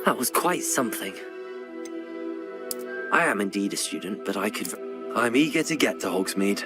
That was quite something. I am indeed a student, but I'm eager to get to Hogsmeade.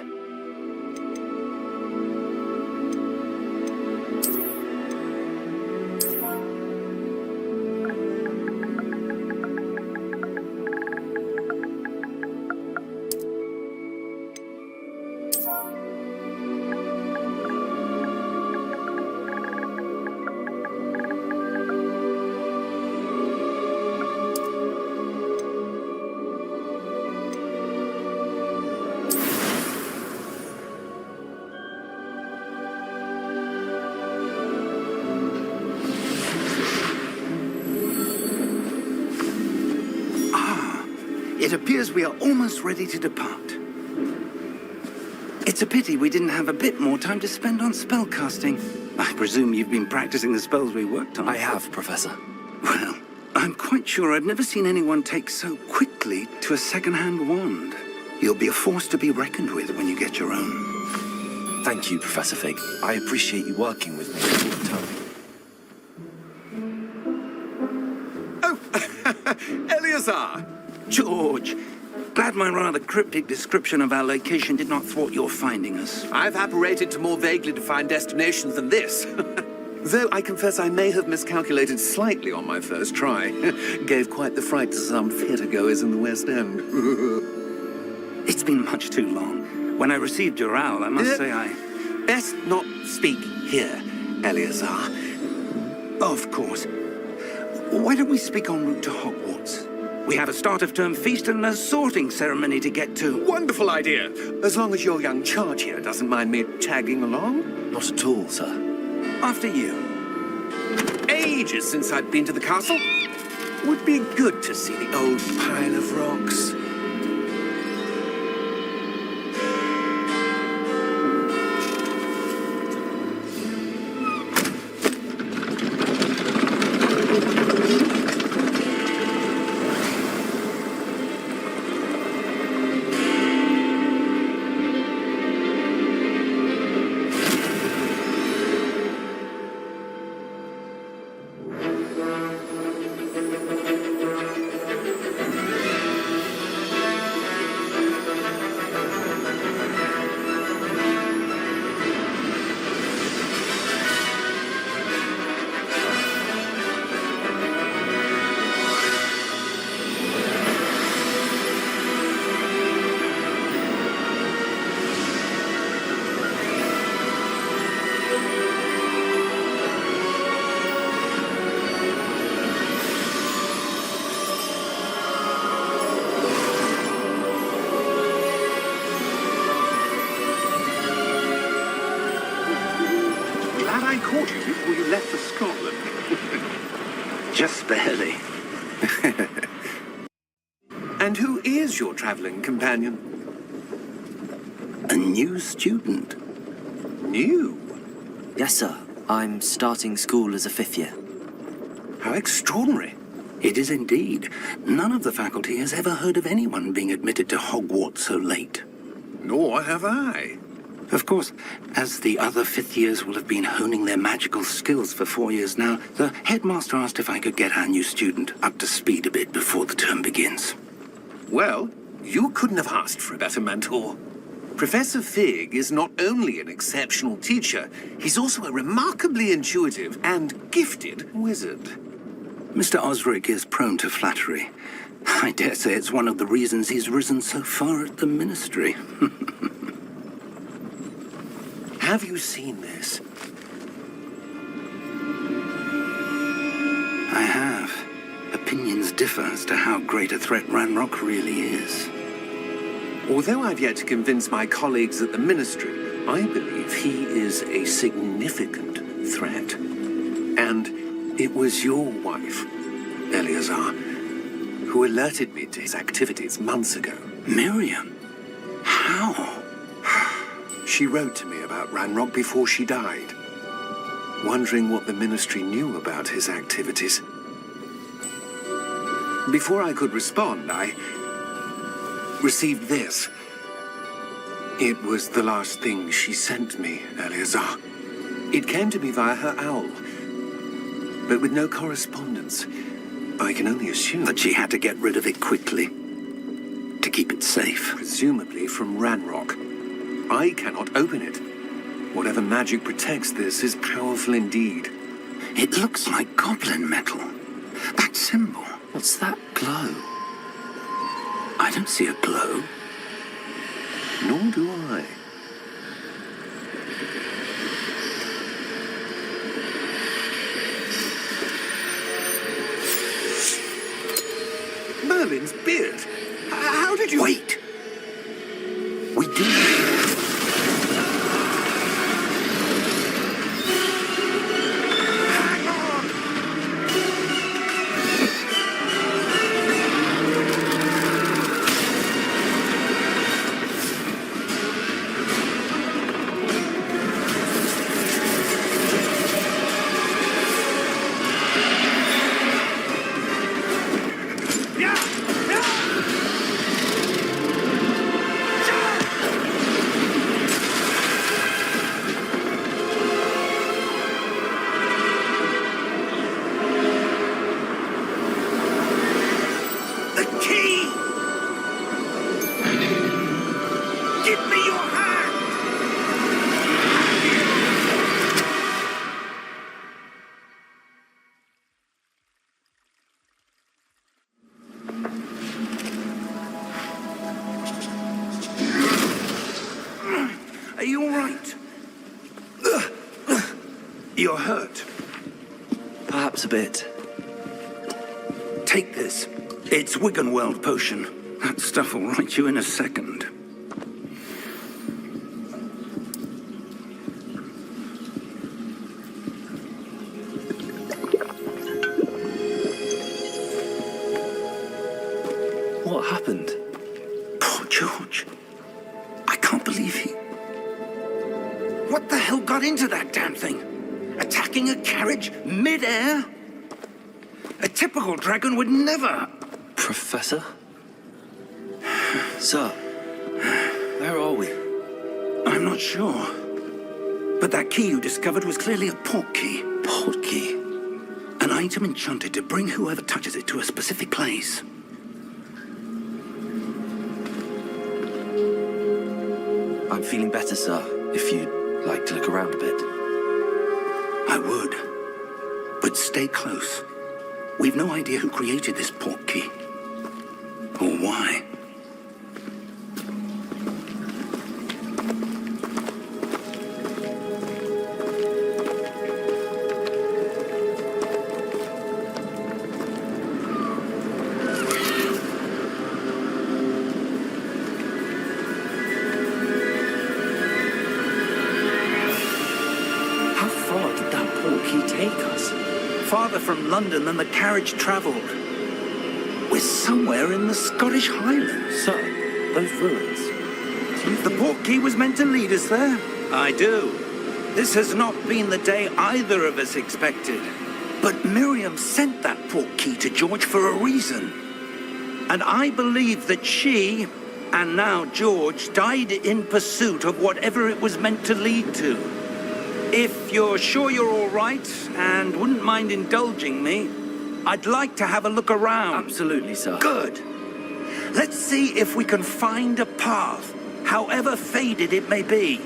It appears we are almost ready to depart. It's a pity we didn't have a bit more time to spend on spellcasting. I presume you've been practicing the spells we worked on. I have, Professor. Well, I'm quite sure I've never seen anyone take so quickly to a second-hand wand. You'll be a force to be reckoned with when you get your own. Thank you, Professor Fig. I appreciate you working with me all the time. Oh, Eleazar! George, glad my rather cryptic description of our location did not thwart your finding us. I've apparated to more vaguely defined destinations than this. Though I confess I may have miscalculated slightly on my first try. Gave quite the fright to some theatre-goers in the West End. It's been much too long. When I received your owl, I must say I... Best not speak here, Eleazar. Of course. Why don't we speak en route to Hogwarts? We have a start-of-term feast and a sorting ceremony to get to. Wonderful idea. As long as your young charge here doesn't mind me tagging along. Not at all, sir. After you. Ages since I'd been to the castle. Would be good to see the old pile of rocks. Caught you before you left for Scotland. Just barely. And who is your traveling companion? A new student. New? Yes, sir. I'm starting school as a 5th year. How extraordinary. It is indeed. None of the faculty has ever heard of anyone being admitted to Hogwarts so late. Nor have I. Of course, as the other 5th years will have been honing their magical skills for 4 years now, the headmaster asked if I could get our new student up to speed a bit before the term begins. Well, you couldn't have asked for a better mentor. Professor Fig is not only an exceptional teacher, he's also a remarkably intuitive and gifted wizard. Mr. Osric is prone to flattery. I dare say it's one of the reasons he's risen so far at the ministry. Have you seen this? I have. Opinions differ as to how great a threat Ranrock really is. Although I've yet to convince my colleagues at the Ministry, I believe he is a significant threat. And it was your wife, Eleazar, who alerted me to his activities months ago. Miriam? How? She wrote to me about Ranrock before she died, wondering what the Ministry knew about his activities. Before I could respond, I received this. It was the last thing she sent me, Eleazar. It came to me via her owl, but with no correspondence. I can only assume That she had to get rid of it quickly to keep it safe. presumably from Ranrock. I cannot open it. Whatever magic protects this is powerful indeed. It looks like goblin metal. That symbol. What's that glow? I don't see a glow. Nor do I. Merlin's beard. How did you... Wait! We do. Hang on! The key! Give me your hand! Are you all right? You're hurt. Perhaps a bit. Take this. It's Wiggenweld potion. That stuff will right you in a second. What happened? Poor George. I can't believe he... What the hell got into that damn thing? Attacking a carriage mid-air? A typical dragon would never... Professor? Sir, where are we? I'm not sure. But that key you discovered was clearly a port key. Port key? An item enchanted to bring whoever touches it to a specific place. I'm feeling better, sir, if you'd like to look around a bit. I would. But stay close. We've no idea who created this port key. Or why. How far did that port key take us? Farther from London than the carriage travelled. We're somewhere in the Scottish Highlands. Sir, those ruins. The port key was meant to lead us there? I do. This has not been the day either of us expected. But Miriam sent that port key to George for a reason. And I believe that she, and now George, died in pursuit of whatever it was meant to lead to. If you're sure you're all right and wouldn't mind indulging me, I'd like to have a look around. Absolutely, sir. Good. Let's see if we can find a path, however faded it may be.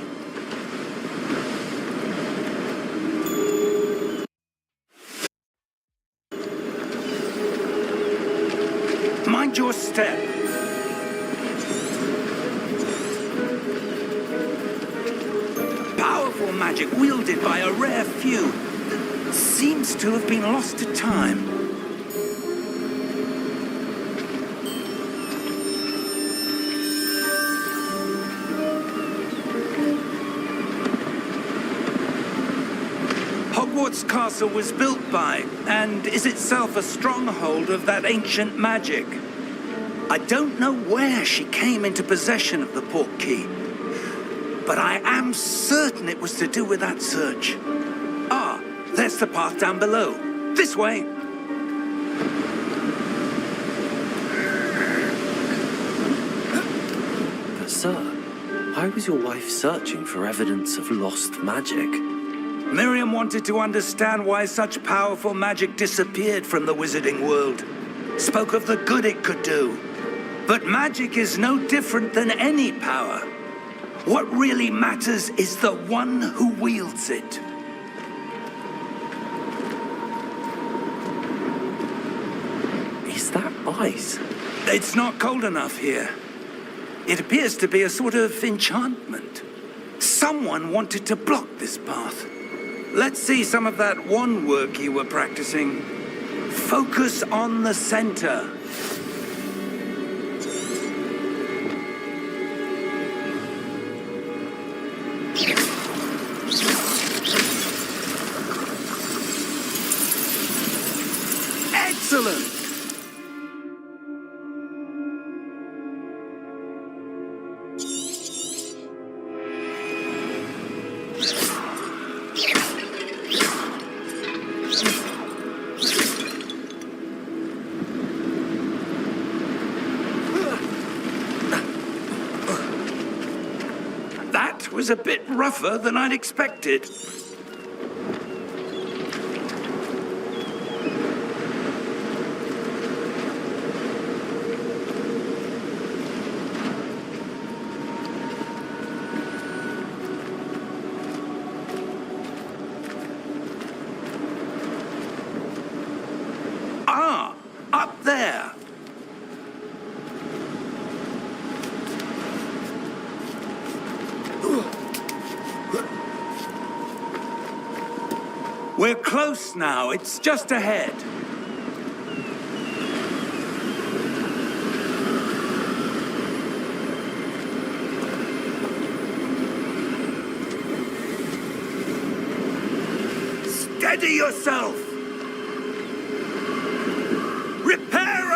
Mind your step. Powerful magic wielded by a rare few. Seems to have been lost to time. Hogwarts Castle was built by, and is itself a stronghold of that ancient magic. I don't know where she came into possession of the port key, but I am certain it was to do with that search. Ah, there's the path down below. This way. But, sir, why was your wife searching for evidence of lost magic? Miriam wanted to understand why such powerful magic disappeared from the wizarding world. Spoke of the good it could do. But magic is no different than any power. What really matters is the one who wields it. Is that ice? It's not cold enough here. It appears to be a sort of enchantment. Someone wanted to block this path. Let's see some of that wand work you were practicing. Focus on the center. Excellent! That was a bit rougher than I'd expected. Ah, up there. We're close now. It's just ahead. Steady yourself. Reparo!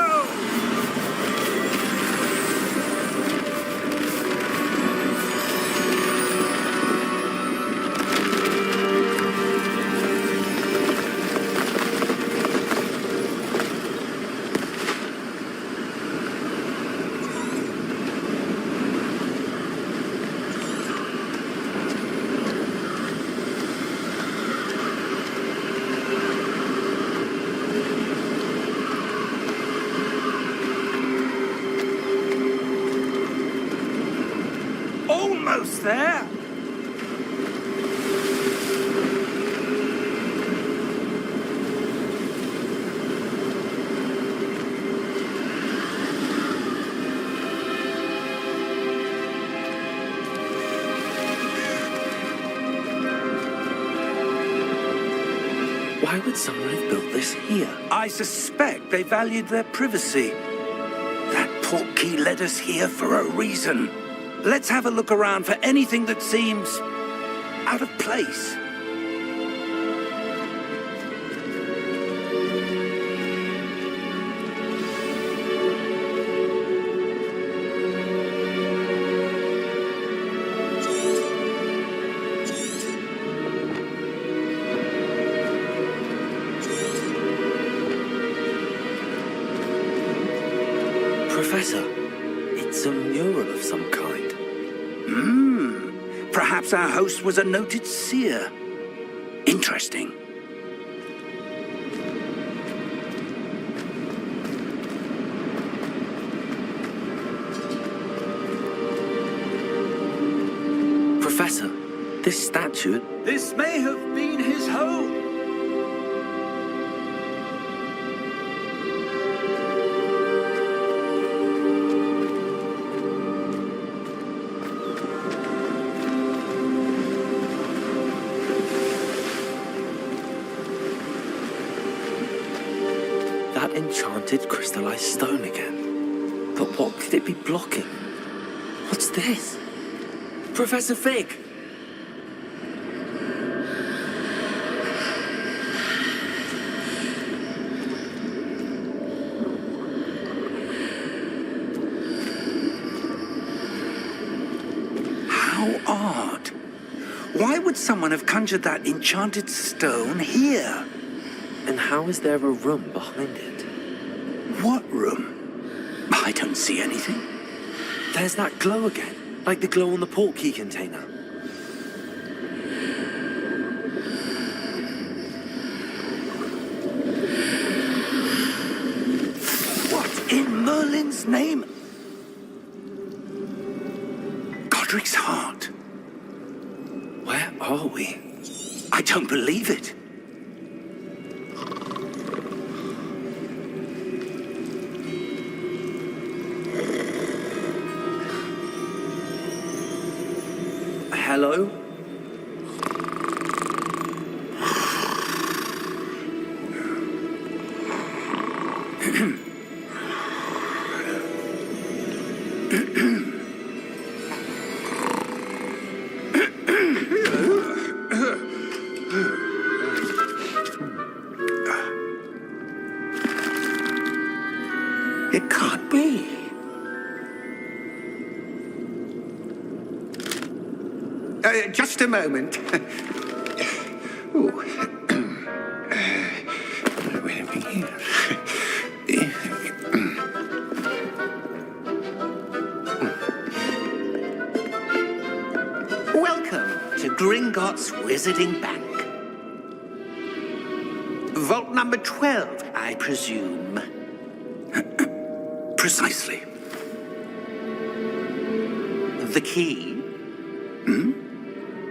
Almost there. Why would someone have built this here? I suspect they valued their privacy. That portkey led us here for a reason. Let's have a look around for anything that seems out of place. Professor, it's a mural of some kind. Perhaps our host was a noted seer. Interesting. Professor, this statue... This may have been his home. That enchanted crystallized stone again. But what could it be blocking? What's this? Professor Fig! How odd. Why would someone have conjured that enchanted stone here? And how is there a room behind it? What room? I don't see anything. There's that glow again, like the glow on the portkey container. Merlin's name? Godric's heart. Where are we? I don't believe it. Hello? It can't be. Just a moment. Ooh. Wait a minute. Welcome to Gringotts Wizarding Bank. Vault number 12, I presume. Precisely. The key?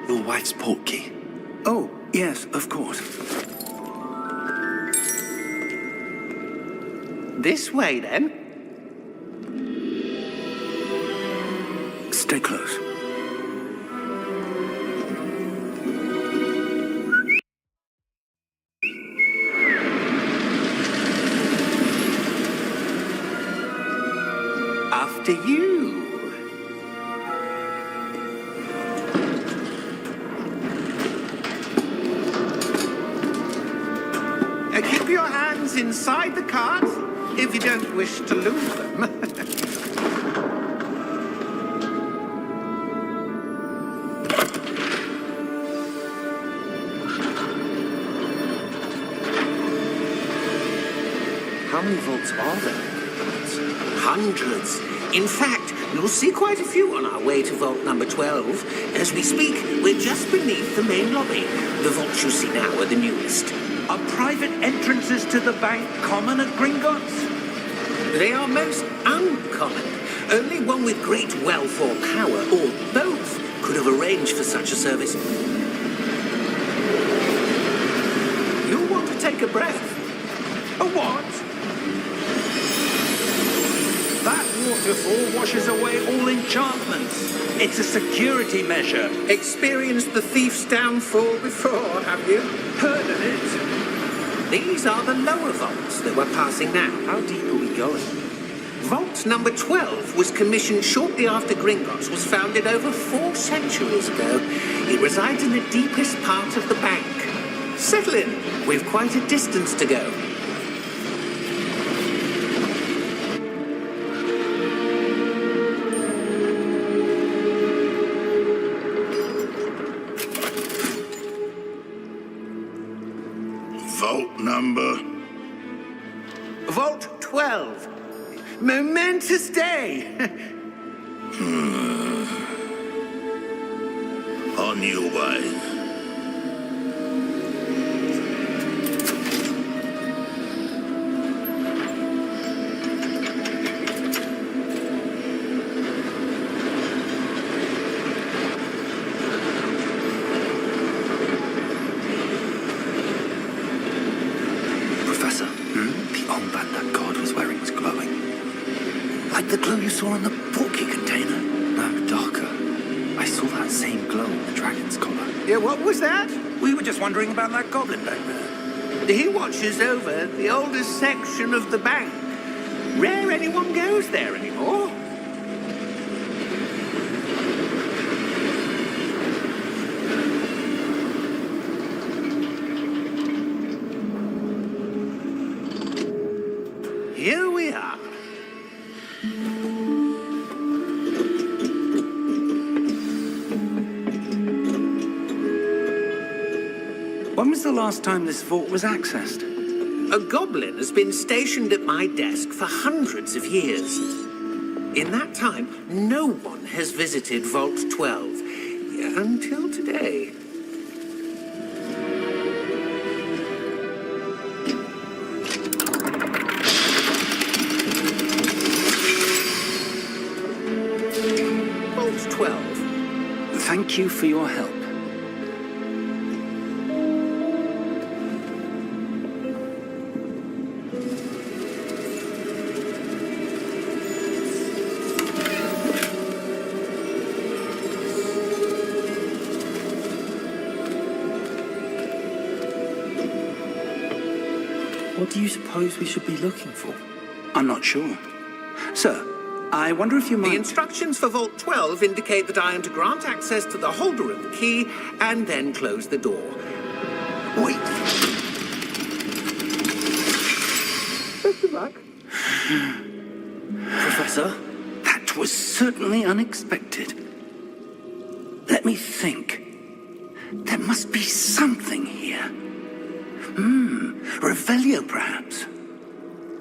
Your wife's portkey. Oh, yes, of course. This way, then. Stay close. After you. Keep your hands inside the cart if you don't wish to lose them. How many vaults are there? Hundreds. In fact, you'll see quite a few on our way to vault number 12. As we speak, we're just beneath the main lobby. The vaults you see now are the newest. Are private entrances to the bank common at Gringotts? They are most uncommon. Only one with great wealth or power, or both, could have arranged for such a service. You'll want to take a breath. A what? That waterfall washes away all enchantments. It's a security measure. Experienced the thief's downfall before, have you? Heard of it? These are the lower vaults that we're passing now. How deep are we going? Vault number 12 was commissioned shortly after Gringotts was founded over 4 centuries ago. It resides in the deepest part of the bank. Settle in. We've quite a distance to go. Vault number? Vault 12. Momentous day. On your way. Professor, the armband that guard was wearing was glowing. Like the glow you saw on the portkey container? No, darker. I saw that same glow on the dragon's collar. Yeah, what was that? We were just wondering about that goblin back there. He watches over the oldest section of the bank. Rare anyone goes there anymore. Here we are. When was the last time this vault was accessed? A goblin has been stationed at my desk for hundreds of years. In that time, no one has visited Vault 12 until today. Vault 12. Thank you for your help. What do you suppose we should be looking for? I'm not sure. Sir, I wonder if you might... The instructions for Vault 12 indicate that I am to grant access to the holder of the key and then close the door. Wait. Best of luck. Professor? That was certainly unexpected. Let me think. There must be something here. Revelio, perhaps.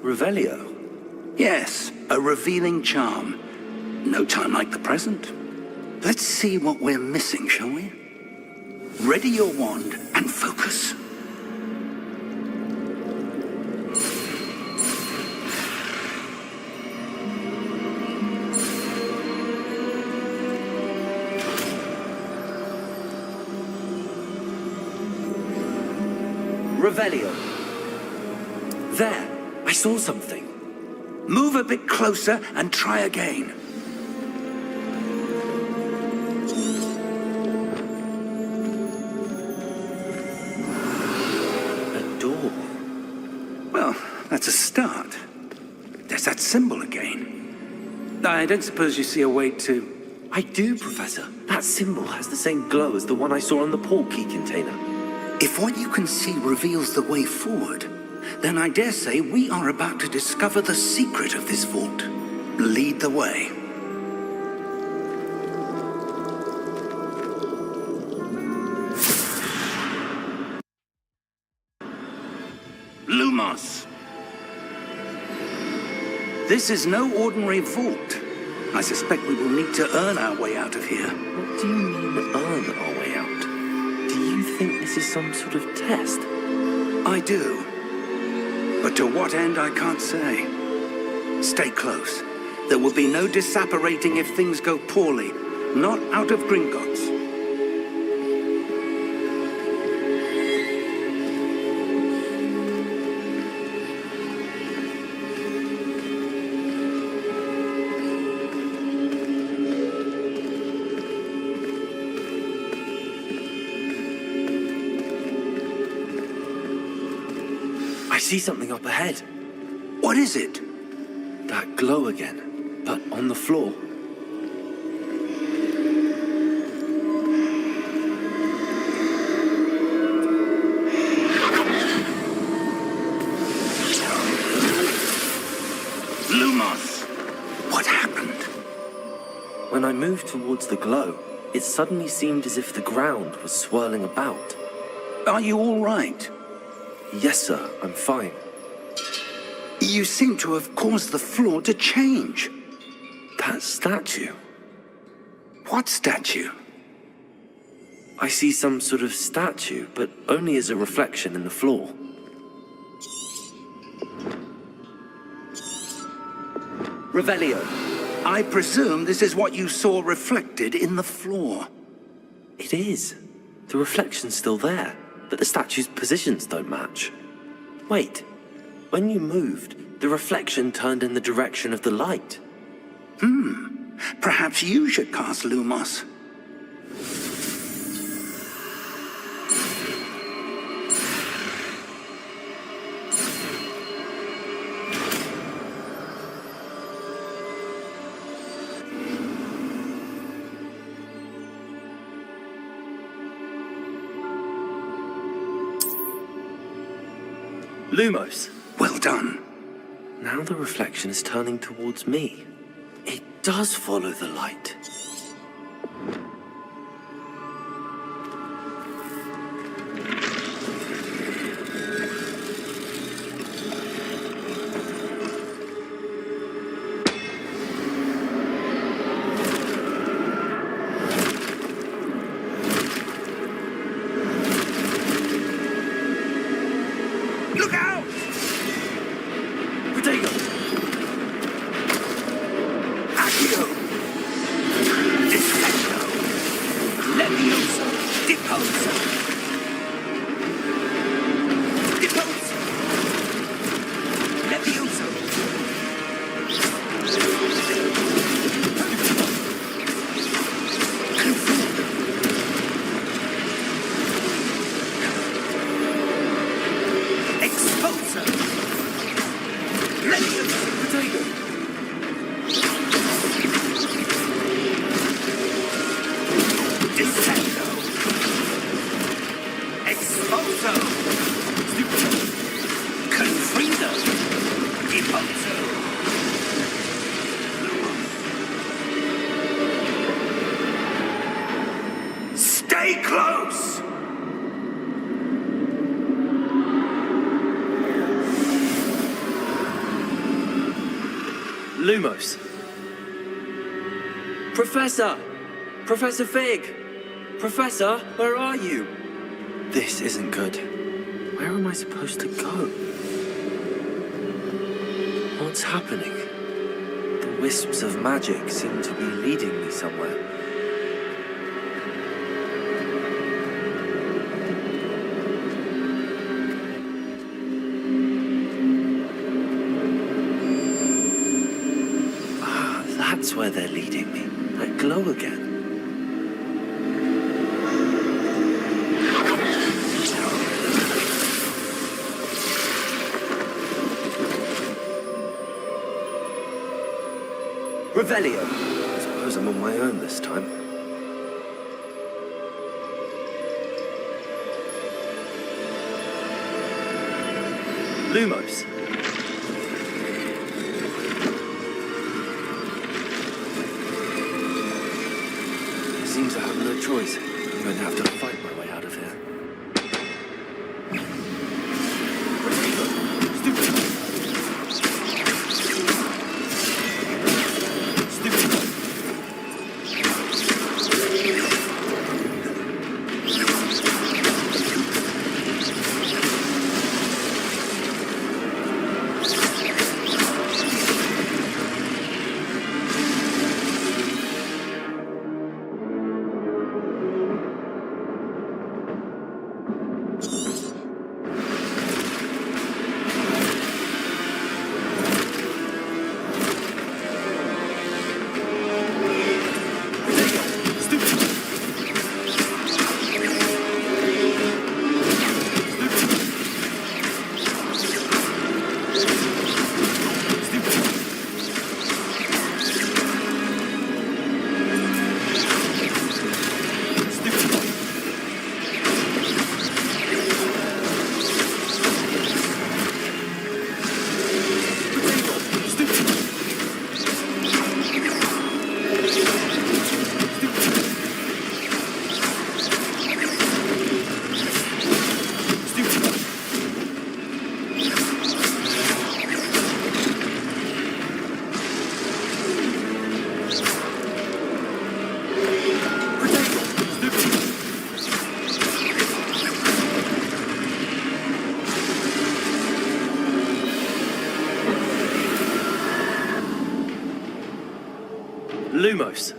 Revelio? Yes, a revealing charm. No time like the present. Let's see what we're missing, shall we? Ready your wand and focus. Revelio. There, I saw something. Move a bit closer and try again. A door. Well, that's a start. There's that symbol again. I don't suppose you see a way to... I do, Professor. That symbol has the same glow as the one I saw on the portkey container. If what you can see reveals the way forward, then I dare say we are about to discover the secret of this vault. Lead the way. Lumos! This is no ordinary vault. I suspect we will need to earn our way out of here. What do you mean, earn our way out? Do you think this is some sort of test? I do. But to what end, I can't say. Stay close. There will be no disapparating if things go poorly. Not out of Gringotts. I see something up ahead. What is it? That glow again, but on the floor. Lumos! What happened? When I moved towards the glow, it suddenly seemed as if the ground was swirling about. Are you all right? Yes, sir, I'm fine. You seem to have caused the floor to change. That statue. What statue? I see some sort of statue, but only as a reflection in the floor. Revelio. I presume this is what you saw reflected in the floor. It is. The reflection's still there, but the statue's positions don't match. Wait. When you moved, the reflection turned in the direction of the light. Perhaps you should cast Lumos. Lumos. Well done. Now the reflection is turning towards me. It does follow the light. Look out! Protego! Accio! Stay close! Lumos. Professor! Professor Fig! Professor, where are you? This isn't good. Where am I supposed to go? What's happening? The wisps of magic seem to be leading me somewhere. Ah, that's where they're leading me. That glow again. Revelio. I suppose I'm on my own this time. Lumos. Seems I have no choice. I'm going to have to fight my way out of here. Lumos.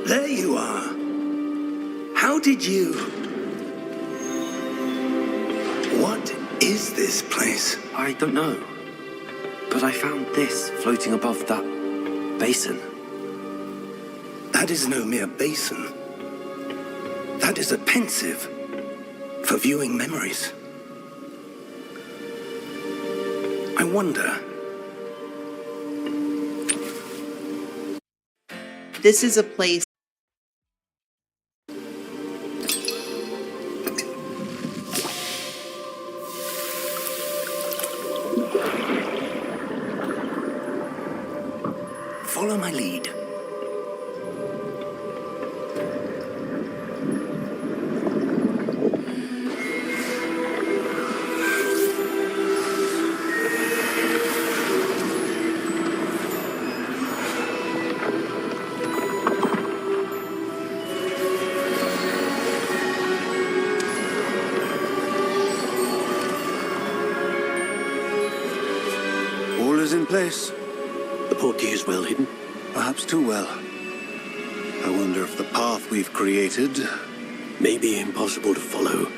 There you are. How did you... What is this place? I don't know. But I found this floating above that basin. That is no mere basin. That is a pensive for viewing memories. I wonder... This is a place. Follow my lead. place. The portkey is well hidden. Perhaps too well. I wonder if the path we've created... May be impossible to follow.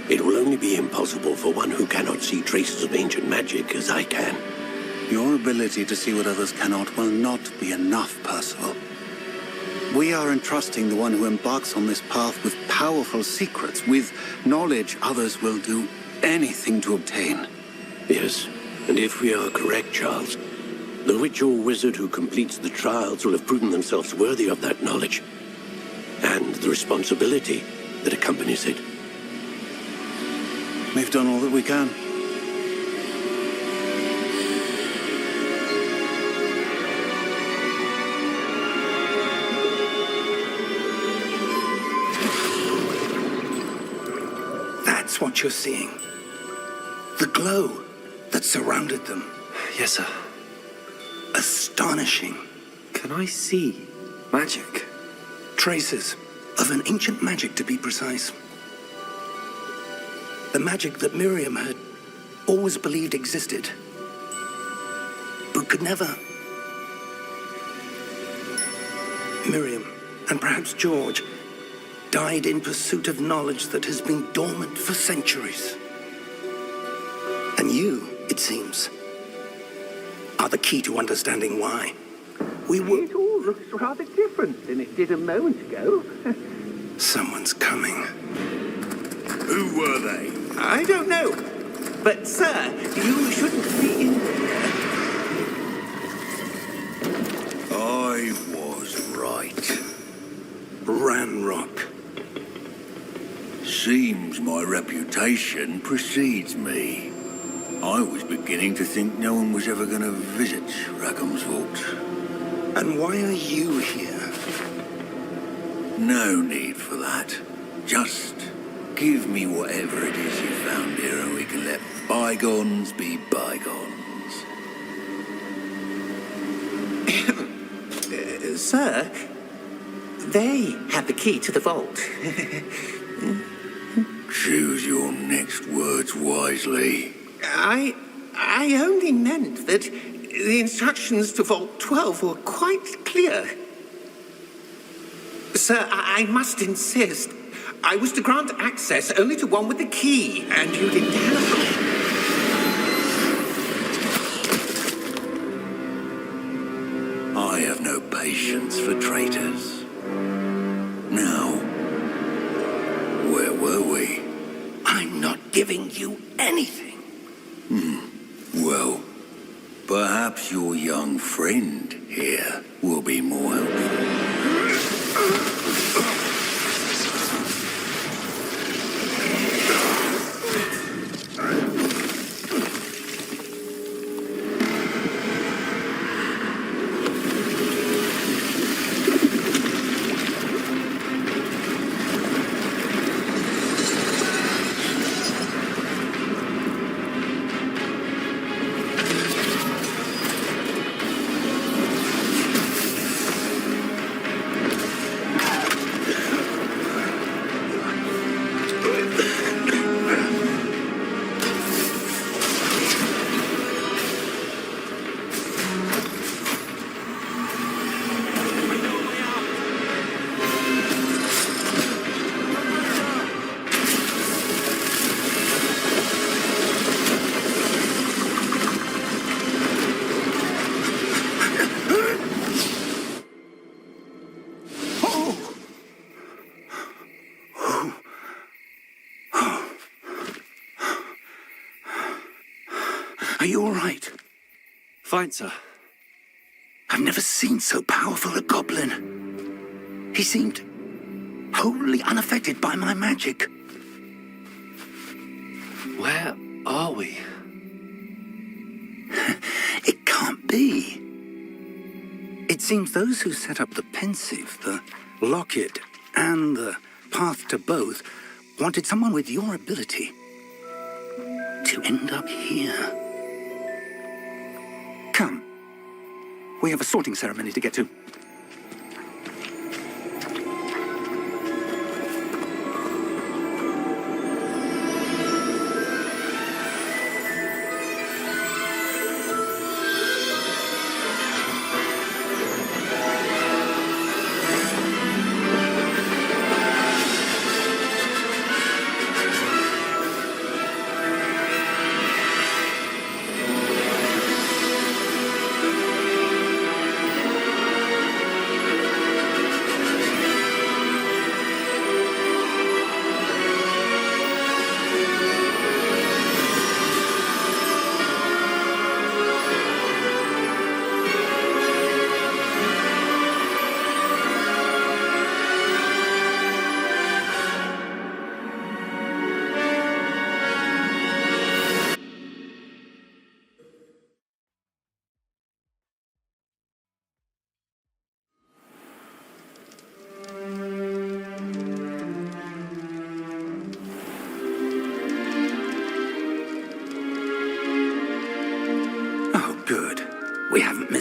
It will only be impossible for one who cannot see traces of ancient magic as I can. Your ability to see what others cannot will not be enough, Percival. We are entrusting the one who embarks on this path with powerful secrets, with knowledge others will do anything to obtain. Yes, and if we are correct, Charles, the witch or wizard who completes the trials will have proven themselves worthy of that knowledge, and the responsibility that accompanies it. We've done all that we can. That's what you're seeing. The glow that surrounded them. Yes, sir. Astonishing. Can I see magic? Traces of an ancient magic, to be precise. The magic that Miriam had always believed existed, but could never. Miriam, and perhaps George, died in pursuit of knowledge that has been dormant for centuries. And you, it seems, are the key to understanding why. It all looks rather different than it did a moment ago. Someone's coming. Who were they? I don't know. But, sir, you shouldn't be in there. I was right. Ranrock. Seems my reputation precedes me. I was beginning to think no one was ever going to visit Rackham's vault. And why are you here? No need for that. Just give me whatever it is you found here and we can let bygones be bygones. Sir, they have the key to the vault. Choose your next words wisely. I only meant that the instructions to Vault 12 were quite clear. Sir, I must insist. I was to grant access only to one with the key, and you didn't have. I have no patience for traitors. Now, where were we? I'm not giving you anything. Well, perhaps your young friend here will be more helpful. Are you all right? Fine, sir. I've never seen so powerful a goblin. He seemed wholly unaffected by my magic. Where are we? It can't be. It seems those who set up the pensive, the locket, and the path to both wanted someone with your ability to end up here. Come. We have a sorting ceremony to get to.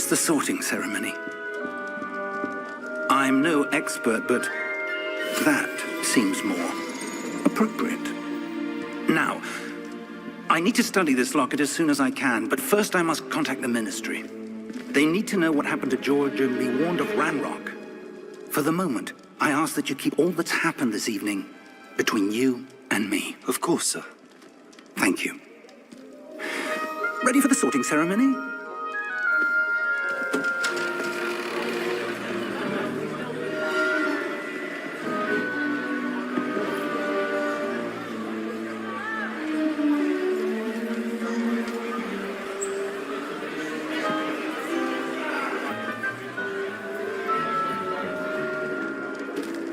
Just the sorting ceremony. I'm no expert, but that seems more appropriate. Now, I need to study this locket as soon as I can, but first I must contact the Ministry. They need to know what happened to George and be warned of Ranrock. For the moment, I ask that you keep all that's happened this evening between you and me. Of course, sir. Thank you. Ready for the sorting ceremony?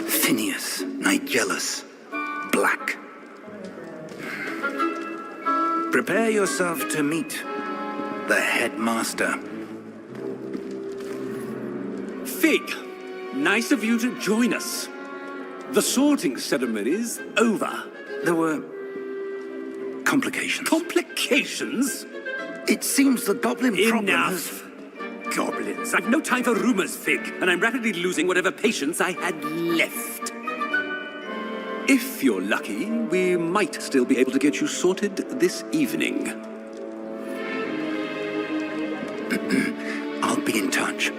Phineas, Nigellus, Black. Prepare yourself to meet the headmaster. Fig, nice of you to join us. The sorting ceremony's over. There were complications. Complications? It seems the goblin problem Enough. Goblins. I've no time for rumors, Fig, and I'm rapidly losing whatever patience I had left. If you're lucky, we might still be able to get you sorted this evening. I'll be in touch.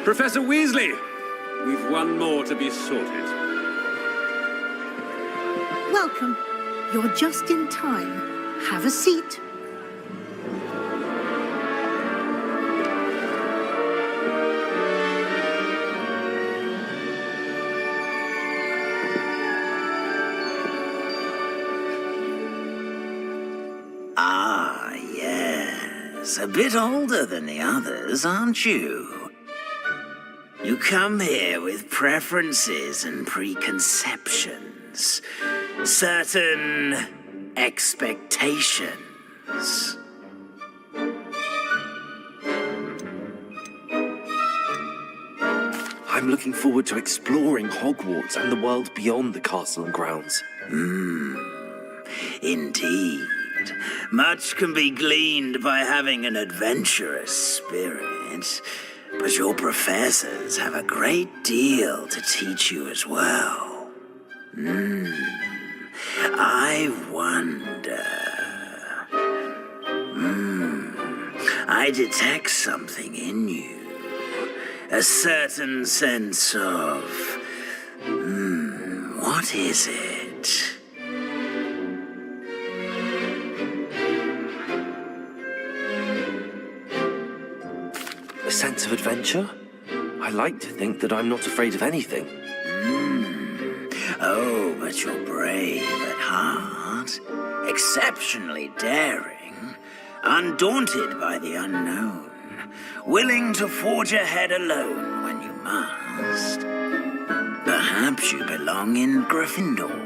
Professor Weasley, we've one more to be sorted. Welcome. You're just in time. Have a seat. Ah, yes. A bit older than the others, aren't you? You come here with preferences and preconceptions. Certain expectations. I'm looking forward to exploring Hogwarts and the world beyond the castle and grounds. Indeed. Much can be gleaned by having an adventurous spirit, but your professors have a great deal to teach you as well. I wonder... I detect something in you. A certain sense of... what is it? A sense of adventure? I like to think that I'm not afraid of anything. Oh, but you're brave at heart, exceptionally daring, undaunted by the unknown, willing to forge ahead alone when you must. Perhaps you belong in Gryffindor.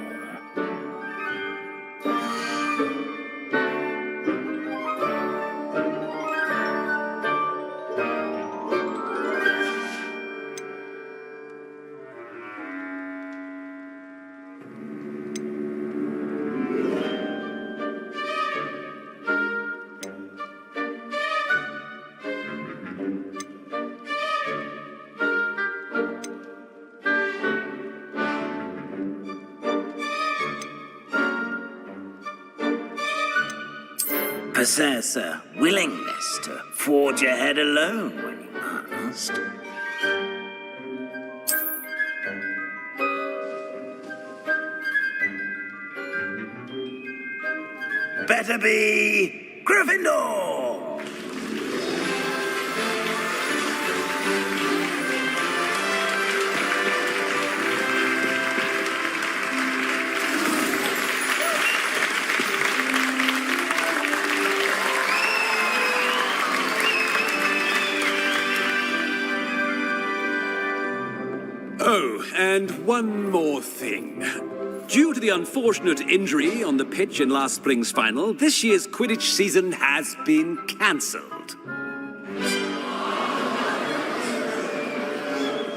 Possess a willingness to forge ahead alone when you must. Better be Gryffindor! Oh, and one more thing. Due to the unfortunate injury on the pitch in last spring's final, this year's Quidditch season has been cancelled.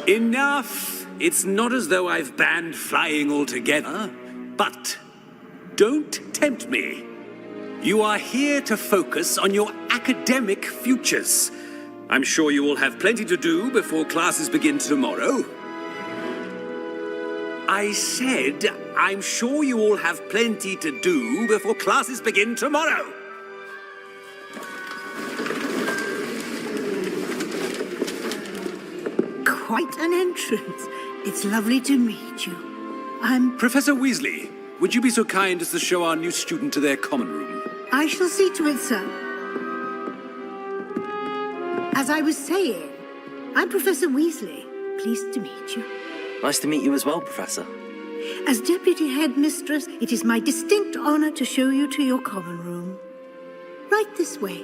Enough! It's not as though I've banned flying altogether, but don't tempt me. You are here to focus on your academic futures. I'm sure you all have plenty to do before classes begin tomorrow. I said, I'm sure you all have plenty to do before classes begin tomorrow. Quite an entrance. It's lovely to meet you. I'm... Professor Weasley, would you be so kind as to show our new student to their common room? I shall see to it, sir. As I was saying, I'm Professor Weasley. Pleased to meet you. Nice to meet you as well, Professor. As Deputy Headmistress, it is my distinct honor to show you to your common room. Right this way.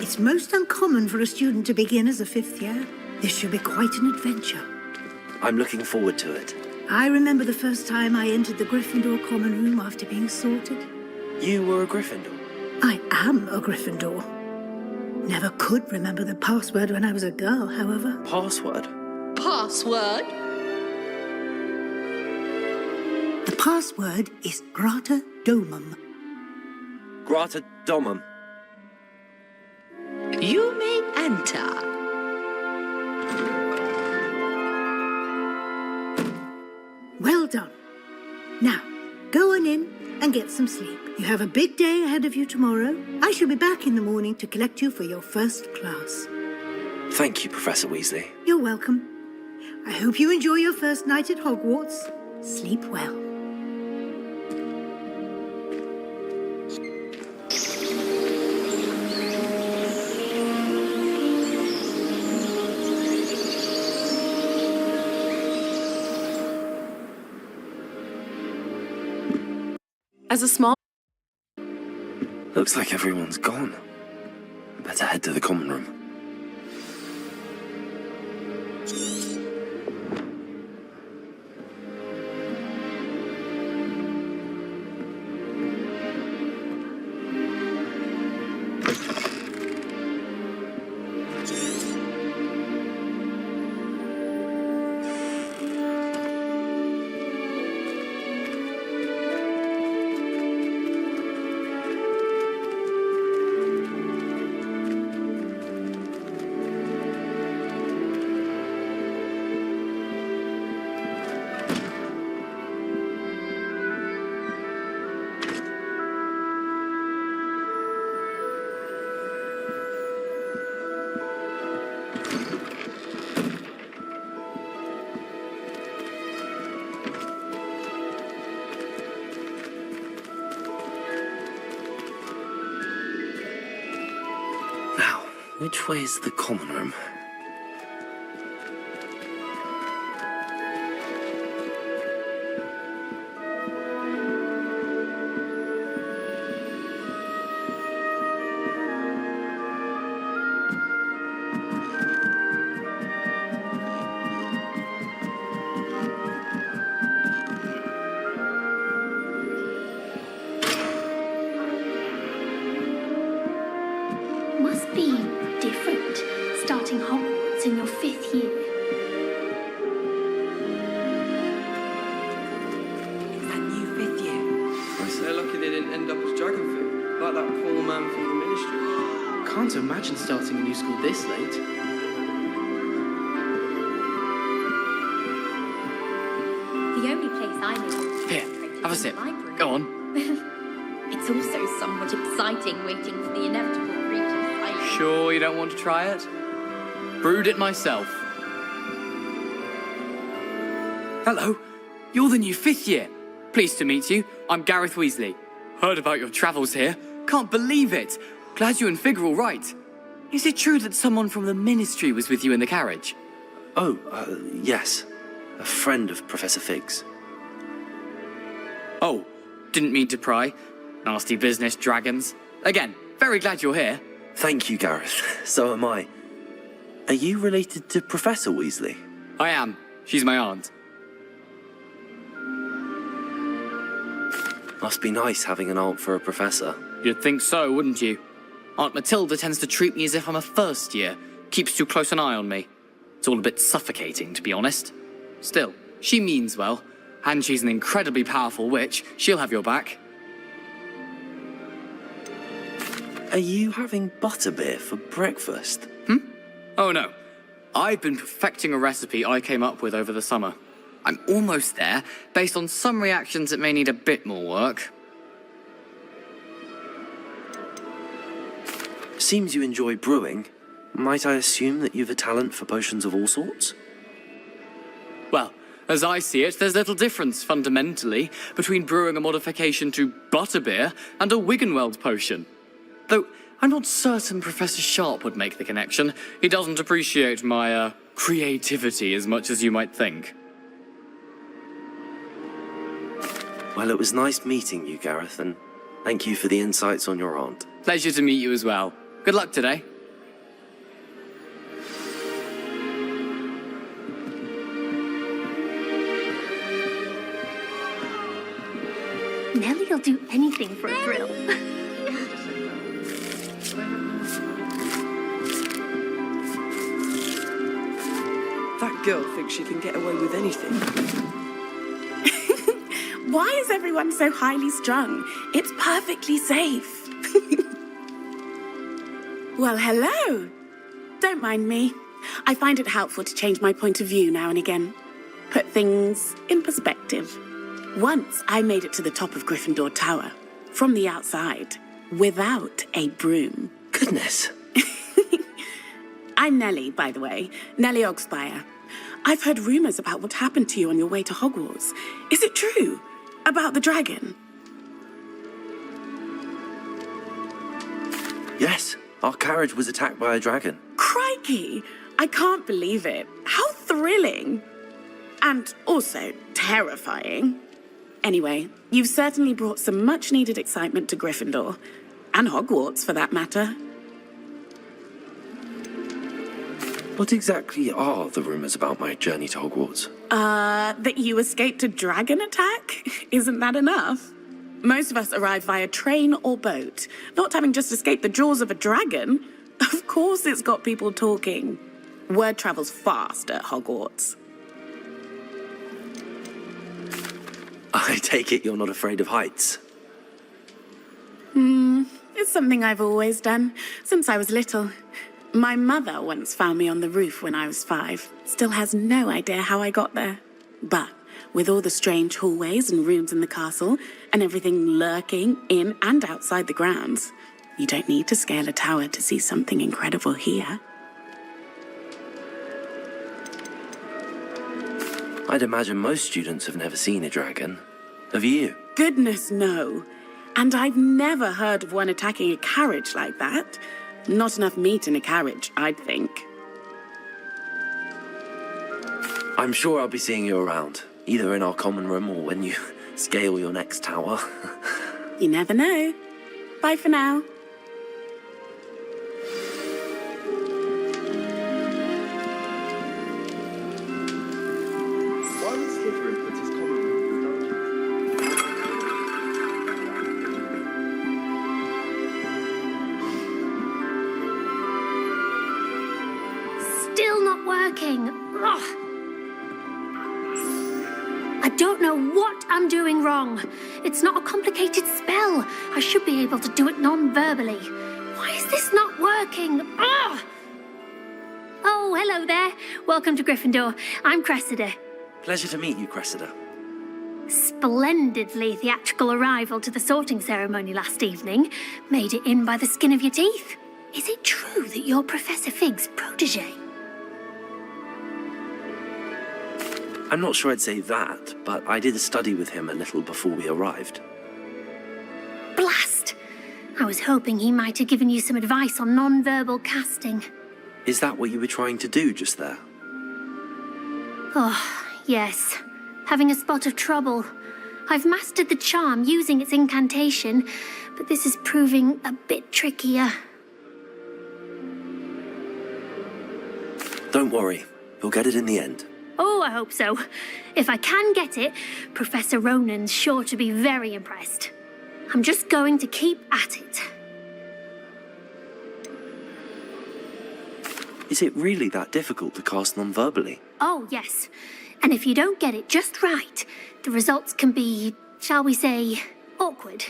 It's most uncommon for a student to begin as a fifth year. This should be quite an adventure. I'm looking forward to it. I remember the first time I entered the Gryffindor common room after being sorted. You were a Gryffindor? I am a Gryffindor. Never could remember the password when I was a girl, however. Password? Password? The password is Grata Domum. Grata Domum. You may enter. Well done. Now, go on in and get some sleep. You have a big day ahead of you tomorrow. I shall be back in the morning to collect you for your first class. Thank you, Professor Weasley. You're welcome. I hope you enjoy your first night at Hogwarts. Sleep well. As a small... Looks like everyone's gone. Better head to the common room. Which way is the common room? Must be different, starting Hogwarts in your 5th year. It's that new 5th year. They're lucky they didn't end up as Dragonfit, like that poor man from the Ministry. Can't imagine starting a new school this late. The only place I know. Here, have a sip. Go on. It's also somewhat exciting waiting for the inevitable creatures. Sure you don't want to try it? Brewed it myself. Hello, you're the new 5th year. Pleased to meet you. I'm Gareth Weasley. Heard about your travels here. Can't believe it. Glad you and Fig are all right. Is it true that someone from the Ministry was with you in the carriage? Oh, yes. A friend of Professor Fig's. Oh, didn't mean to pry. Nasty business, dragons. Again, very glad you're here. Thank you, Gareth. So am I. Are you related to Professor Weasley? I am. She's my aunt. Must be nice having an aunt for a professor. You'd think so, wouldn't you? Aunt Matilda tends to treat me as if I'm a first year, keeps too close an eye on me. It's all a bit suffocating, to be honest. Still, she means well, and she's an incredibly powerful witch. She'll have your back. Are you having butterbeer for breakfast? Oh no. I've been perfecting a recipe I came up with over the summer. I'm almost there, based on some reactions that may need a bit more work. Seems you enjoy brewing. Might I assume that you've a talent for potions of all sorts? Well, as I see it, there's little difference, fundamentally, between brewing a modification to butterbeer and a Wiggenweld potion. Though, I'm not certain Professor Sharp would make the connection. He doesn't appreciate my, creativity as much as you might think. Well, it was nice meeting you, Gareth, and thank you for the insights on your aunt. Pleasure to meet you as well. Good luck today. Nellie'll do anything for a thrill. That girl thinks she can get away with anything. Why is everyone so highly strung? It's perfectly safe. Well, hello. Don't mind me. I find it helpful to change my point of view now and again. Put things in perspective. Once I made it to the top of Gryffindor Tower, from the outside, without a broom. Goodness. I'm Nellie, by the way. Nellie Ogspire. I've heard rumors about what happened to you on your way to Hogwarts. Is it true? About the dragon? Yes, our carriage was attacked by a dragon. Crikey! I can't believe it. How thrilling! And also terrifying. Anyway, you've certainly brought some much-needed excitement to Gryffindor. And Hogwarts, for that matter. What exactly are the rumors about my journey to Hogwarts? That you escaped a dragon attack? Isn't that enough? Most of us arrive via train or boat. Not having just escaped the jaws of a dragon. Of course it's got people talking. Word travels fast at Hogwarts. I take it you're not afraid of heights? It's something I've always done, since I was little. My mother once found me on the roof when I was 5. Still has no idea how I got there. But with all the strange hallways and rooms in the castle, and everything lurking in and outside the grounds, you don't need to scale a tower to see something incredible here. I'd imagine most students have never seen a dragon. Have you? Goodness, no. And I've never heard of one attacking a carriage like that. Not enough meat in a carriage, I'd think. I'm sure I'll be seeing you around, either in our common room or when you scale your next tower. You never know. Bye for now. Why would Slytherin put his common room in the dungeon? Still not working. Ugh. I don't know what I'm doing wrong. It's not a complicated spell. I should be able to do it non-verbally. Why is this not working? Ugh. Oh, hello there. Welcome to Gryffindor. I'm Cressida. Pleasure to meet you, Cressida. Splendidly theatrical arrival to the sorting ceremony last evening. Made it in by the skin of your teeth. Is it true that you're Professor Fig's protege? I'm not sure I'd say that, but I did study with him a little before we arrived. Blast! I was hoping he might have given you some advice on non-verbal casting. Is that what you were trying to do just there? Oh, yes. Having a spot of trouble. I've mastered the charm using its incantation, but this is proving a bit trickier. Don't worry, you'll get it in the end. Oh, I hope so. If I can get it, Professor Ronan's sure to be very impressed. I'm just going to keep at it. Is it really that difficult to cast non-verbally? Oh, yes. And if you don't get it just right, the results can be, shall we say, awkward.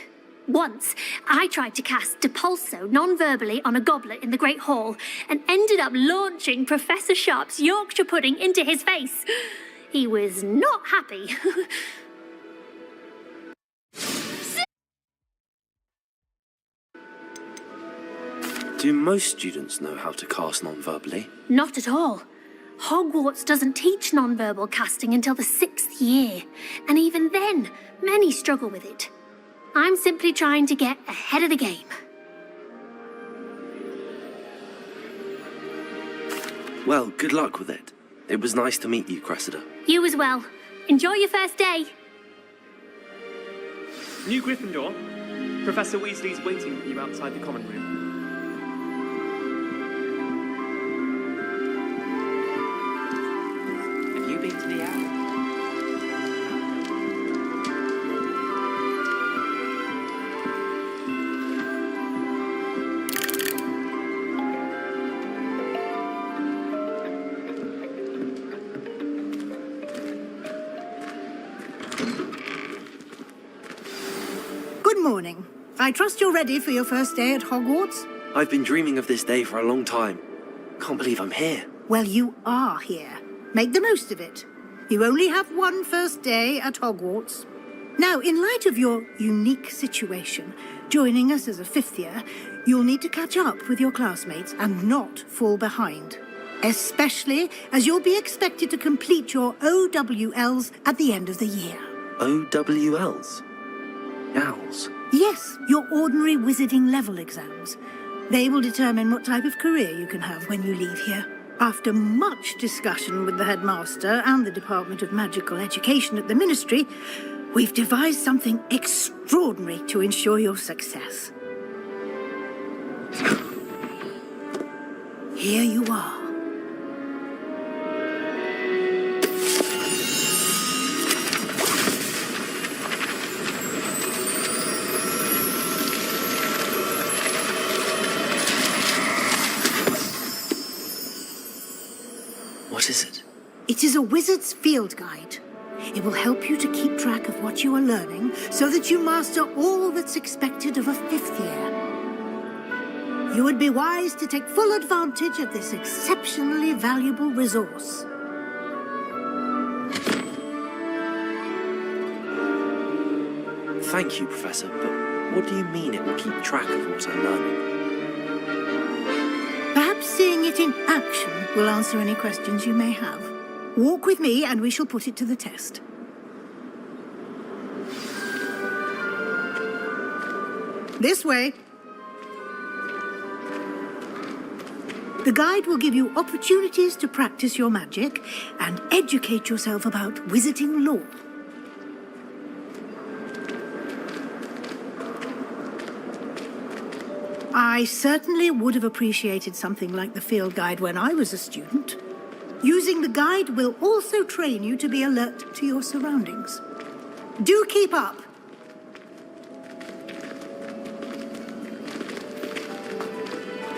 Once, I tried to cast Depulso non-verbally on a goblet in the Great Hall and ended up launching Professor Sharp's Yorkshire pudding into his face. He was not happy. Do most students know how to cast non-verbally? Not at all. Hogwarts doesn't teach non-verbal casting until the 6th year, and even then, many struggle with it. I'm simply trying to get ahead of the game. Well, good luck with it. It was nice to meet you, Cressida. You as well. Enjoy your first day. New Gryffindor. Professor Weasley's waiting for you outside the common room. Have you been to the owl? Good morning. I trust you're ready for your first day at Hogwarts? I've been dreaming of this day for a long time. Can't believe I'm here. Well, you are here. Make the most of it. You only have one first day at Hogwarts. Now, in light of your unique situation, joining us as a 5th year, you'll need to catch up with your classmates and not fall behind. Especially as you'll be expected to complete your OWLs at the end of the year. OWLs? Owls? Yes, your ordinary wizarding level exams. They will determine what type of career you can have when you leave here. After much discussion with the headmaster and the Department of Magical Education at the Ministry, we've devised something extraordinary to ensure your success. Here you are. What is it? It is a wizard's field guide. It will help you to keep track of what you are learning so that you master all that's expected of a 5th year. You would be wise to take full advantage of this exceptionally valuable resource. Thank you, Professor, but what do you mean it will keep track of what I'm learning? Perhaps seeing it in action will answer any questions you may have. Walk with me and we shall put it to the test. This way. The guide will give you opportunities to practice your magic and educate yourself about wizarding lore. I certainly would have appreciated something like the field guide when I was a student. Using the guide will also train you to be alert to your surroundings. Do keep up.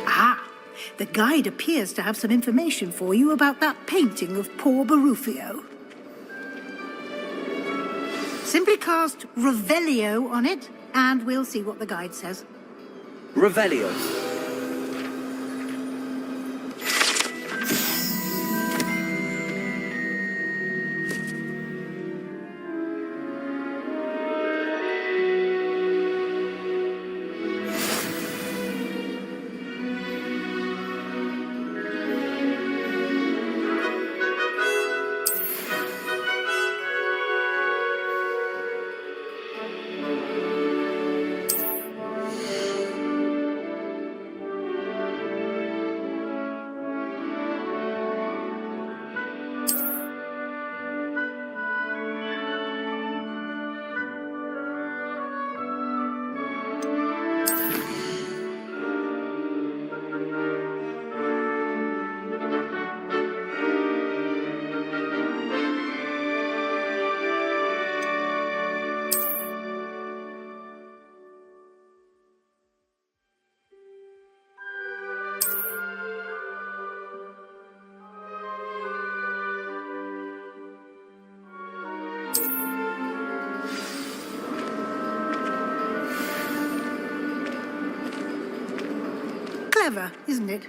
Ah, the guide appears to have some information for you about that painting of poor Barufio. Simply cast Revelio on it, and we'll see what the guide says. Revelio. clever, isn't it?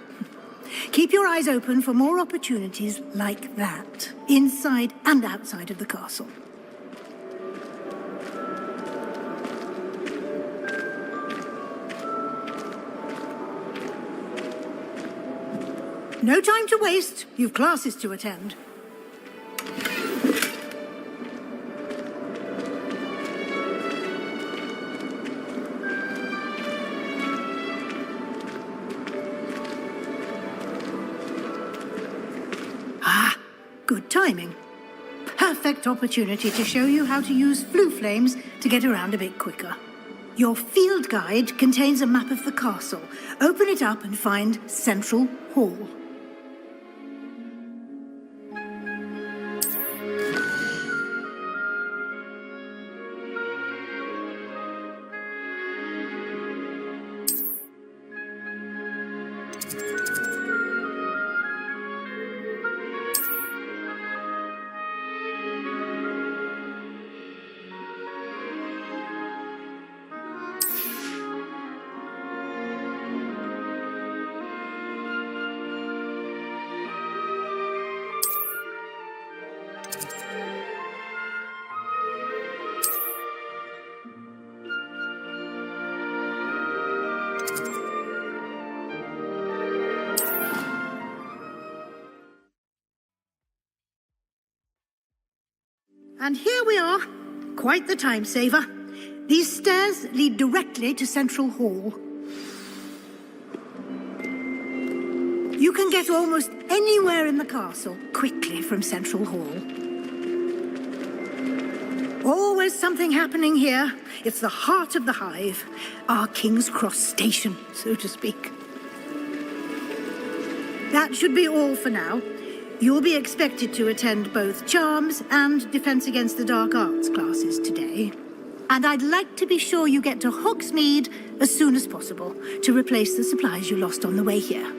Keep your eyes open for more opportunities like that, inside and outside of the castle. No time to waste. You've classes to attend. Ah, good timing. Perfect opportunity to show you how to use flue flames to get around a bit quicker. Your field guide contains a map of the castle. Open it up and find Central Hall. And here we are. Quite the time saver. These stairs lead directly to Central Hall. You can get almost anywhere in the castle quickly from Central Hall. Always something happening here. It's the heart of the hive. Our King's Cross station, so to speak. That should be all for now. You'll be expected to attend both Charms and Defense Against the Dark Arts classes today. And I'd like to be sure you get to Hogsmeade as soon as possible to replace the supplies you lost on the way here.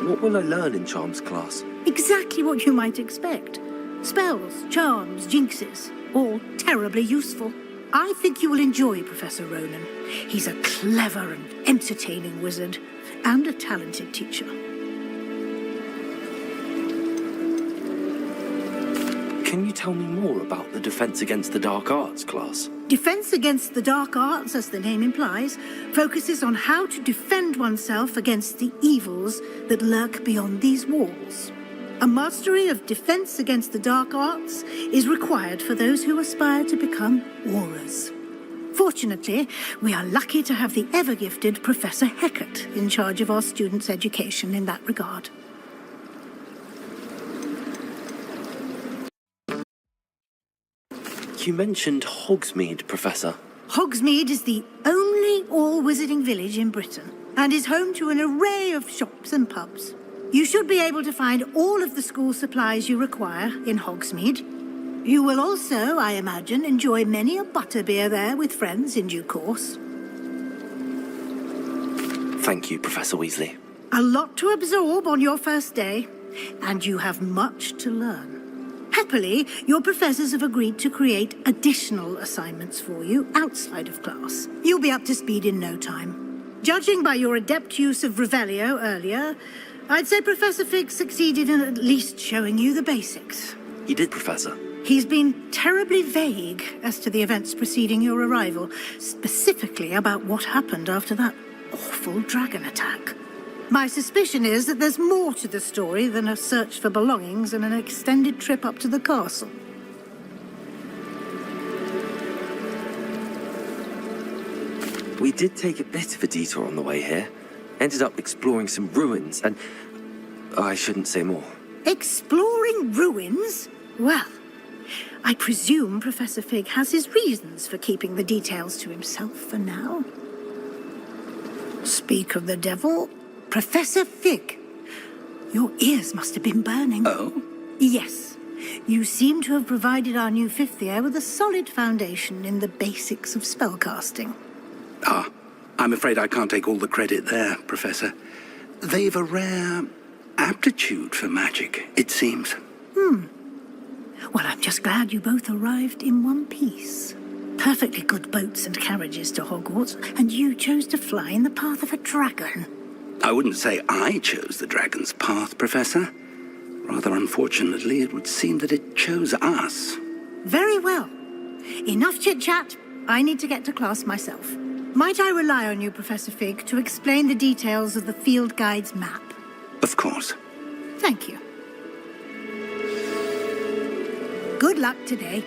What will I learn in Charms class? Exactly what you might expect. Spells, charms, jinxes, all terribly useful. I think you will enjoy Professor Ronan. He's a clever and entertaining wizard, and a talented teacher. Can you tell me more about the Defense Against the Dark Arts class? Defense Against the Dark Arts, as the name implies, focuses on how to defend oneself against the evils that lurk beyond these walls. A mastery of Defense Against the Dark Arts is required for those who aspire to become aurors. Fortunately, we are lucky to have the ever-gifted Professor Hecat in charge of our students' education in that regard. You mentioned Hogsmeade, Professor. Hogsmeade is the only all-wizarding village in Britain and is home to an array of shops and pubs. You should be able to find all of the school supplies you require in Hogsmeade. You will also, I imagine, enjoy many a butterbeer there with friends in due course. Thank you, Professor Weasley. A lot to absorb on your first day, and you have much to learn. Happily, your professors have agreed to create additional assignments for you outside of class. You'll be up to speed in no time. Judging by your adept use of Revelio earlier, I'd say Professor Fig succeeded in at least showing you the basics. He did, Professor. He's been terribly vague as to the events preceding your arrival, specifically about what happened after that awful dragon attack. My suspicion is that there's more to the story than a search for belongings and an extended trip up to the castle. We did take a bit of a detour on the way here. Ended up exploring some ruins and... I shouldn't say more. Exploring ruins? Well, I presume Professor Fig has his reasons for keeping the details to himself for now. Speak of the devil, Professor Fig. Your ears must have been burning. Oh? Yes. You seem to have provided our new fifth year with a solid foundation in the basics of spellcasting. Ah, I'm afraid I can't take all the credit there, Professor. They've a rare aptitude for magic, it seems. Well, I'm just glad you both arrived in one piece. perfectly good boats and carriages to Hogwarts, and you chose to fly in the path of a dragon. I wouldn't say I chose the dragon's path, Professor. Rather unfortunately, it would seem that it chose us. Very well. Enough chit-chat. I need to get to class myself. Might I rely on you, Professor Fig, to explain the details of the field guide's map? Of course. Thank you. Good luck today.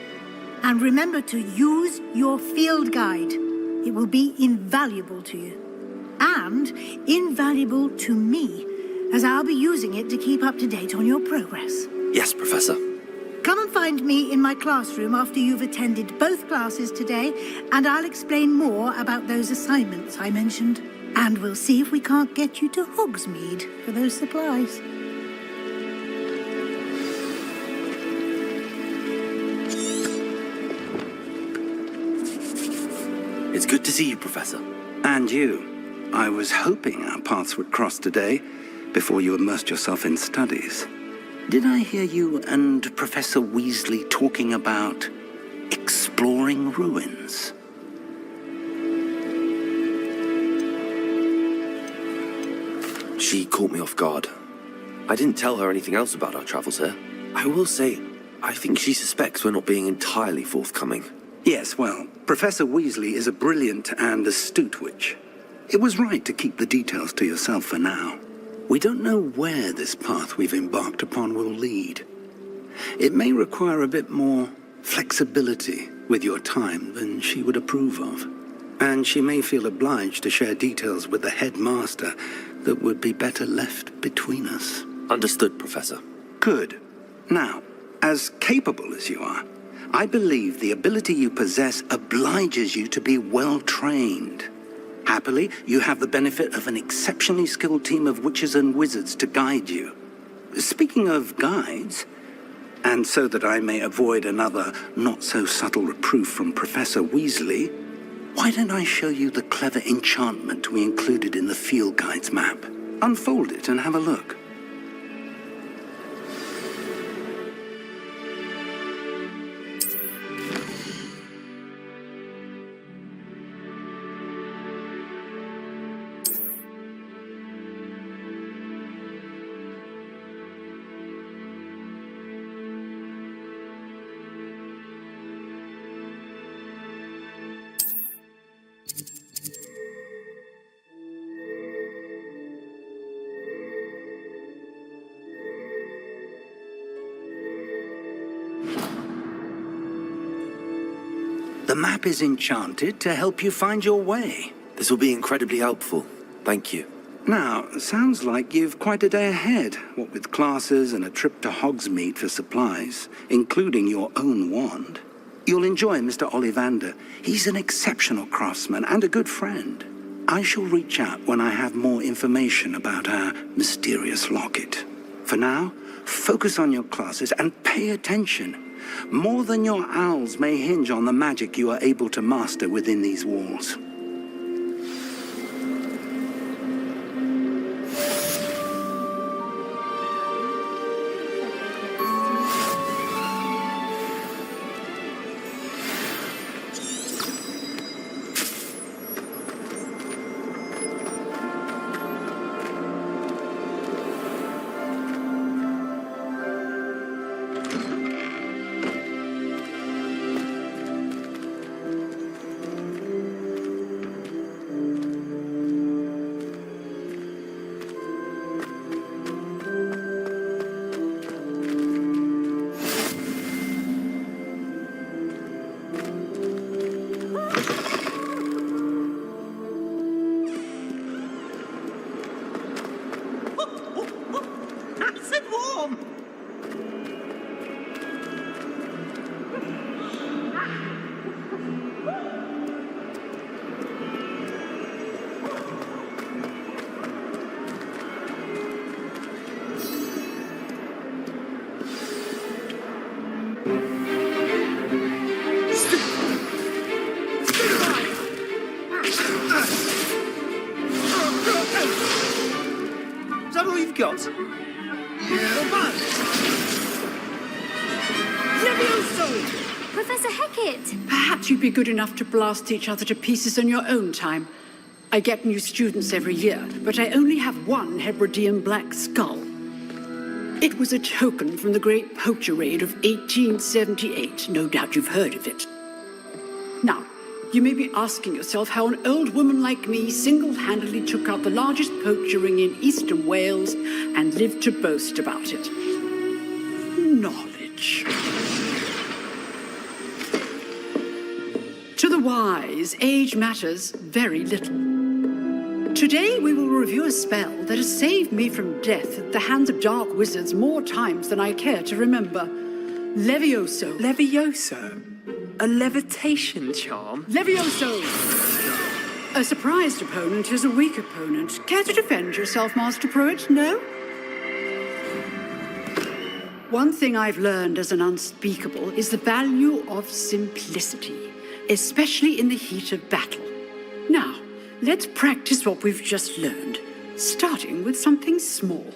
And remember to use your field guide. It will be invaluable to you. And invaluable to me, as I'll be using it to keep up to date on your progress. Yes, Professor. Come and find me in my classroom after you've attended both classes today, and I'll explain more about those assignments I mentioned. And we'll see if we can't get you to Hogsmeade for those supplies. It's good to see you, Professor. And you. I was hoping our paths would cross today, before you immersed yourself in studies. Did I hear you and Professor Weasley talking about exploring ruins? She caught me off guard. I didn't tell her anything else about our travels here. I will say, I think she suspects we're not being entirely forthcoming. Yes, well, Professor Weasley is a brilliant and astute witch. It was right to keep the details to yourself for now. We don't know where this path we've embarked upon will lead. It may require a bit more flexibility with your time than she would approve of. And she may feel obliged to share details with the headmaster that would be better left between us. Understood, Professor. Good. Now, as capable as you are, I believe the ability you possess obliges you to be well trained. Happily, you have the benefit of an exceptionally skilled team of witches and wizards to guide you. Speaking of guides, and so that I may avoid another not-so-subtle reproof from Professor Weasley, why don't I show you the clever enchantment we included in the field guide's map? Unfold it and have a look. The map is enchanted to help you find your way. This will be incredibly helpful. Thank you. Now, sounds like you've quite a day ahead, what with classes and a trip to Hogsmeade for supplies, including your own wand. You'll enjoy Mr. Ollivander. He's an exceptional craftsman and a good friend. I shall reach out when I have more information about our mysterious locket. For now, focus on your classes and pay attention. More than your owls may hinge on the magic you are able to master within these walls. Is that all you've got? Levioso! Professor Hecat! Perhaps you'd be good enough to blast each other to pieces on your own time. I get new students every year, but I only have one Hebridean black skull. It was a token from the Great Poacher Raid of 1878. No doubt you've heard of it. Now, you may be asking yourself how an old woman like me single-handedly took out the largest poacher ring in eastern Wales and lived to boast about it. Knowledge. To the wise, age matters very little. Today we will review a spell that has saved me from death at the hands of dark wizards more times than I care to remember. Levioso. Levioso? A levitation charm? Levioso! A surprised opponent is a weak opponent. Care to defend yourself, Master Pruitt? No? One thing I've learned as an unspeakable is the value of simplicity, especially in the heat of battle. Now, let's practice what we've just learned, starting with something small.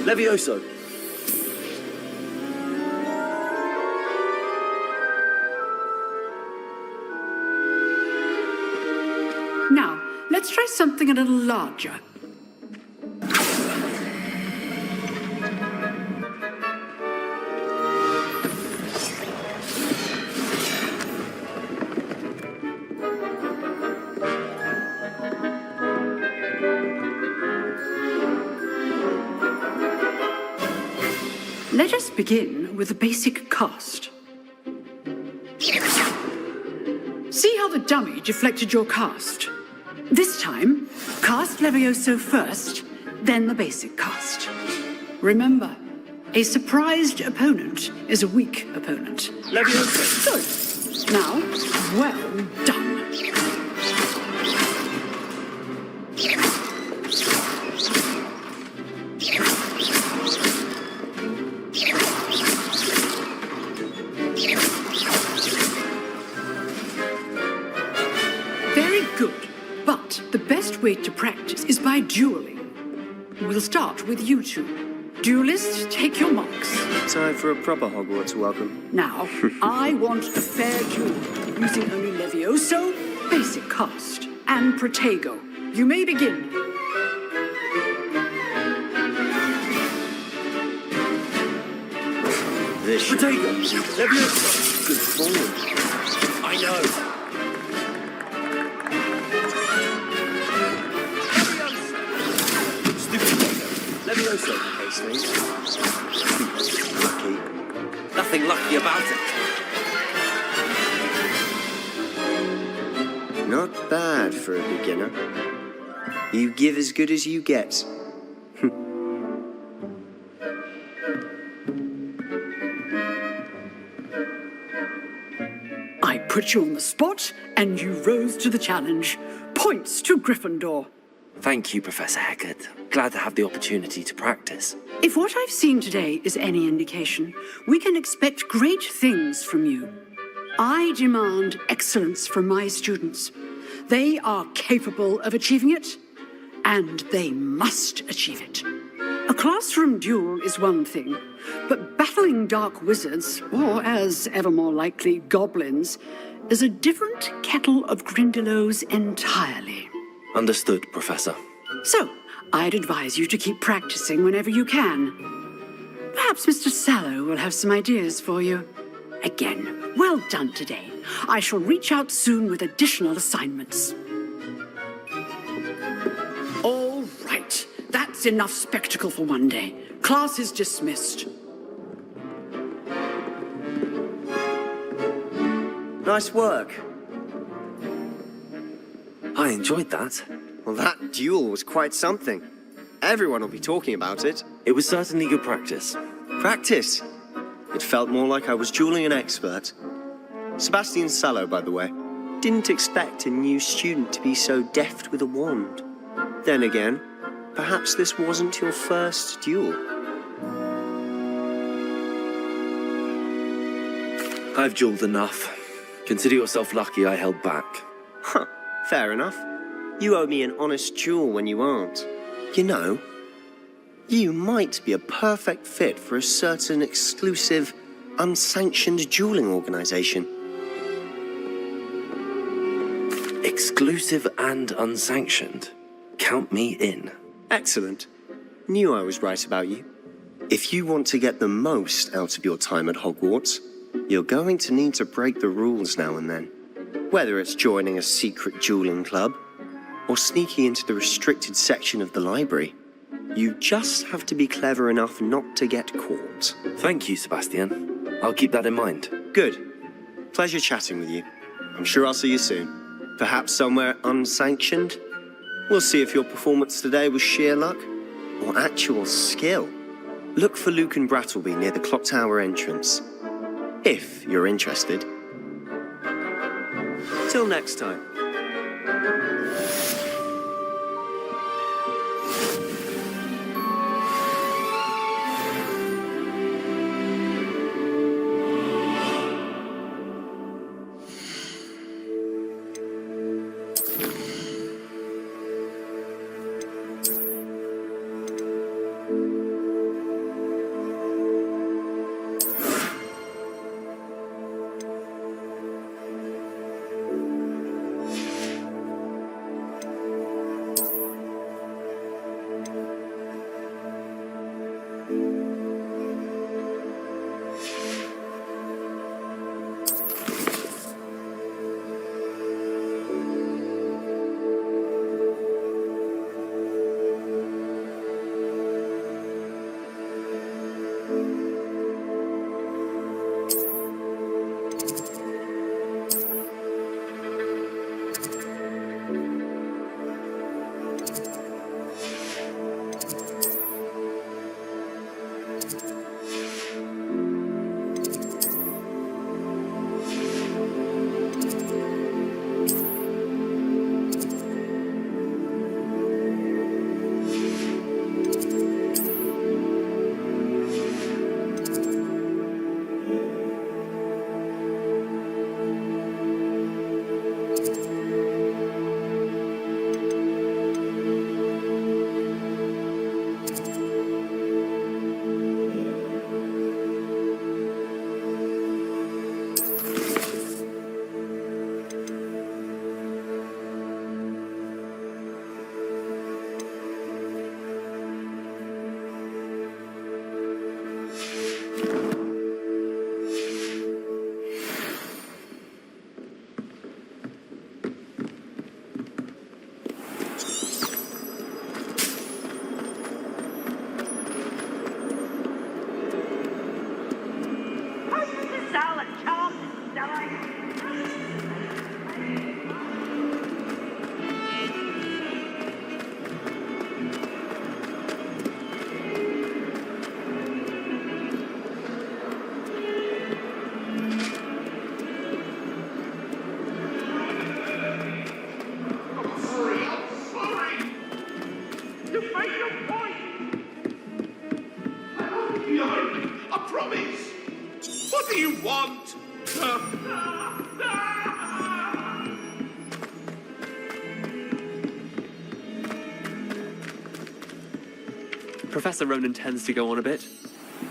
Levioso. Now, let's try something a little larger. Let us begin with the basic cast. See how the dummy deflected your cast? This time, cast Levioso first, then the basic cast. Remember, a surprised opponent is a weak opponent. Levioso. Good. Now, well done. Way to practice is by dueling. We'll start with you two. Duelists, take your marks. Time for a proper Hogwarts welcome. Now, I want a fair duel, using only Levioso, basic cast, and Protego. You may begin. This Protego! Levioso! Good forward. I know. Levioso, lucky. Nothing lucky about it. Not bad for a beginner. You give as good as you get. I put you on the spot, and you rose to the challenge. Points to Gryffindor. Thank you, Professor Hecat. Glad to have the opportunity to practice. If what I've seen today is any indication, we can expect great things from you. I demand excellence from my students. They are capable of achieving it, and they must achieve it. A classroom duel is one thing, but battling dark wizards, or as ever more likely, goblins, is a different kettle of Grindylows entirely. Understood, Professor. So, I'd advise you to keep practicing whenever you can. Perhaps Mr. Sallow will have some ideas for you. Again, well done today. I shall reach out soon with additional assignments. All right, that's enough spectacle for one day. Class is dismissed. Nice work. I enjoyed that. Well, that duel was quite something. Everyone will be talking about it. It was certainly good practice. Practice? It felt more like I was dueling an expert. Sebastian Sallow, by the way. Didn't expect a new student to be so deft with a wand. Then again, perhaps this wasn't your first duel. I've jeweled enough. Consider yourself lucky I held back. Huh, fair enough. You owe me an honest duel when you aren't. You know, you might be a perfect fit for a certain exclusive, unsanctioned dueling organization. Exclusive and unsanctioned. Count me in. Excellent. Knew I was right about you. If you want to get the most out of your time at Hogwarts, you're going to need to break the rules now and then. Whether it's joining a secret dueling club, or sneaking into the restricted section of the library, you just have to be clever enough not to get caught. Thank you, Sebastian. I'll keep that in mind. Good. Pleasure chatting with you. I'm sure I'll see you soon. Perhaps somewhere unsanctioned? We'll see if your performance today was sheer luck or actual skill. Look for Luke and Brattleby near the clock tower entrance. If you're interested. Till next time. Professor Ronan tends to go on a bit.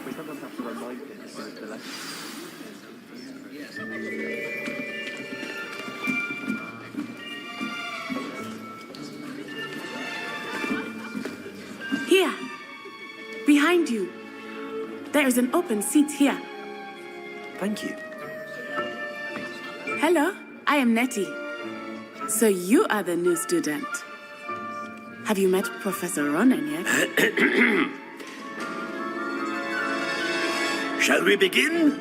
We sometimes have to remind him as soon as they're left. Here. Behind you. There is an open seat here. Thank you. Hello, I am Nettie. So you are the new student. Have you met Professor Ronan yet? Shall we begin?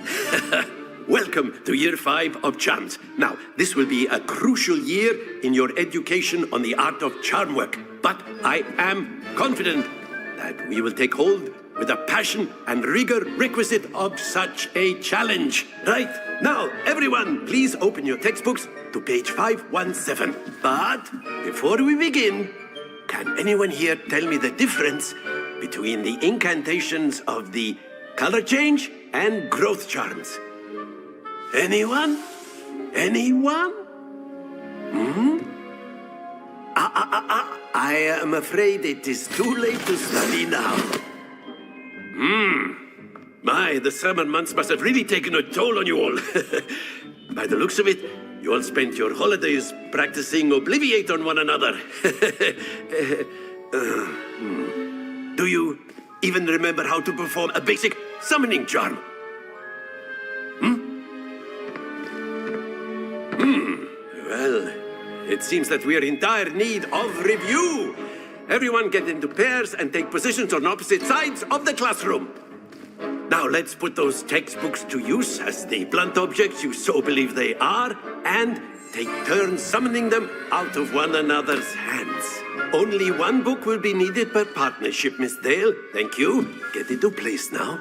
Welcome to Year 5 of Charms. Now, this will be a crucial year in your education on the art of charm work. But I am confident that we will take hold with the passion and rigor requisite of such a challenge. Right, now, everyone, please open your textbooks to page 517. But before we begin, can anyone here tell me the difference between the incantations of the color change and growth charms? Anyone? Anyone? Hmm? I am afraid it is too late to study now. My, the summer months must have really taken a toll on you all. By the looks of it, you all spent your holidays practicing Obliviate on one another. Do you even remember how to perform a basic summoning charm? Well, it seems that we are in dire need of review. Everyone get into pairs and take positions on opposite sides of the classroom. Now let's put those textbooks to use as the blunt objects you so believe they are, and take turns summoning them out of one another's hands. Only one book will be needed per partnership, Miss Dale. Thank you. Get into place now.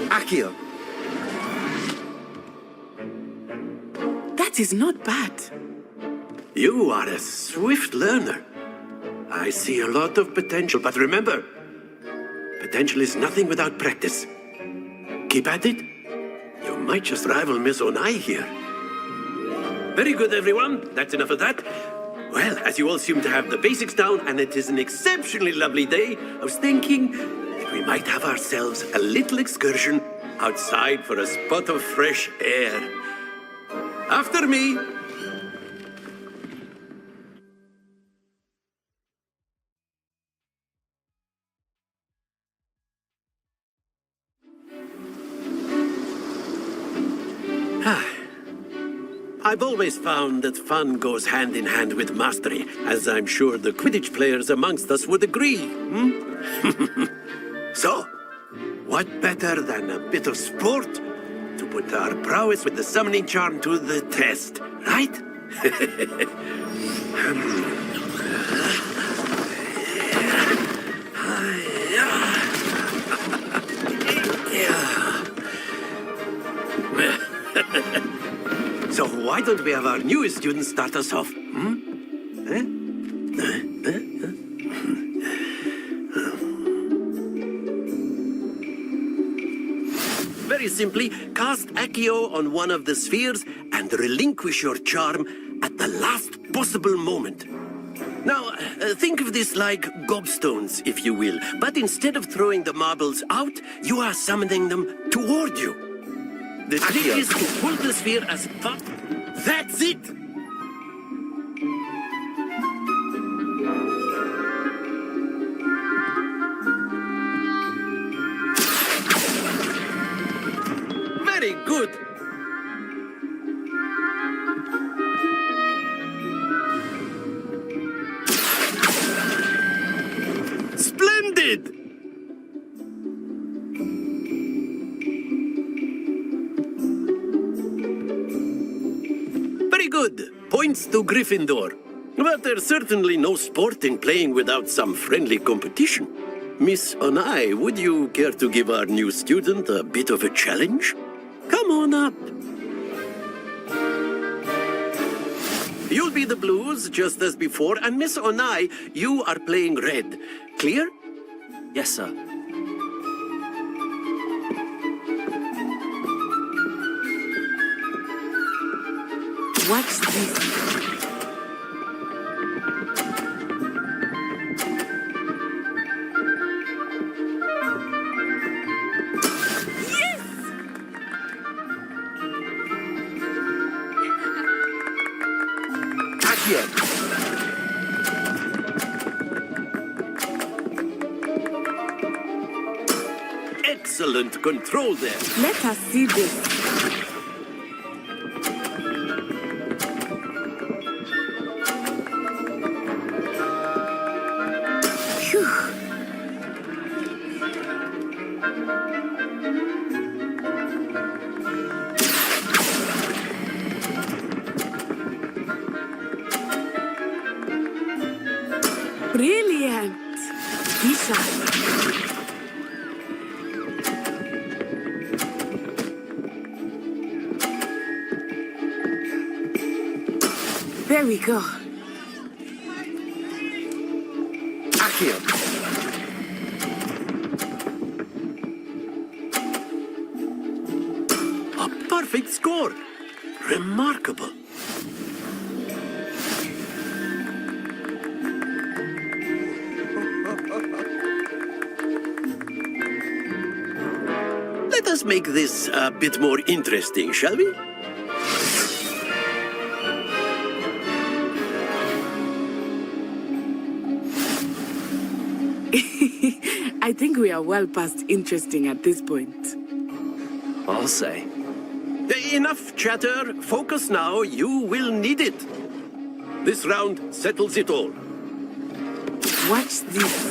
Accio. That is not bad. You are a swift learner. I see a lot of potential, but remember, potential is nothing without practice. Keep at it. You might just rival Miss Onai here. Very good, everyone. That's enough of that. Well, as you all seem to have the basics down, and it is an exceptionally lovely day, I was thinking that we might have ourselves a little excursion outside for a spot of fresh air. After me. I've always found that fun goes hand in hand with mastery, as I'm sure the Quidditch players amongst us would agree. So, what better than a bit of sport to put our prowess with the summoning charm to the test, right? So why don't we have our newest student start us off? Very simply, cast Accio on one of the spheres and relinquish your charm at the last possible moment. Now, think of this like gobstones, if you will, but instead of throwing the marbles out, you are summoning them toward you. The trick is to pull the sphere as far... That's it! Very good! Splendid! Good. Points to Gryffindor. But there's certainly no sport in playing without some friendly competition. Miss Onai, would you care to give our new student a bit of a challenge? Come on up. You'll be the blues, just as before, and Miss Onai, you are playing red. Clear? Yes, sir. What's this? Yes! Accio. Excellent control there. Let us see this. Brilliant! Isha. There we go. Accio. A perfect score. Remarkable. Let us make this a bit more interesting, shall we? I think we are well past interesting at this point. I'll say. Enough chatter. Focus now. You will need it. This round settles it all. Watch this.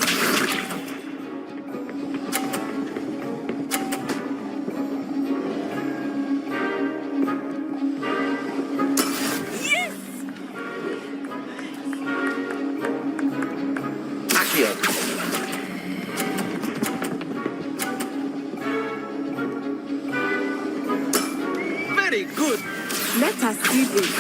Very good. Let us see this.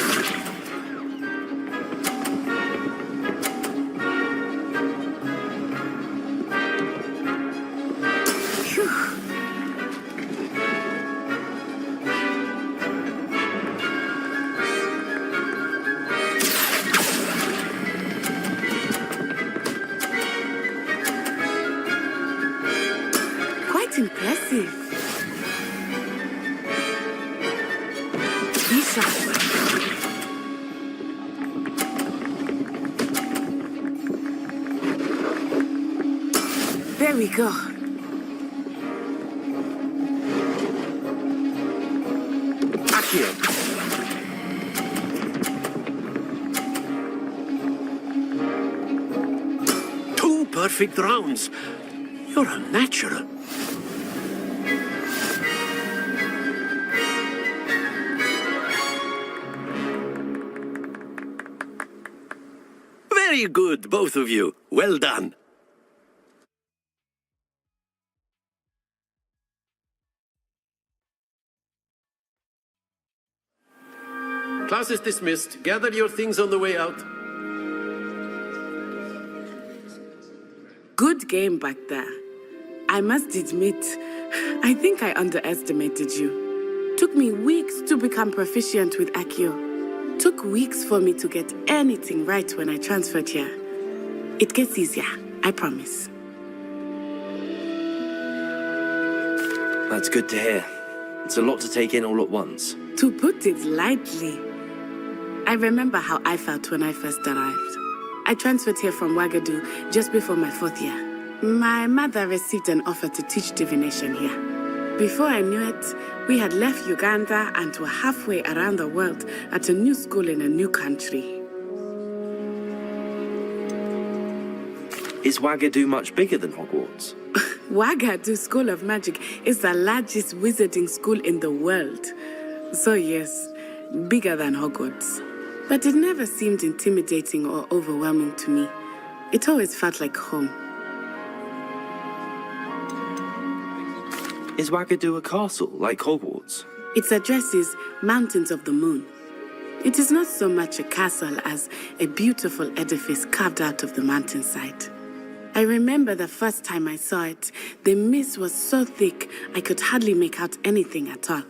Quite impressive. There we go. Accio. Two perfect rounds. You're a natural. Very good, both of you. Well done. Class is dismissed. Gather your things on the way out. Good game back there. I must admit, I think I underestimated you. Took me weeks to become proficient with Accio. Took weeks for me to get anything right when I transferred here. It gets easier, I promise. That's good to hear. It's a lot to take in all at once. To put it lightly, I remember how I felt when I first arrived. I transferred here from Ouagadougou just before my 4th year. My mother received an offer to teach divination here. Before I knew it, we had left Uganda and were halfway around the world at a new school in a new country. Is Ouagadougou much bigger than Hogwarts? Ouagadougou School of Magic is the largest wizarding school in the world. So yes, bigger than Hogwarts. But it never seemed intimidating or overwhelming to me. It always felt like home. Is Ouagadougou a castle, like Hogwarts? Its address is Mountains of the Moon. It is not so much a castle as a beautiful edifice carved out of the mountainside. I remember the first time I saw it, the mist was so thick I could hardly make out anything at all.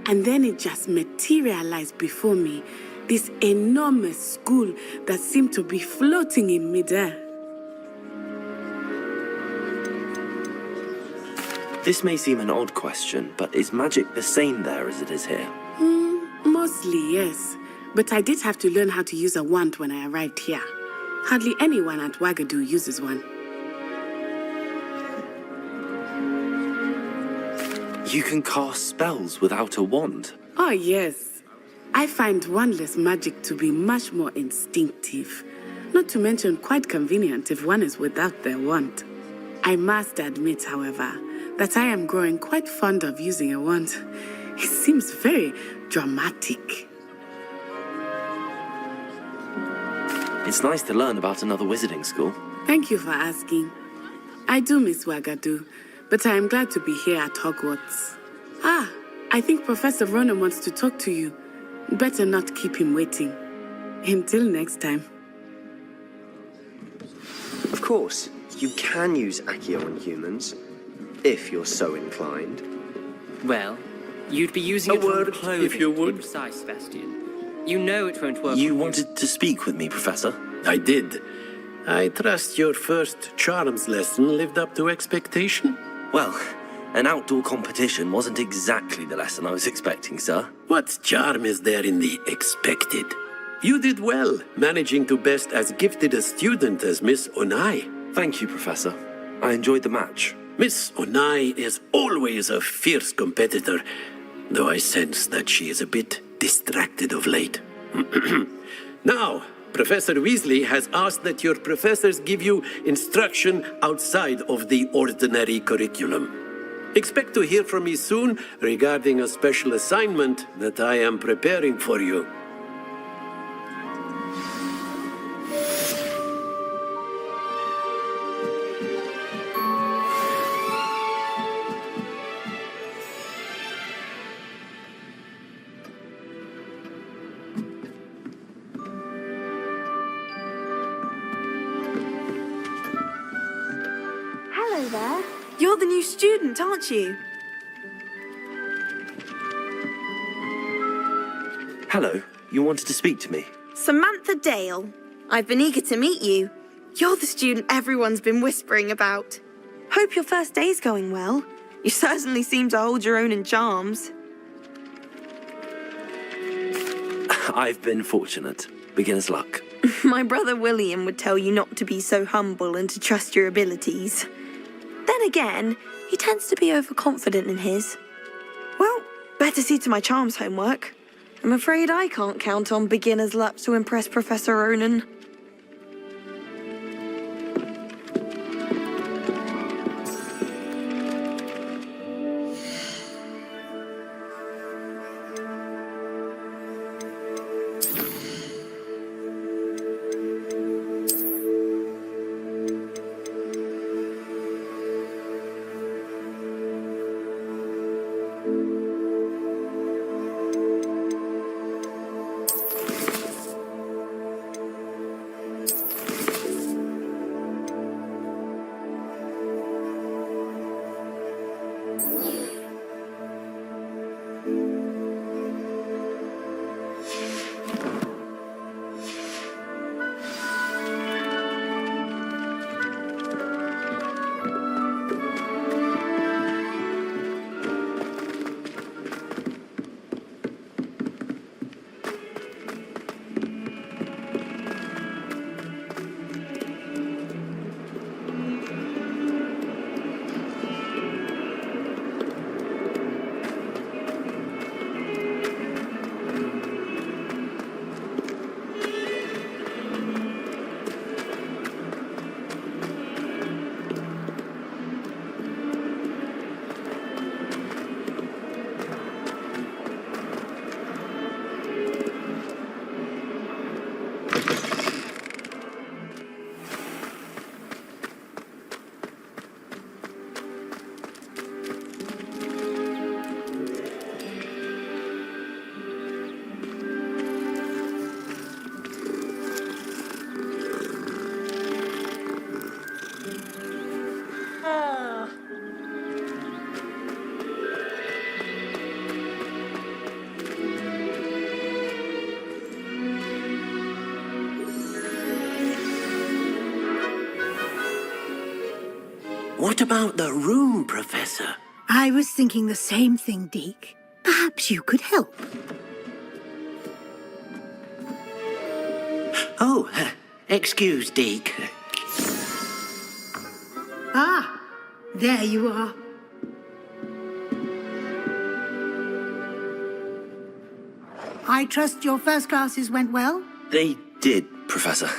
And then it just materialized before me, this enormous school that seemed to be floating in midair. This may seem an odd question, but is magic the same there as it is here? Mostly, yes. But I did have to learn how to use a wand when I arrived here. Hardly anyone at Ouagadougou uses one. You can cast spells without a wand? Oh, yes. I find wandless magic to be much more instinctive. Not to mention quite convenient if one is without their wand. I must admit, however, that I am growing quite fond of using a wand. It seems very dramatic. It's nice to learn about another wizarding school. Thank you for asking. I do miss Ouagadougou, but I am glad to be here at Hogwarts. I think Professor Ronan wants to talk to you. Better not keep him waiting. Until next time. Of course, you can use Accio on humans, if you're so inclined. Well, you'd be using A it on word, clothing, if you to be would. precise, Sebastian. You know it won't work. You wanted to speak with me, Professor? I did. I trust your first charms lesson lived up to expectation? Well, an outdoor competition wasn't exactly the lesson I was expecting, sir. What charm is there in the expected? You did well, managing to best as gifted a student as Miss Onai. Thank you, Professor. I enjoyed the match. Miss Onai is always a fierce competitor, though I sense that she is a bit distracted of late. Now, Professor Weasley has asked that your professors give you instruction outside of the ordinary curriculum. Expect to hear from me soon regarding a special assignment that I am preparing for you. Hello there. You're the new student, aren't you? Hello, you wanted to speak to me? Samantha Dale. I've been eager to meet you. You're the student everyone's been whispering about. Hope your first day's going well. You certainly seem to hold your own in charms. I've been fortunate. Beginner's luck. My brother William would tell you not to be so humble and to trust your abilities. Then again, he tends to be overconfident in his. Well, better see to my charms homework. I'm afraid I can't count on beginner's luck to impress Professor Ronan. What about the room, Professor? I was thinking the same thing, Deke. Perhaps you could help. Oh, excuse, Deke. Ah, there you are. I trust your first classes went well? They did, Professor.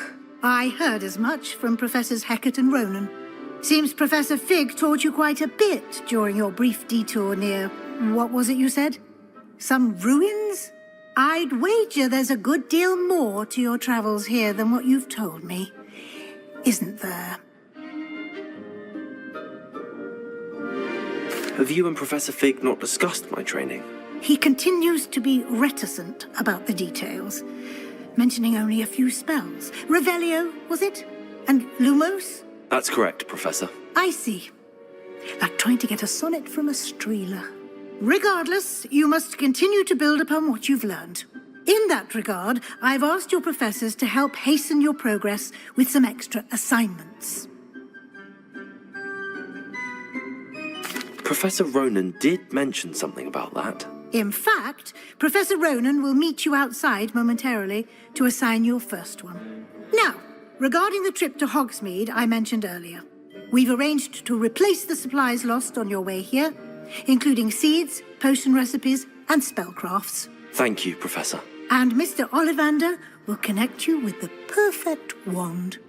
I heard as much from Professors Hecat and Ronan. Seems Professor Fig taught you quite a bit during your brief detour near... what was it you said? Some ruins? I'd wager there's a good deal more to your travels here than what you've told me. Isn't there? Have you and Professor Fig not discussed my training? He continues to be reticent about the details. mentioning only a few spells. Revelio, was it? And Lumos? That's correct, Professor. I see. Like trying to get a sonnet from a streeler. Regardless, you must continue to build upon what you've learned. In that regard, I've asked your professors to help hasten your progress with some extra assignments. Professor Ronan did mention something about that. In fact, Professor Ronan will meet you outside momentarily to assign your first one. Now, regarding the trip to Hogsmeade I mentioned earlier, we've arranged to replace the supplies lost on your way here, including seeds, potion recipes, and spellcrafts. Thank you, Professor. And Mr. Ollivander will connect you with the perfect wand.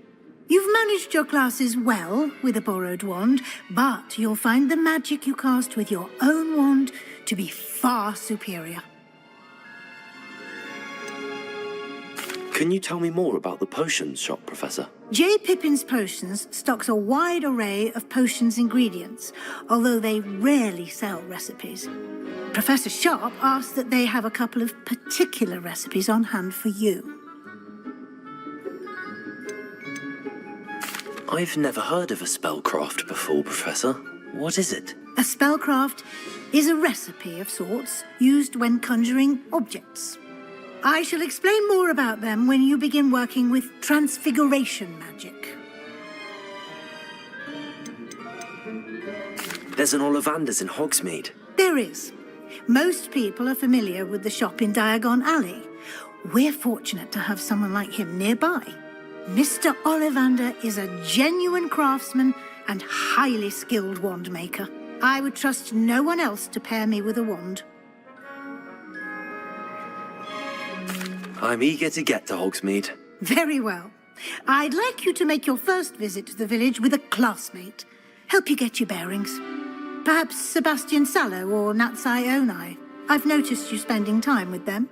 You've managed your classes well with a borrowed wand, but you'll find the magic you cast with your own wand to be far superior. Can you tell me more about the potions shop, Professor? J. Pippin's Potions stocks a wide array of potions ingredients, although they rarely sell recipes. Professor Sharp asked that they have a couple of particular recipes on hand for you. I've never heard of a spellcraft before, Professor. What is it? A spellcraft is a recipe of sorts used when conjuring objects. I shall explain more about them when you begin working with transfiguration magic. There's an Ollivander's in Hogsmeade. There is. Most people are familiar with the shop in Diagon Alley. We're fortunate to have someone like him nearby. Mr. Ollivander is a genuine craftsman and highly skilled wand maker. I would trust no one else to pair me with a wand. I'm eager to get to Hogsmeade. Very well. I'd like you to make your first visit to the village with a classmate. Help you get your bearings. Perhaps Sebastian Sallow or Natsai Onai. I've noticed you spending time with them.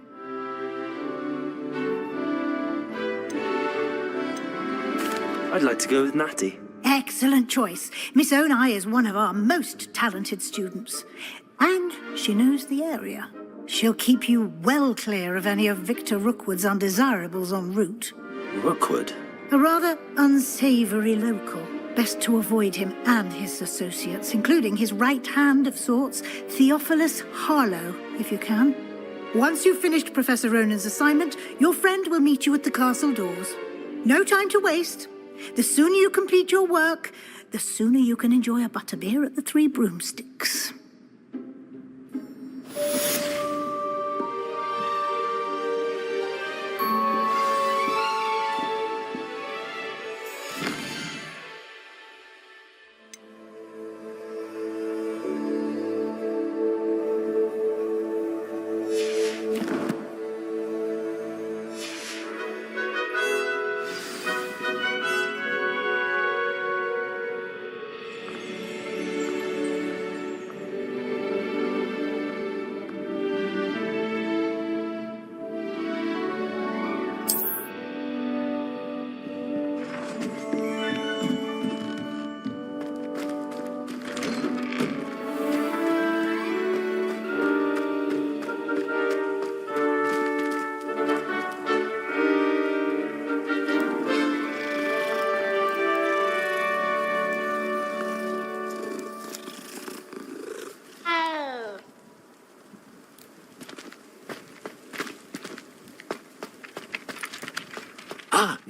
I'd like to go with Natty. Excellent choice. Miss Onai is one of our most talented students. And she knows the area. She'll keep you well clear of any of Victor Rookwood's undesirables en route. Rookwood? A rather unsavory local. Best to avoid him and his associates, including his right hand of sorts, Theophilus Harlow, if you can. Once you've finished Professor Ronan's assignment, your friend will meet you at the castle doors. No time to waste. The sooner you complete your work, the sooner you can enjoy a butterbeer at the Three Broomsticks.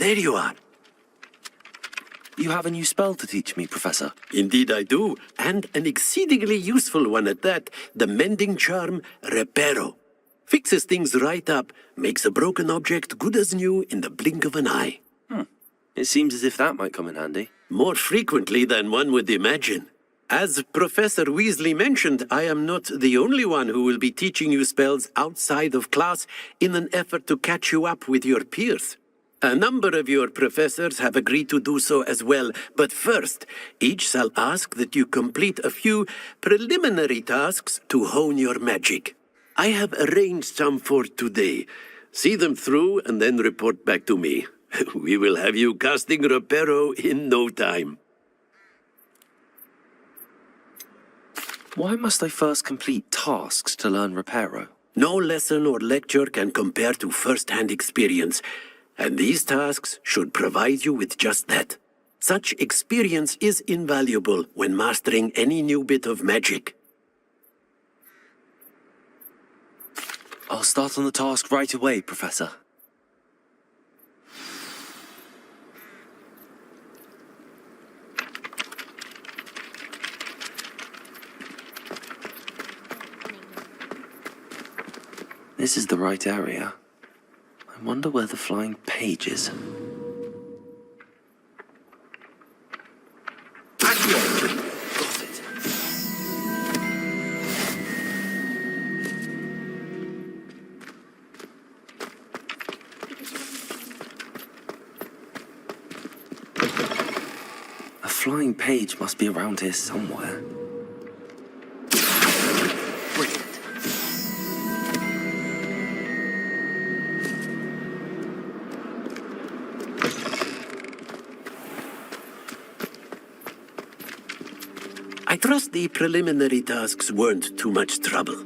There you are. You have a new spell to teach me, Professor. Indeed I do, and an exceedingly useful one at that, the mending charm Reparo. Fixes things right up, makes a broken object good as new in the blink of an eye. It seems as if that might come in handy. More frequently than one would imagine. As Professor Weasley mentioned, I am not the only one who will be teaching you spells outside of class in an effort to catch you up with your peers. A number of your professors have agreed to do so as well, but first, each shall ask that you complete a few preliminary tasks to hone your magic. I have arranged some for today. See them through and then report back to me. We will have you casting Reparo in no time. Why must I first complete tasks to learn Reparo? No lesson or lecture can compare to first-hand experience, and these tasks should provide you with just that. Such experience is invaluable when mastering any new bit of magic. I'll start on the task right away, Professor. This is the right area. I wonder where the flying page is. A flying page must be around here somewhere. Brilliant. I trust the preliminary tasks weren't too much trouble.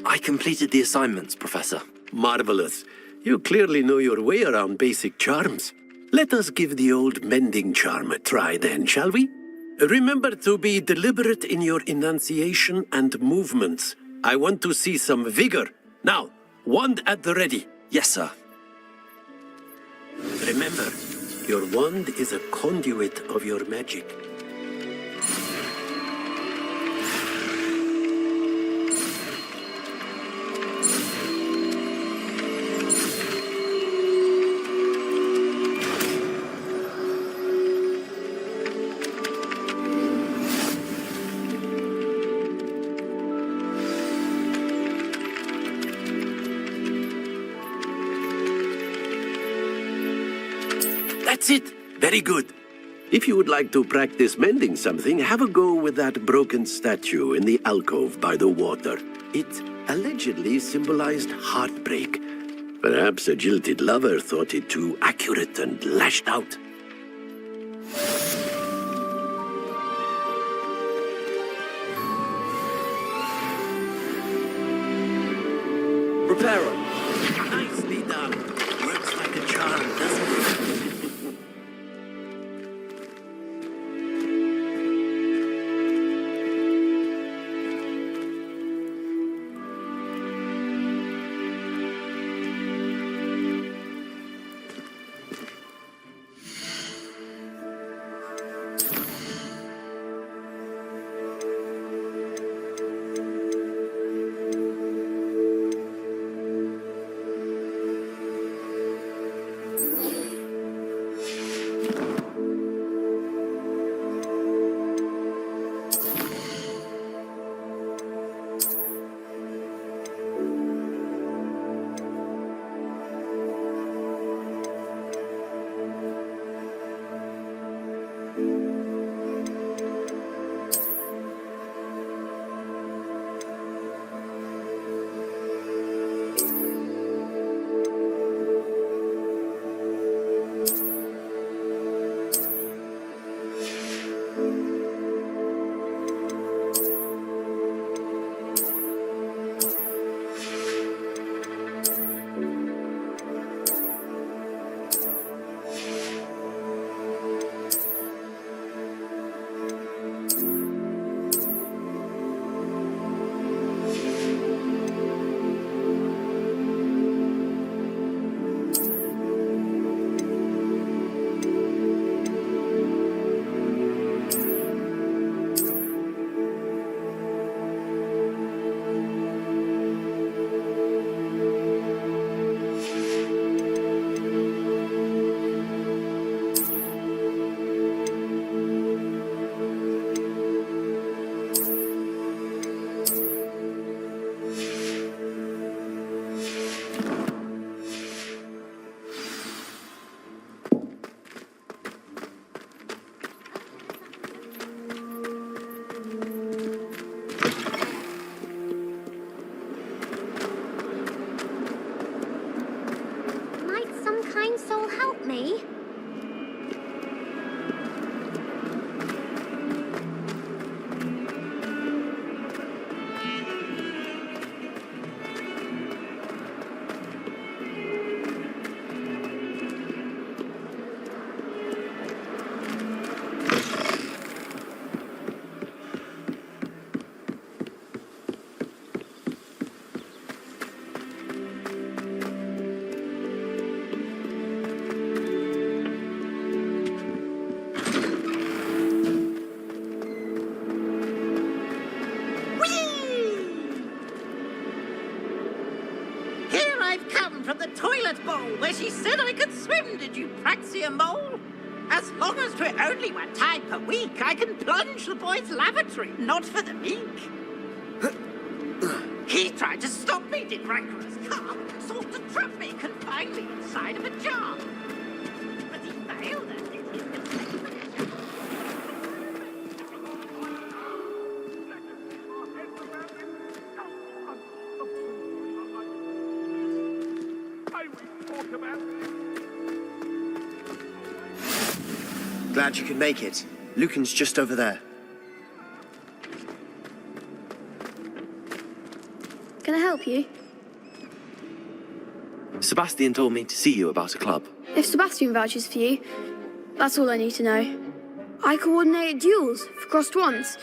I completed the assignments, Professor. Marvelous. You clearly know your way around basic charms. Let us give the old mending charm a try then, shall we? Remember to be deliberate in your enunciation and movements. I want to see some vigor. Now, wand at the ready. Yes, sir. Remember, your wand is a conduit of your magic. That's it. Very good. If you would like to practice mending something, have a go with that broken statue in the alcove by the water. It allegedly symbolized heartbreak. Perhaps a jilted lover thought it too accurate and lashed out. Reparo. Nicely done. Works like a charm, doesn't it? hole where she said I could swim, did you praxia mole? As long as we're only 1 time per week, I can plunge the boys' lavatory, not for the meek. He tried to stop me, did rancorous carp, sought to trap me, confine me inside of a jar. But he failed at it. Glad you could make it. Lucan's just over there. Can I help you? Sebastian told me to see you about a club. If Sebastian vouches for you, that's all I need to know. I coordinate duels for crossed wands.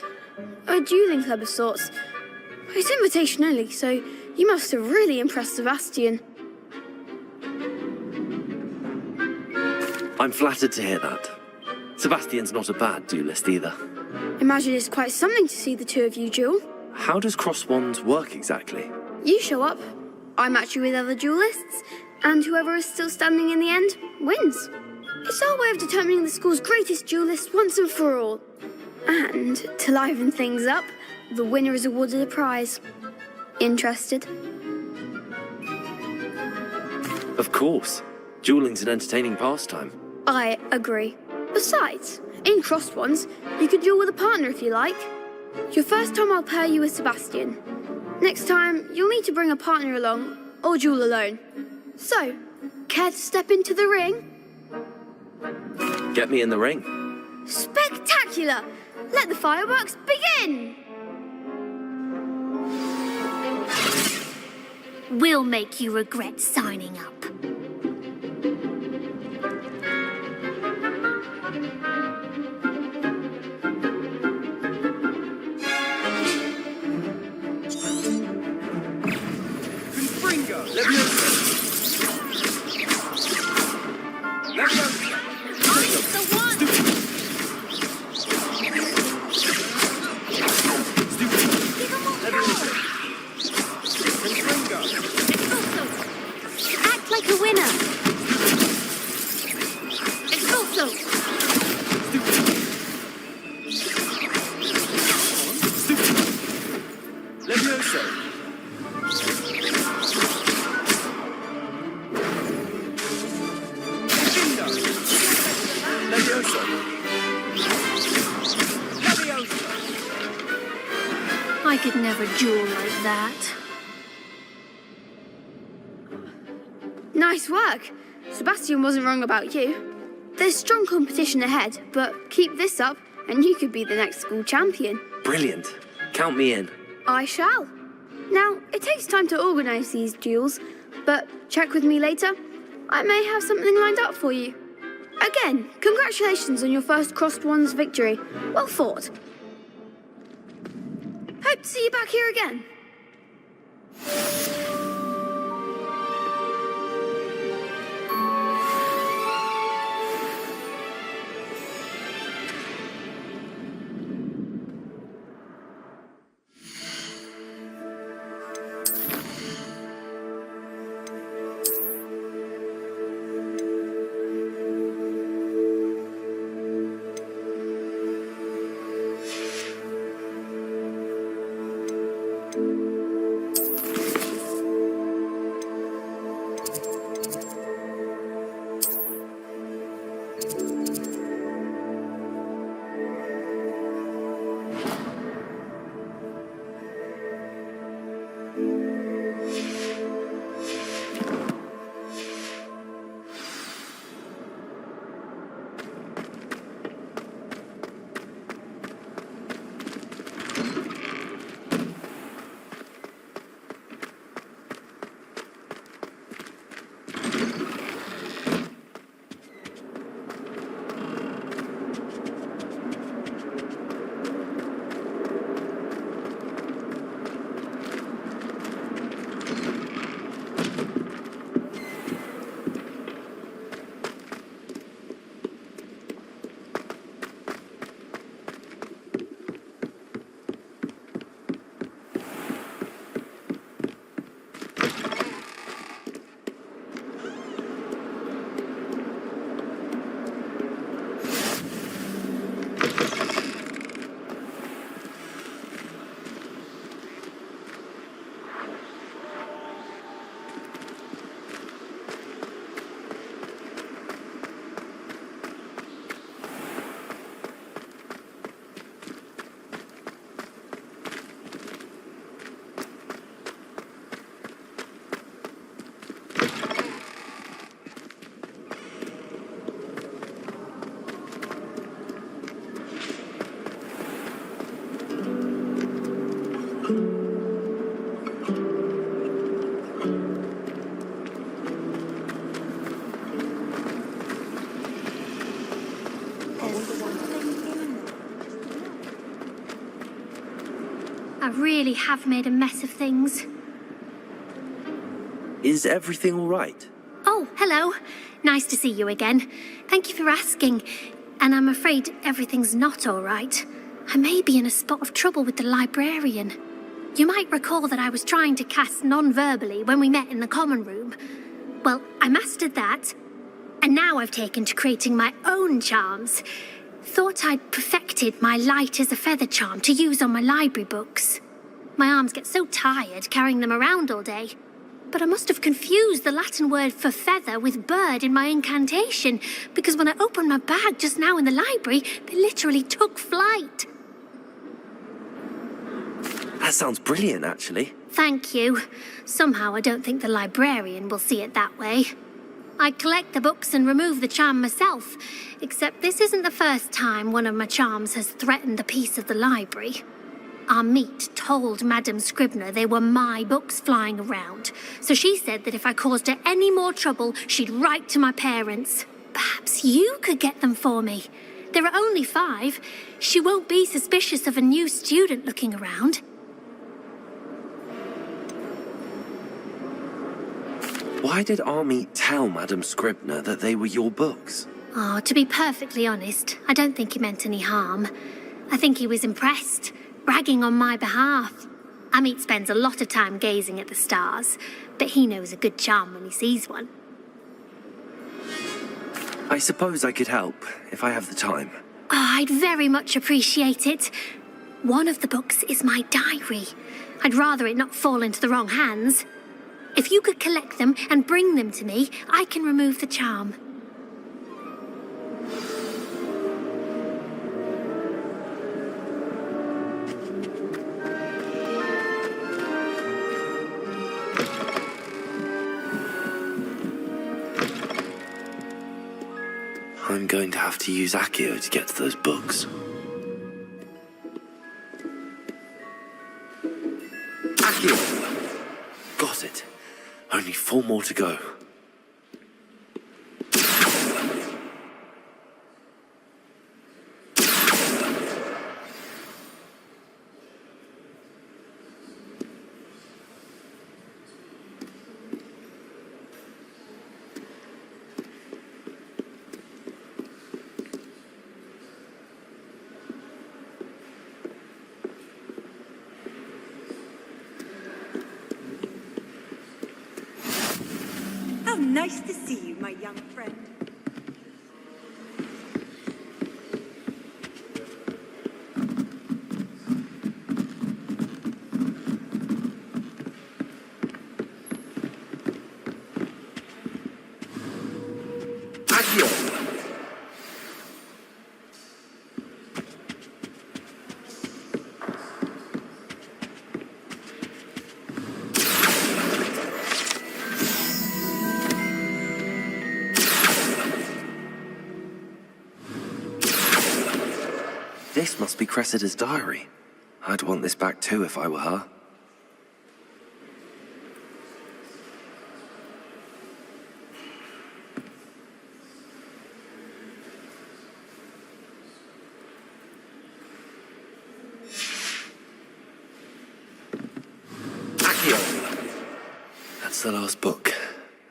A dueling club of sorts. It's invitation only, so you must have really impressed Sebastian. I'm flattered to hear that. Sebastian's not a bad duelist either. Imagine it's quite something to see the two of you duel. How does cross wands work exactly? You show up, I match you with other duelists, and whoever is still standing in the end wins. It's our way of determining the school's greatest duelist once and for all. And to liven things up, the winner is awarded a prize. Interested? Of course. Dueling's an entertaining pastime. I agree. Besides, in crossed ones, you can duel with a partner if you like. Your first time I'll pair you with Sebastian. Next time, you'll need to bring a partner along, or duel alone. So, care to step into the ring? Get me in the ring. Spectacular! Let the fireworks begin! We'll make you regret signing up. Act like a winner! Expulso! Levioso! I could never duel like that. Nice work. Sebastian wasn't wrong about you. There's strong competition ahead, but keep this up and you could be the next school champion. Brilliant. Count me in. I shall. Now, it takes time to organise these duels, but check with me later. I may have something lined up for you. Again, congratulations on your first crossed wands victory. Well fought. Hope to see you back here again. I really have made a mess of things. Is everything all right? Oh, hello. Nice to see you again. Thank you for asking. And I'm afraid everything's not all right. I may be in a spot of trouble with the librarian. You might recall that I was trying to cast non-verbally when we met in the common room. Well, I mastered that. And now I've taken to creating my own charms. Thought I'd perfected my light as a feather charm to use on my library books. My arms get so tired carrying them around all day. But I must have confused the Latin word for feather with bird in my incantation, because when I opened my bag just now in the library, they literally took flight. That sounds brilliant, actually. Thank you. Somehow I don't think the librarian will see it that way. I collect the books and remove the charm myself, except this isn't the first time one of my charms has threatened the peace of the library. Our meet told Madame Scribner they were my books flying around, so she said that if I caused her any more trouble, she'd write to my parents. Perhaps you could get them for me. There are only 5. She won't be suspicious of a new student looking around. Why did Army tell Madame Scribner that they were your books? Oh, to be perfectly honest, I don't think he meant any harm. I think he was impressed, bragging on my behalf. Amit spends a lot of time gazing at the stars, but he knows a good charm when he sees one. I suppose I could help, if I have the time. Oh, I'd very much appreciate it. One of the books is my diary. I'd rather it not fall into the wrong hands. If you could collect them and bring them to me, I can remove the charm. I'm going to have to use Accio to get to those books. Accio! Got it. Only 4 more to go. How nice to see you, my young friend. This must be Cressida's diary. I'd want this back too if I were her. Accio! That's the last book.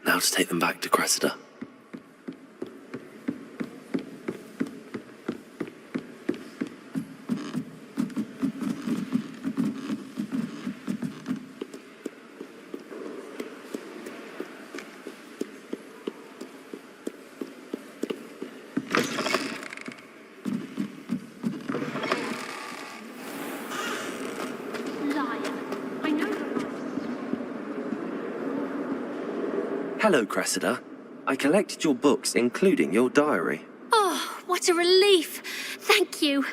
Now to take them back to Cressida. Hello, Cressida. I collected your books, including your diary. Oh, what a relief. Thank you.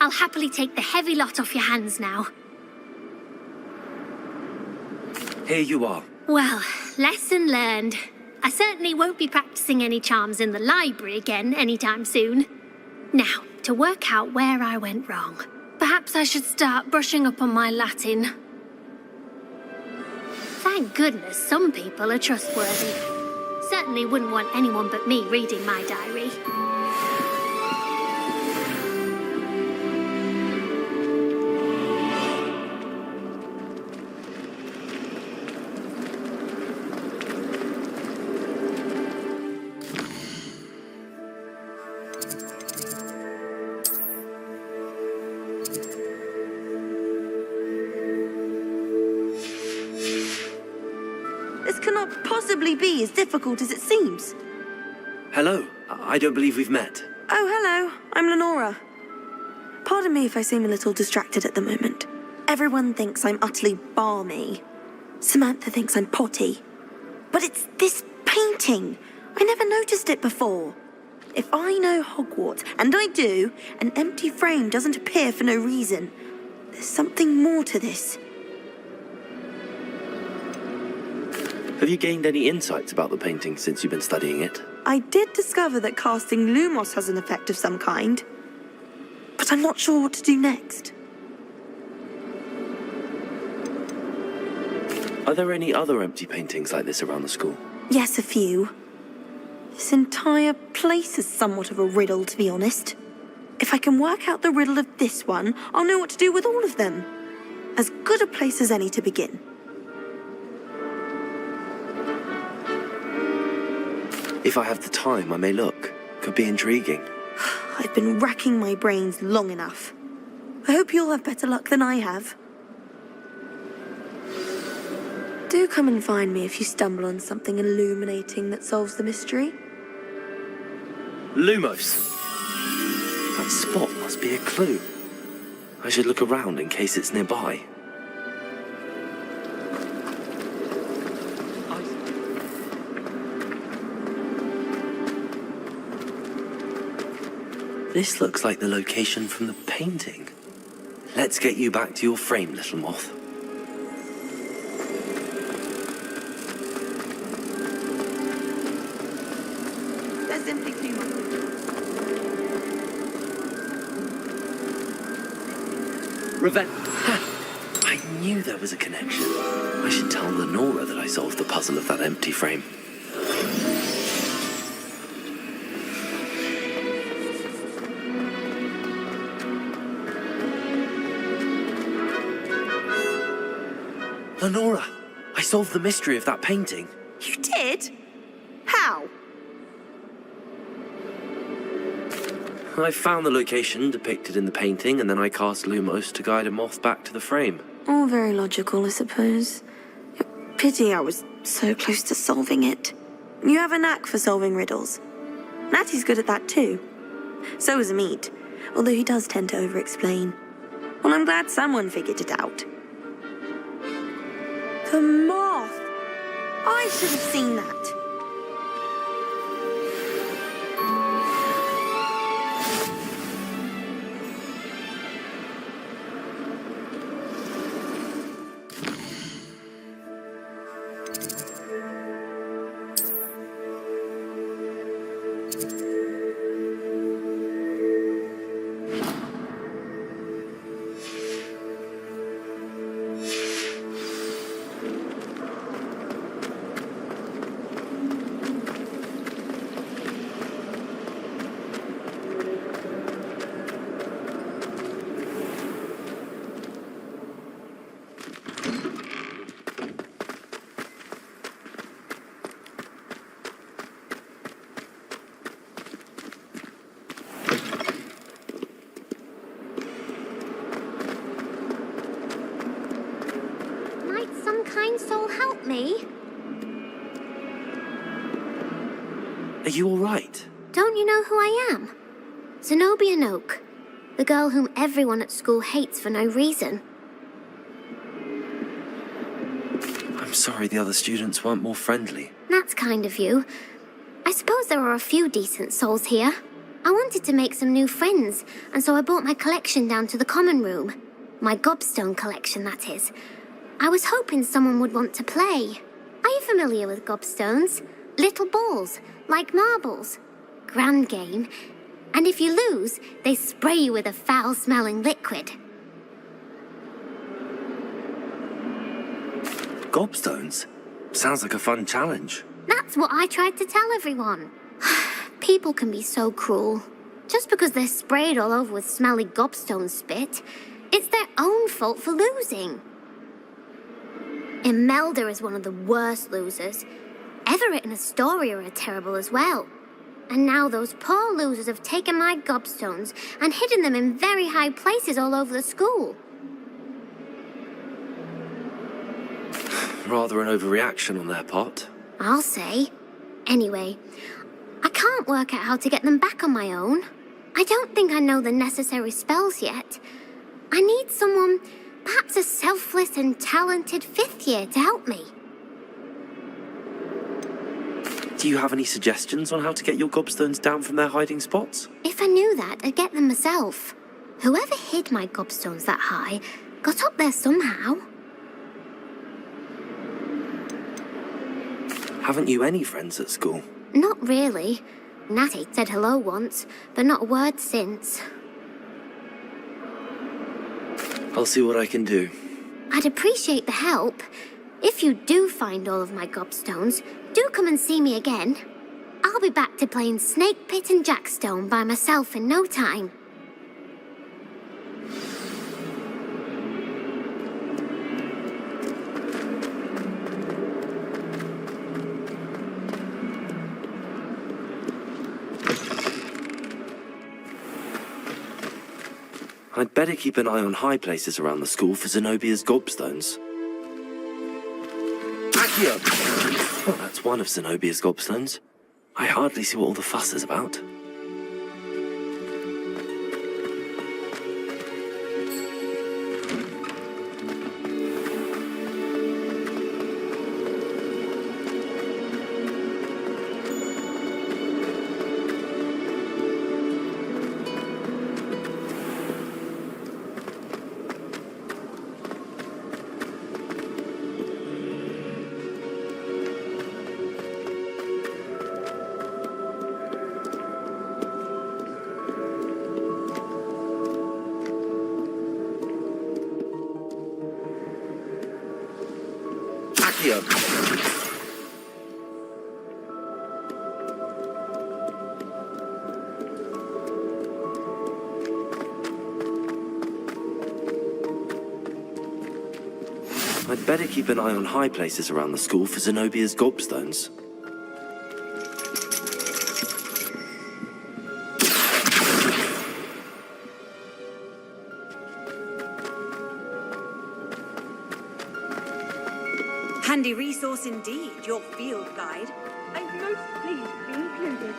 I'll happily take the heavy lot off your hands now. Here you are. Well, lesson learned. I certainly won't be practicing any charms in the library again anytime soon. Now, to work out where I went wrong. Perhaps I should start brushing up on my Latin. Thank goodness some people are trustworthy. Certainly wouldn't want anyone but me reading my diary. possibly be as difficult as it seems. Hello. I don't believe we've met. Oh, hello. I'm Lenora. Pardon me if I seem a little distracted at the moment. Everyone thinks I'm utterly balmy. Samantha thinks I'm potty. But it's this painting. I never noticed it before. If I know Hogwarts, and I do, an empty frame doesn't appear for no reason. There's something more to this. Have you gained any insights about the painting since you've been studying it? I did discover that casting Lumos has an effect of some kind. But I'm not sure what to do next. Are there any other empty paintings like this around the school? Yes, a few. This entire place is somewhat of a riddle, to be honest. If I can work out the riddle of this one, I'll know what to do with all of them. As good a place as any to begin. If I have the time, I may look. Could be intriguing. I've been racking my brains long enough. I hope you'll have better luck than I have. Do come and find me if you stumble on something illuminating that solves the mystery. Lumos! That spot must be a clue. I should look around in case it's nearby. This looks like the location from the painting. Let's get you back to your frame, little moth. There's simply too much. I knew there was a connection. I should tell Lenora that I solved the puzzle of that empty frame. Lenora, I solved the mystery of that painting. You did? How? I found the location depicted in the painting, and then I cast Lumos to guide a moth back to the frame. All very logical, I suppose. Pity I was so close to solving it. You have a knack for solving riddles. Natty's good at that too. So is Mead, although he does tend to over-explain. Well, I'm glad someone figured it out. The moth! I should have seen that. Soul help me? Are you all right? Don't you know who I am? Zenobia Noak, the girl whom everyone at school hates for no reason. I'm sorry the other students weren't more friendly. That's kind of you. I suppose there are a few decent souls here. I wanted to make some new friends, and so I brought my collection down to the common room. My gobstone collection, that is. I was hoping someone would want to play. Are you familiar with gobstones? Little balls, like marbles. Grand game. And if you lose, they spray you with a foul-smelling liquid. Gobstones? Sounds like a fun challenge. That's what I tried to tell everyone. People can be so cruel. Just because they're sprayed all over with smelly gobstone spit, it's their own fault for losing. Imelda is one of the worst losers. Everett and Astoria are terrible as well. And now those poor losers have taken my gobstones and hidden them in very high places all over the school. Rather an overreaction on their part. I'll say. Anyway, I can't work out how to get them back on my own. I don't think I know the necessary spells yet. I need someone, perhaps a selfless and talented 5th year to help me. Do you have any suggestions on how to get your gobstones down from their hiding spots? If I knew that, I'd get them myself. Whoever hid my gobstones that high got up there somehow. Haven't you any friends at school? Not really. Natty said hello once, but not a word since. I'll see what I can do. I'd appreciate the help. If you do find all of my gobstones, do come and see me again. I'll be back to playing Snake Pit and Jackstone by myself in no time. I'd better keep an eye on high places around the school for Zenobia's gobstones. Accio! Well, that's one of Zenobia's gobstones. I hardly see what all the fuss is about. I'd better keep an eye on high places around the school for Zenobia's gobstones. Handy resource indeed, your field guide. I'm most pleased to be included.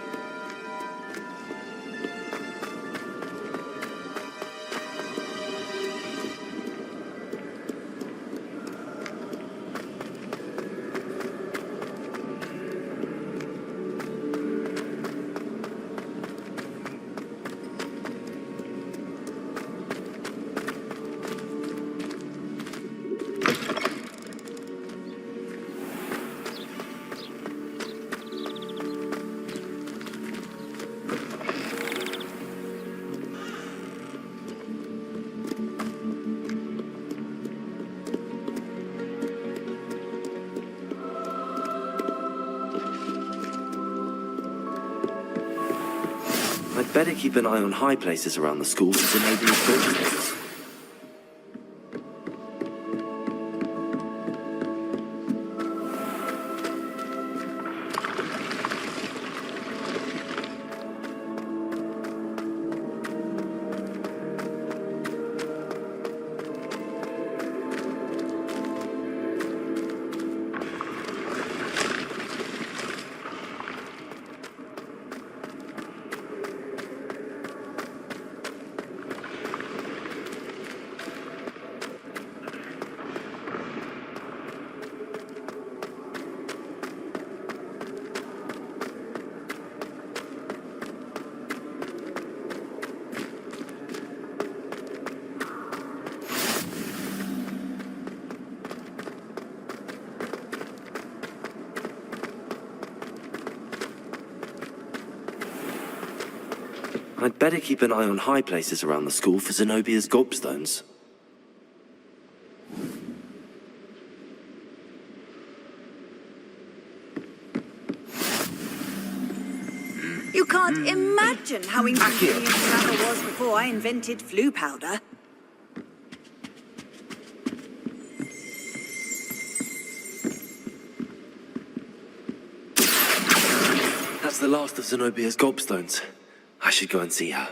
I'd better keep an eye on high places around the school for Zenobia's gobstones. I'd better keep an eye on high places around the school for Zenobia's gobstones. You can't imagine how inconvenient travel was before I invented flu powder. That's the last of Zenobia's gobstones. I should go and see her.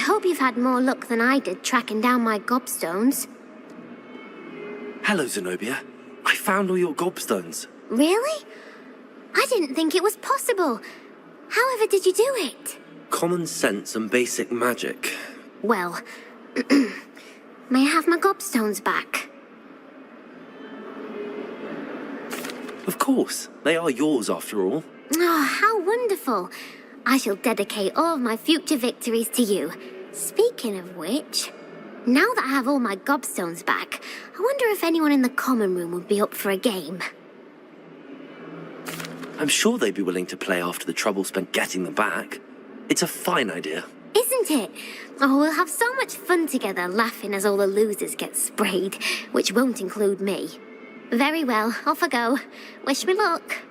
hope you've had more luck than I did tracking down my gobstones. Hello, Zenobia. I found all your gobstones. Really? I didn't think it was possible. However did you do it? Common sense and basic magic. Well, may I have my gobstones back? Of course. They are yours, after all. Oh, how wonderful. I shall dedicate all of my future victories to you. Speaking of which, now that I have all my gobstones back, I wonder if anyone in the common room would be up for a game. I'm sure they'd be willing to play after the trouble spent getting them back. It's a fine idea. Isn't it? Oh, we'll have so much fun together laughing as all the losers get sprayed, which won't include me. Very well, off I go. Wish me luck.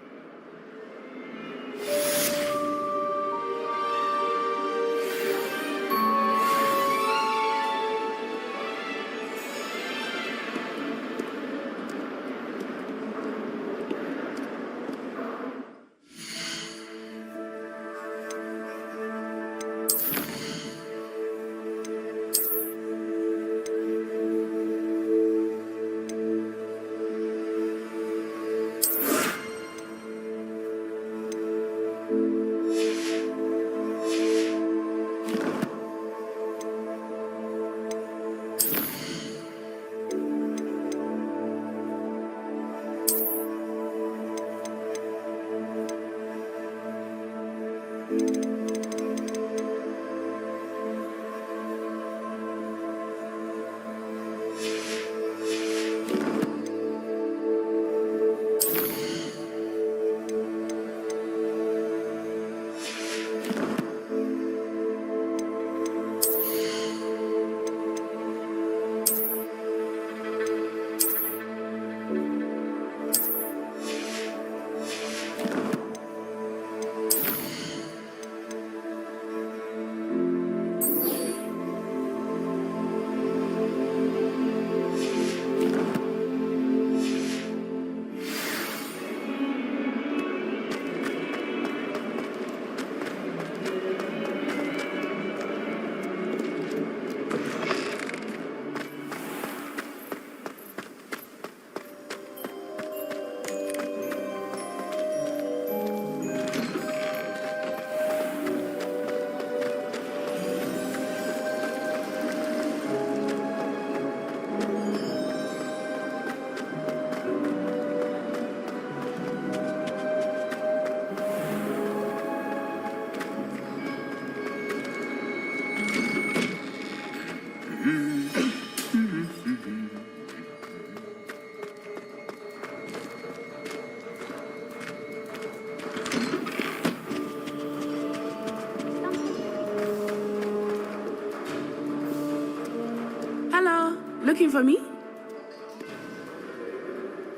Looking for me?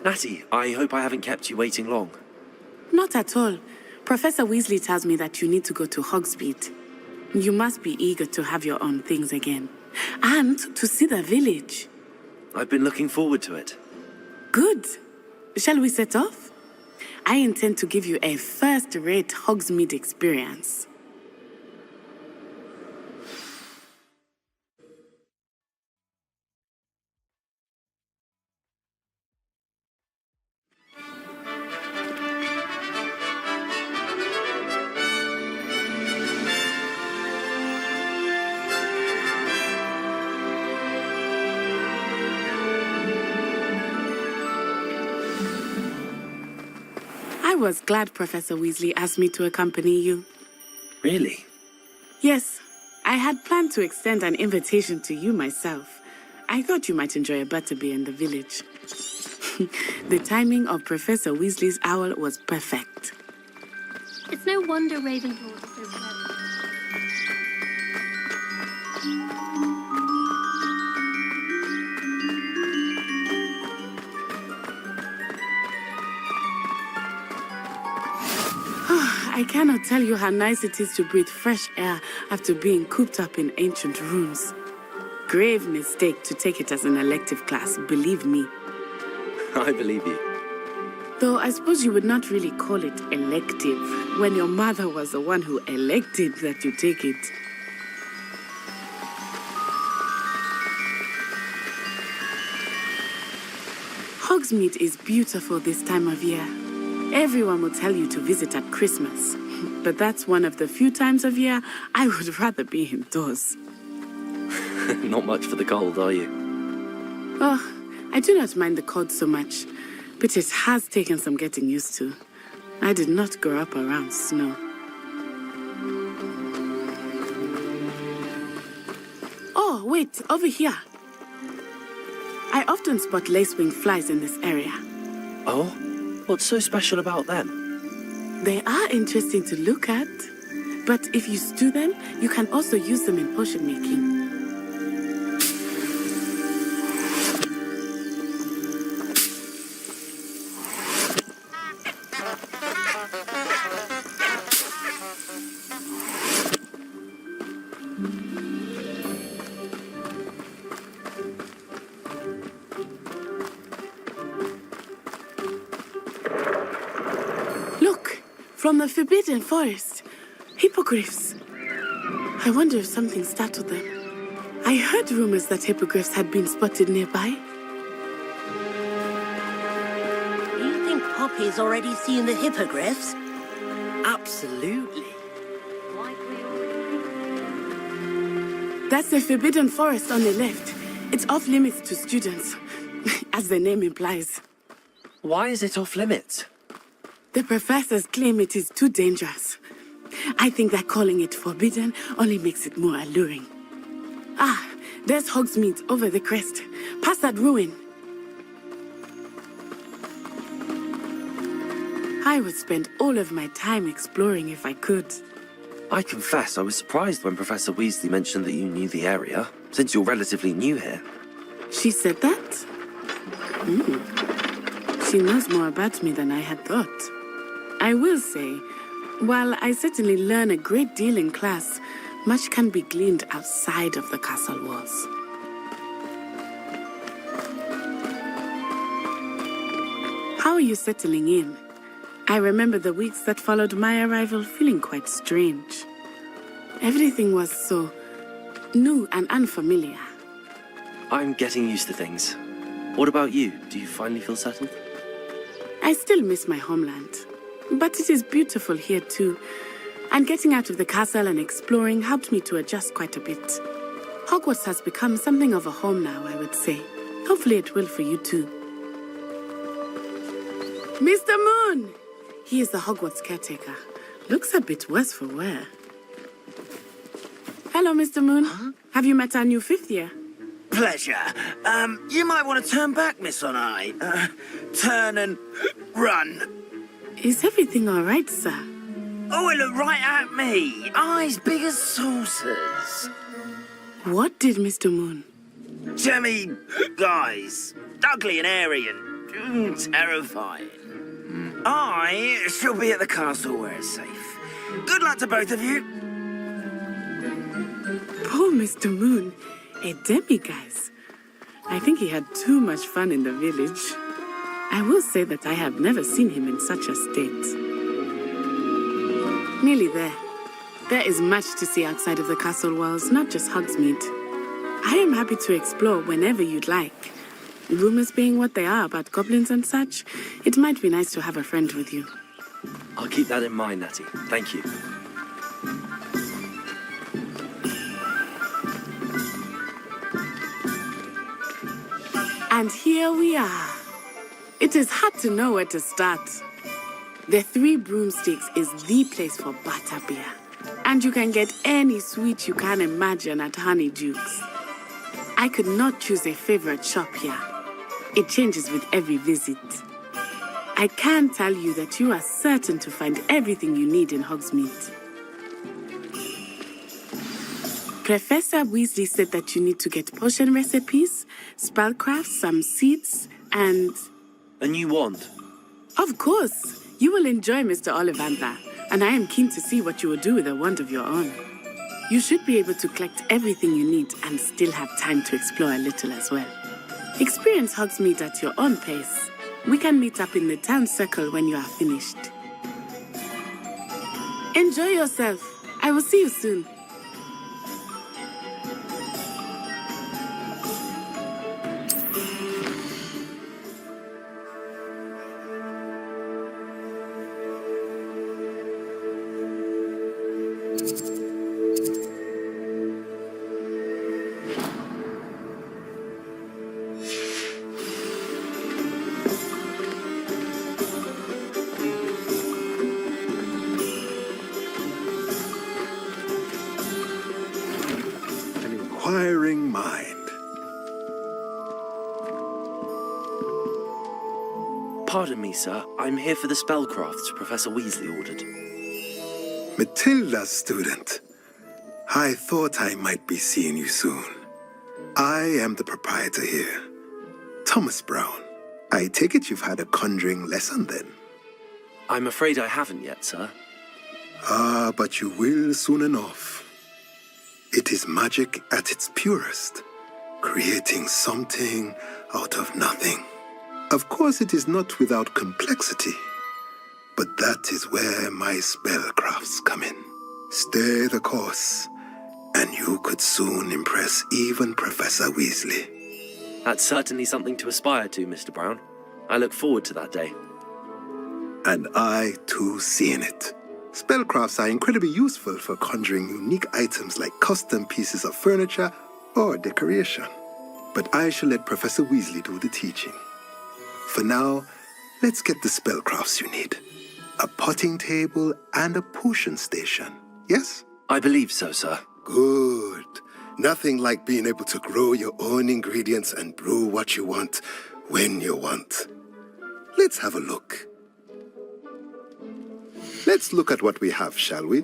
Natty, I hope I haven't kept you waiting long. Not at all. Professor Weasley tells me that you need to go to Hogsmeade. You must be eager to have your own things again. And to see the village. I've been looking forward to it. Good. Shall we set off? I intend to give you a first-rate Hogsmeade experience. I was glad Professor Weasley asked me to accompany you. Really? Yes. I had planned to extend an invitation to you myself. I thought you might enjoy a butterbeer in the village. The timing of Professor Weasley's owl was perfect. It's no wonder Ravenclaw is so clever. I cannot tell you how nice it is to breathe fresh air after being cooped up in ancient rooms. Grave mistake to take it as an elective class, believe me. I believe you. Though I suppose you would not really call it elective when your mother was the one who elected that you take it. Hogsmeade is beautiful this time of year. Everyone will tell you to visit at Christmas. But that's one of the few times of year I would rather be indoors. Not much for the cold, are you? Oh, I do not mind the cold so much, but it has taken some getting used to. I did not grow up around snow. Oh, wait, over here. I often spot lacewing flies in this area. Oh? What's so special about them? They are interesting to look at, but if you stew them, you can also use them in potion making. From the Forbidden Forest. Hippogriffs. I wonder if something startled them. I heard rumors that hippogriffs had been spotted nearby. You think Poppy's already seen the hippogriffs? Absolutely. That's the Forbidden Forest on the left. It's off limits to students, as the name implies. Why is it off limits? The professors claim it is too dangerous. I think that calling it forbidden only makes it more alluring. Ah, there's Hogsmeade over the crest. Past that ruin. I would spend all of my time exploring if I could. I confess I was surprised when Professor Weasley mentioned that you knew the area, since you're relatively new here. She said that? She knows more about me than I had thought. I will say, while I certainly learn a great deal in class, much can be gleaned outside of the castle walls. How are you settling in? I remember the weeks that followed my arrival feeling quite strange. Everything was so new and unfamiliar. I'm getting used to things. What about you? Do you finally feel settled? I still miss my homeland. But it is beautiful here too. And getting out of the castle and exploring helped me to adjust quite a bit. Hogwarts has become something of a home now, I would say. Hopefully it will for you too. Mr. Moon! He is the Hogwarts caretaker. Looks a bit worse for wear. Hello, Mr. Moon. Huh? Have you met our new fifth year? Pleasure. You might want to turn back, Miss On-Eye. Turn and run. Is everything all right, sir? Oh, it looked right at me. Eyes big as saucers. What did Mr. Moon? Jemmy guys. Ugly and airy and terrifying. I shall be at the castle where it's safe. Good luck to both of you. Poor Mr. Moon. A demiguise. I think he had too much fun in the village. I will say that I have never seen him in such a state. Nearly there. There is much to see outside of the castle walls, not just Hogsmeade. I am happy to explore whenever you'd like. Rumors being what they are about goblins and such, it might be nice to have a friend with you. I'll keep that in mind, Natty. Thank you. And here we are. It is hard to know where to start. The Three Broomsticks is the place for butterbeer. And you can get any sweet you can imagine at Honeydukes. I could not choose a favorite shop here. It changes with every visit. I can tell you that you are certain to find everything you need in Hogsmeade. Professor Weasley said that you need to get potion recipes, spellcraft, some seeds, and... A new wand? Of course. You will enjoy Mr. Ollivander, and I am keen to see what you will do with a wand of your own. You should be able to collect everything you need and still have time to explore a little as well. Experience Hogsmeade at your own pace. We can meet up in the town circle when you are finished. Enjoy yourself. I will see you soon. Pardon me, sir. I'm here for the spellcrafts Professor Weasley ordered. Matilda, student. I thought I might be seeing you soon. I am the proprietor here, Thomas Brown. I take it you've had a conjuring lesson then? I'm afraid I haven't yet, sir. Ah, but you will soon enough. It is magic at its purest, creating something out of nothing. Of course, it is not without complexity, but that is where my spellcrafts come in. Stay the course, and you could soon impress even Professor Weasley. That's certainly something to aspire to, Mr. Brown. I look forward to that day. And I, too, seeing it. Spellcrafts are incredibly useful for conjuring unique items like custom pieces of furniture or decoration. But I shall let Professor Weasley do the teaching. For now, let's get the spellcrafts you need. A potting table and a potion station, yes? I believe so, sir. Good. Nothing like being able to grow your own ingredients and brew what you want when you want. Let's have a look. Let's look at what we have, shall we?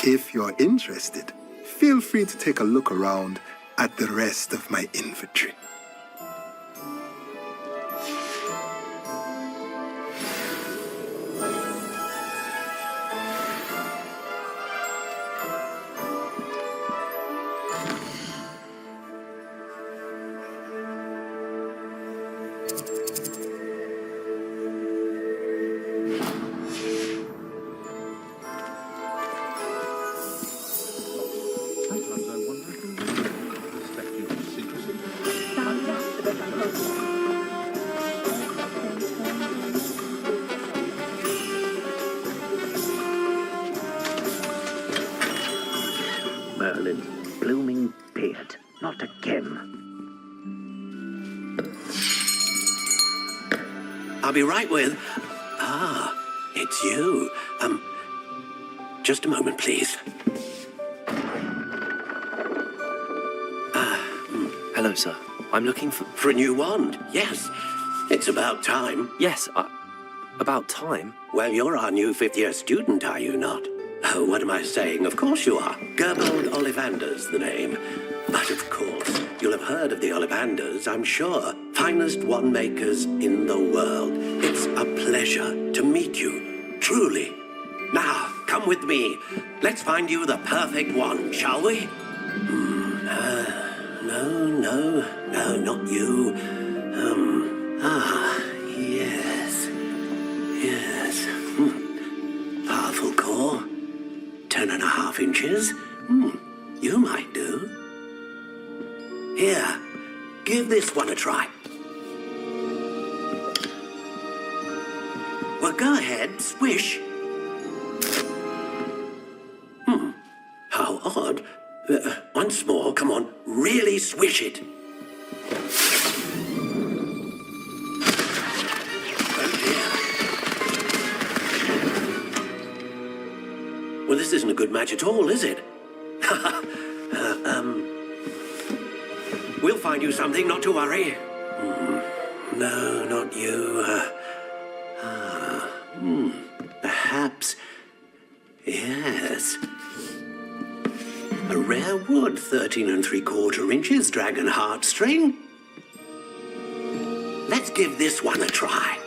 If you're interested, feel free to take a look around at the rest of my inventory. Merlin's blooming beard. Not again. I'll be right with... Ah, it's you. Just a moment, please. Hello, sir. I'm looking for... For a new wand, yes. It's about time. Yes, about time? Well, you're our new fifth-year student, are you not? Oh, what am I saying? Of course you are. Gerbold Ollivander's the name. But of course, you'll have heard of the Ollivanders, I'm sure. Finest wand makers in the world. It's a pleasure to meet you, truly. Now, come with me. Let's find you the perfect wand, shall we? No, not you. Yes. Powerful core. 10.5 inches. You might do. Here, give this one a try. Well, go ahead, swish. How odd. Once more, come on, really swish it. Well, this isn't a good match at all, is it? We'll find you something, not to worry. No, not you. Perhaps... Yes. A rare wood, 13 3/4 inches, dragon heartstring. Let's give this one a try.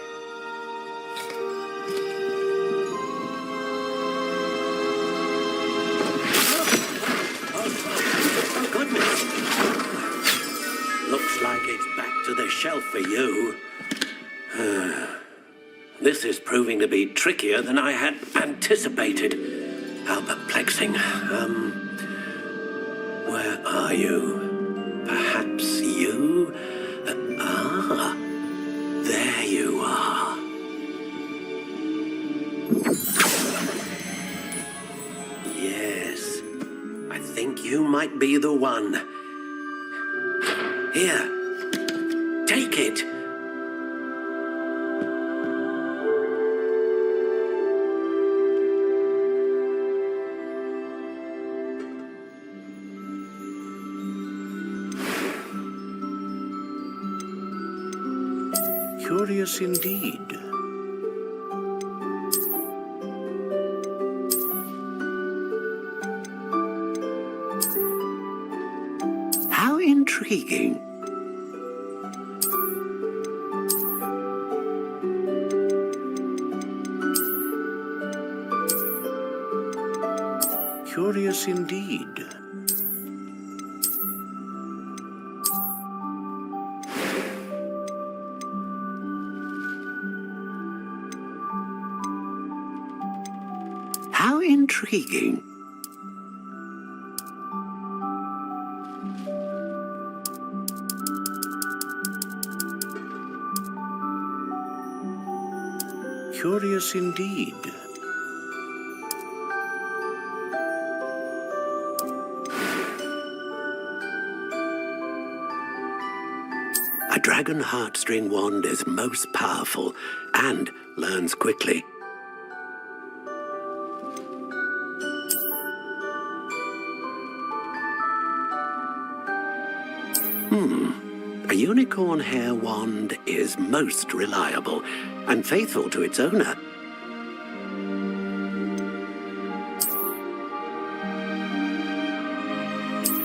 Oh, goodness. Looks like it's back to the shelf for you. This is proving to be trickier than I had anticipated. How perplexing. Where are you? Perhaps you? There you are. Yes, I think you might be the one. Here, take it. Curious indeed. How intriguing. Curious indeed. How intriguing. Curious indeed. A dragon heartstring wand is most powerful and learns quickly. A unicorn hair wand is most reliable and faithful to its owner.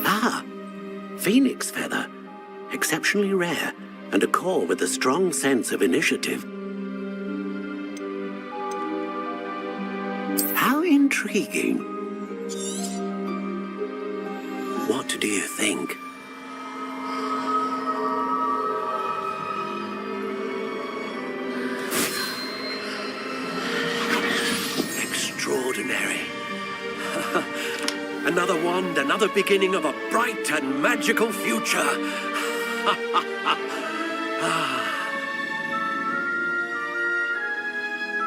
Ah, phoenix feather. Exceptionally rare, and a core with a strong sense of initiative. How intriguing. What do you think? Extraordinary. Another wand, another beginning of a bright and magical future.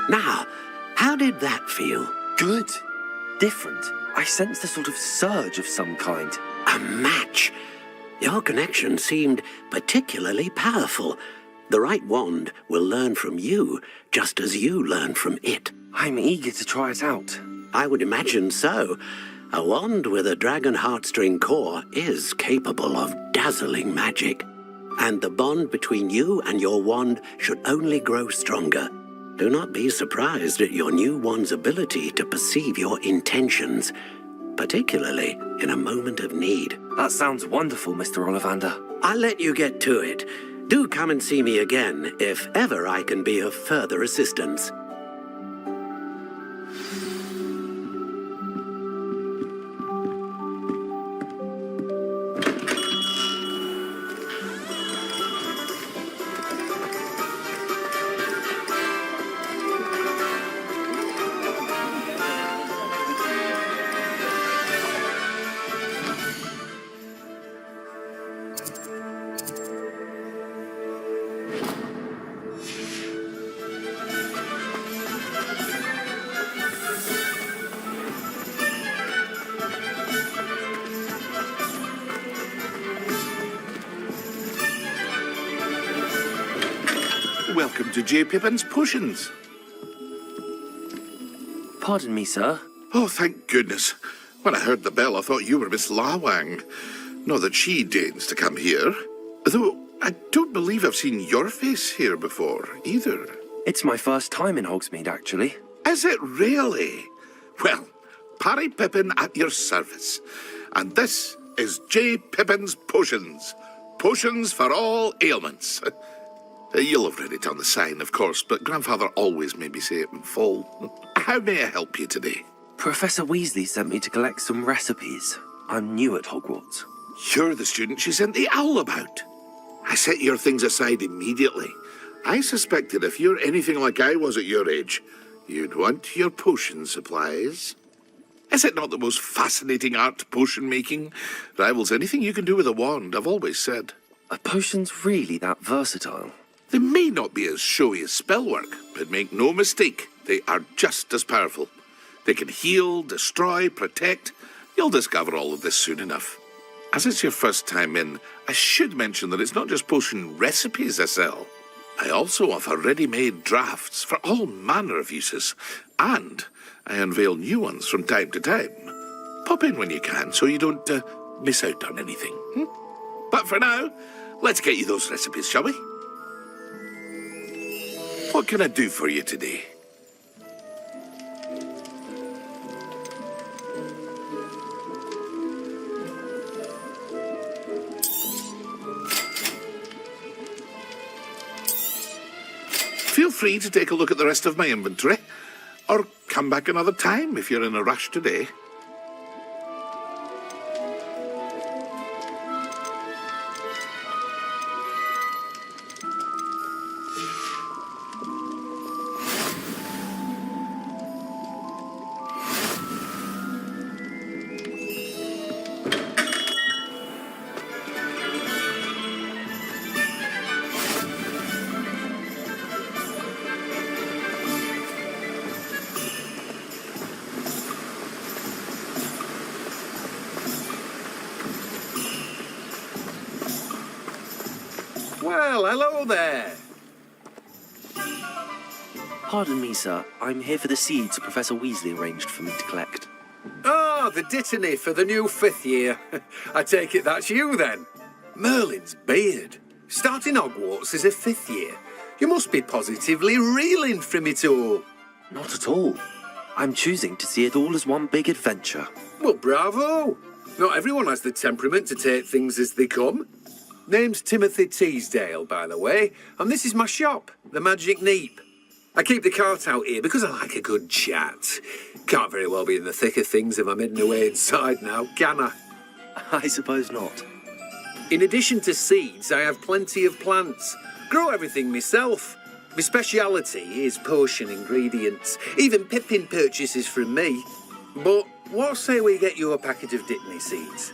Now, how did that feel? Good. Different. I sensed a sort of surge of some kind. A match. Your connection seemed particularly powerful. The right wand will learn from you, just as you learn from it. I'm eager to try it out. I would imagine so. A wand with a dragon heartstring core is capable of dazzling magic. And the bond between you and your wand should only grow stronger. Do not be surprised at your new wand's ability to perceive your intentions, particularly in a moment of need. That sounds wonderful, Mr. Ollivander. I'll let you get to it. Do come and see me again if ever I can be of further assistance. Welcome to J. Pippin's Potions. Pardon me, sir. Oh, thank goodness. When I heard the bell, I thought you were Miss Lawang. Not that she deigns to come here. Though, I don't believe I've seen your face here before, either. It's my first time in Hogsmeade, actually. Is it really? Well, Parry Pippin at your service. And this is J. Pippin's Potions. Potions for all ailments. You'll have read it on the sign, of course, but Grandfather always made me say it in full. How may I help you today? Professor Weasley sent me to collect some recipes. I'm new at Hogwarts. You're the student she sent the owl about. I set your things aside immediately. I suspected if you're anything like I was at your age, you'd want your potion supplies. Is it not the most fascinating art, potion making? Rivals anything you can do with a wand, I've always said. Are potions really that versatile? They may not be as showy as spellwork, but make no mistake, they are just as powerful. They can heal, destroy, protect. You'll discover all of this soon enough. As it's your first time in, I should mention that it's not just potion recipes I sell. I also offer ready-made drafts for all manner of uses, and I unveil new ones from time to time. Pop in when you can so you don't miss out on anything. But for now, let's get you those recipes, shall we? What can I do for you today? Feel free to take a look at the rest of my inventory, or come back another time if you're in a rush today. Well, hello there. Pardon me, sir. I'm here for the seeds Professor Weasley arranged for me to collect. Oh, the dittany for the new 5th year. I take it that's you, then. Merlin's beard. Starting Hogwarts as a 5th year. You must be positively reeling from it all. Not at all. I'm choosing to see it all as one big adventure. Well, bravo. Not everyone has the temperament to take things as they come. Name's Timothy Teasdale, by the way, and this is my shop, the Magic Neep. I keep the cart out here because I like a good chat. Can't very well be in the thick of things if I'm hidden away inside now, can I? I suppose not. In addition to seeds, I have plenty of plants. Grow everything myself. My speciality is potion ingredients. Even Pippin purchases from me. But what say we get you a packet of Dittany seeds?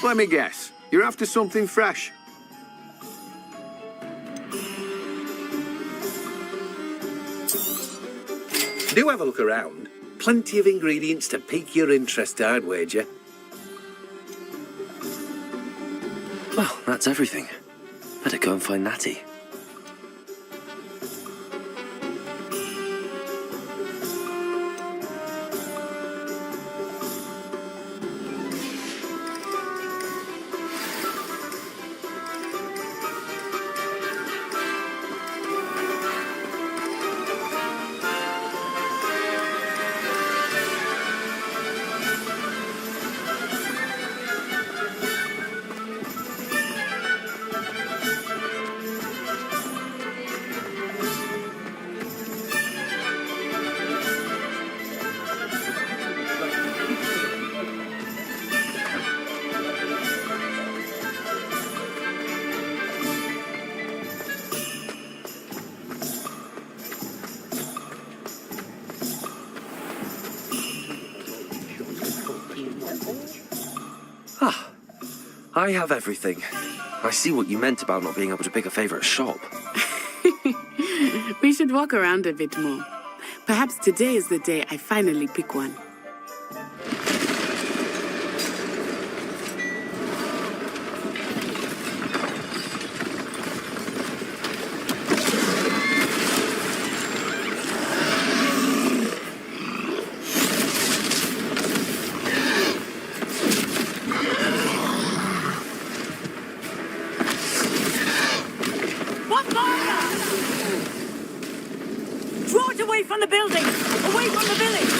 Let me guess. You're after something fresh. Do have a look around. Plenty of ingredients to pique your interest, I'd wager. Well, that's everything. Better go and find Natty. I have everything. I see what you meant about not being able to pick a favourite shop. We should walk around a bit more. Perhaps today is the day I finally pick one. Draw it away from the building! Away from the village!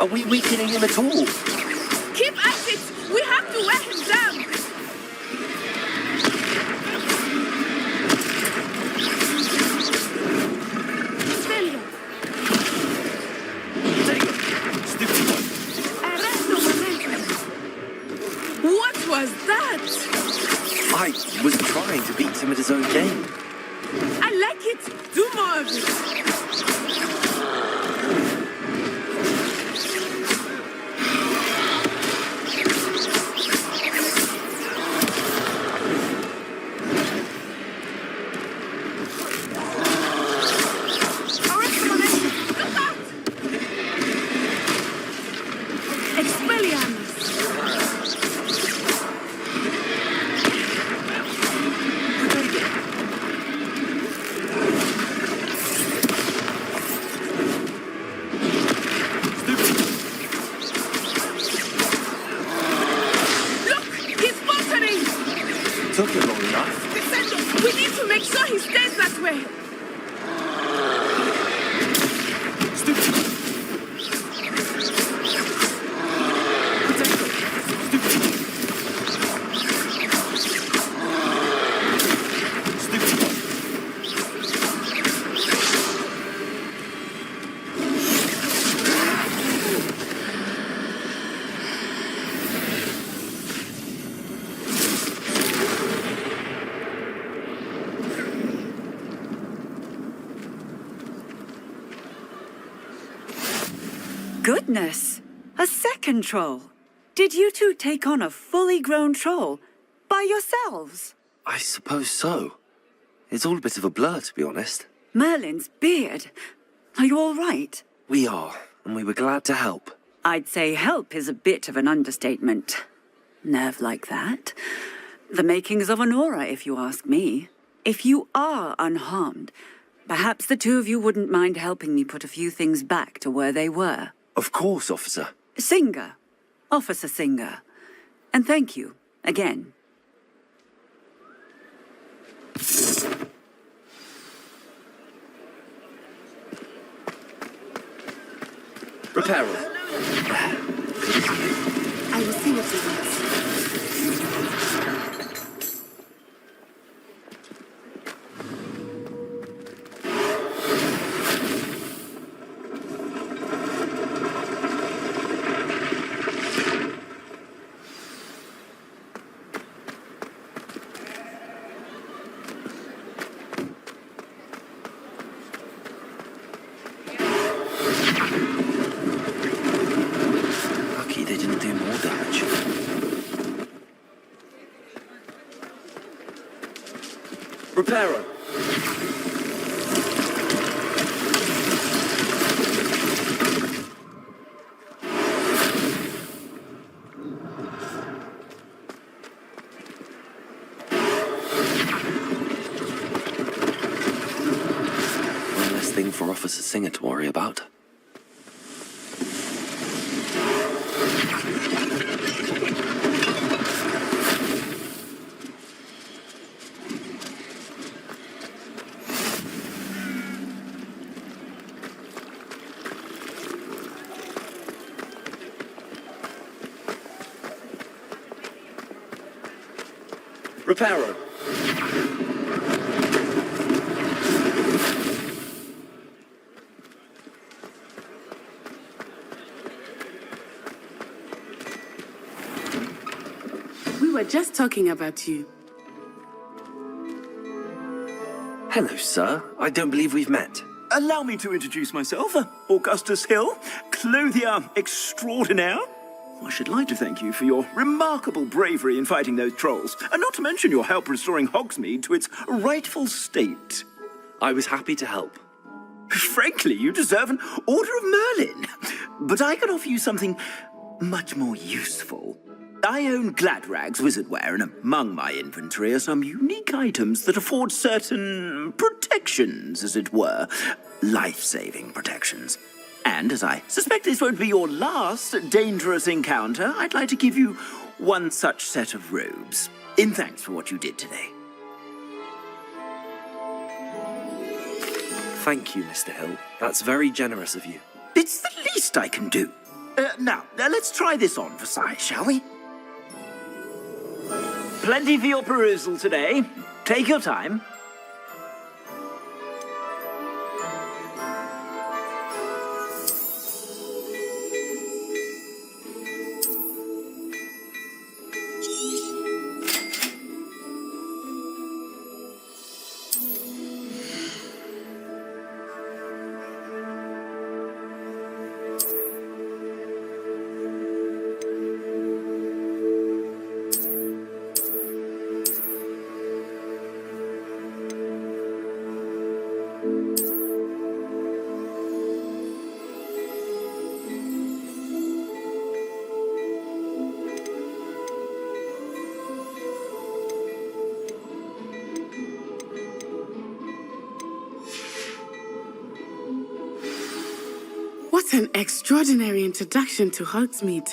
Are we weakening him at all? Keep at it! We have to wear him down! Sveglio! What was that? I was trying to beat him at his own game. I like it! Do more of it! took him long enough. Descendo, we need to make sure he stays that way. Goodness! A second troll. Did you two take on a fully grown troll by yourselves? I suppose so. It's all a bit of a blur, to be honest. Merlin's beard. Are you all right? We are, and we were glad to help. I'd say help is a bit of an understatement. Nerve like that. The makings of an aura, if you ask me. If you are unharmed, perhaps the two of you wouldn't mind helping me put a few things back to where they were. Of course, officer. Singer. Officer Singer. And thank you, again. Reparo. I will see what he wants. Reparo. One less thing for Officer Singer to worry about. Reparo. We were just talking about you. Hello, sir. I don't believe we've met. Allow me to introduce myself, Augustus Hill, clothier extraordinaire. I should like to thank you for your remarkable bravery in fighting those trolls, and not to mention your help restoring Hogsmeade to its rightful state. I was happy to help. Frankly, you deserve an Order of Merlin. But I can offer you something much more useful. I own Gladrag's wizardware, and among my inventory are some unique items that afford certain protections, as it were. Life-saving protections. And as I suspect this won't be your last dangerous encounter, I'd like to give you one such set of robes, in thanks for what you did today. Thank you, Mr. Hill. That's very generous of you. It's the least I can do. Now, let's try this on for size, shall we? Plenty for your perusal today. Take your time. What an extraordinary introduction to Hogsmeade.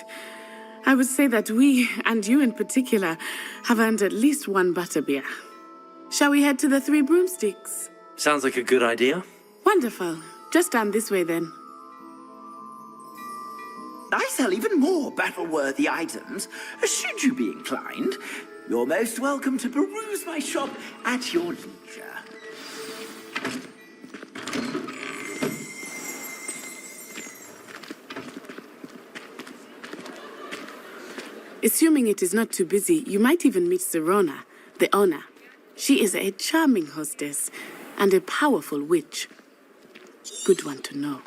I would say that we, and you in particular, have earned at least one butterbeer. Shall we head to the Three Broomsticks? Sounds like a good idea. Wonderful. Just down this way then. I sell even more battle-worthy items. Should you be inclined, you're most welcome to peruse my shop at your leisure. Assuming it is not too busy, you might even meet Sirona, the owner. She is a charming hostess and a powerful witch. Good one to know.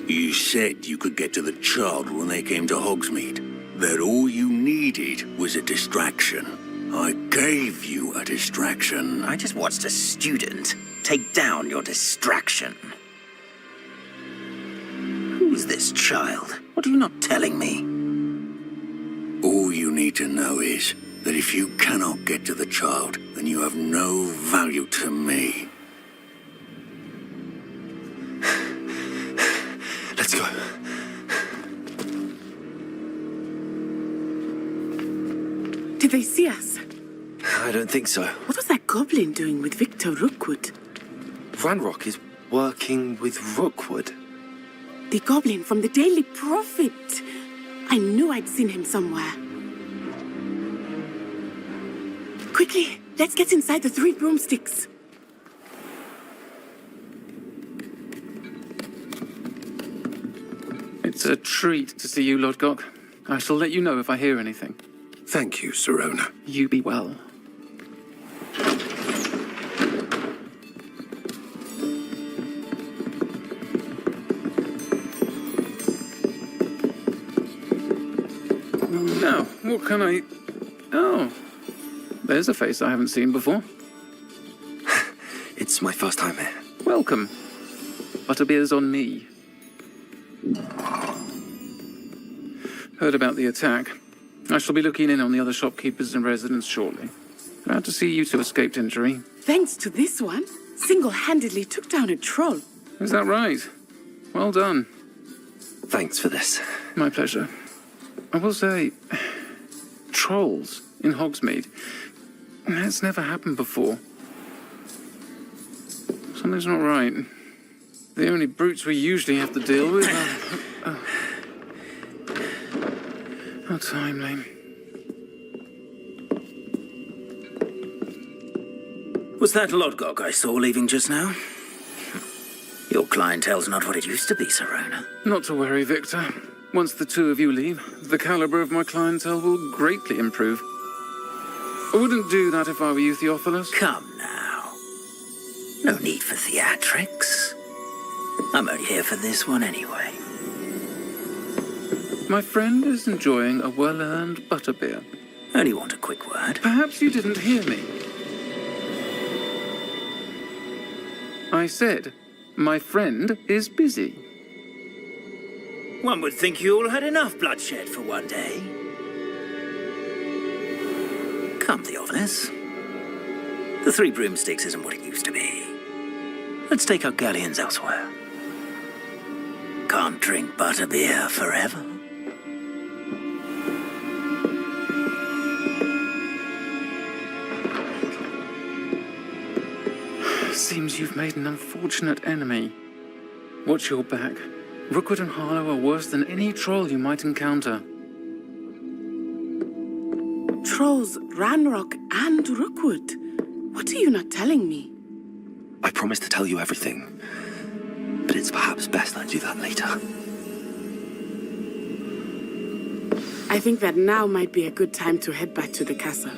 You said you could get to the child when they came to Hogsmeade. That all you needed was a distraction. I gave you a distraction. I just watched a student take down your distraction. Who's this child? What are you not telling me? All you need to know is that if you cannot get to the child, then you have no value to me. Let's go. Did they see us? I don't think so. What was that goblin doing with Victor Rookwood? Ranrock is working with Rookwood. The goblin from the Daily Prophet. I knew I'd seen him somewhere. Quickly, let's get inside the Three Broomsticks. It's a treat to see you, Lodgok. I shall let you know if I hear anything. Thank you, Sirona. You be well. Now, what can I... Oh, there's a face I haven't seen before. It's my first time here. Welcome. Butterbeer's on me. Heard about the attack. I shall be looking in on the other shopkeepers and residents shortly. Glad to see you two escaped injury. Thanks to this one, single-handedly took down a troll. Is that right? Well done. Thanks for this. My pleasure. I will say, trolls in Hogsmeade. That's never happened before. Something's not right. The only brutes we usually have to deal with are... How timely. Was that Lodgok I saw leaving just now? Your clientele's not what it used to be, Sirona. Not to worry, Victor. Once the two of you leave, the caliber of my clientele will greatly improve. I wouldn't do that if I were you, Theophilus. Come now. No need for theatrics. I'm only here for this one anyway. My friend is enjoying a well-earned butterbeer. Only want a quick word. Perhaps you didn't hear me. I said, my friend is busy. One would think you all had enough bloodshed for one day. Come, Theophilus. The Three Broomsticks isn't what it used to be. Let's take our galleons elsewhere. Can't drink butterbeer forever. Seems you've made an unfortunate enemy. Watch your back. Rookwood and Harlow are worse than any troll you might encounter. Trolls, Ranrock, and Rookwood. What are you not telling me? I promise to tell you everything, but it's perhaps best I do that later. I think that now might be a good time to head back to the castle.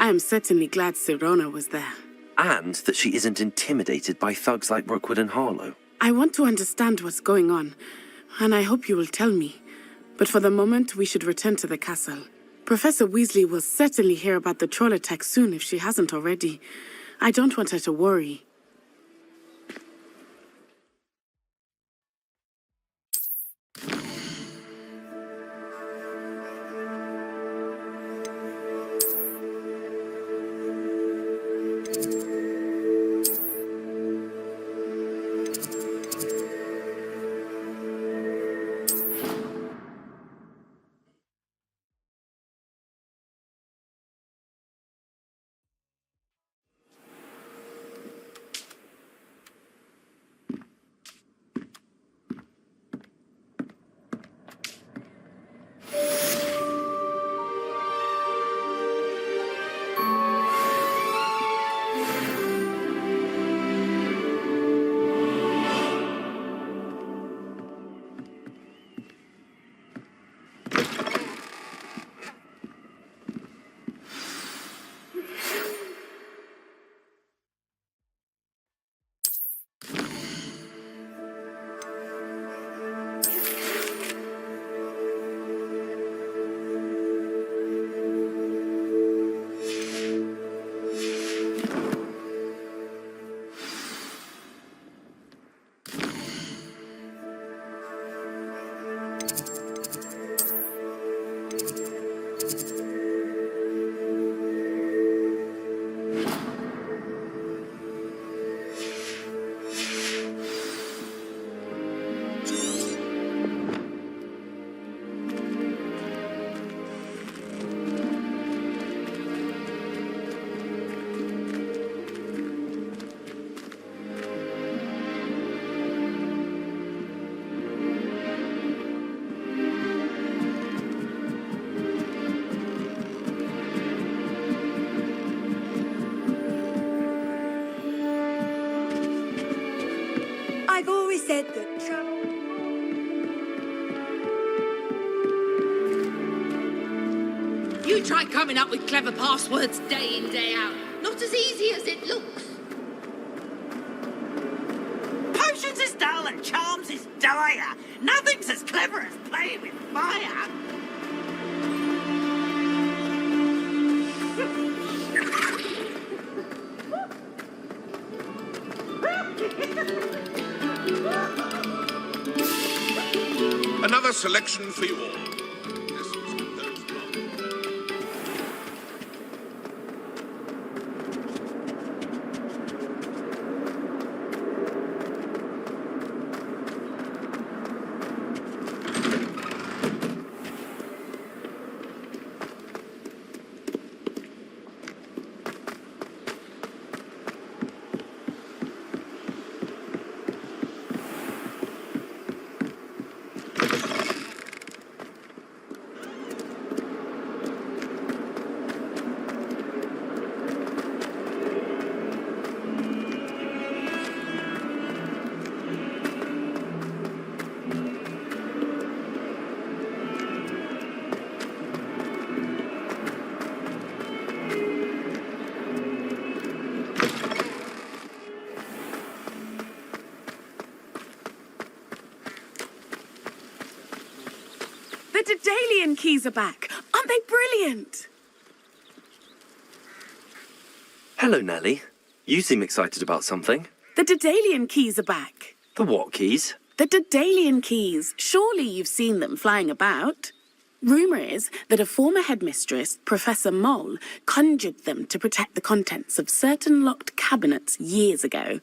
I am certainly glad Sirona was there. And that she isn't intimidated by thugs like Rookwood and Harlow. I want to understand what's going on, and I hope you will tell me. But for the moment, we should return to the castle. Professor Weasley will certainly hear about the troll attack soon if she hasn't already. I don't want her to worry. I've always said that travel... You try coming up with clever passwords day in, day out. Not as easy as it looks. Potions is dull and charms is dire. Nothing's as clever as playing with fire. Another selection for you all. The Daedalian keys are back. Aren't they brilliant? Hello, Nellie. You seem excited about something. The Daedalian keys are back. The what keys? The Daedalian keys. Surely you've seen them flying about. Rumour is that a former headmistress, Professor Mole, conjured them to protect the contents of certain locked cabinets years ago.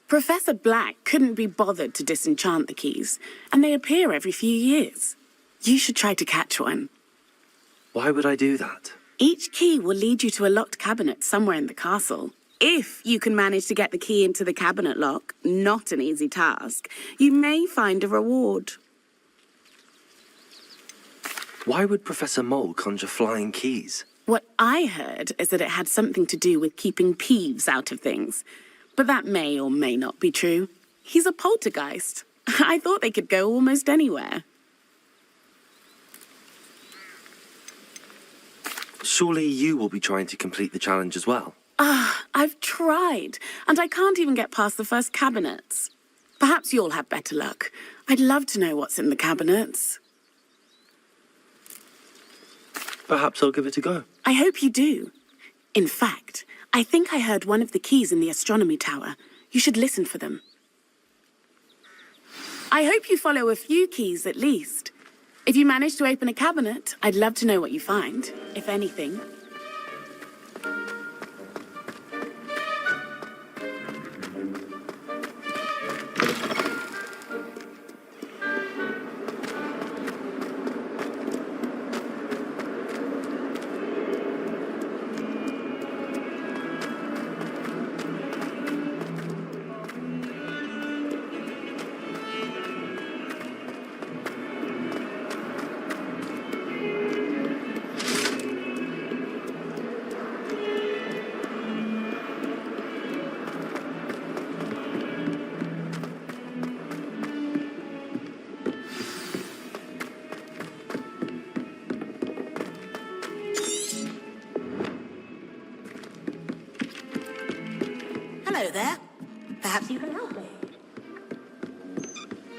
Professor Black couldn't be bothered to disenchant the keys, and they appear every few years. You should try to catch one. Why would I do that? Each key will lead you to a locked cabinet somewhere in the castle. If you can manage to get the key into the cabinet lock, not an easy task, you may find a reward. Why would Professor Mole conjure flying keys? What I heard is that it had something to do with keeping Peeves out of things. But that may or may not be true. He's a poltergeist. I thought they could go almost anywhere. Surely you will be trying to complete the challenge as well. I've tried, and I can't even get past the first cabinets. Perhaps you'll have better luck. I'd love to know what's in the cabinets. Perhaps I'll give it a go. I hope you do. In fact, I think I heard one of the keys in the astronomy tower. You should listen for them. I hope you follow a few keys at least. If you manage to open a cabinet, I'd love to know what you find, if anything. Hello there. Perhaps you can help me.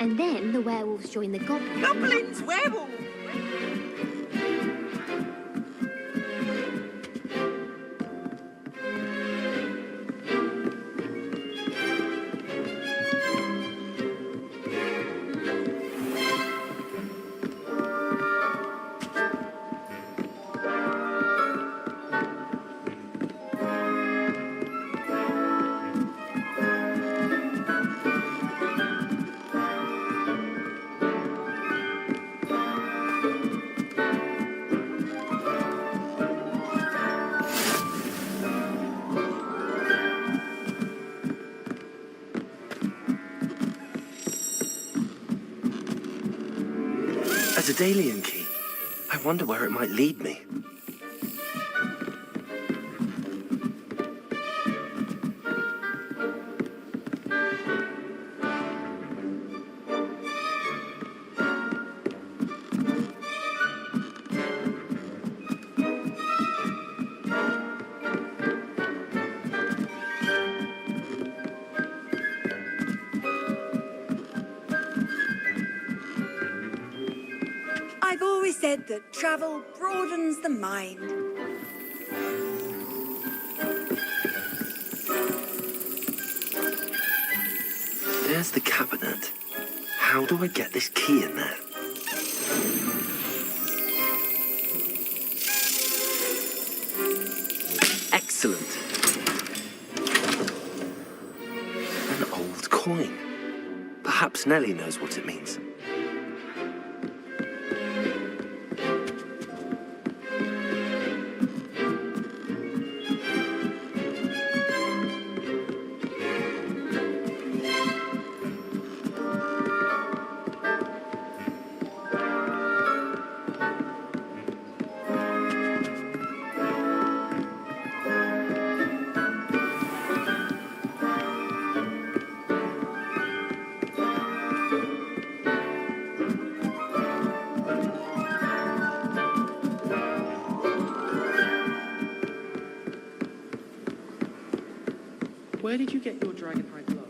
And then the werewolves join the goblins. Goblins, werewolves! A Daedalian key. I wonder where it might lead me. I've always said that travel broadens the mind. There's the cabinet. How do I get this key in there? Excellent. An old coin. Perhaps Nellie knows what it means. Where did you get your dragonhide glove?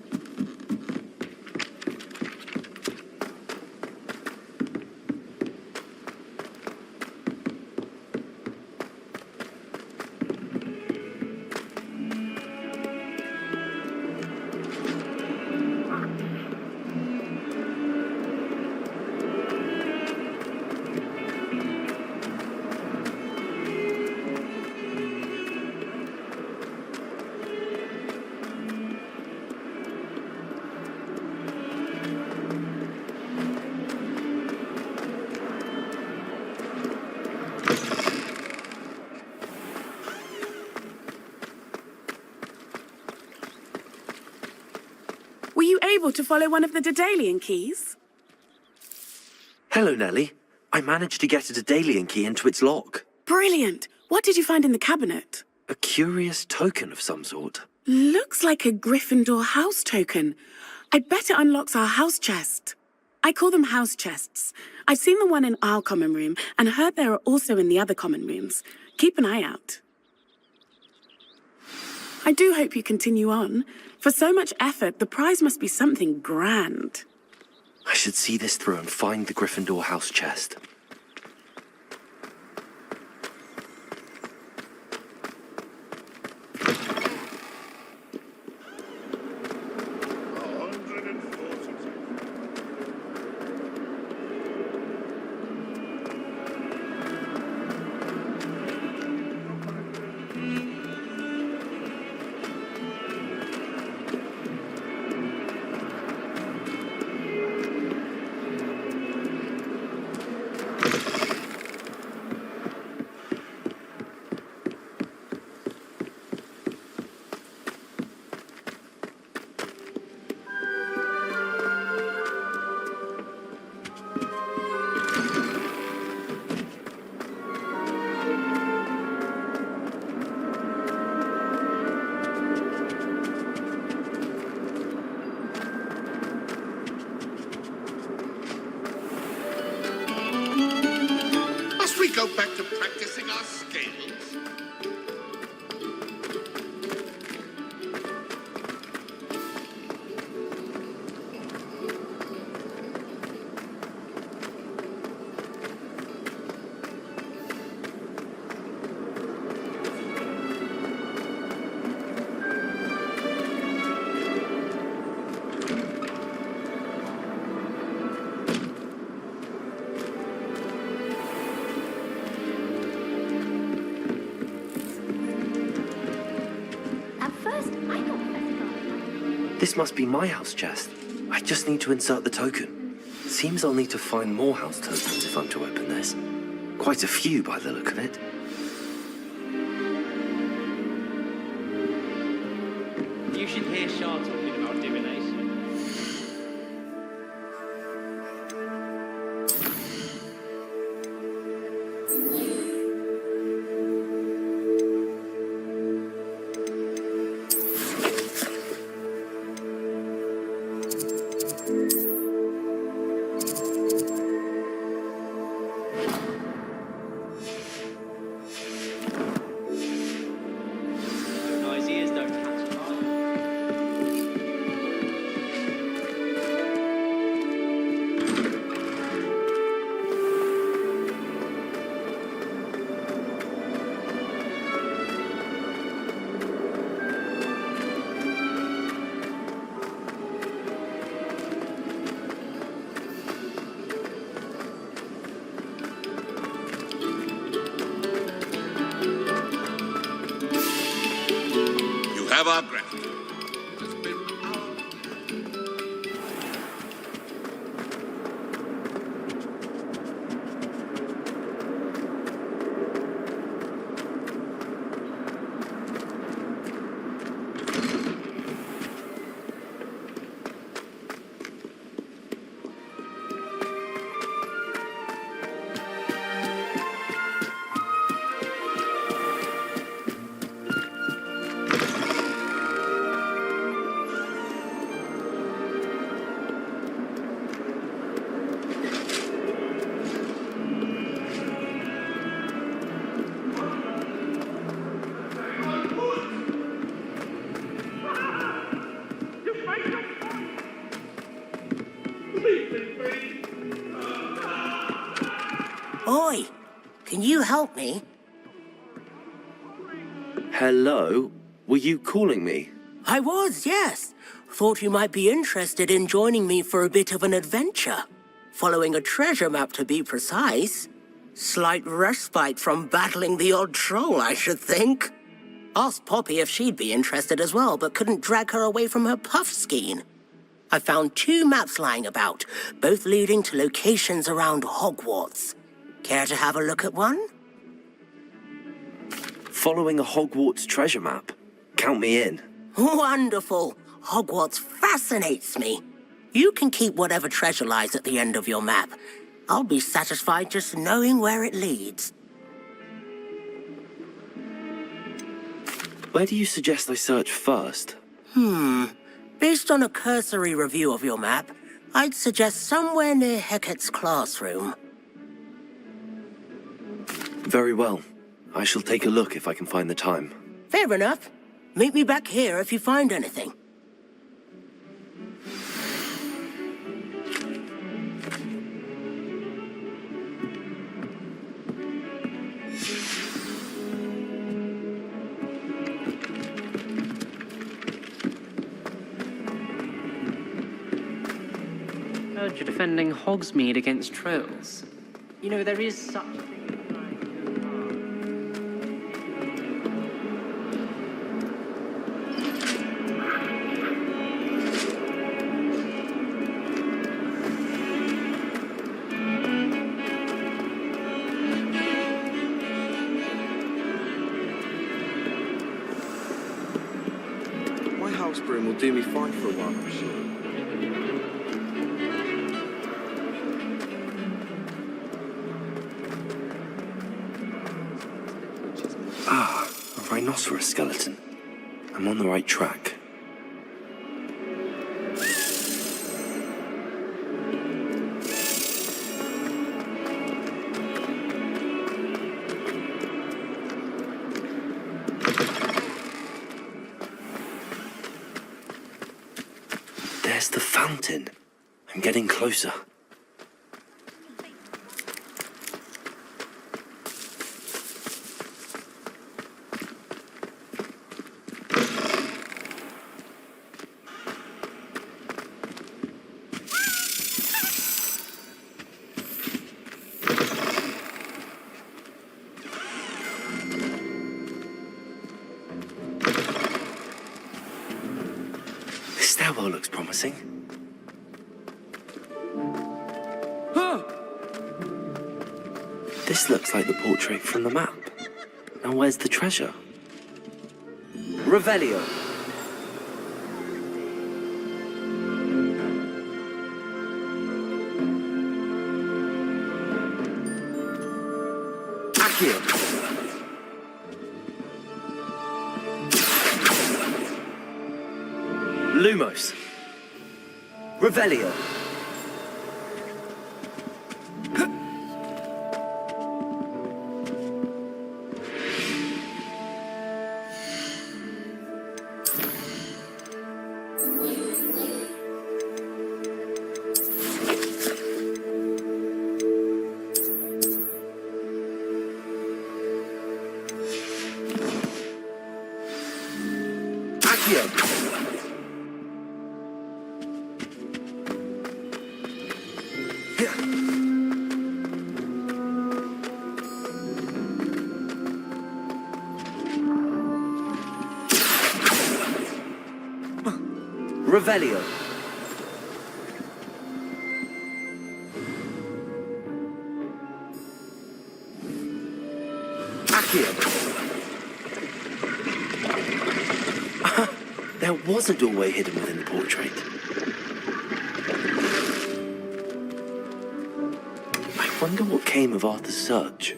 Were you able to follow one of the Daedalian keys? Hello, Nellie. I managed to get a Daedalian key into its lock. Brilliant. What did you find in the cabinet? A curious token of some sort. Looks like a Gryffindor house token. I bet it unlocks our house chest. I call them house chests. I've seen the one in our common room and heard there are also in the other common rooms. keep an eye out. I do hope you continue on. For so much effort, the prize must be something grand. I should see this through and find the Gryffindor house chest. Must we go back to practicing our scales? This must be my house chest. I just need to insert the token. Seems I'll need to find more house tokens if I'm to open this. Quite a few by the look of it. You should hear Shah talking about divination. Have our gratitude. Oi, can you help me? Hello? Were you calling me? I was, yes. Thought you might be interested in joining me for a bit of an adventure. Following a treasure map, to be precise. Slight respite from battling the odd troll, I should think. Asked Poppy if she'd be interested as well, but couldn't drag her away from her puff skein. I found 2 maps lying about, both leading to locations around Hogwarts. Care to have a look at one? Following a Hogwarts treasure map. Count me in. Wonderful. Hogwarts fascinates me. You can keep whatever treasure lies at the end of your map. I'll be satisfied just knowing where it leads. Where do you suggest I search first? Based on a cursory review of your map, I'd suggest somewhere near Hecat's classroom. Very well. I shall take a look if I can find the time. Fair enough. Meet me back here if you find anything. Heard you're defending Hogsmeade against trolls. You know, there is such a thing as My house broom will do me fine for a while, I'm sure. Ah, a rhinoceros skeleton. I'm on the right track. There's the fountain. I'm getting closer. This stairwell looks promising. This looks like the portrait from the map. Now where's the treasure? Revelio. Accio. Lumos. Revelio. Accio. Revelio. Accio. There was a doorway hidden within the portrait. I wonder what came of Arthur's search.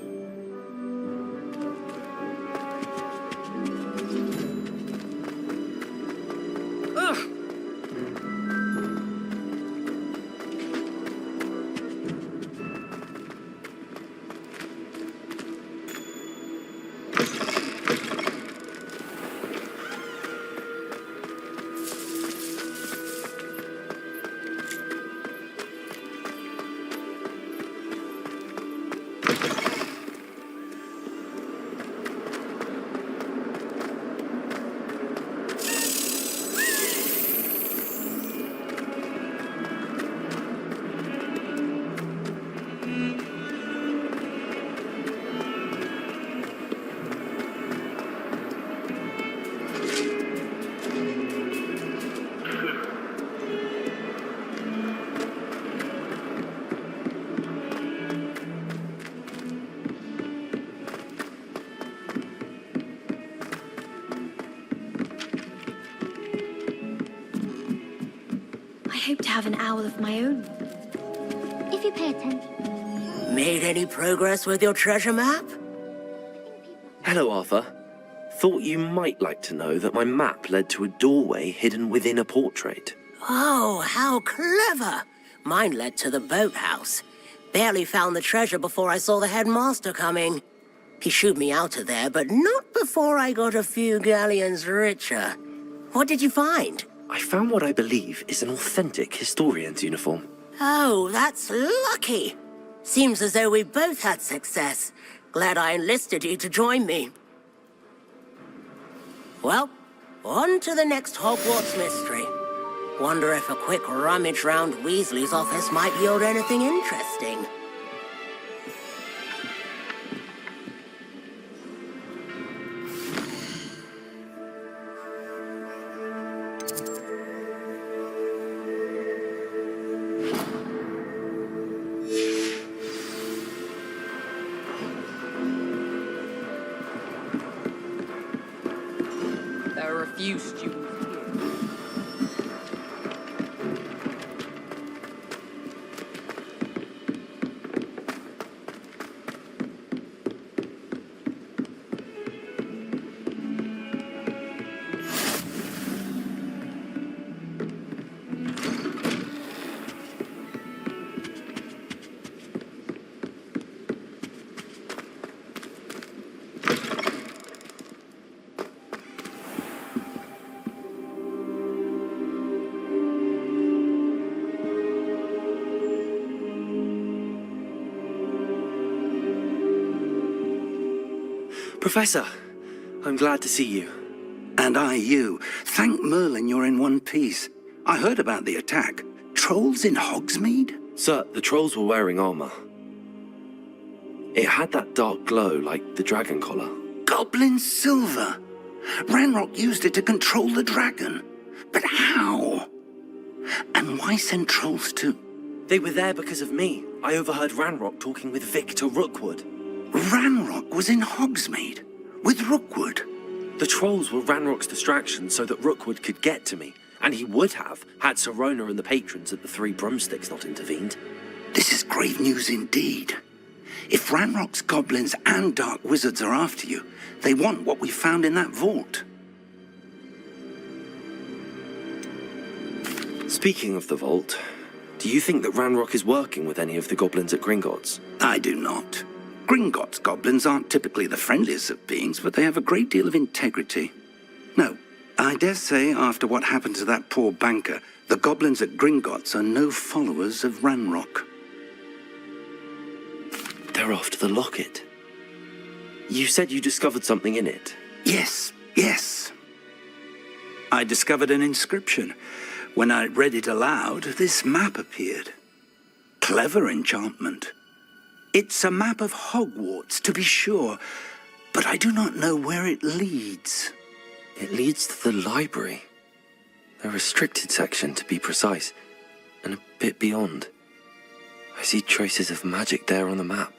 I hope to have an owl of my own. If you pay attention. Made any progress with your treasure map? Hello, Arthur. Thought you might like to know that my map led to a doorway hidden within a portrait. Oh, how clever! Mine led to the boathouse. Barely found the treasure before I saw the headmaster coming. He shooed me out of there, but not before I got a few galleons richer. What did you find? I found what I believe is an authentic historian's uniform. Oh, that's lucky. Seems as though we both had success. Glad I enlisted you to join me. Well, on to the next Hogwarts mystery. Wonder if a quick rummage round Weasley's office might yield anything interesting. There are a few students here. Professor, I'm glad to see you. And I you. Thank Merlin you're in one piece. I heard about the attack. Trolls in Hogsmeade? Sir, the trolls were wearing armor. It had that dark glow like the dragon collar. Goblin silver. Ranrock used it to control the dragon. But how? And why send trolls too? They were there because of me. I overheard Ranrock talking with Victor Rookwood. Ranrock was in Hogsmeade with Rookwood. The trolls were Ranrock's distraction so that Rookwood could get to me, and he would have had Sirona and the patrons at the Three Broomsticks not intervened. This is grave news indeed. If Ranrock's goblins and dark wizards are after you, they want what we found in that vault. Speaking of the vault, do you think that Ranrock is working with any of the goblins at Gringotts? I do not. Gringotts goblins aren't typically the friendliest of beings, but they have a great deal of integrity. No, I dare say after what happened to that poor banker, the goblins at Gringotts are no followers of Ranrock. They're after the locket. You said you discovered something in it. Yes. I discovered an inscription. When I read it aloud, this map appeared. Clever enchantment. It's a map of Hogwarts, to be sure, but I do not know where it leads. It leads to the library. A restricted section, to be precise, and a bit beyond. I see traces of magic there on the map.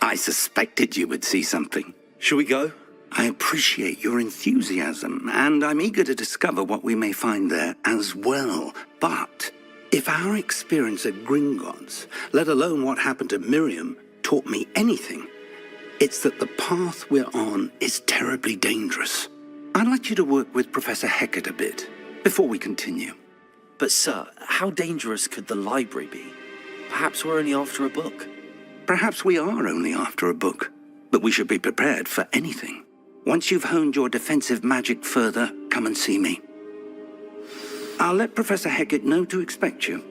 I suspected you would see something. Shall we go? I appreciate your enthusiasm, and I'm eager to discover what we may find there as well. But if our experience at Gringotts, let alone what happened to Miriam, taught me anything, it's that the path we're on is terribly dangerous. I'd like you to work with Professor Hecat a bit before we continue. But sir, how dangerous could the library be? Perhaps we're only after a book. Perhaps we are only after a book, but we should be prepared for anything. Once you've honed your defensive magic further, come and see me. I'll let Professor Hecat know to expect you.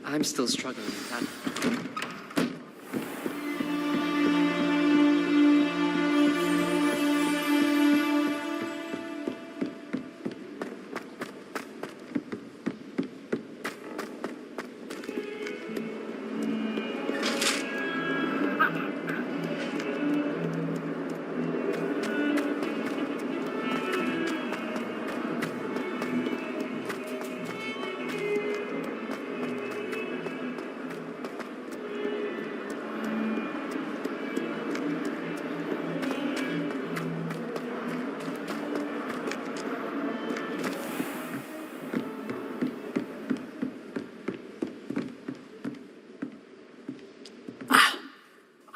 I'm still struggling with that.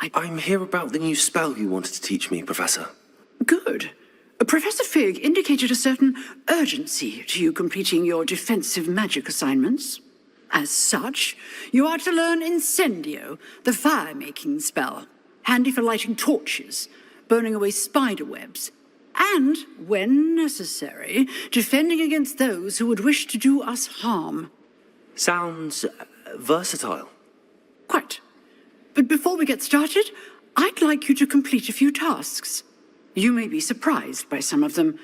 I'm here about the new spell you wanted to teach me, Professor. Good. Professor Fig indicated a certain urgency to you completing your defensive magic assignments. As such, you are to learn Incendio, the fire-making spell, handy for lighting torches, burning away spider webs, and, when necessary, defending against those who would wish to do us harm. Sounds versatile. Quite. But before we get started, I'd like you to complete a few tasks. You may be surprised by some of them.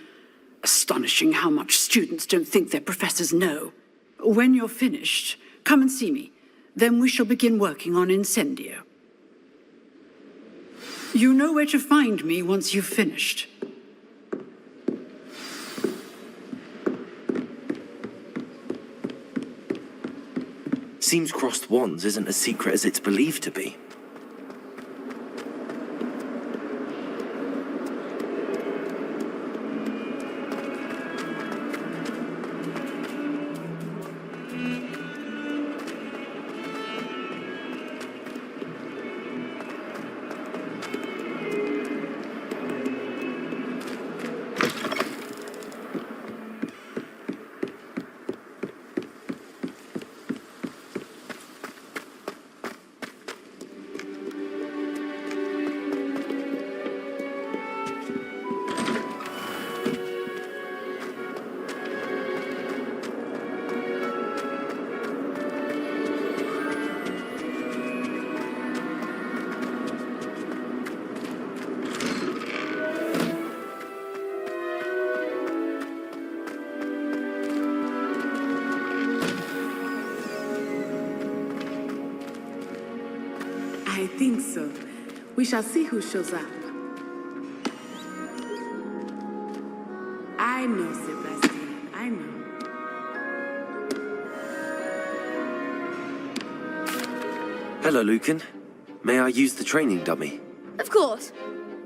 Astonishing how much students don't think their professors know. When you're finished, come and see me. Then we shall begin working on Incendio. You know where to find me once you've finished. Seems crossed wands isn't as secret as it's believed to be. I think so. We shall see who shows up. I know, Sebastian. I know. Hello, Lucan. May I use the training dummy? Of course.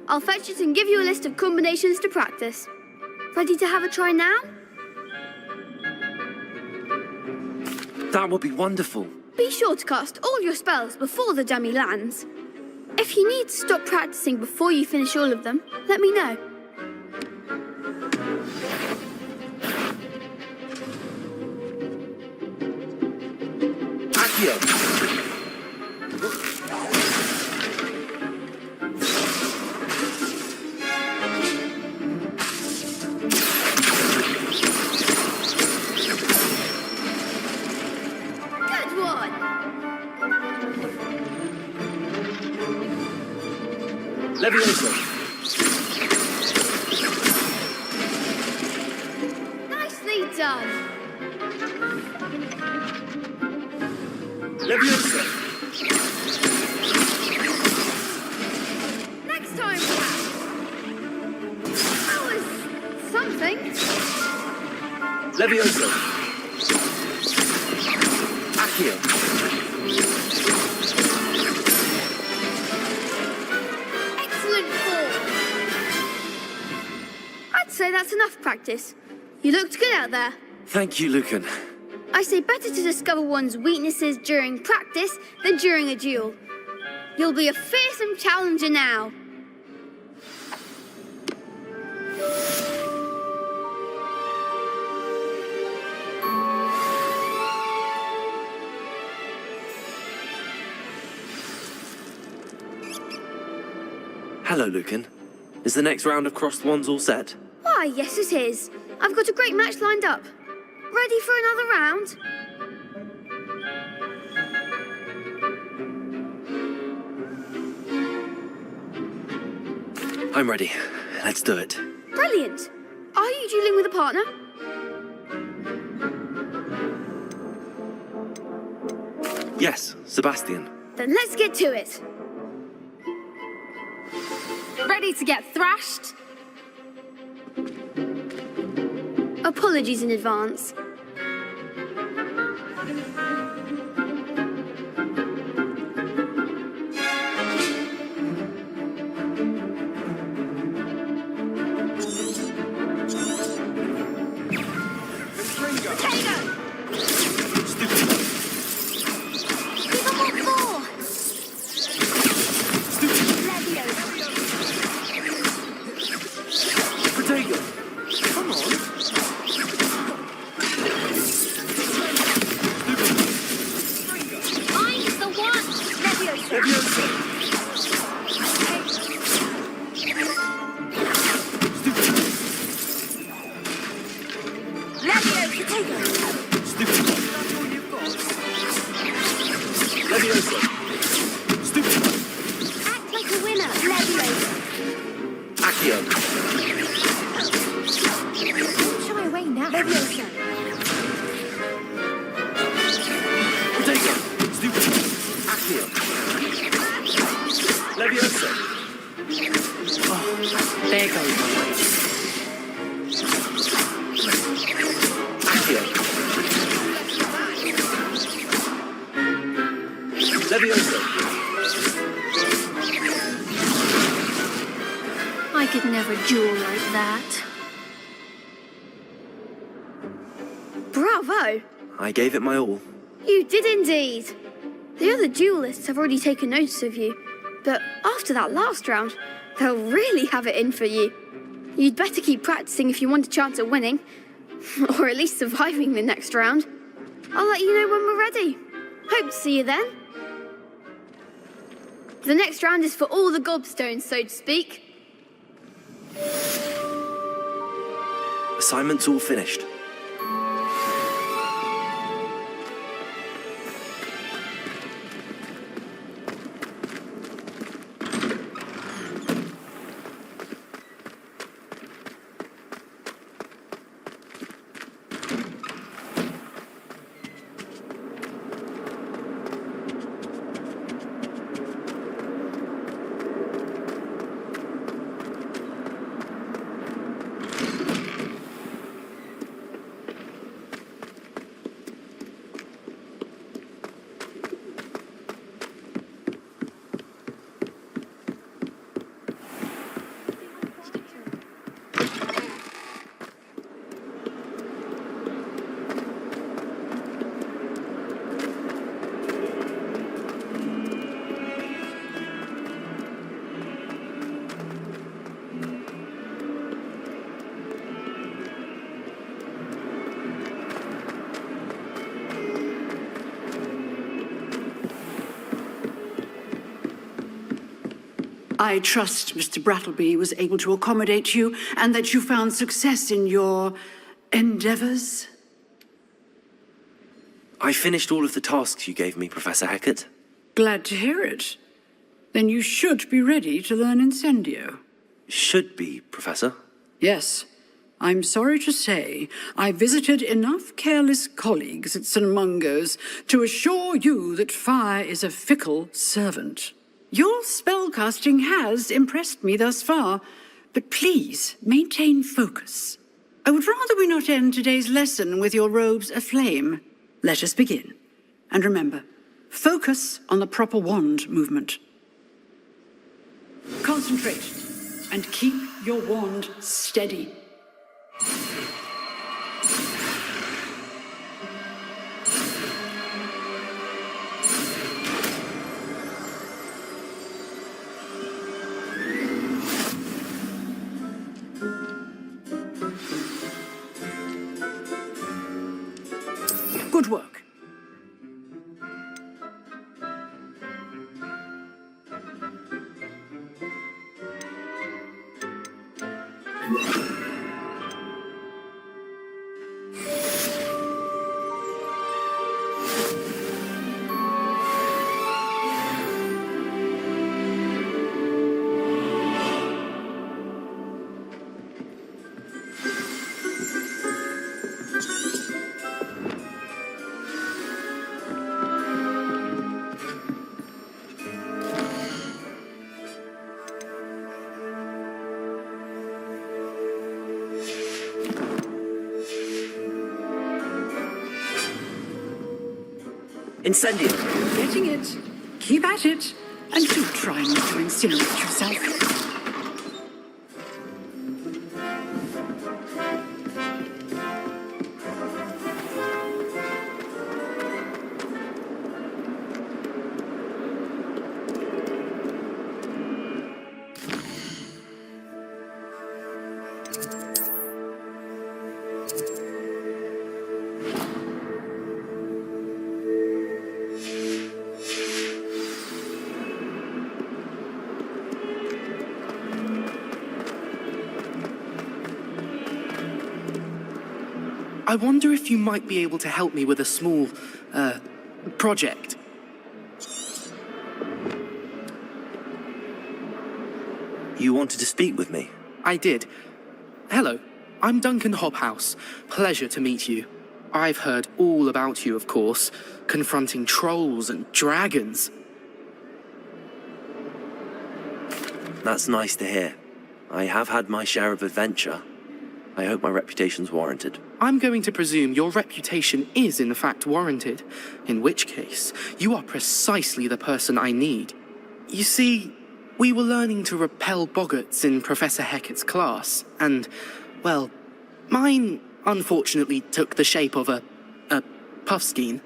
I'll fetch it and give you a list of combinations to practice. Ready to have a try now? That would be wonderful. Be sure to cast all your spells before the dummy lands. If you need to stop practicing before you finish all of them, let me know. Accio! Good one! Leviosa! Nicely done! Leviosa! Next time, perhaps. That was something. Leviosa! Accio! Excellent form. I'd say that's enough practice. You looked good out there. Thank you, Lucan. I say better to discover one's weaknesses during practice than during a duel. You'll be a fearsome challenger now. Hello, Lucan. Is the next round of crossed wands all set? Why, yes it is. I've got a great match lined up. Ready for another round? I'm ready. Let's do it. Brilliant. Are you dueling with a partner? Yes, Sebastian. Then let's get to it. Ready to get thrashed? Apologies in advance. There goes my way. Accio. Leviosa. I could never duel like that. Bravo! I gave it my all. You did indeed. The other duelists have already taken notice of you, but after that last round, they'll really have it in for you. You'd better keep practicing if you want a chance at winning, or at least surviving the next round. I'll let you know when we're ready. Hope to see you then. The next round is for all the gobstones, so to speak. Assignment's all finished. I trust Mr. Brattleby was able to accommodate you and that you found success in your endeavors. I finished all of the tasks you gave me, Professor Hackett. Glad to hear it. Then you should be ready to learn Incendio. Should be, Professor. Yes. I'm sorry to say, I visited enough careless colleagues at St. Mungo's to assure you that fire is a fickle servant. Your spellcasting has impressed me thus far, but please maintain focus. I would rather we not end today's lesson with your robes aflame. Let us begin. And remember, focus on the proper wand movement. Concentrate and keep your wand steady. Good work. Incendio. Getting it. Keep at it. And do try not to incinerate yourself. I wonder if you might be able to help me with a small, project. You wanted to speak with me? I did. Hello, I'm Duncan Hobhouse. Pleasure to meet you. I've heard all about you, of course, confronting trolls and dragons. That's nice to hear. I have had my share of adventure. I hope my reputation's warranted. I'm going to presume your reputation is in fact warranted, in which case, you are precisely the person I need. You see, we were learning to repel boggarts in Professor Hecat's class, and, well, mine unfortunately took the shape of a puffskein.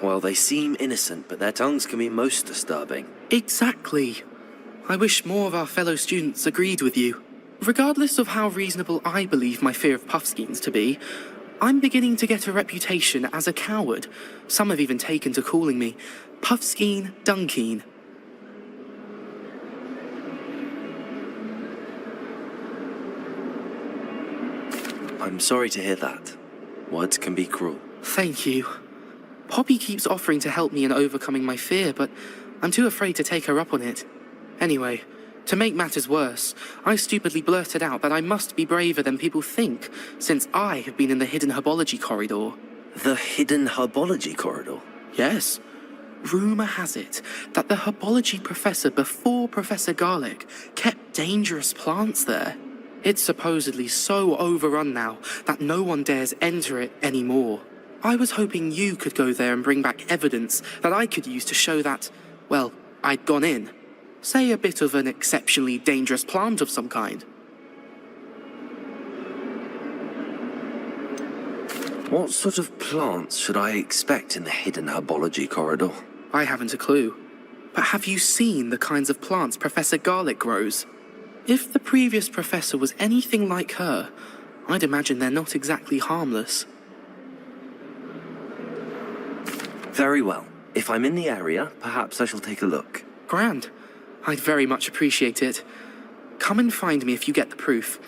Well, they seem innocent, but their tongues can be most disturbing. Exactly. I wish more of our fellow students agreed with you. Regardless of how reasonable I believe my fear of puffskeins to be, I'm beginning to get a reputation as a coward. Some have even taken to calling me Puffskeen Dunkeen. I'm sorry to hear that. Words can be cruel. Thank you. Poppy keeps offering to help me in overcoming my fear, but I'm too afraid to take her up on it. Anyway, to make matters worse, I stupidly blurted out that I must be braver than people think, since I have been in the hidden herbology corridor. The hidden herbology corridor? Yes. Rumour has it that the herbology professor before Professor Garlic kept dangerous plants there. It's supposedly so overrun now that no one dares enter it anymore. I was hoping you could go there and bring back evidence that I could use to show that, well, I'd gone in. Say a bit of an exceptionally dangerous plant of some kind. What sort of plants should I expect in the hidden herbology corridor? I haven't a clue. But have you seen the kinds of plants Professor Garlic grows? If the previous professor was anything like her, I'd imagine they're not exactly harmless. Very well. If I'm in the area, perhaps I shall take a look. Grand. I'd very much appreciate it. Come and find me if you get the proof.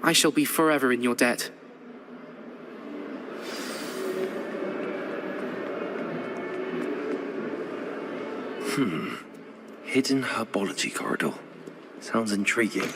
I shall be forever in your debt. Hidden herbology corridor. Sounds intriguing.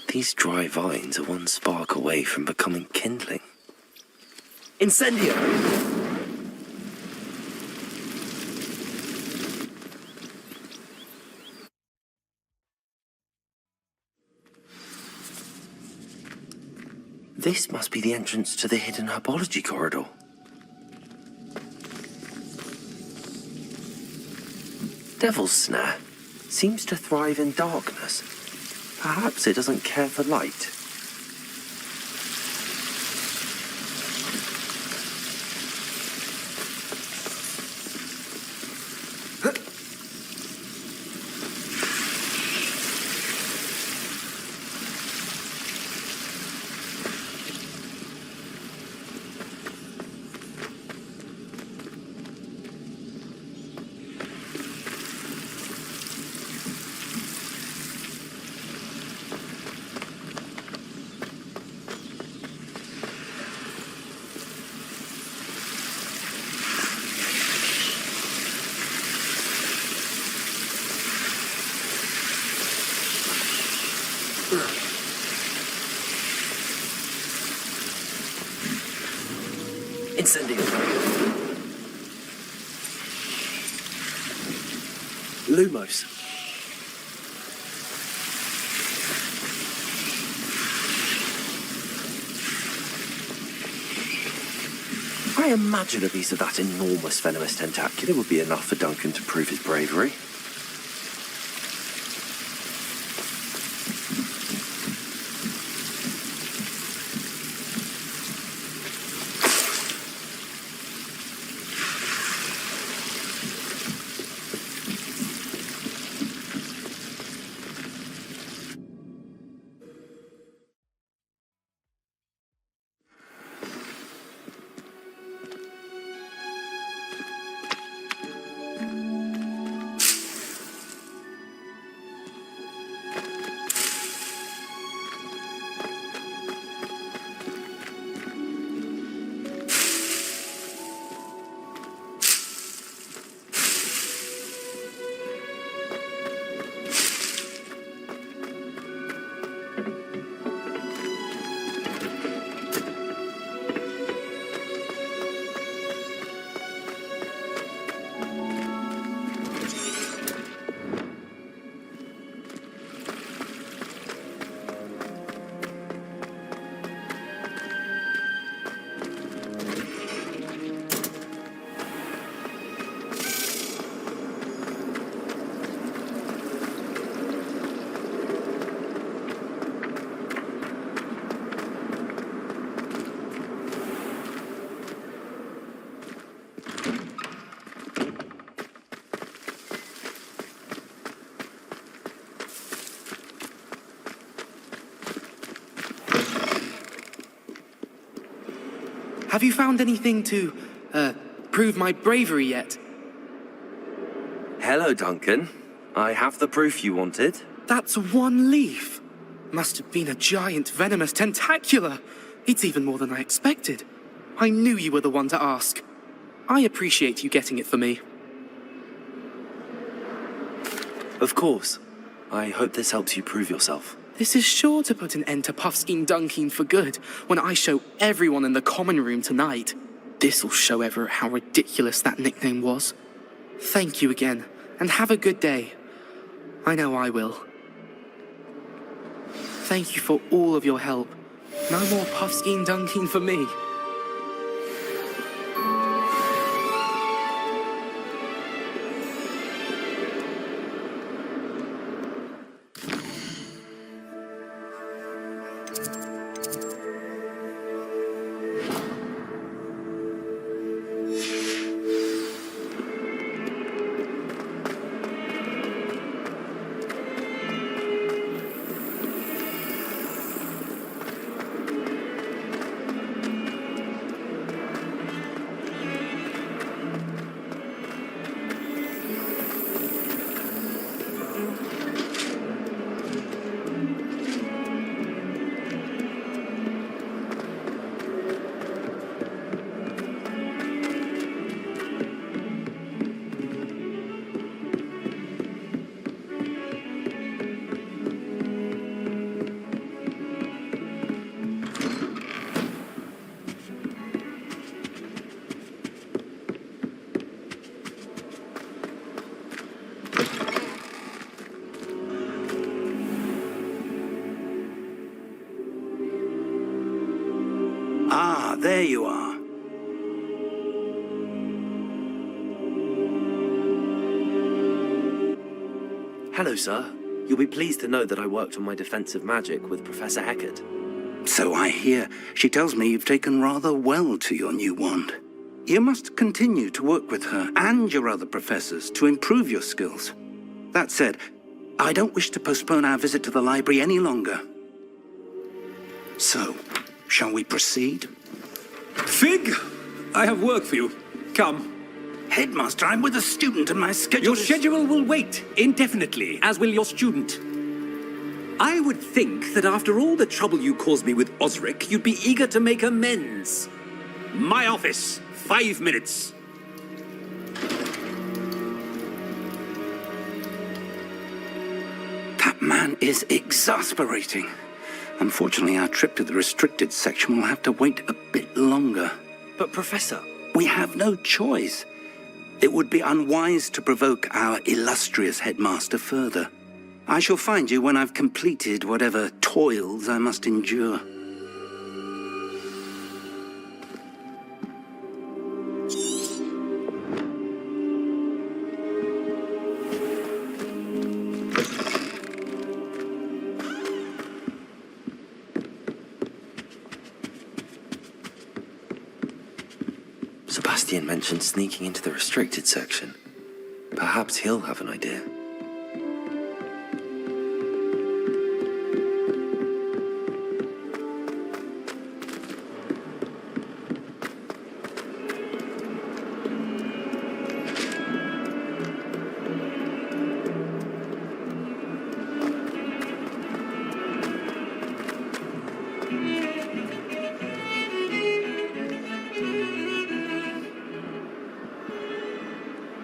These dry vines are one spark away from becoming kindling. Incendio! This must be the entrance to the hidden herbology corridor. Devil's Snare seems to thrive in darkness. Perhaps it doesn't care for light. Incendio. Lumos. I imagine a piece of that enormous venomous tentacular would be enough for Duncan to prove his bravery. Have you found anything to, prove my bravery yet? Hello, Duncan. I have the proof you wanted. That's one leaf. Must have been a giant venomous tentacula. It's even more than I expected. I knew you were the one to ask. I appreciate you getting it for me. Of course. I hope this helps you prove yourself. This is sure to put an end to Puffskein Dunkin for good when I show everyone in the common room tonight. This'll show Everett how ridiculous that nickname was. Thank you again, and have a good day. I know I will. Thank you for all of your help. No more Puffskein Dunkin for me. Ah, there you are. Hello, sir. You'll be pleased to know that I worked on my defensive magic with Professor Eckert. So I hear. She tells me you've taken rather well to your new wand. You must continue to work with her and your other professors to improve your skills. That said, I don't wish to postpone our visit to the library any longer. So, shall we proceed? Fig, I have work for you. Come. Headmaster, I'm with a student and my schedule Your schedule will wait indefinitely, as will your student. I would think that after all the trouble you caused me with Osric, you'd be eager to make amends. My office, 5 minutes. That man man is exasperating. Unfortunately, our trip to the restricted section will have to wait a bit longer. But, Professor... We have no choice. It would be unwise to provoke our illustrious headmaster further. I shall find you when I've completed whatever toils I must endure. Sebastian mentioned sneaking into the restricted section. Perhaps he'll have an idea.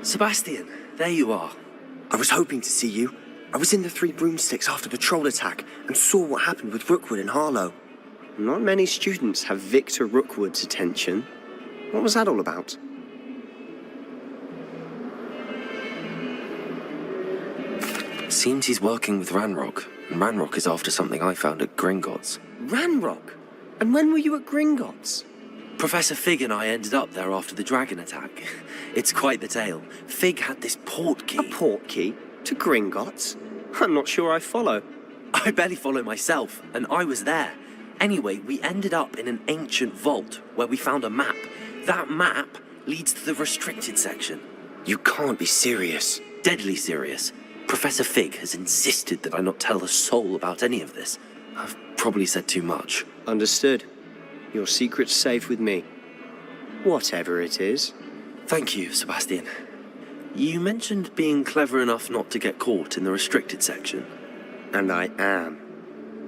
Sebastian, there you are. I was hoping to see you. I was in the Three Broomsticks after patrol attack and saw what happened with Rookwood and Harlow. Not many students have Victor Rookwood's attention. What was that all about? Seems he's working with Ranrock, and Ranrock is after something I found at Gringotts. Ranrock? And when were you at Gringotts? Professor Fig and I ended up there after the dragon attack. It's quite the tale. Fig had this port key. A port key? To Gringotts? I'm not sure I follow. I barely follow myself, and I was there. Anyway, we ended up in an ancient vault where we found a map. That map leads to the restricted section. You can't be serious. Deadly serious. Professor Fig has insisted that I not tell a soul about any of this. I've probably said too much. Understood. Your secret's safe with me. Whatever it is. Thank you, Sebastian. You mentioned being clever enough not to get caught in the restricted section. And I am.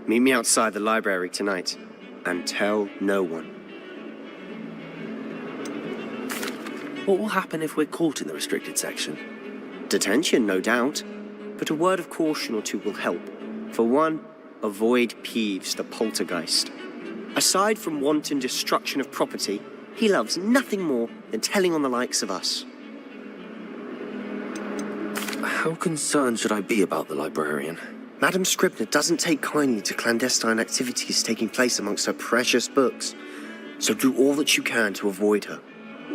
Meet me outside the library tonight. And tell no one. What will happen if we're caught in the restricted section? Detention, no doubt. But a word of caution or two will help. For one, avoid Peeves, the poltergeist. Aside from wanton destruction of property, he loves nothing more than telling on the likes of us. How concerned should I be about the librarian? Madam Scribner doesn't take kindly to clandestine activities taking place amongst her precious books, so do all that you can to avoid her.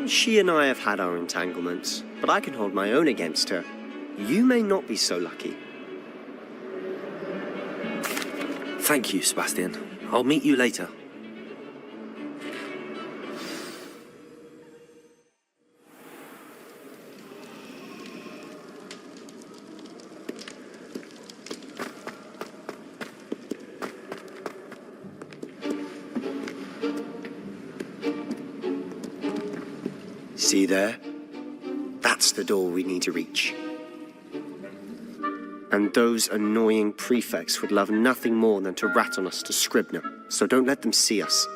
She and I have had our entanglements, but I can hold my own against her. You may not be so lucky. Thank you, Sebastian. I'll meet you later. See there? That's the door we need to reach. And those annoying prefects would love nothing more than to rat on us to Scribner, so don't let them see us.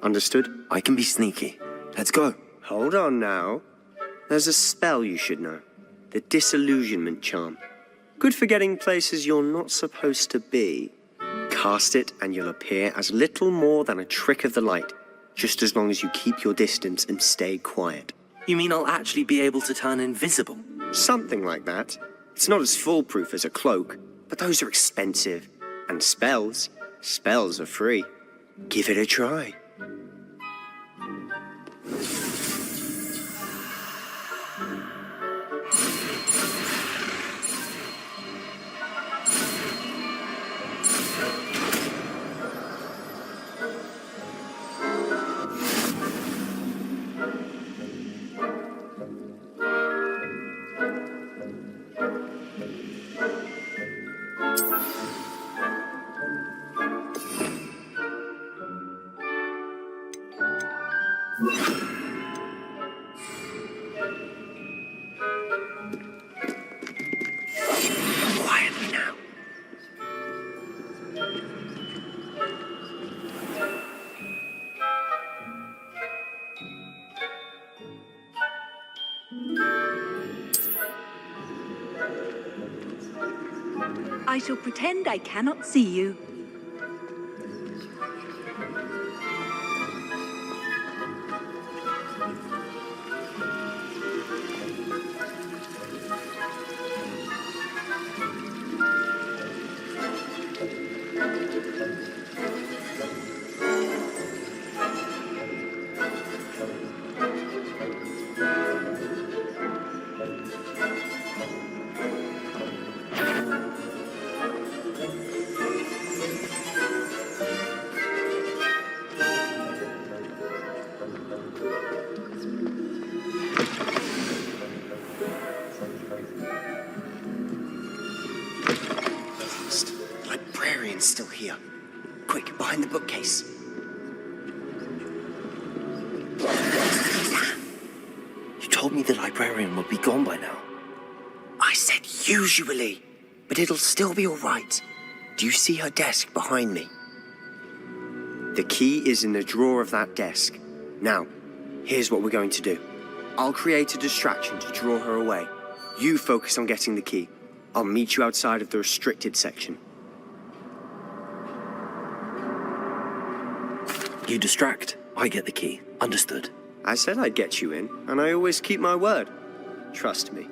Understood? I can be sneaky. Let's go. Hold on now. There's a spell you should know. The Disillusionment Charm. Good for getting places you're not supposed to be. Cast it and you'll appear as little more than a trick of the light, just as long as you keep your distance and stay quiet. You mean I'll actually be able to turn invisible? Something like that. It's not as foolproof as a cloak, but those are expensive. And spells are free. Give it a try. Quietly now. I I shall pretend I cannot see you. Librarian's still here. Quick, behind the bookcase. You told me the librarian would be gone by now. I said usually, but it'll still be all right. Do you see her desk behind me? The key is in the drawer of that desk. Now, here's what we're going to do. I'll create a distraction to draw her away. You focus on getting the key. I'll meet you outside of the restricted section. You distract, I get the key. Understood. I said I'd get you in, and I always keep my word. Trust me.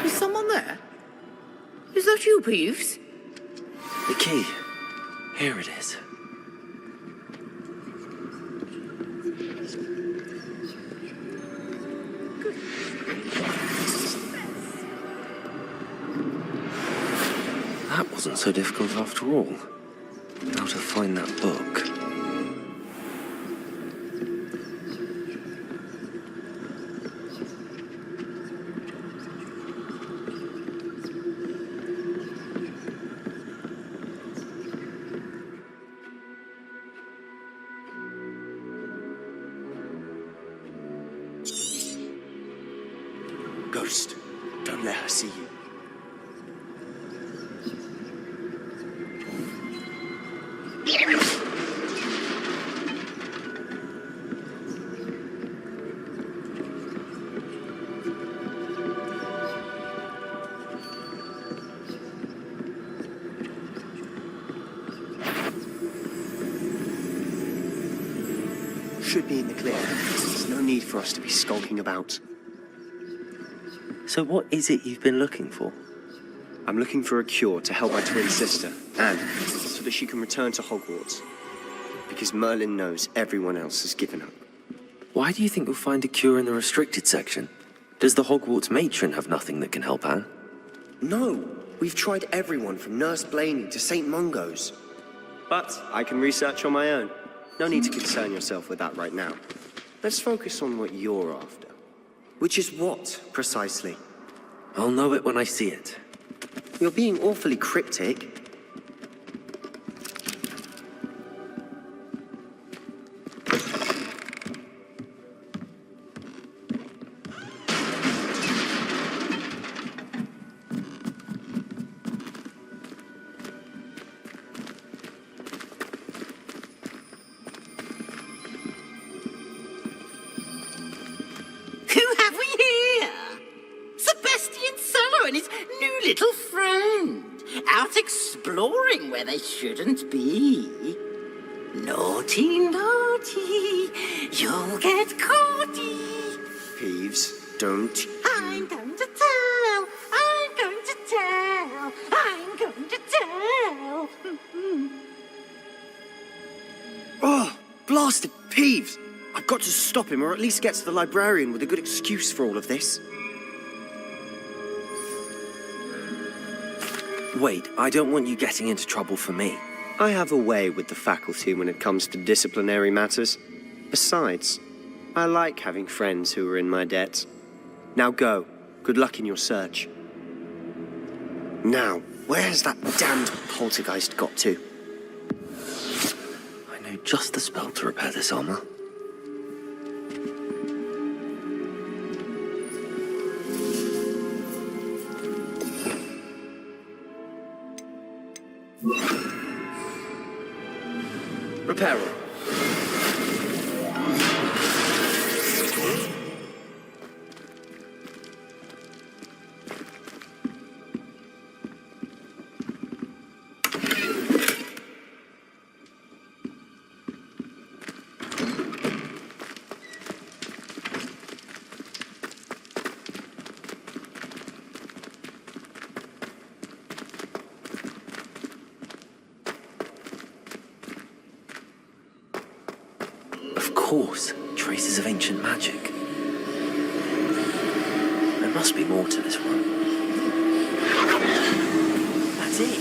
Is someone there? Is that you, Peeves? The key. Here it is. That wasn't so difficult after all. How to find that book. Ghost, don't let her see you. Should be in the clear. There's no need for us to be skulking about. So what is it you've been looking for? I'm looking for a cure to help my twin sister, Anne, so that she can return to Hogwarts. Because Merlin knows everyone else has given up. Why do you think you'll find a cure in the restricted section? Does the Hogwarts matron have nothing that can help Anne? No, we've tried everyone from Nurse Blaney to St. Mungo's. But I can research on my own. No need to concern yourself with that right now. Let's focus on what you're after. Which is what, precisely? I'll know it when I see it. You're being awfully cryptic. Little friend, out exploring where they shouldn't be. Naughty, naughty, you'll get caughty. Peeves, don't. I'm going to tell, I'm going to tell, I'm going to tell. Oh, blasted Peeves! I've got to stop him, or at least get to the librarian with a good excuse for all of this. Wait, I don't want you getting into trouble for me. I have a way with the faculty when it comes to disciplinary matters. Besides, I like having friends who are in my debt. Now go. Good luck in your search. Now, where's that damned poltergeist got to? I know just the spell to repair this armor. Reparo. Of course, traces of ancient magic. There must be more to this room. That's it.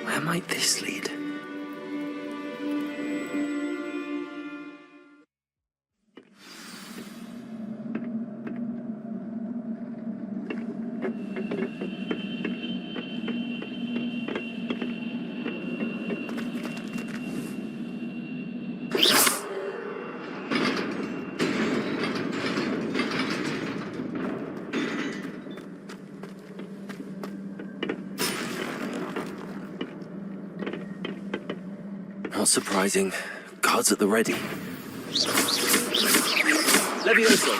Where might this lead? Not surprising. Guards at the ready. Levioso.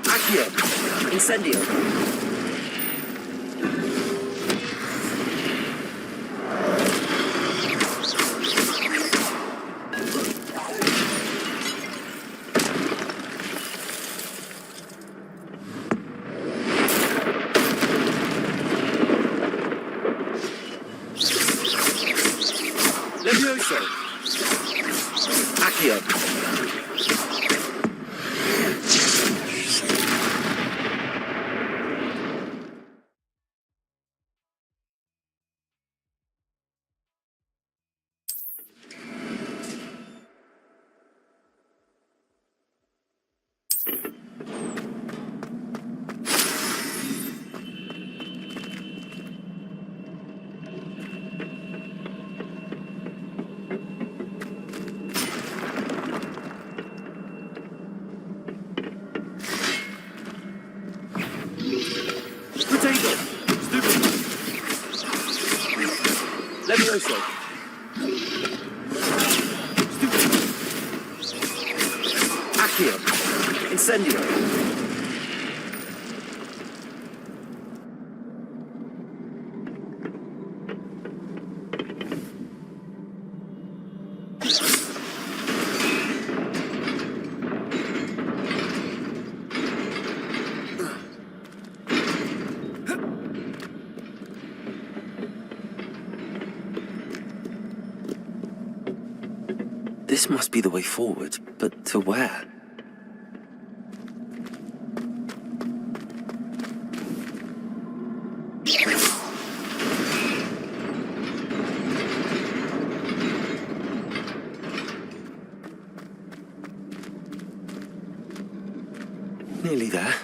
Accio. Incendio. Levioso. Accio. Potato. Stupid. Levioso. Stupid. Accio. Incendio. This must be the way forward, but to where? Nearly there.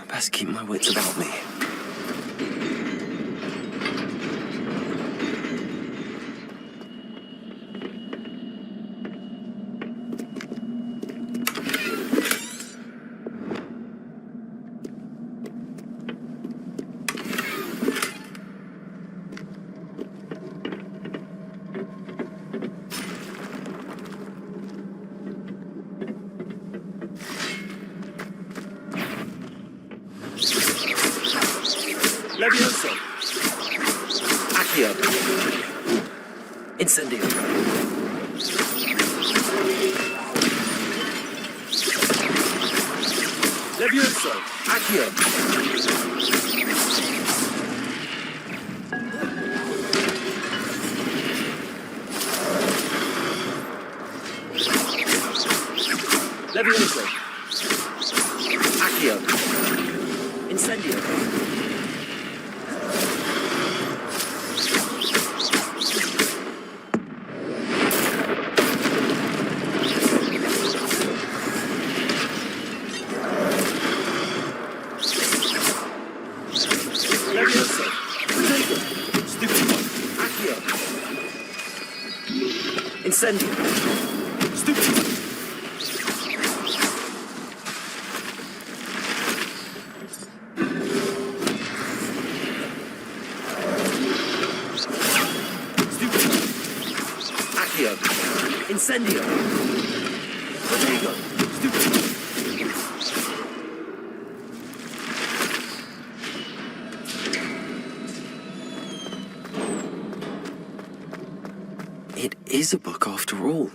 Best keep my wits about me. Levioso. Accio. Incendio. Levioso! Accio! Levioso! Accio! Incendio! Levioso! Potato! Stupid one! Accio! Incendio! Stupid one! Accio! Incendio! Potato! Stupid one! It is a book after all.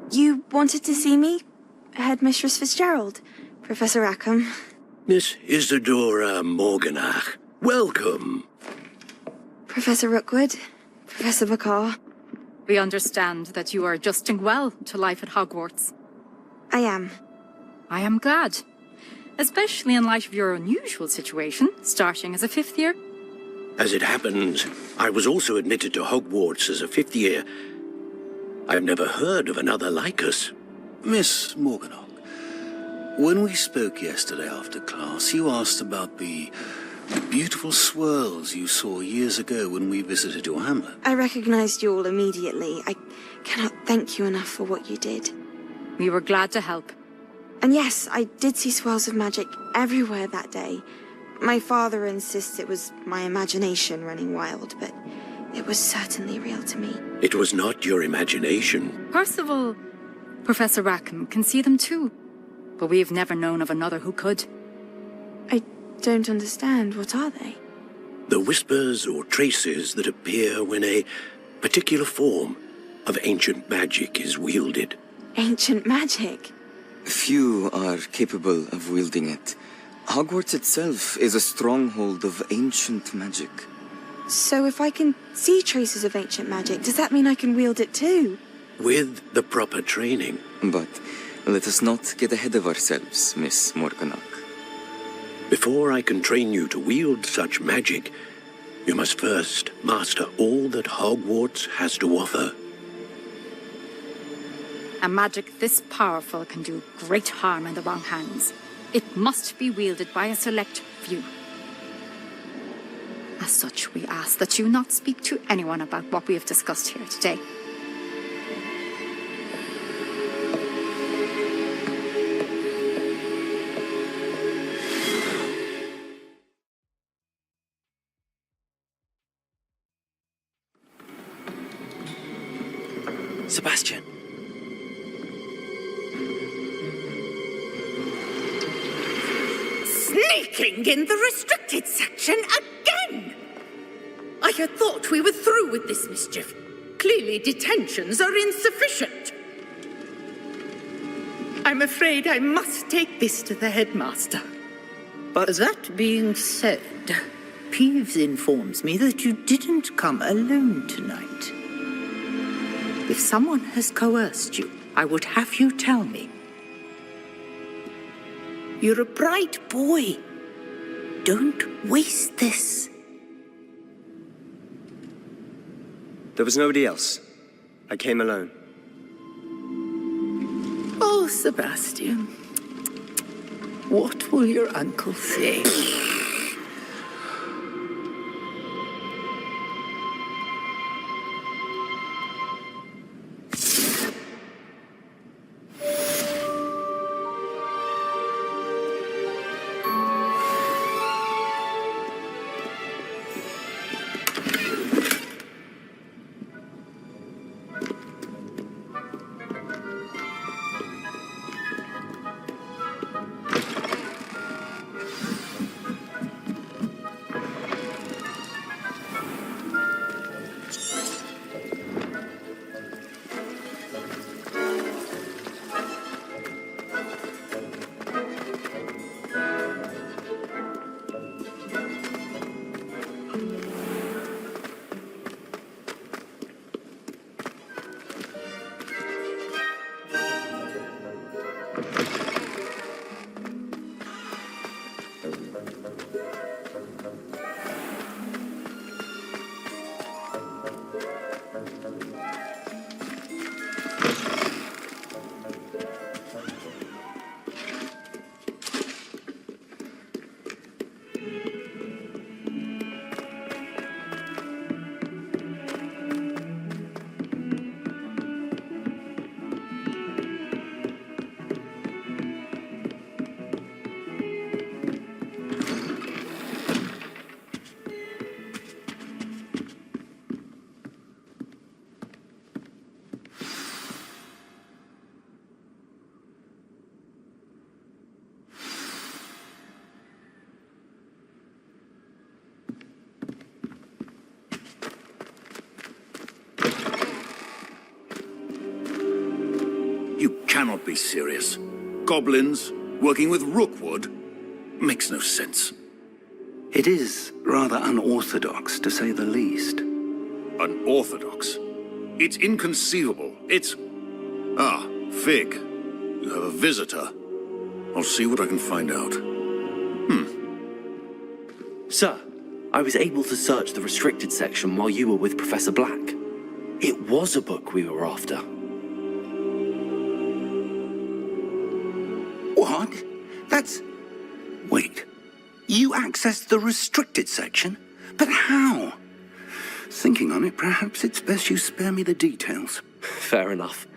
You wanted to see me? Headmistress Fitzgerald? Professor Rackham? Miss Isadora Morganach, welcome. Professor Rookwood? Professor Bacall? We understand that you are adjusting well to life at Hogwarts. I am. I am glad. Especially in light of your unusual situation, starting as a fifth year. As it happens, I was also admitted to Hogwarts as a fifth year. I've never heard of another like us. Miss Morganach, when we spoke yesterday after class, you asked about the beautiful swirls you saw years ago when we visited your hamlet. I recognized you all immediately. I cannot thank you enough for what you did. We were glad to help. And yes, I did see swirls of magic everywhere that day. My father insists it was my imagination running wild, but it was certainly real to me. It was not your imagination. Percival, Professor Rackham can see them too. But we've never known of another who could. I don't understand. What are they? The whispers or traces that appear when a particular form of ancient magic is wielded. Ancient magic? Few are capable of wielding it. Hogwarts itself is a stronghold of ancient magic. So if I can see traces of ancient magic, does that mean I can wield it too? With the proper training. But let us not get ahead of ourselves, Miss Morganach. Before I can train you to wield such magic, you must first master all that Hogwarts has to offer. A magic this powerful can do great harm in the wrong hands. It must be wielded by a select few. As such, we ask that you not speak to anyone about what we have discussed here today. Sebastian. Sneaking in the restricted section again! I had thought we were through with this mischief. Clearly detentions are insufficient. I'm afraid I must take this to the headmaster. But that being said, Peeves informs me that you didn't come alone tonight. If someone has coerced you, I would have you tell me. You're a bright boy. Don't waste this. There was nobody else. I came alone. Oh, Sebastian. What will your uncle say? Cannot be serious. Goblins working with Rookwood makes no sense. It is rather unorthodox, to say the least. Unorthodox? It's inconceivable. It's... Ah, Fig. You have a visitor. I'll see what I can find out. Sir, I was able to search the restricted section while you were with Professor Black. It was a book we were after. What? That's... Wait. You accessed the restricted section? But how? Thinking on it, perhaps it's best you spare me the details. Fair enough.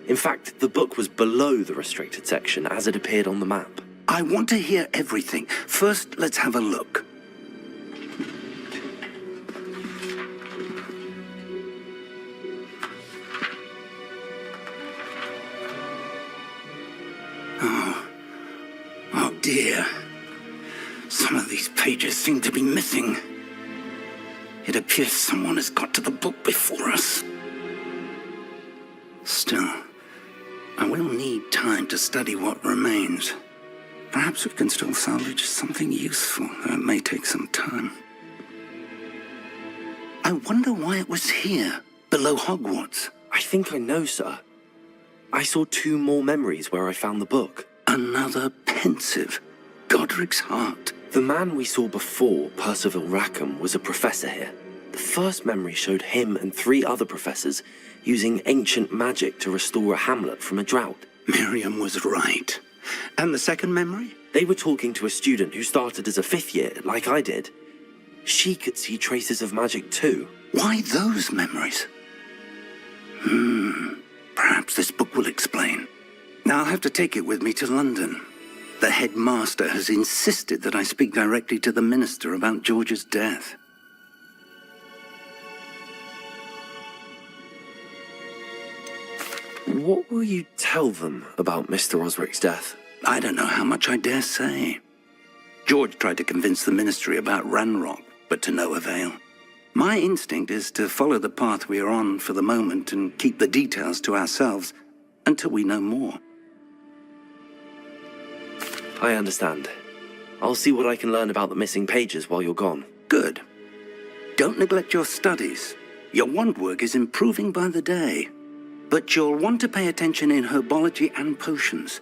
In fact, the book was below the restricted section as it appeared on the map. I want to hear everything. First, let's have a look. Oh dear. Some of these pages seem to be missing. It appears someone has got to the book before us. Still, I will need time to study what remains. Perhaps we can still salvage something useful, though it may take some time. I wonder why it was here, below Hogwarts. I think I know, sir. I saw 2 more memories where I found the book. Another pensive. Godric's heart. The man we saw before, Percival Rackham, was a professor here. The first memory showed him and 3 other professors using ancient magic to restore a hamlet from a drought. Miriam was right. And the second memory? They were talking to a student who started as a 5th year, like I did. She could see traces of magic too. Why those memories? Perhaps this book will explain. Now I'll have to take it with me to London. The headmaster has insisted that I speak directly to the minister about George's death. What will you tell them about Mr. Osric's death? I don't know how much I dare say. George tried to convince the ministry about Ranrock, but to no avail. My instinct is to follow the path we are on for the moment and keep the details to ourselves until we know more. I understand. I'll see what I can learn about the missing pages while you're gone. Good. Don't neglect your studies. Your wand work is improving by the day. But you'll want to pay attention in herbology and potions.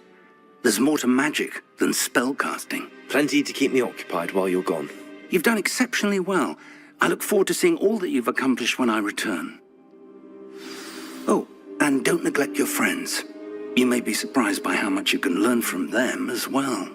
There's more to magic than spellcasting. Plenty to keep me occupied while you're gone. You've done exceptionally well. I look forward to seeing all that you've accomplished when I return. Oh, and don't neglect your friends. You may be surprised by how much you can learn from them as well.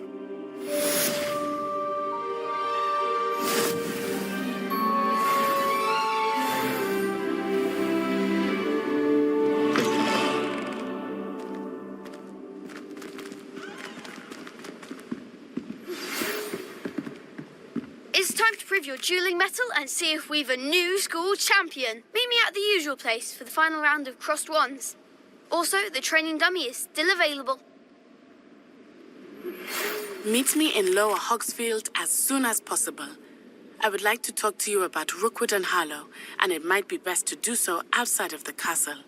It's time to prove your dueling mettle and see if we've a new school champion. Meet me at the usual place for the final round of crossed wands. Also, the training dummy is still available. Meet me in Lower Hogsfield as soon as possible. I would like to talk to you about Rookwood and Harlow, and it might be best to do so outside of the castle.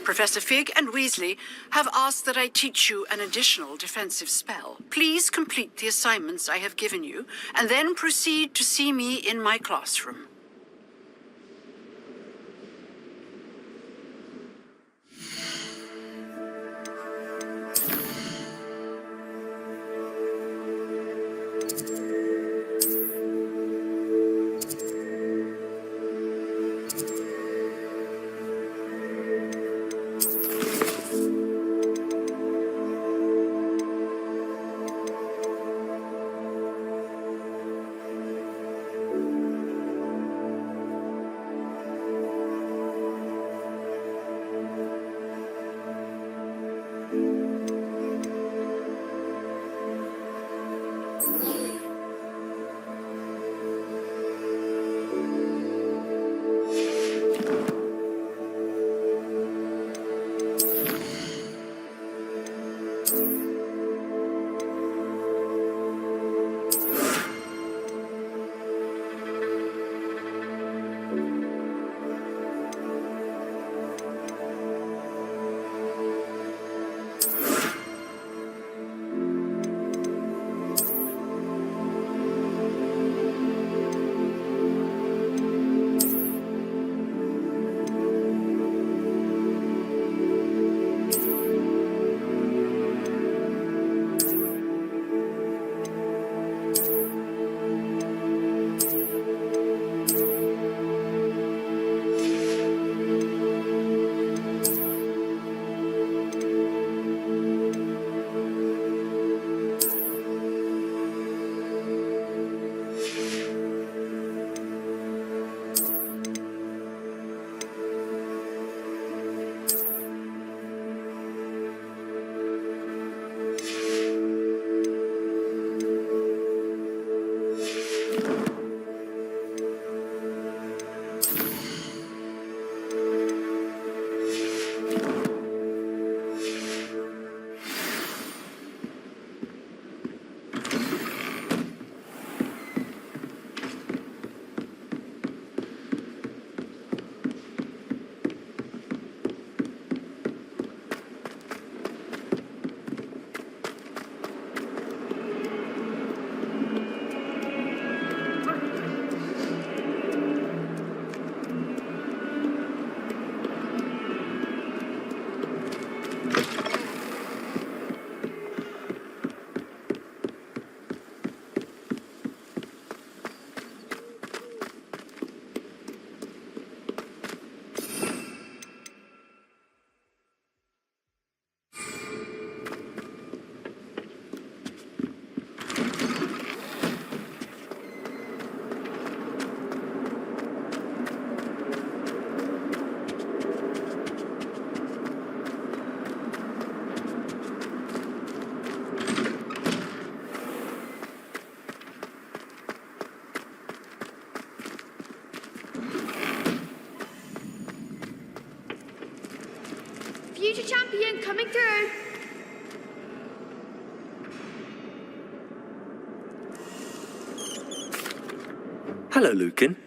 Professor Fig and Weasley have asked that I teach you an additional defensive spell. Please complete the assignments I have given you, and then proceed to see me in my classroom. Future champion coming through. Hello, Lucan.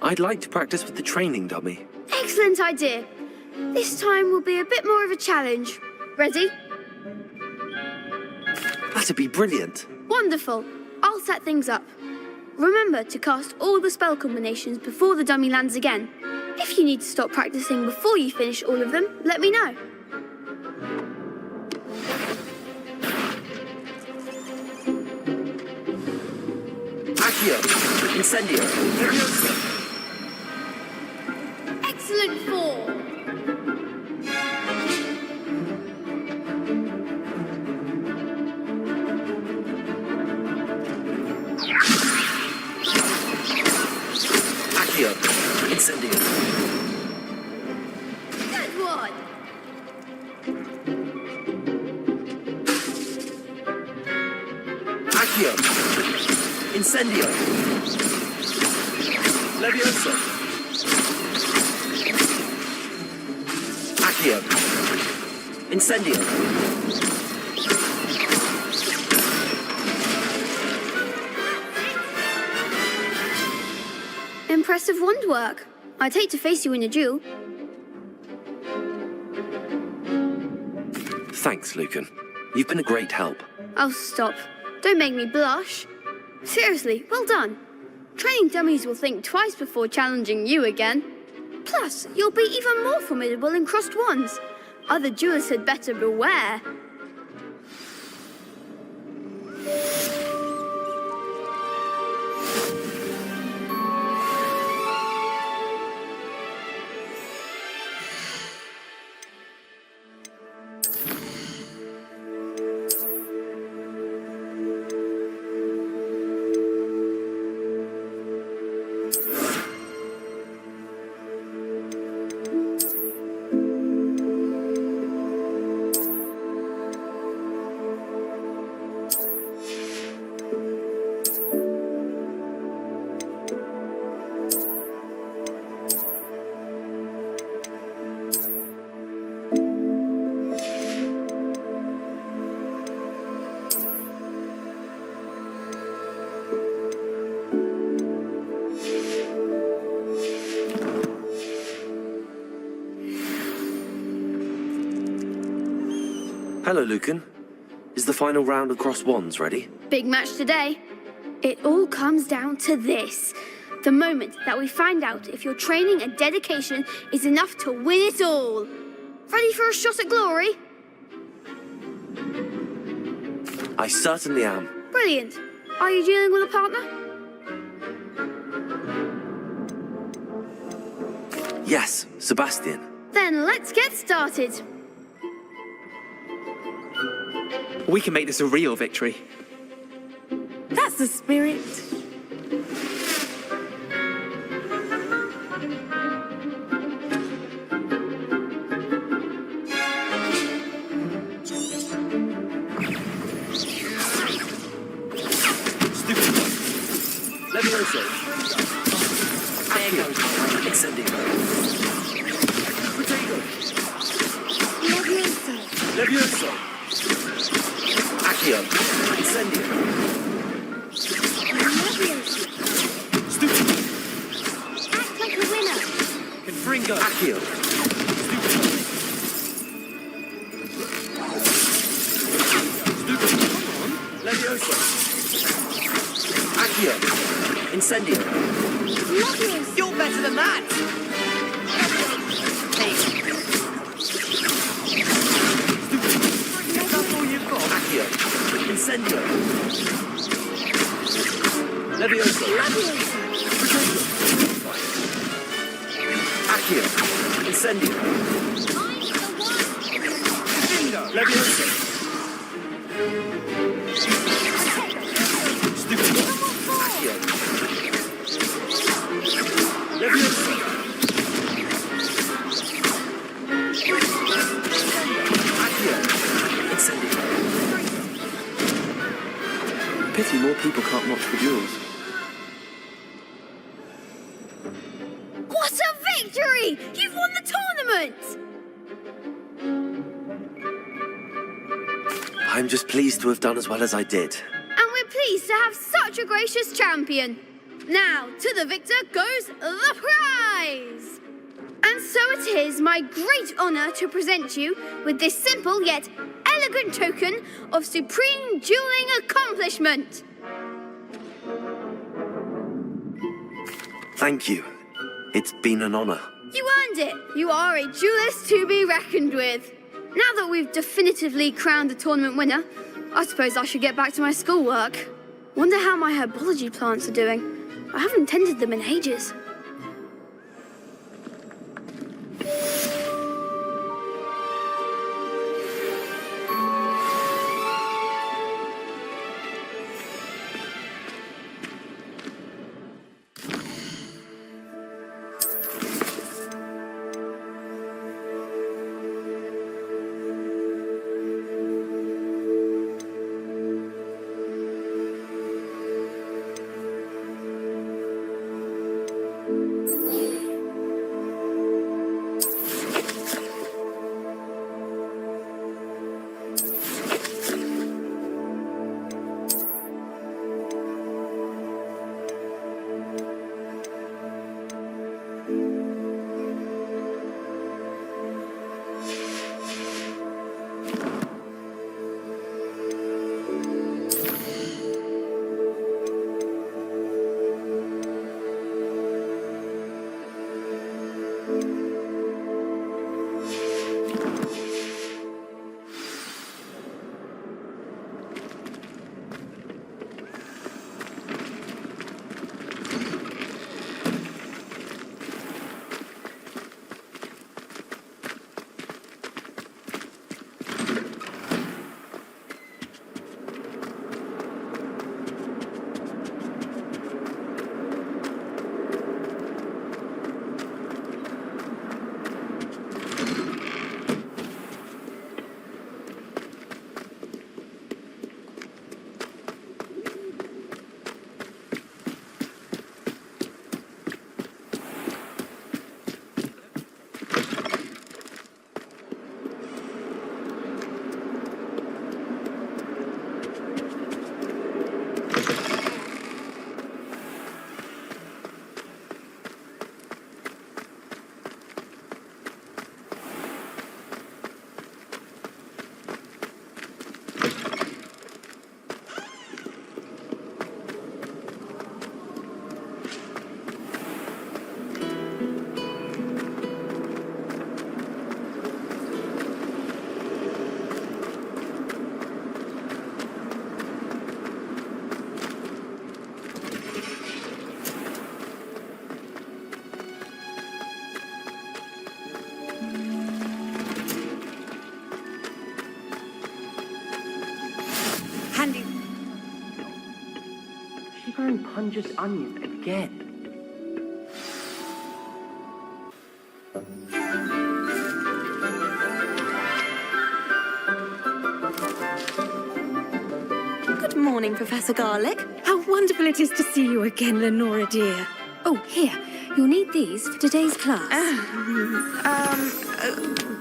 I'd like to practice with the training dummy. Excellent idea. This time will be a bit more of a challenge. Ready? That'd be brilliant. Wonderful. I'll set things up. Remember to cast all the spell combinations before the dummy lands again. If you need to stop practicing before you finish all of them, let me know. Accio! Incendio! Leviosa! Excellent form. Accio! Incendio! Good one. Accio! Incendio! Leviosa! Accio! Incendio! Impressive wand work. I'd hate to face you in a duel. Thanks, Lucan. You've been a great help. Oh, stop. Don't make me blush. Seriously, well done. Training dummies will think twice before challenging you again. Plus, you'll be even more formidable in crossed wands. Other duelists had better beware. Hello, Lucan. Is the final round of cross wands ready? Big match today. It all comes down to this. The moment that we find out if your training and dedication is enough to win it all. Ready for a shot at glory? I certainly am. Brilliant. Are you dealing with a partner? Yes, Sebastian. Then let's get started. We can make this a real victory. That's the spirit. Leviosa! Accio! Incendio! Potato! Leviosa! Accio! Incendio! Stupid. Act like a winner. Confringo! Accio! Leviosa! Accio! Incendio! You're better than that! Hey. That's all you've got! Accio! Incendio! Leviosa! Accio! Incendio! Leviosa! Stupid! Accio! Leviosa! Accio! Incendio! Pity more people can't watch the duels. What a victory! You've won the tournament! I'm just pleased to have done as well as I did. And we're pleased to have such a gracious champion. Now, to the victor goes the prize! And so it is my great honour to present you with this simple yet elegant token of supreme dueling accomplishment. Thank you. It's been an honor. You earned it. You are a duelist to be reckoned with. Now that we've definitively crowned the tournament winner, I suppose I should get back to my schoolwork. Wonder how my herbology plants are doing. I haven't tended them in ages. Shivering Punja's onion again. Good morning, Professor Garlick. How wonderful it is to see you again, Lenora dear. Oh, here. You'll need these for today's class.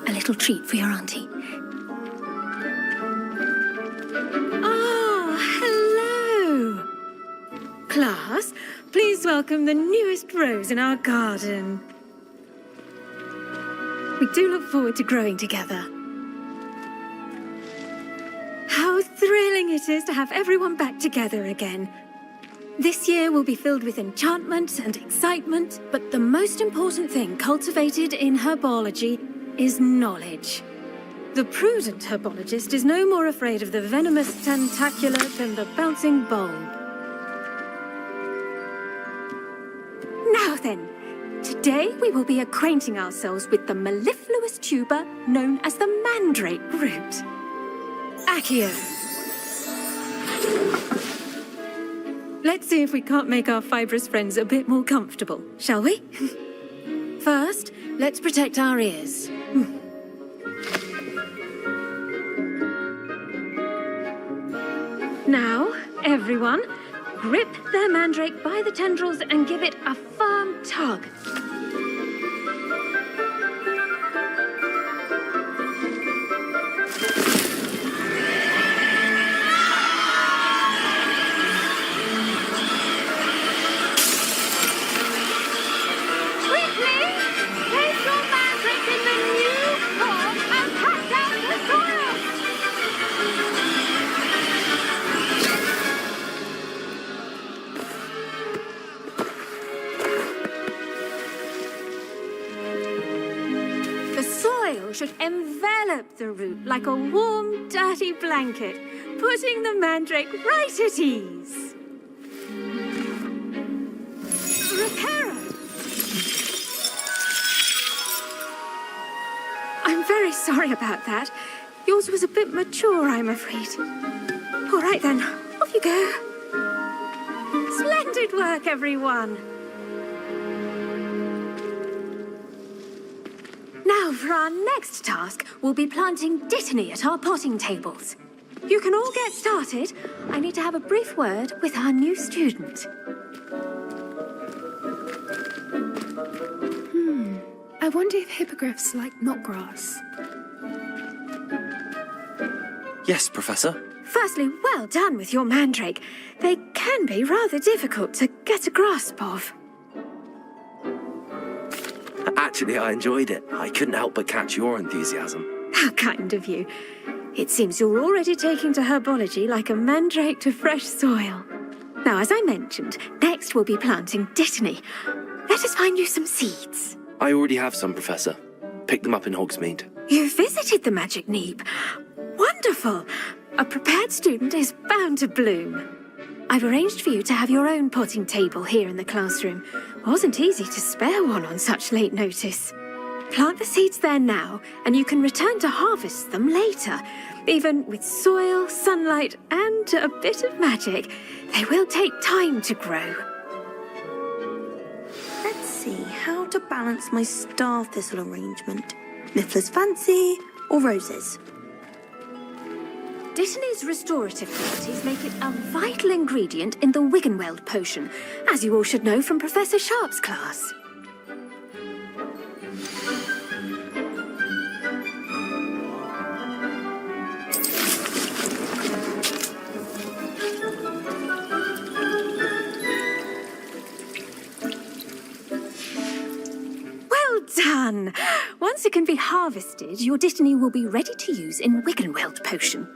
A little treat for your auntie. Oh, hello. Class, please welcome the newest rose in our garden. We do look forward to growing together. How thrilling it is to have everyone back together again. This year will be filled with enchantment and excitement, but the most important thing cultivated in herbology is knowledge. The prudent herbologist is no more afraid of the venomous tentacular than the bouncing bulb. Now then, today we will be acquainting ourselves with the mellifluous tuber known as the mandrake root. Accio. Let's see if we can't make our fibrous friends a bit more comfortable, shall we? First, let's protect our ears. Now, everyone, grip their mandrake by the tendrils and give it a firm tug. The soil should envelop the root like a warm, dirty blanket, putting the mandrake right at ease. Reparo! I'm very sorry about that. Yours was a bit mature, I'm afraid. All right then, off you go. Splendid work, everyone. Now, for our next task, we'll be planting Dittany at our potting tables. You can all get started. I need to have a brief word with our new student. I wonder if hippogriffs like knotgrass. Yes, Professor. Firstly, well done with your mandrake. They can be rather difficult to get a grasp of. Actually, I enjoyed it. I couldn't help but catch your enthusiasm. How kind of you. It seems you're already taking to herbology like a mandrake to fresh soil. Now, as I mentioned, next we'll be planting Dittany. Let us find you some seeds. I already have some, Professor. Picked them up in Hogsmeade. You visited the Magic Neep. Wonderful. A prepared student is bound to bloom. I've arranged for you to have your own potting table here in the classroom. Wasn't easy to spare one on such late notice. Plant the seeds there now, and you can return to harvest them later. Even with soil, sunlight, and a bit of magic, they will take time to grow. Let's see how to balance my star thistle arrangement. Niffler's fancy or roses? Dittany's restorative properties make it a vital ingredient in the Wiggenweld potion, as you all should know from Professor Sharp's class. Well done! Once it can be harvested, your Dittany will be ready to use in Wiggenweld potion.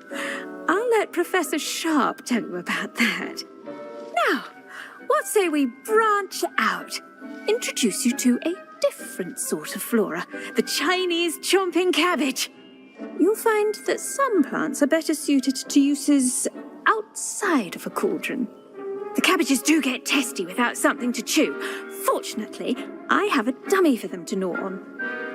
I'll let Professor Sharp tell you about that. Now, what say we branch out? Introduce you to a different sort of flora, the Chinese chomping cabbage. You'll find that some plants are better suited to uses outside of a cauldron. The cabbages do get testy without something to chew. Fortunately, I have a dummy for them to gnaw on.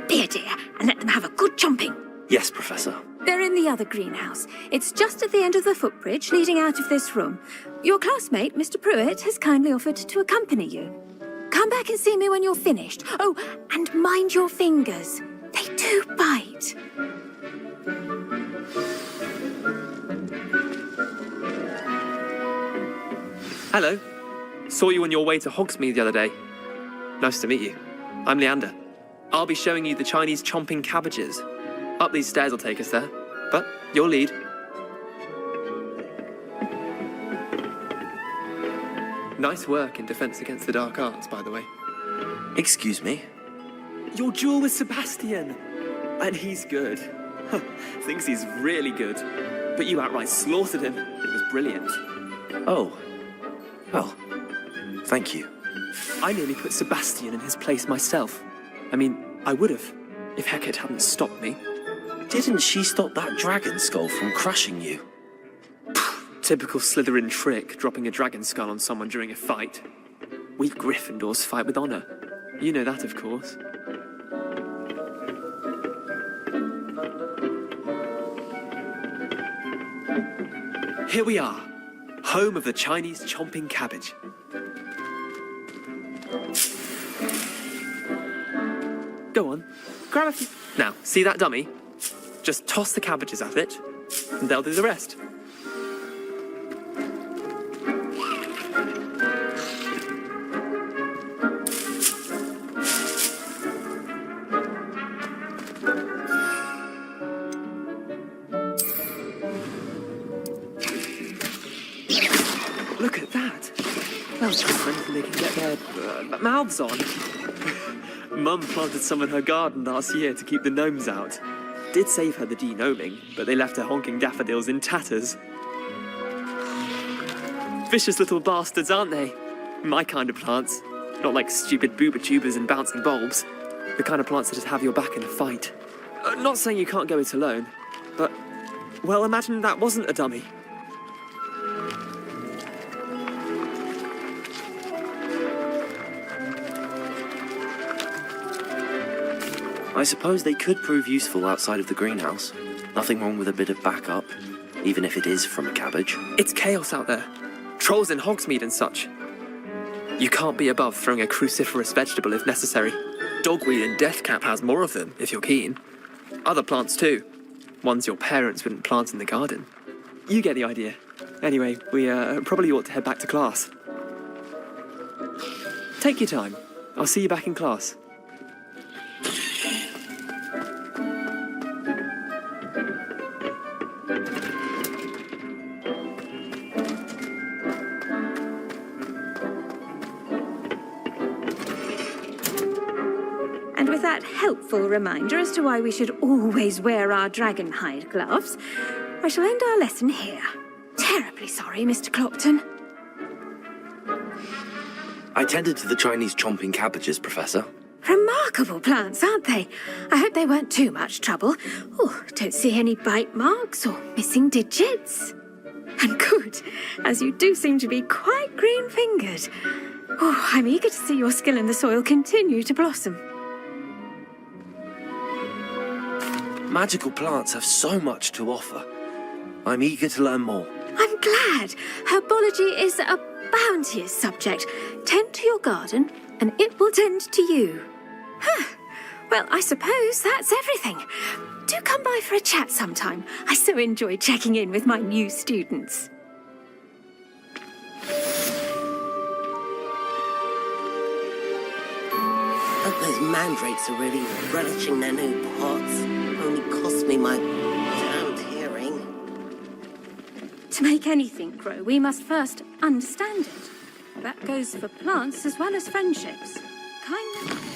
Be a dear and let them have a good chomping. Yes, Professor. They're in the other greenhouse. It's just at the end of the footbridge leading out of this room. Your classmate, Mr. Pruitt, has kindly offered to accompany you. Come back and see me when you're finished. Oh, and mind your fingers. They do bite. Hello. Saw you on your way to Hogsmeade the other day. Nice to meet you. I'm Leander. I'll be showing you the Chinese chomping cabbages. Up these stairs will take us there, but your lead. Nice work in Defense Against the Dark Arts, by the way. Excuse me? Your duel with Sebastian! And he's good. Thinks he's really good. But you outright slaughtered him. It was brilliant. Oh. Well, thank you. I nearly put Sebastian in his place myself. I mean, I would have, if Hecate hadn't stopped me. Didn't she stop that dragon skull from crushing you? Typical Slytherin trick, dropping a dragon skull on someone during a fight. We Gryffindors fight with honor. You know that, of course. Here we are, home of the Chinese chomping cabbage. Go on, grab a few. Now, see that dummy? Just toss the cabbages at it, and they'll do the rest. Look at that. Those children, they can get their mouths on. Mum planted some in her garden last year to keep the gnomes out. Did save her the de-gnoming, but they left her honking daffodils in tatters. Vicious little bastards, aren't they? My kind of plants. Not like stupid booba tubers and bouncing bulbs. The kind of plants that just have your back in a fight. Not saying you can't go it alone, but, well, imagine that wasn't a dummy. I suppose they could prove useful outside of the greenhouse. Nothing wrong with a bit of backup, even if it is from a cabbage. It's chaos out there. Trolls in Hogsmeade and such. You can't be above throwing a cruciferous vegetable if necessary. Dogweed and deathcap has more of them, if you're keen. Other plants too. Ones your parents wouldn't plant in the garden. You get the idea. Anyway, we probably ought to head back to class. Take your time. I'll see you back in class. And with that helpful reminder as to why we should always wear our dragon hide gloves, I shall end our lesson here. Terribly sorry, Mr. Clopton. I tended to the Chinese chomping cabbages, Professor. Remarkable plants, aren't they? I hope they weren't too much trouble. Oh, don't see any bite marks or missing digits. And good, as you do seem to be quite green-fingered. Oh, I'm eager to see your skill in the soil continue to blossom. Magical plants have so much to offer. I'm eager to learn more. I'm glad. Herbology is a bounteous subject. Tend to your garden, and it will tend to you. Huh. Well, I suppose that's everything. Do come by for a chat sometime. I so enjoy checking in with my new students. Hope those mandrakes are really relishing their new pots. Only cost me my damned hearing. To make anything grow, we must first understand it. That goes for plants as well as friendships. Kindness.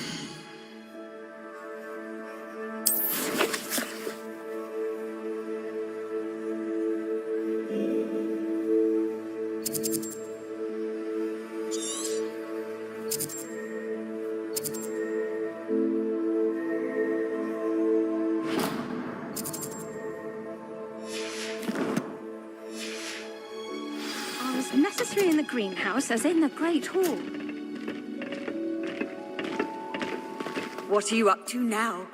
Necessary in the greenhouse as in the Great Hall. What are you up to now?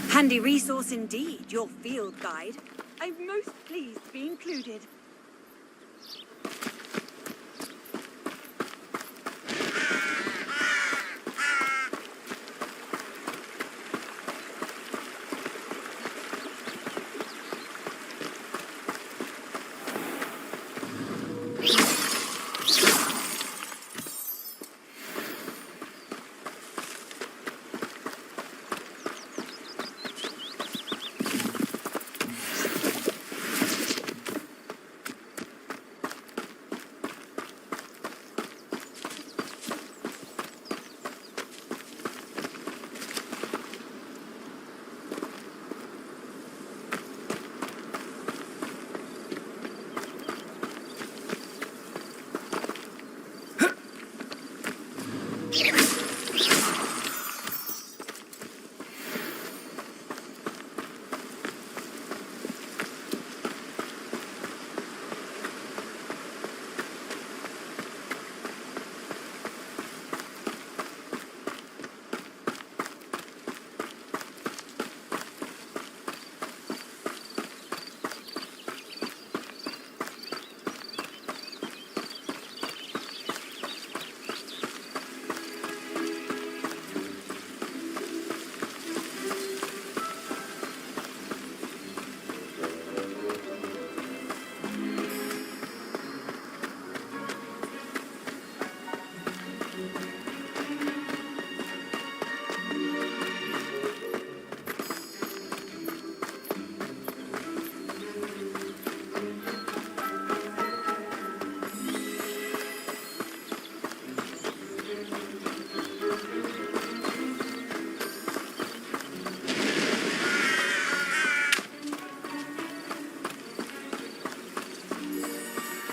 Handy resource indeed, your field guide. I'm most pleased to be included.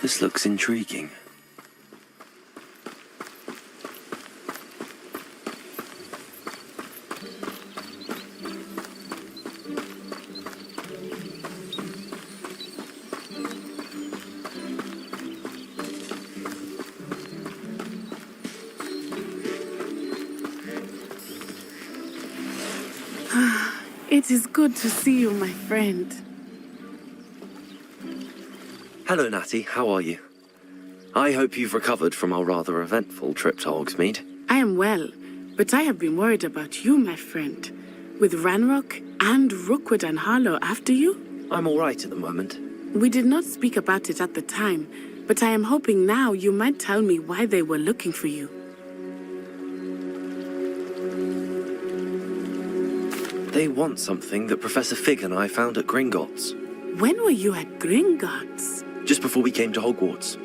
This looks intriguing. It is good to see you, my friend. Hello, Natty. How are you? I hope you've recovered from our rather eventful trip to Hogsmeade. I am well, but I have been worried about you, my friend. With Ranrock and Rookwood and Harlow after you? I'm all right at the moment. We did not speak about it at the time, but I am hoping now you might tell me why they were looking for you. They want something that Professor Fig and I found at Gringotts. When were you at Gringotts? Just before we came to Hogwarts.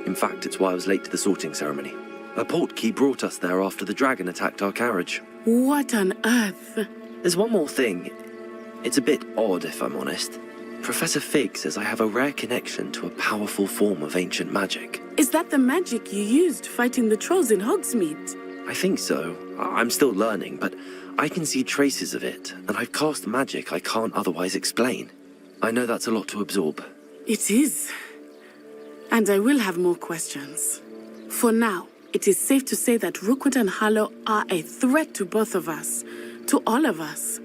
In fact, it's why I was late to the sorting ceremony. A portkey brought us there after the dragon attacked our carriage. What on earth? There's one more thing. It's a bit odd, if I'm honest. Professor Fig says I have a rare connection to a powerful form of ancient magic. Is that the magic you used fighting the trolls in Hogsmeade? I think so. I'm still learning, but I can see traces of it, and I've cast magic I can't otherwise explain. I know that's a lot to absorb. It is. And I will have more questions. For now, it is safe to say that Rookwood and Harlow are a threat to both of us, to all of us.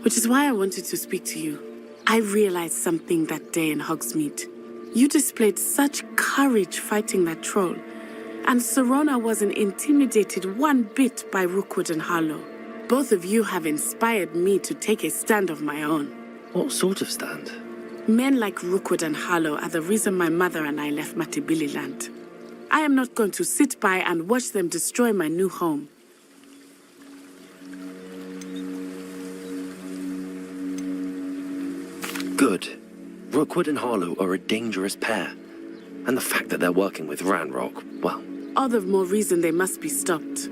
Which is why I wanted to speak to you. I realized something that day in Hogsmeade. You displayed such courage fighting that troll, and Serona wasn't intimidated one bit by Rookwood and Harlow. Both of you have inspired me to take a stand of my own. What sort of stand? Men like Rookwood and Harlow are the reason my mother and I left Matabeleland. I am not going to sit by and watch them destroy my new home. Good. Rookwood and Harlow are a dangerous pair. And the fact that they're working with Ranrock, well... All the more reason they must be stopped.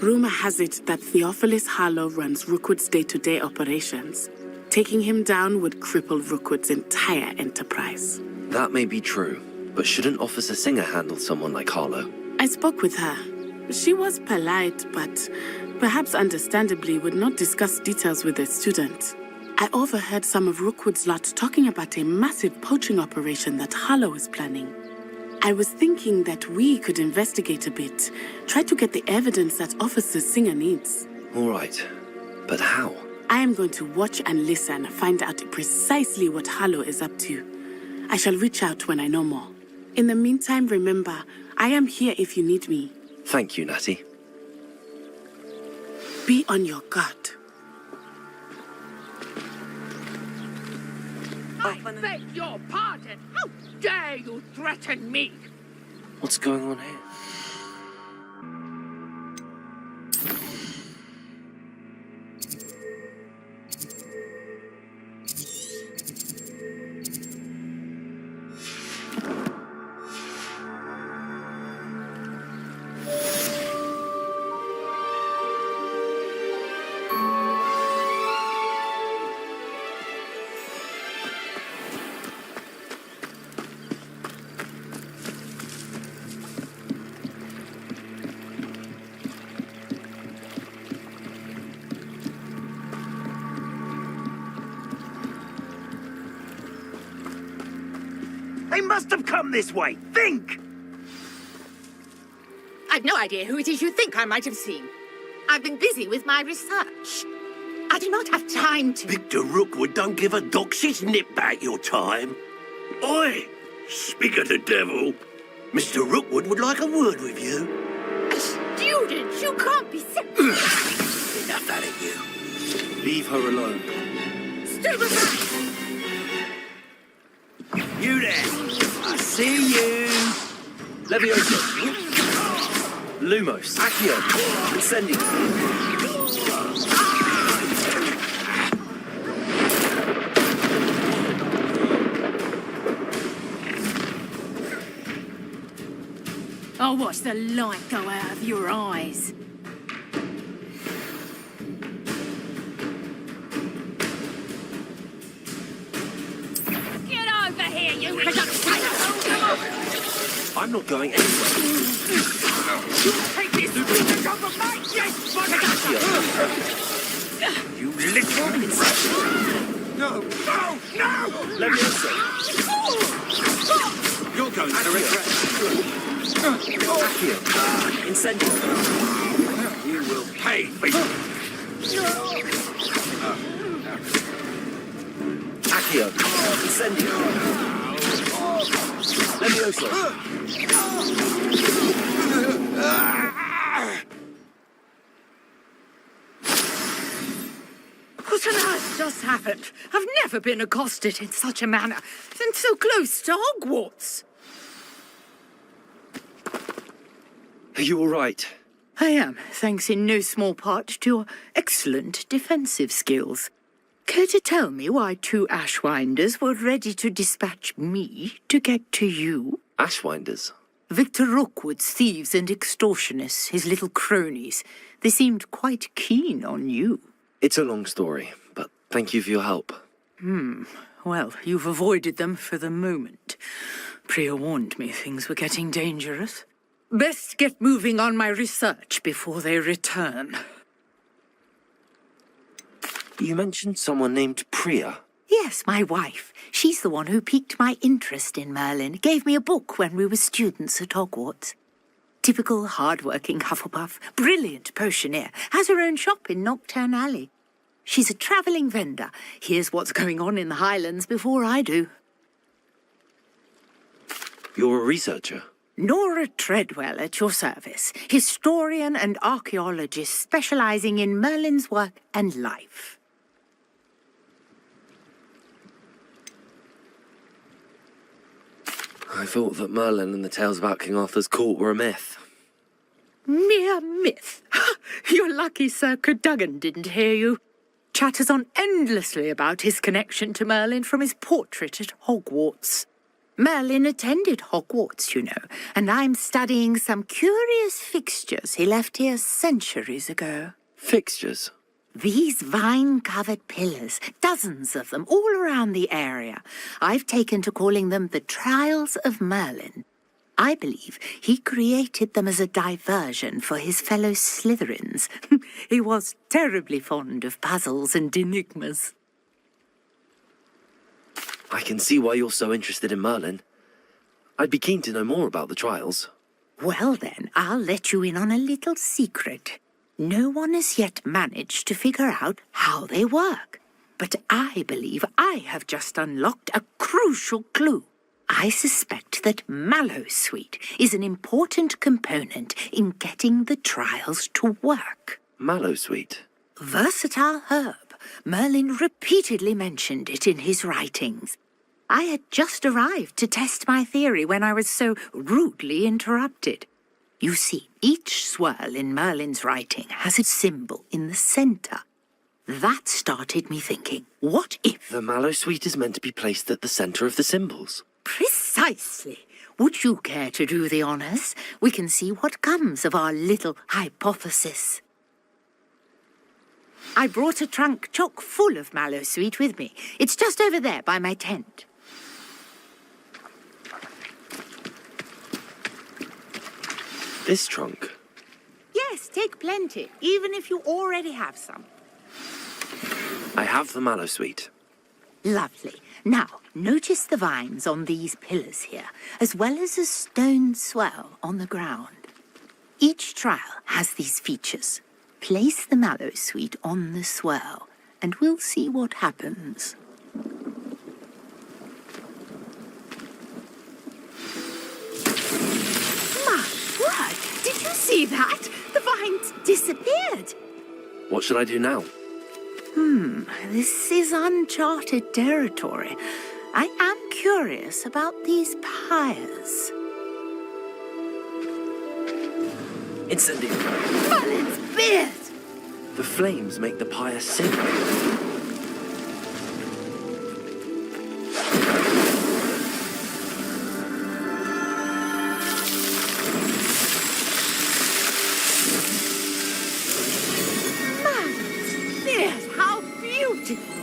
Rumor has it that Theophilus Harlow runs Rookwood's day-to-day operations. Taking him down would cripple Rookwood's entire enterprise. That may be true, but shouldn't Officer Singer handle someone like Harlow? I spoke with her. She was polite, but perhaps understandably would not discuss details with a student. I overheard some of Rookwood's lot talking about a massive poaching operation that Harlow is planning. I was thinking that we could investigate a bit, try to get the evidence that Officer Singer needs. All right, but how? I am going to watch and listen, find out precisely what Harlow is up to. I shall reach out when I know more. In the meantime, remember, I am here if you need me. Thank you, Natty. Be on your guard. I beg your pardon. How dare you threaten me? What's going on here? They must have come this way. Think! I've no idea who it is you think I might have seen. I've been busy with my research. I do not have time to... Victor Rookwood don't give a doxy's nip back your time. Oi! Speak of the devil. Mr. Rookwood would like a word with you. A student? You can't be sick. Enough out of you. Leave her alone. Stand aside! You there! I see you! Leviosa! Lumos! Accio! Incendio! I'll watch the light go out of your eyes. Get over here, you... I got... I'm not going anywhere. Take this to come from my chest, You little... No! No! No! Leviosa! You're going to regret... Accio! Incendio! You will pay for Accio! Incendio! Leviosa! What on earth just happened? I've never been accosted in such a manner, and so close to Hogwarts. Are you all right? I am, thanks in no small part to your excellent defensive skills. Care to tell me why 2 Ashwinders were ready to dispatch me to get to you? Ashwinders? Victor Rookwood's thieves and extortionists, his little cronies. They seemed quite keen on you. It's a long story, but thank you for your help. Well, you've avoided them for the moment. Priya warned me things were getting dangerous. Best get moving on my research before they return. You mentioned someone named Priya. Yes, my wife. She's the one who piqued my interest in Merlin. Gave me a book when we were students at Hogwarts. Typical hard-working Hufflepuff, brilliant potioneer, has her own shop in Knockturn Alley. She's a travelling vendor. Hears what's going on in the Highlands before I do. You're a researcher? Nora Treadwell at your service, historian and archaeologist specialising in Merlin's work and life. I thought that Merlin and the tales about King Arthur's court were a myth. Mere myth. You're lucky Sir Cadogan didn't hear you. Chatters on endlessly about his connection to Merlin from his portrait at Hogwarts. Merlin attended Hogwarts, you know, and I'm studying some curious fixtures he left here centuries ago. Fixtures? These vine-covered pillars, dozens of them, all around the area. I've taken to calling them the Trials of Merlin. I believe he created them as a diversion for his fellow Slytherins. He was terribly fond of puzzles and enigmas. I can see why you're so interested in Merlin. I'd be keen to know more about the trials. Well then, I'll let you in on a little secret. No one has yet managed to figure out how they work. But I believe I have just unlocked a crucial clue. I suspect that Mallowsweet is an important component in getting the trials to work. Mallowsweet? Versatile herb. Merlin repeatedly mentioned it in his writings. I had just arrived to test my theory when I was so rudely interrupted. You see, each swirl in Merlin's writing has a symbol in the centre. That started me thinking, what if... The Mallowsweet is meant to be placed at the centre of the symbols. Precisely. Would you care to do the honours? We can see what comes of our little hypothesis. I brought a trunk chock full of Mallowsweet with me. It's just over there by my tent. This trunk? Yes, take plenty, even if you already have some. I have the Mallowsweet. Lovely. Now, notice the vines on these pillars here, as well as a stone swell on the ground. Each trial has these features. Place the Mallowsweet on the swirl, and we'll see what happens. My word! Did you see that? The vines disappeared. What should I do now? This is uncharted territory. I am curious about these pyres. Incendio! Merlin's beard! The flames make the pyre sing. Merlin's beard! How beautiful!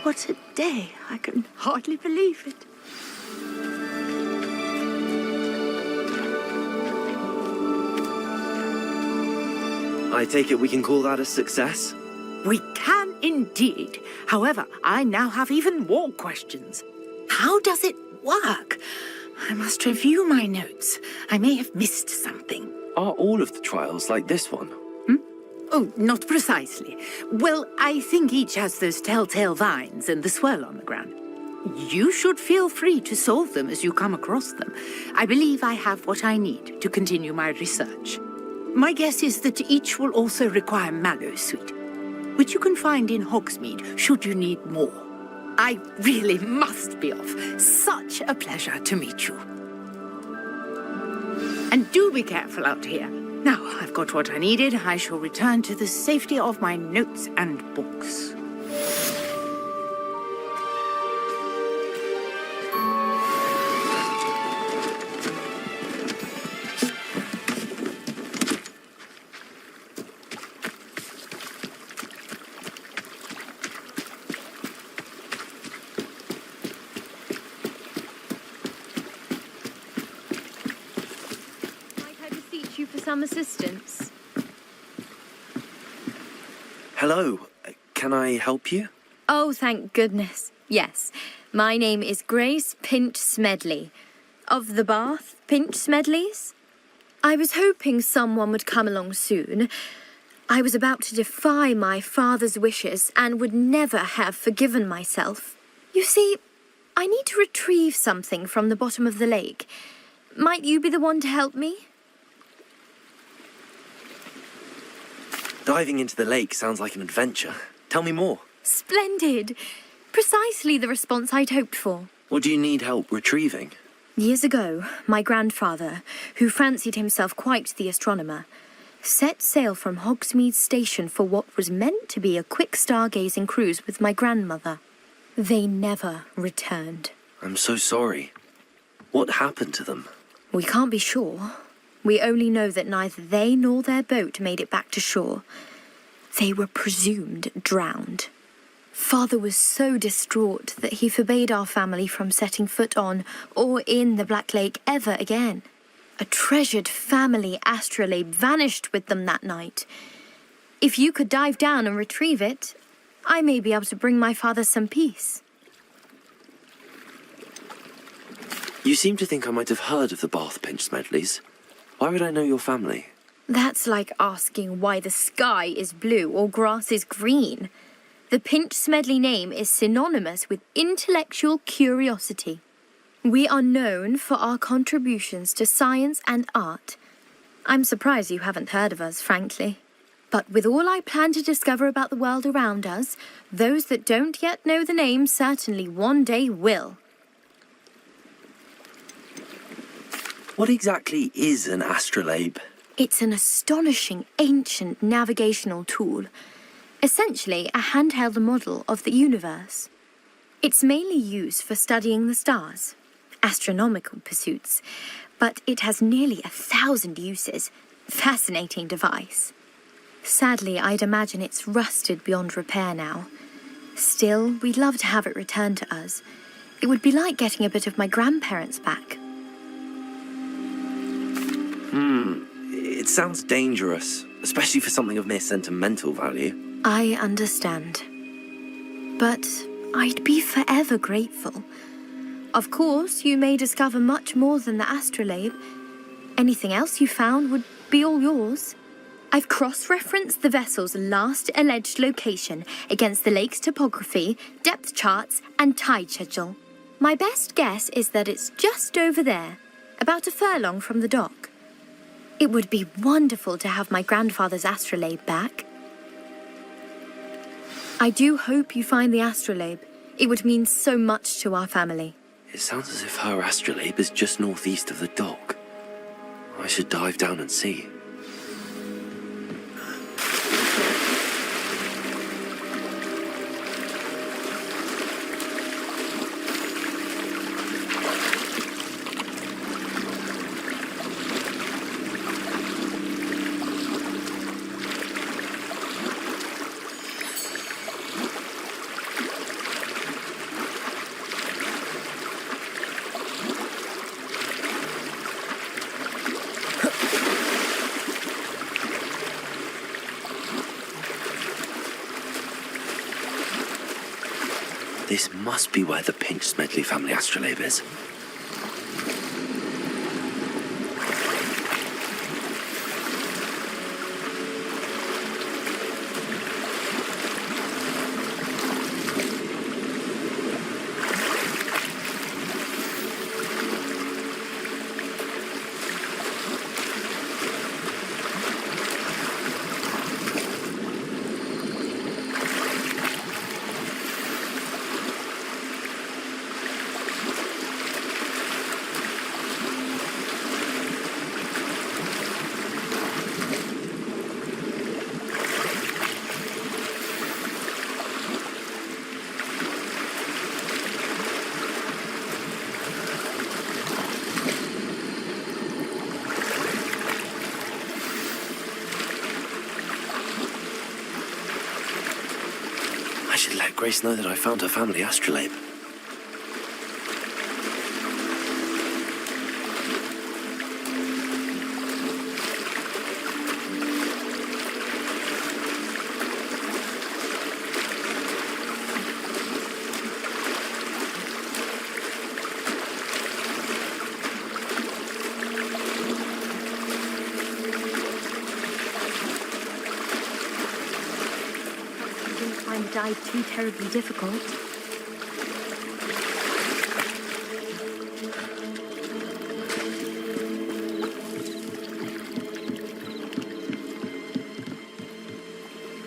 what a day. I can hardly believe it. I take it we can call that a success? We can indeed. However, I now have even more questions. How does it work? I must review my notes. I may have missed something. Are all of the trials like this one? Oh, not precisely. Well, I think each has those telltale vines and the swirl on the ground. You should feel free to solve them as you come across them. I believe I have what I need to continue my research. My guess is that each will also require Mallowsweet, which you can find in Hogsmeade should you need more. I really must be off. Such a pleasure to meet you. And do be careful out here. Now I've got what I needed, I shall return to the safety of my notes and books. Some assistance. Hello, can I help you? Oh, thank goodness. Yes, my name is Grace Pinch Smedley, of the Bath Pinch Smedleys. I was hoping someone would come along soon. I was about to defy my father's wishes and would never have forgiven myself. You see, I need to retrieve something from the bottom of the lake. Might you be the one to help me? Diving into the lake sounds like an adventure. Tell me more. Splendid. Precisely the response I'd hoped for. What do you need help retrieving? Years ago, my grandfather, who fancied himself quite the astronomer, set sail from Hogsmeade Station for what was meant to be a quick stargazing cruise with my grandmother. They never returned. I'm so sorry. What happened to them? We can't be sure. We only know that neither they nor their boat made it back to shore. They were presumed drowned. Father was so distraught that he forbade our family from setting foot on or in the Black Lake ever again. A treasured family astrolabe vanished with them that night. If you could dive down and retrieve it, I may be able to bring my father some peace. You seem to think I might have heard of the Bath Pinch Smedleys. Why would I know your family? That's like asking why the sky is blue or grass is green. The Pinch Smedley name is synonymous with intellectual curiosity. We are known for our contributions to science and art. I'm surprised you haven't heard of us, frankly. But with all I plan to discover about the world around us, those that don't yet know the name certainly one day will. What exactly is an astrolabe? It's an astonishing ancient navigational tool. Essentially, a handheld model of the universe. It's mainly used for studying the stars, astronomical pursuits, but it has nearly 1,000 uses. Fascinating device. Sadly, I'd imagine it's rusted beyond repair now. Still, we'd love to have it returned to us. It would be like getting a bit of my grandparents back. It sounds dangerous, especially for something of mere sentimental value. I understand. But I'd be forever grateful. Of course, you may discover much more than the astrolabe. Anything else you found would be all yours. I've cross-referenced the vessel's last alleged location against the lake's topography, depth charts, and tide schedule. My best guess is that it's just over there, about a furlong from the dock. It would be wonderful to have my grandfather's astrolabe back. I do hope you find the astrolabe. It would mean so much to our family. It sounds as if her astrolabe is just northeast of the dock. I should dive down and see. This must be where the Pinch Smedley family astrolabe is. I should let Grace know that I found her family astrolabe. Dive too terribly difficult.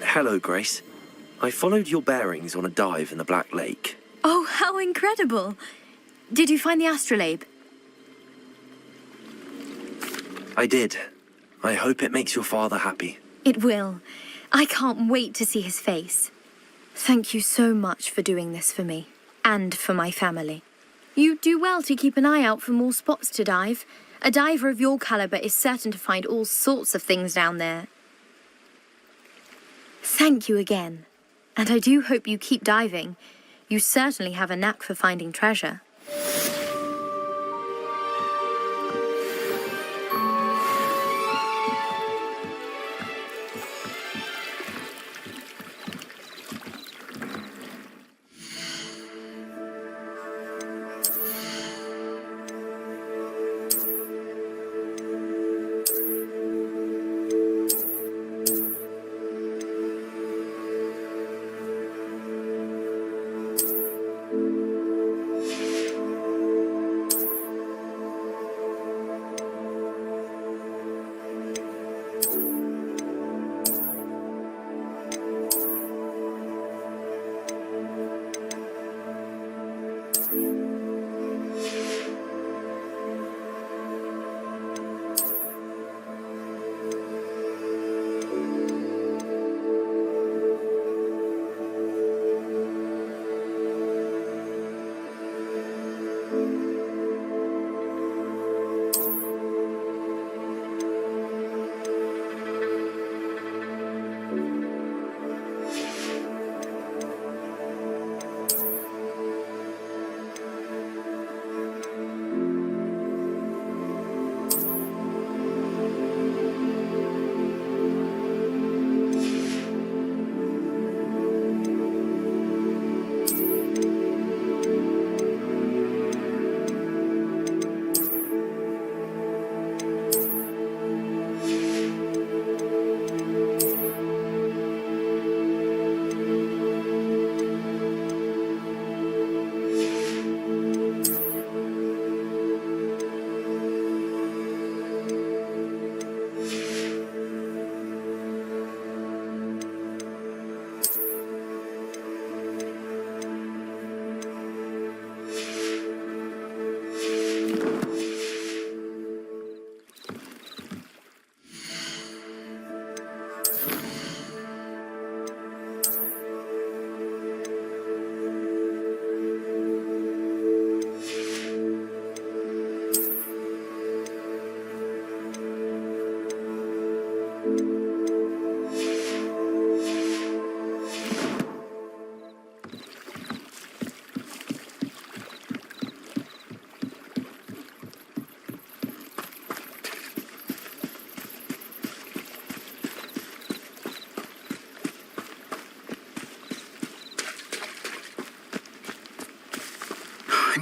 Hello, Grace. I followed your bearings on a dive in the Black Lake. Oh, how incredible! Did you find the astrolabe? I did. I hope it makes your father happy. It will. I can't wait to see his face. Thank you so much for doing this for me, and for my family. You do well to keep an eye out for more spots to dive. A diver of your caliber is certain to find all sorts of things down there. Thank you again, and I do hope you keep diving. You certainly have a knack for finding treasure.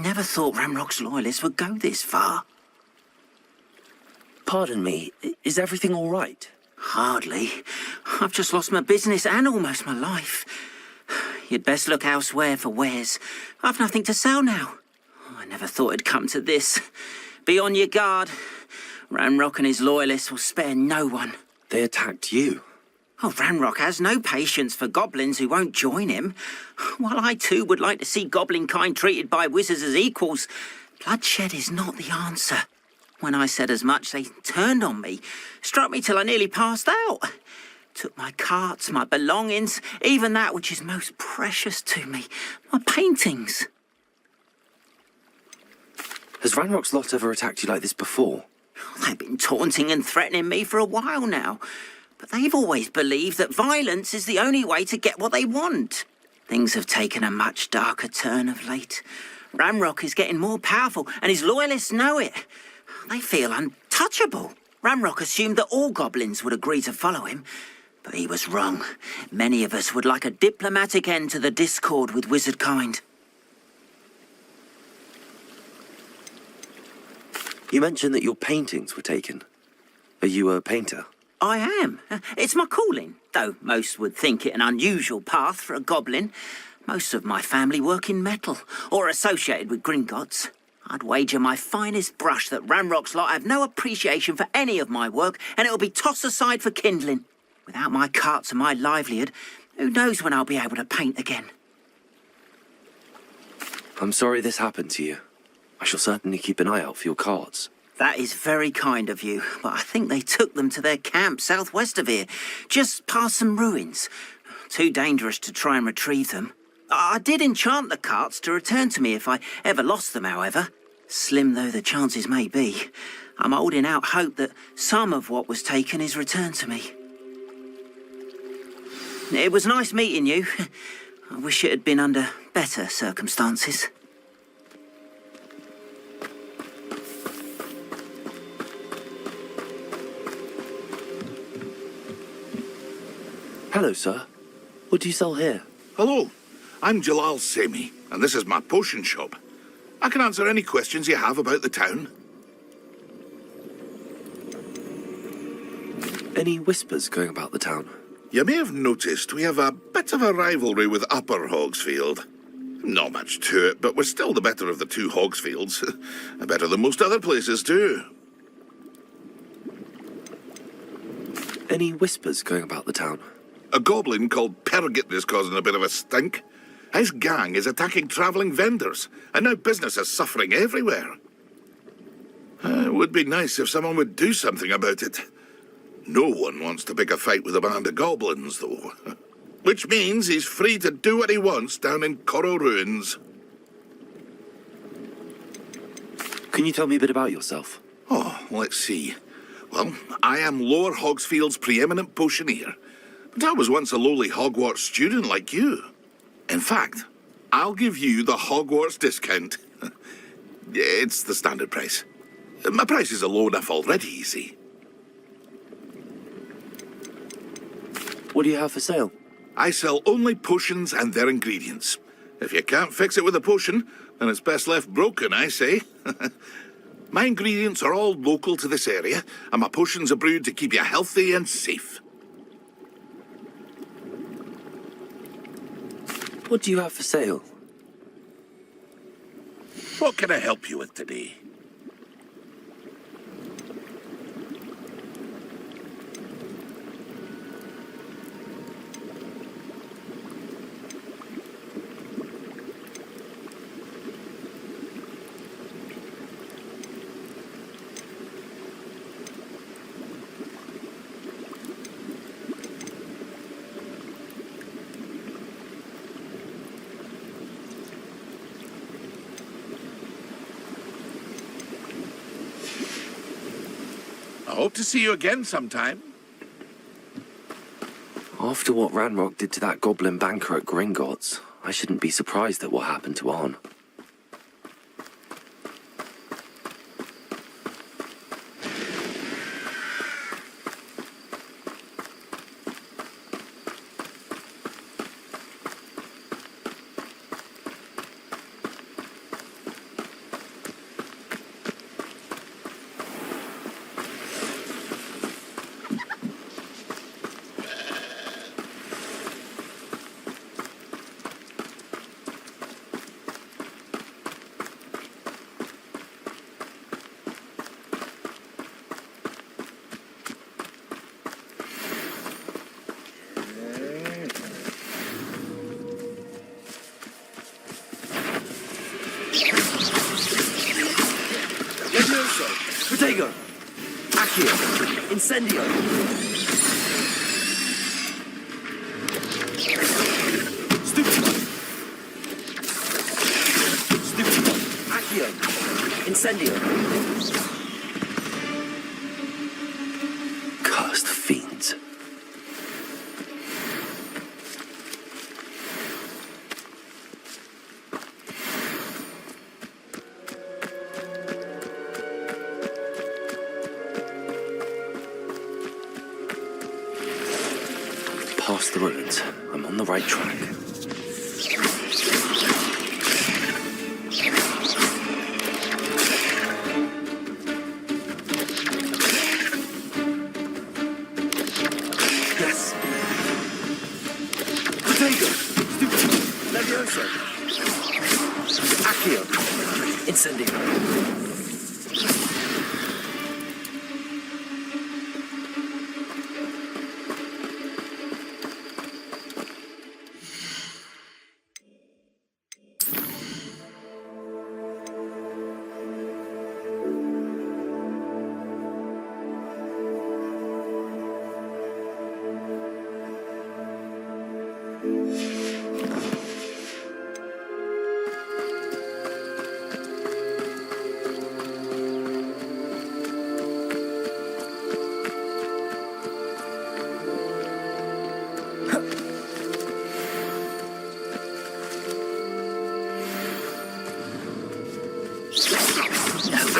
never thought Ranrock's loyalists would go this far. Pardon me, is everything all right? Hardly. I've just lost my business and almost my life. You'd best look elsewhere for wares. I've nothing to sell now. I never thought it'd come to this. Be on your guard. Ranrock and his loyalists will spare no one. They attacked you. Oh, Ranrock has no patience for goblins who won't join him. While I too would like to see goblin kind treated by wizards as equals, bloodshed is not the answer. When I said as much, they turned on me, struck me till I nearly passed out. Took my carts, my belongings, even that which is most precious to me, my paintings. Has Ranrock's lot ever attacked you like this before? They've been taunting and threatening me for a while now, but they've always believed that violence is the only way to get what they want. Things have taken a much darker turn of late. Ranrock is getting more powerful, and his loyalists know it. They feel untouchable. Ranrock assumed that all goblins would agree to follow him, but he was wrong. Many of us would like a diplomatic end to the discord with wizard kind. You mentioned that your paintings were taken. Are you a painter? I am. It's my calling, though most would think it an unusual path for a goblin. Most of my family work in metal, or associated with Gringotts. I'd wager my finest brush that Ranrock's lot have no appreciation for any of my work, and it'll be tossed aside for kindling. Without my carts and my livelihood, who knows when I'll be able to paint again. I'm sorry this happened to you. I shall certainly keep an eye out for your carts. That is very kind of you, but I think they took them to their camp southwest of here, just past some ruins. Too dangerous to try and retrieve them. I did enchant the carts to return to me if I ever lost them, however. Slim though the chances may be, I'm holding out hope that some of what was taken is returned to me. It was nice meeting you. I wish it had been under better circumstances. Hello, sir. What do you sell here? Hello, I'm Jalal Semi, and this is my potion shop. I can answer any questions you have about the town. Any whispers going about the town? You may have noticed we have a bit of a rivalry with Upper Hogsfield. Not much to it, but we're still the better of the two Hogsfields. Better than most other places, too. Any whispers going about the town? A goblin called Pergit is causing a bit of a stink. His gang is attacking travelling vendors, and now business is suffering everywhere. It would be nice if someone would do something about it. No one wants to pick a fight with a band of goblins, though. Which means he's free to do what he wants down in Coral Ruins. Can you tell me a bit about yourself? Oh, let's see. Well, I am Lower Hogsfield's preeminent potioneer, but I was once a lowly Hogwarts student like you. In fact, I'll give you the Hogwarts discount. It's the standard price. My prices are low enough already, you see. What do you have for sale? I sell only potions and their ingredients. If you can't fix it with a potion, then it's best left broken, I say. My ingredients are all local to this area, and my potions are brewed to keep you healthy and safe. What do you have for sale? What can I help you with today? I hope to see you again sometime. After what Ranrock did to that goblin banker at Gringotts, I shouldn't be surprised at what happened to Arn. Incendio! Stupido! Stupido! Accio! Incendio! Cursed fiends. Past the ruins. I'm on the right track. Yes. Protego! Stupido! Levioso! Accio! Incendio!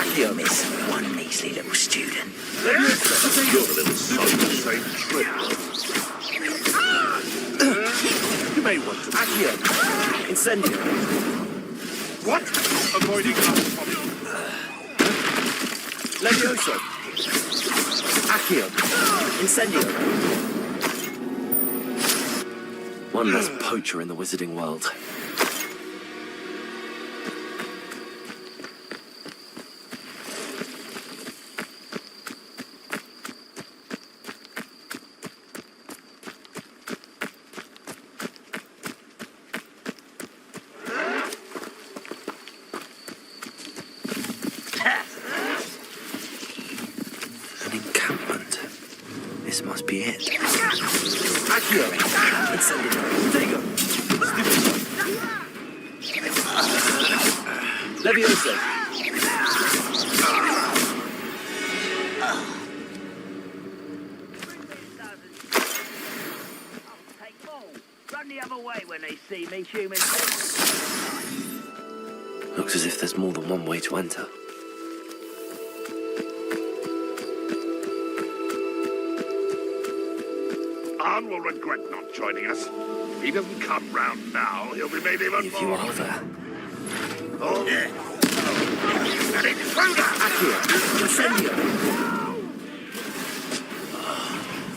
Accio, miss. One measly little student. You're a little son of the same trick. You may want to... Accio! Incendio! What? Avoiding us. Levioso! Accio! Incendio! One less poacher in the wizarding world. An encampment. This must be it. Accio! Incendio! Protego! Levioso! Run the other way when they see me, human. Looks as if there's more than one way to enter. Arn will regret not joining us. If he doesn't come round now, he'll be made even If more... you are there. Oh. An intruder! Accio! Incendio!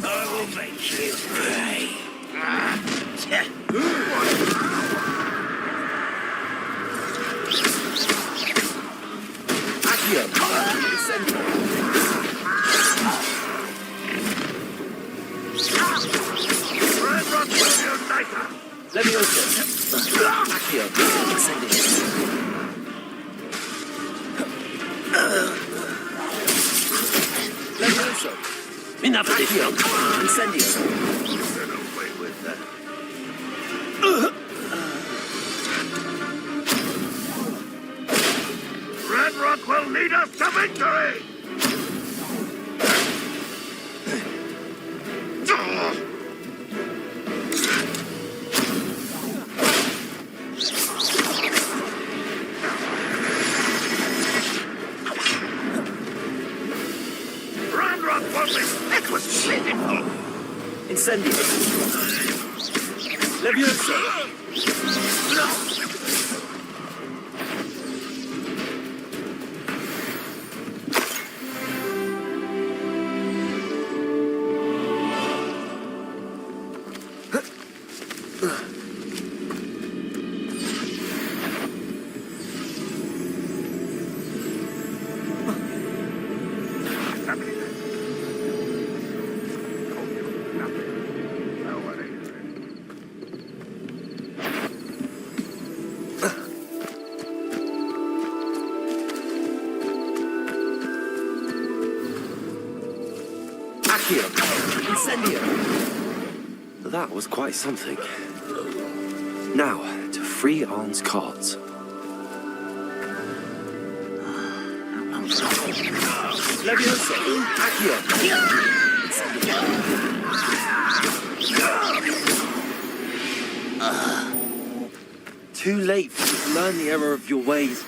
I will make you pay. Accio! Incendio! Levioso! Accio! Incendio! Levioso! Enough of this. Incendio! Get away with that. Red Rock will lead us to victory! That was pitiful! Incendio! Levioso! Accio! That was quite something. Now, to free Arn's cards. Leviosa! Too late for you to learn the error of your ways.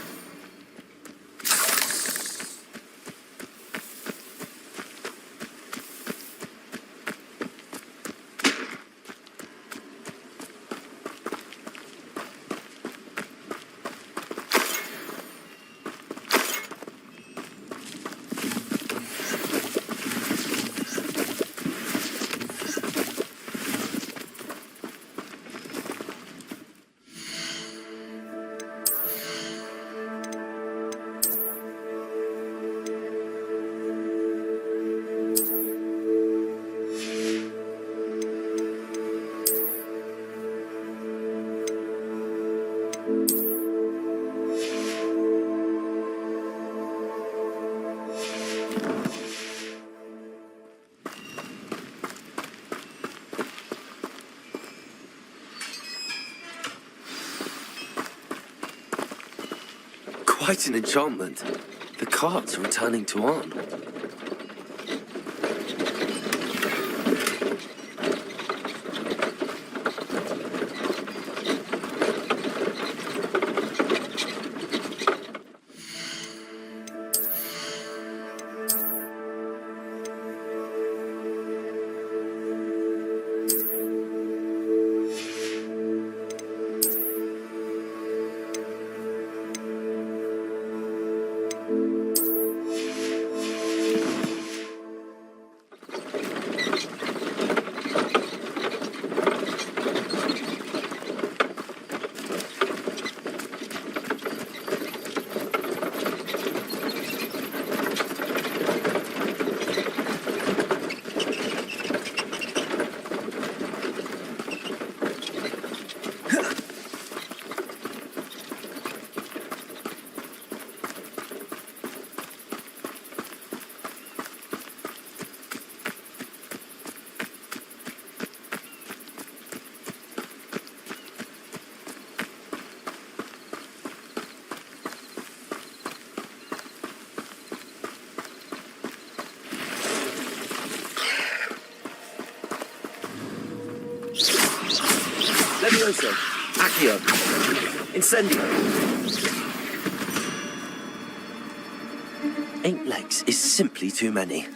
Quite an enchantment. The cards are returning to Arn. Leviosa! Accio! Incendio! 8 legs is simply too many.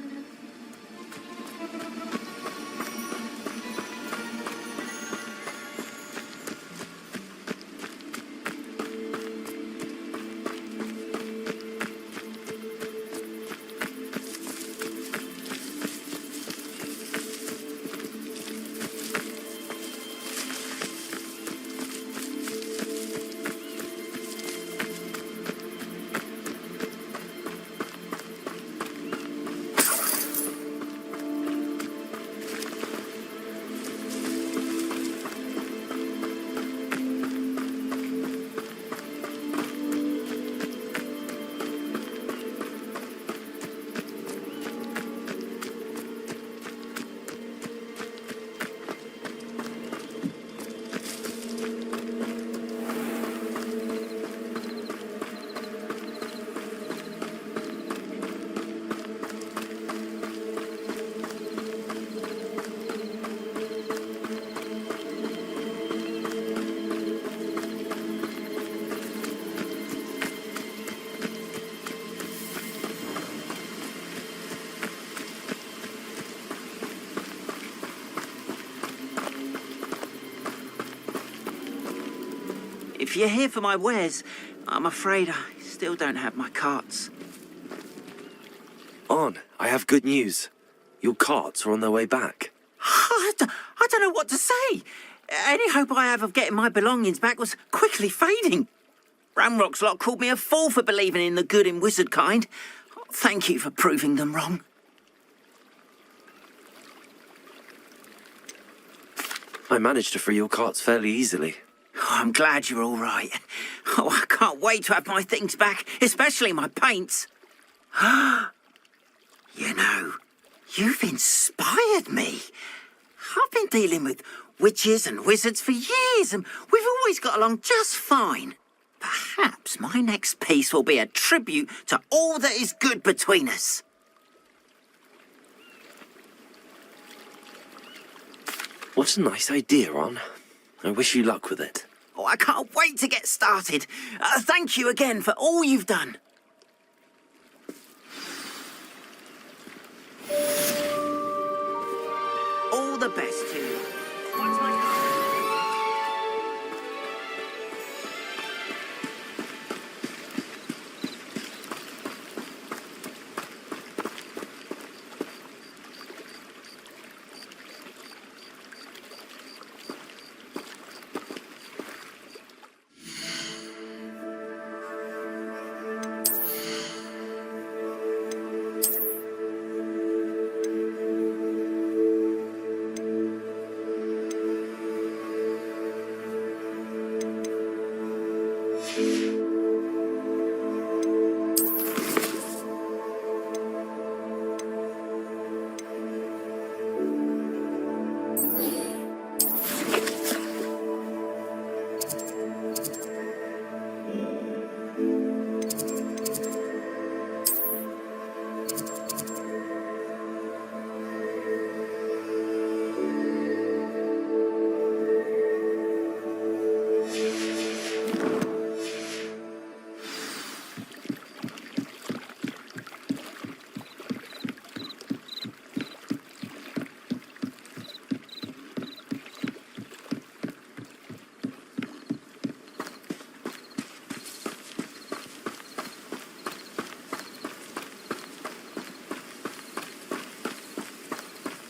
If you're here for my wares, I'm afraid I still don't have my carts. Arn, I have good news. Your carts are on their way back. I don't know what to say. Any hope I have of getting my belongings back was quickly fading. Ramrock's lot called me a fool for believing in the good in wizard kind. Thank you for proving them wrong. I managed to free your carts fairly easily. Oh, I'm glad you're all right. Oh, I can't wait to have my things back, especially my paints. You know, you've inspired me. I've been dealing with witches and wizards for years, and we've always got along just fine. Perhaps my next piece will be a tribute to all that is good between us. What a nice idea, Ron. I wish you luck with it. Oh, I can't wait to get started. Thank you again for all you've done. All the best to you. What's my card?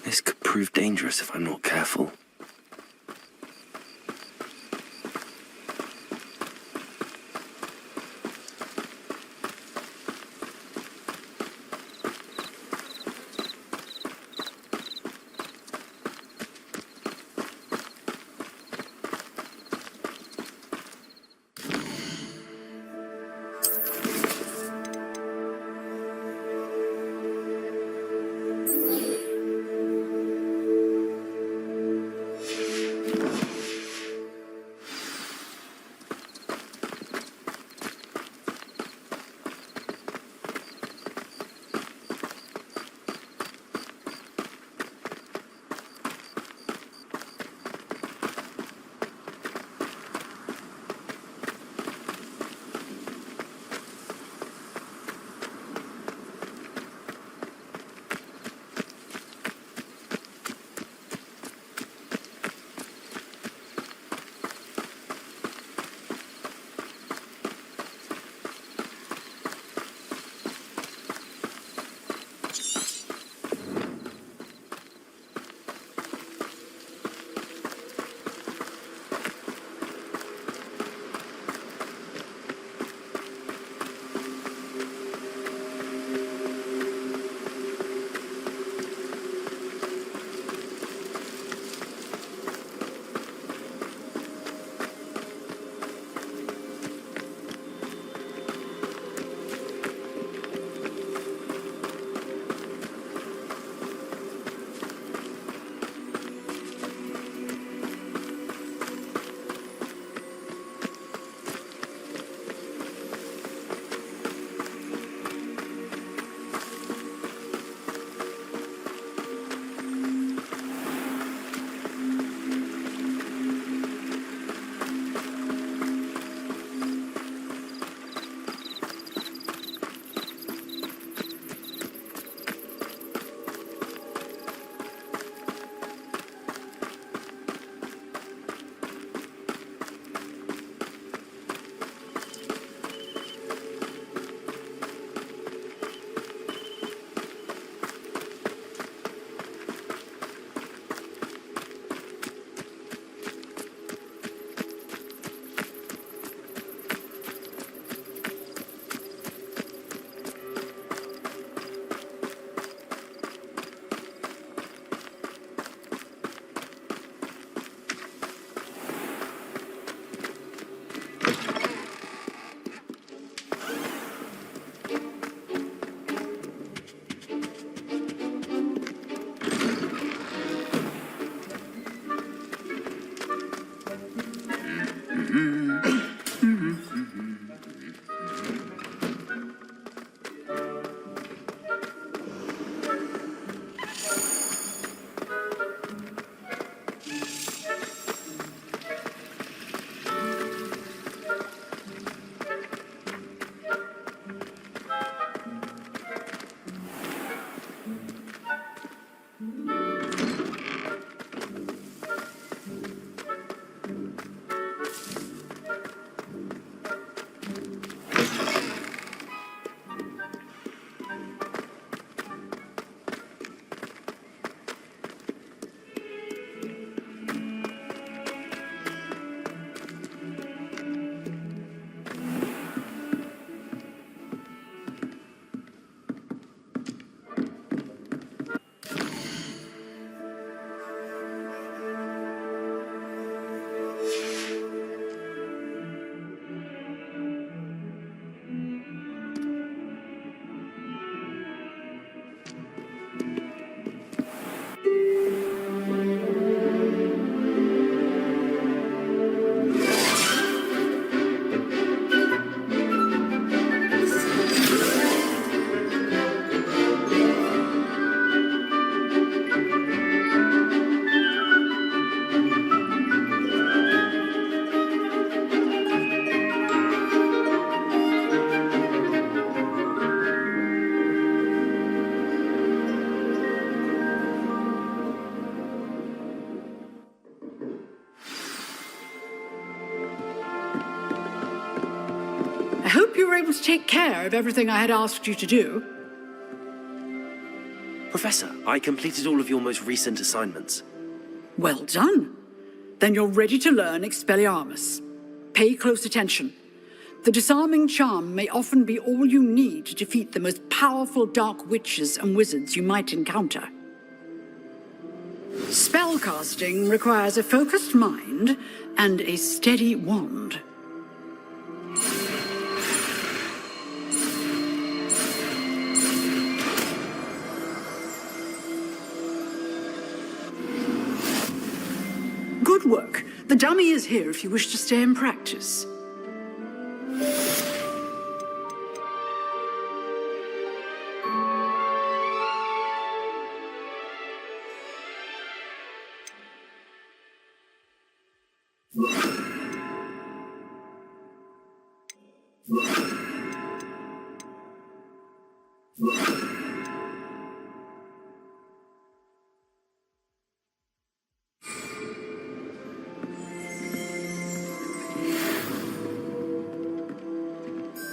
This could prove dangerous if I'm not careful. were able to take care of everything I had asked you to do? Professor, I completed all of your most recent assignments. Well done. Then you're ready to learn Expelliarmus. Pay close attention. The disarming charm may often be all you need to defeat the most powerful dark witches and wizards you might encounter. Spellcasting requires a focused mind and a steady wand. Good work. The dummy is here if you wish to stay and practice.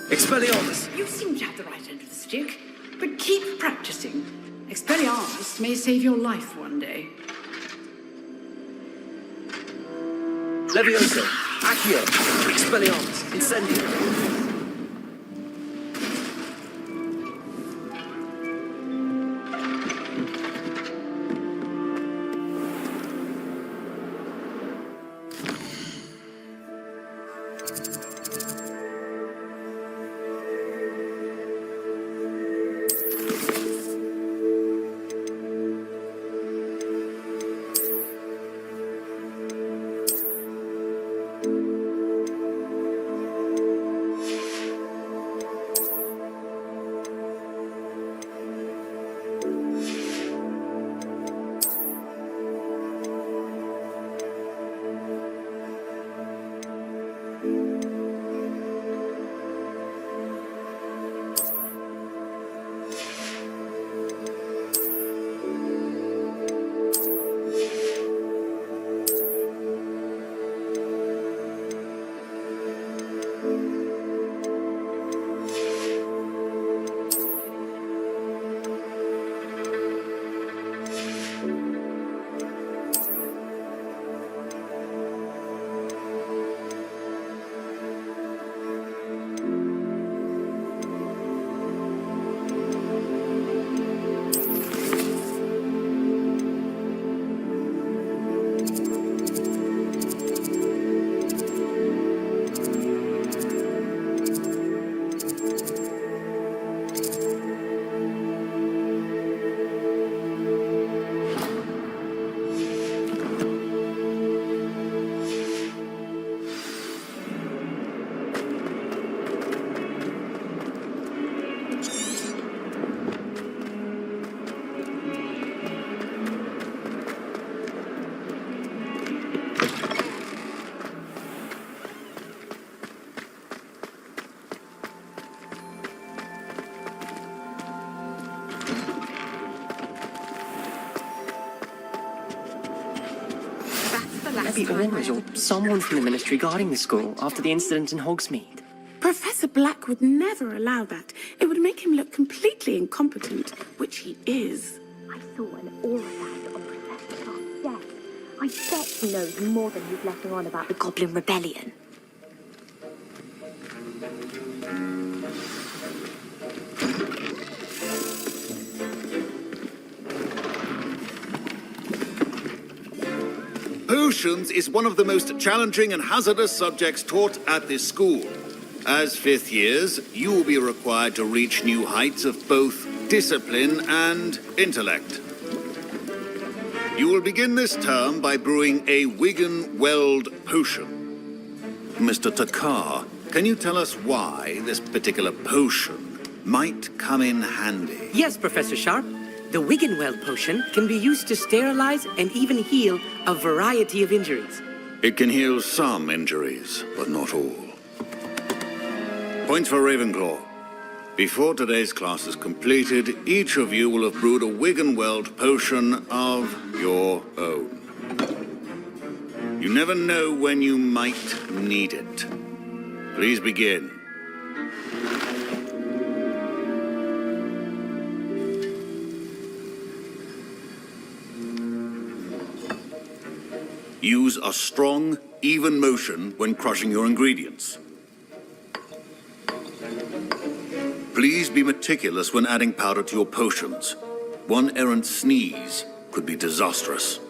Expelliarmus! You seem to have the right end of the stick, but keep practicing. Expelliarmus may save your life one day. Levioso, Accio, Expelliarmus, Incendio. Maybe Orange or someone from the Ministry guarding the school after the incident in Hogsmeade. Professor Black would never allow that. It would make him look completely incompetent, which he is. I saw an aura band on Professor Clark's desk. I bet he knows more than he's letting on about the Goblin Rebellion. Potions is one of the most challenging and hazardous subjects taught at this school. As fifth years, you will be required to reach new heights of both discipline and intellect. You will begin this term by brewing a Wigan-Weld potion. Mr. Takar, can you tell us why this particular potion might come in handy? Yes, Professor Sharp. The Wigan-Weld potion can be used to sterilize and even heal a variety of injuries. It can heal some injuries, but not all. Points for Ravenclaw. Before today's class is completed, each of you will have brewed a Wigan-Weld potion of your own. You never know when you might need it. Please begin. Use a strong, even motion when crushing your ingredients. Please be meticulous when adding powder to your potions. One errant sneeze could be disastrous.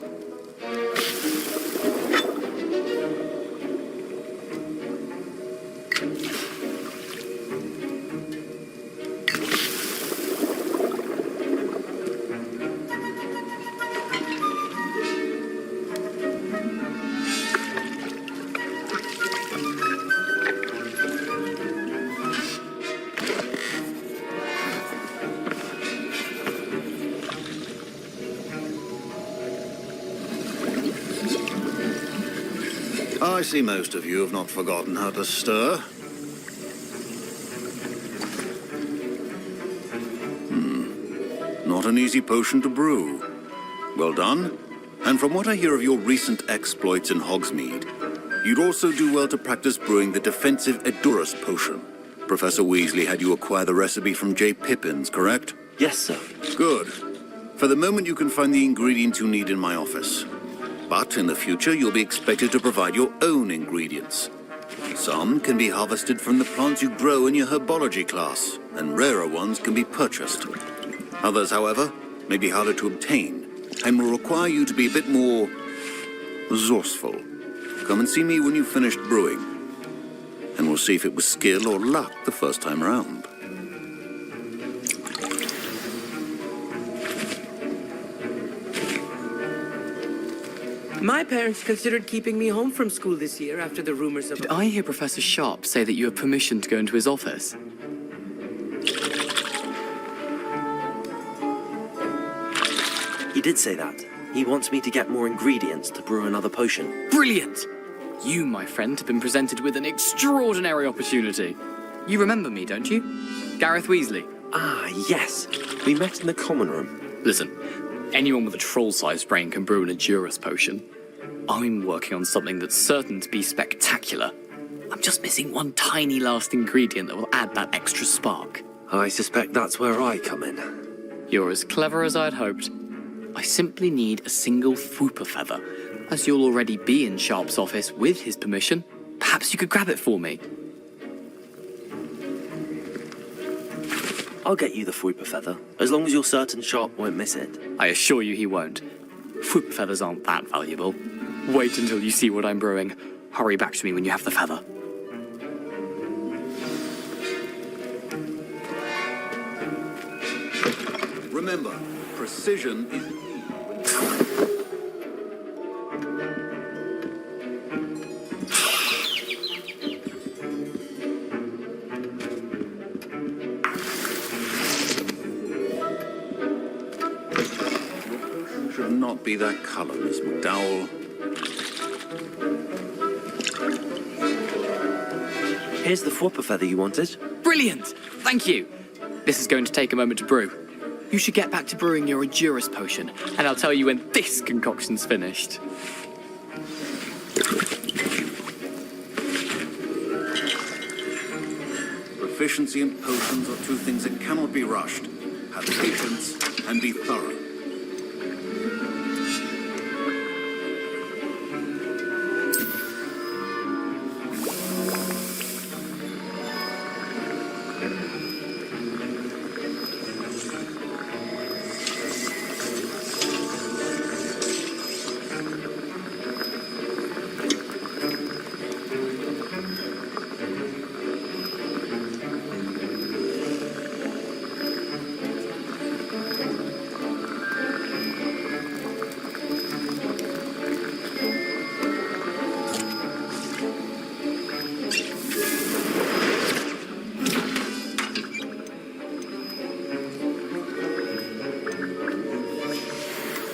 I see most of you have not forgotten how to stir. Not an easy potion to brew. Well done. And from what I hear of your recent exploits in Hogsmeade, you'd also do well to practice brewing the defensive Edurus potion. Professor Weasley had you acquire the recipe from J. Pippins, correct? Yes, sir. Good. For the moment, you can find the ingredients you need in my office. But in the future, you'll be expected to provide your own ingredients. Some can be harvested from the plants you grow in your herbology class, and rarer ones can be purchased. Others, however, may be harder to obtain, and will require you to be a bit more resourceful. Come and see me when you've finished brewing, and we'll see if it was skill or luck the first time around. My parents considered keeping me home from school this year after the rumors of... Did I hear Professor Sharp say that you have permission to go into his office? He did say that. He wants me to get more ingredients to brew another potion. Brilliant! You, my friend, have been presented with an extraordinary opportunity. You remember me, don't you? Gareth Weasley. Ah, yes. We met in the common room. Listen, anyone with a troll-sized brain can brew an Edurus potion. I'm working on something that's certain to be spectacular. I'm just missing one tiny last ingredient that will add that extra spark. I suspect that's where I come in. You're as clever as I'd hoped. I simply need a single Fwooper feather. As you'll already be in Sharp's office with his permission, perhaps you could grab it for me. I'll get you the Fwooper feather, as long as you're certain Sharp won't miss it. I assure you he won't. Fwooper feathers aren't that valuable. Wait until you see what I'm brewing. Hurry back to me when you have the feather. Remember, precision is key. Should not be that color, Miss McDowell. Here's the Fwooper feather you wanted. Brilliant! Thank you! This is going to take a moment to brew. You should get back to brewing your Edurus potion, and I'll tell you when this concoction's finished. Proficiency in potions are two things that cannot be rushed. Have patience and be thorough.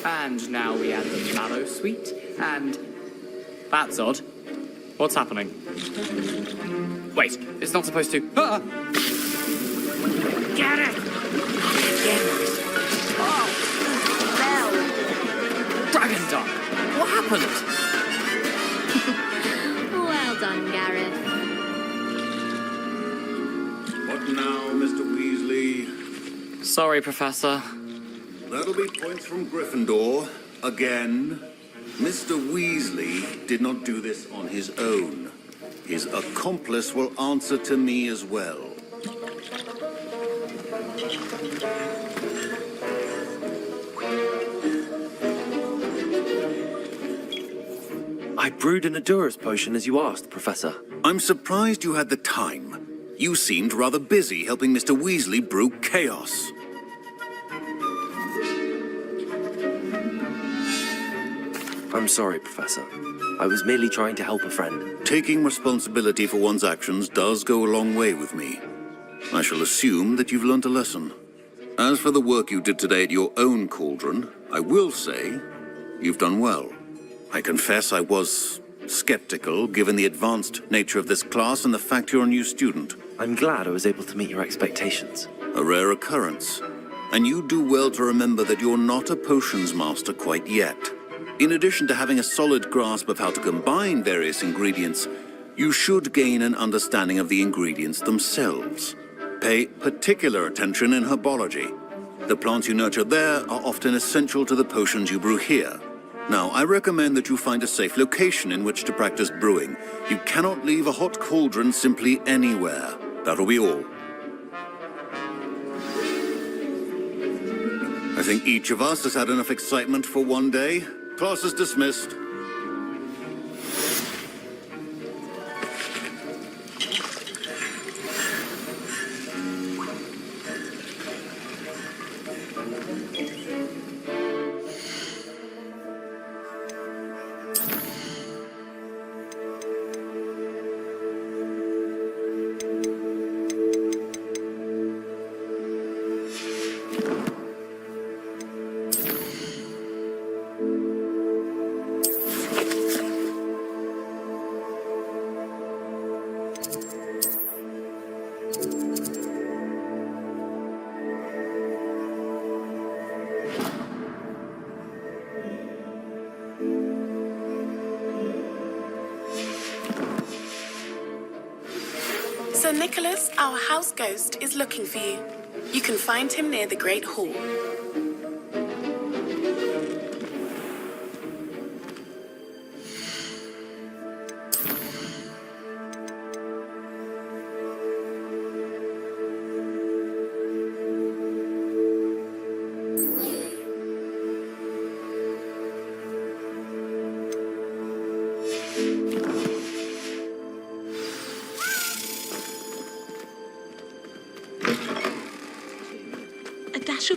And now we add the mallow sweet, and... That's odd. What's happening? Wait, it's not supposed to... Ah! Get it! Oh! Dragon Duck! What happened? Well done, Gareth. What now, Mr. Weasley? Sorry, Professor. That'll be points from Gryffindor. Again. Mr. Weasley did not do this on his own. His accomplice will answer to me as well. I brewed an Adura's potion as you asked, Professor. I'm surprised you had the time. You seemed rather busy helping Mr. Weasley brew chaos. I'm sorry, Professor. I was merely trying to help a friend. Taking responsibility for one's actions does go a long way with me. I shall assume that you've learnt a lesson. As for the work you did today at your own cauldron, I will say you've done well. I confess I was skeptical, given the advanced nature of this class and the fact you're a new student. I'm glad I was able to meet your expectations. A rare occurrence. And you do well to remember that you're not a potions master quite yet. In addition to having a solid grasp of how to combine various ingredients, you should gain an understanding of the ingredients themselves. Pay particular attention in herbology. The plants you nurture there are often essential to the potions you brew here. Now, I recommend that you find a safe location in which to practice brewing. You cannot leave a hot cauldron simply anywhere. That'll be all. I think each of us has had enough excitement for one day. Class is dismissed. Sir Nicholas, our house ghost, is looking for you. You can find him near the Great Hall.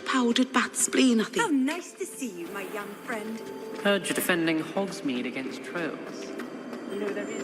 Powdered bat spleen, I think. How nice to see you, my young friend. Heard you're defending Hogsmeade against trolls. No, there is.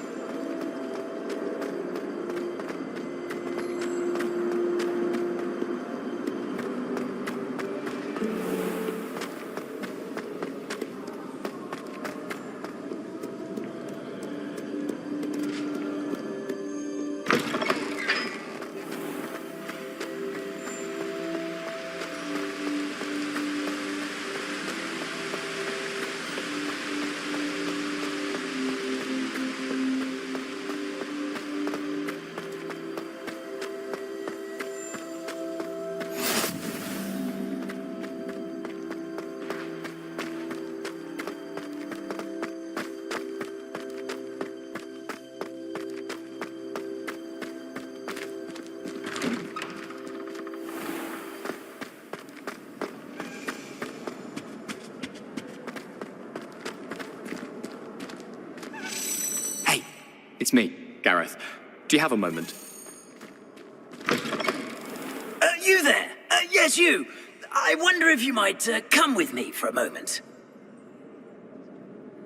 It's me, Gareth. Do you have a moment? You there? Yes, you. I wonder if you might come with me for a moment.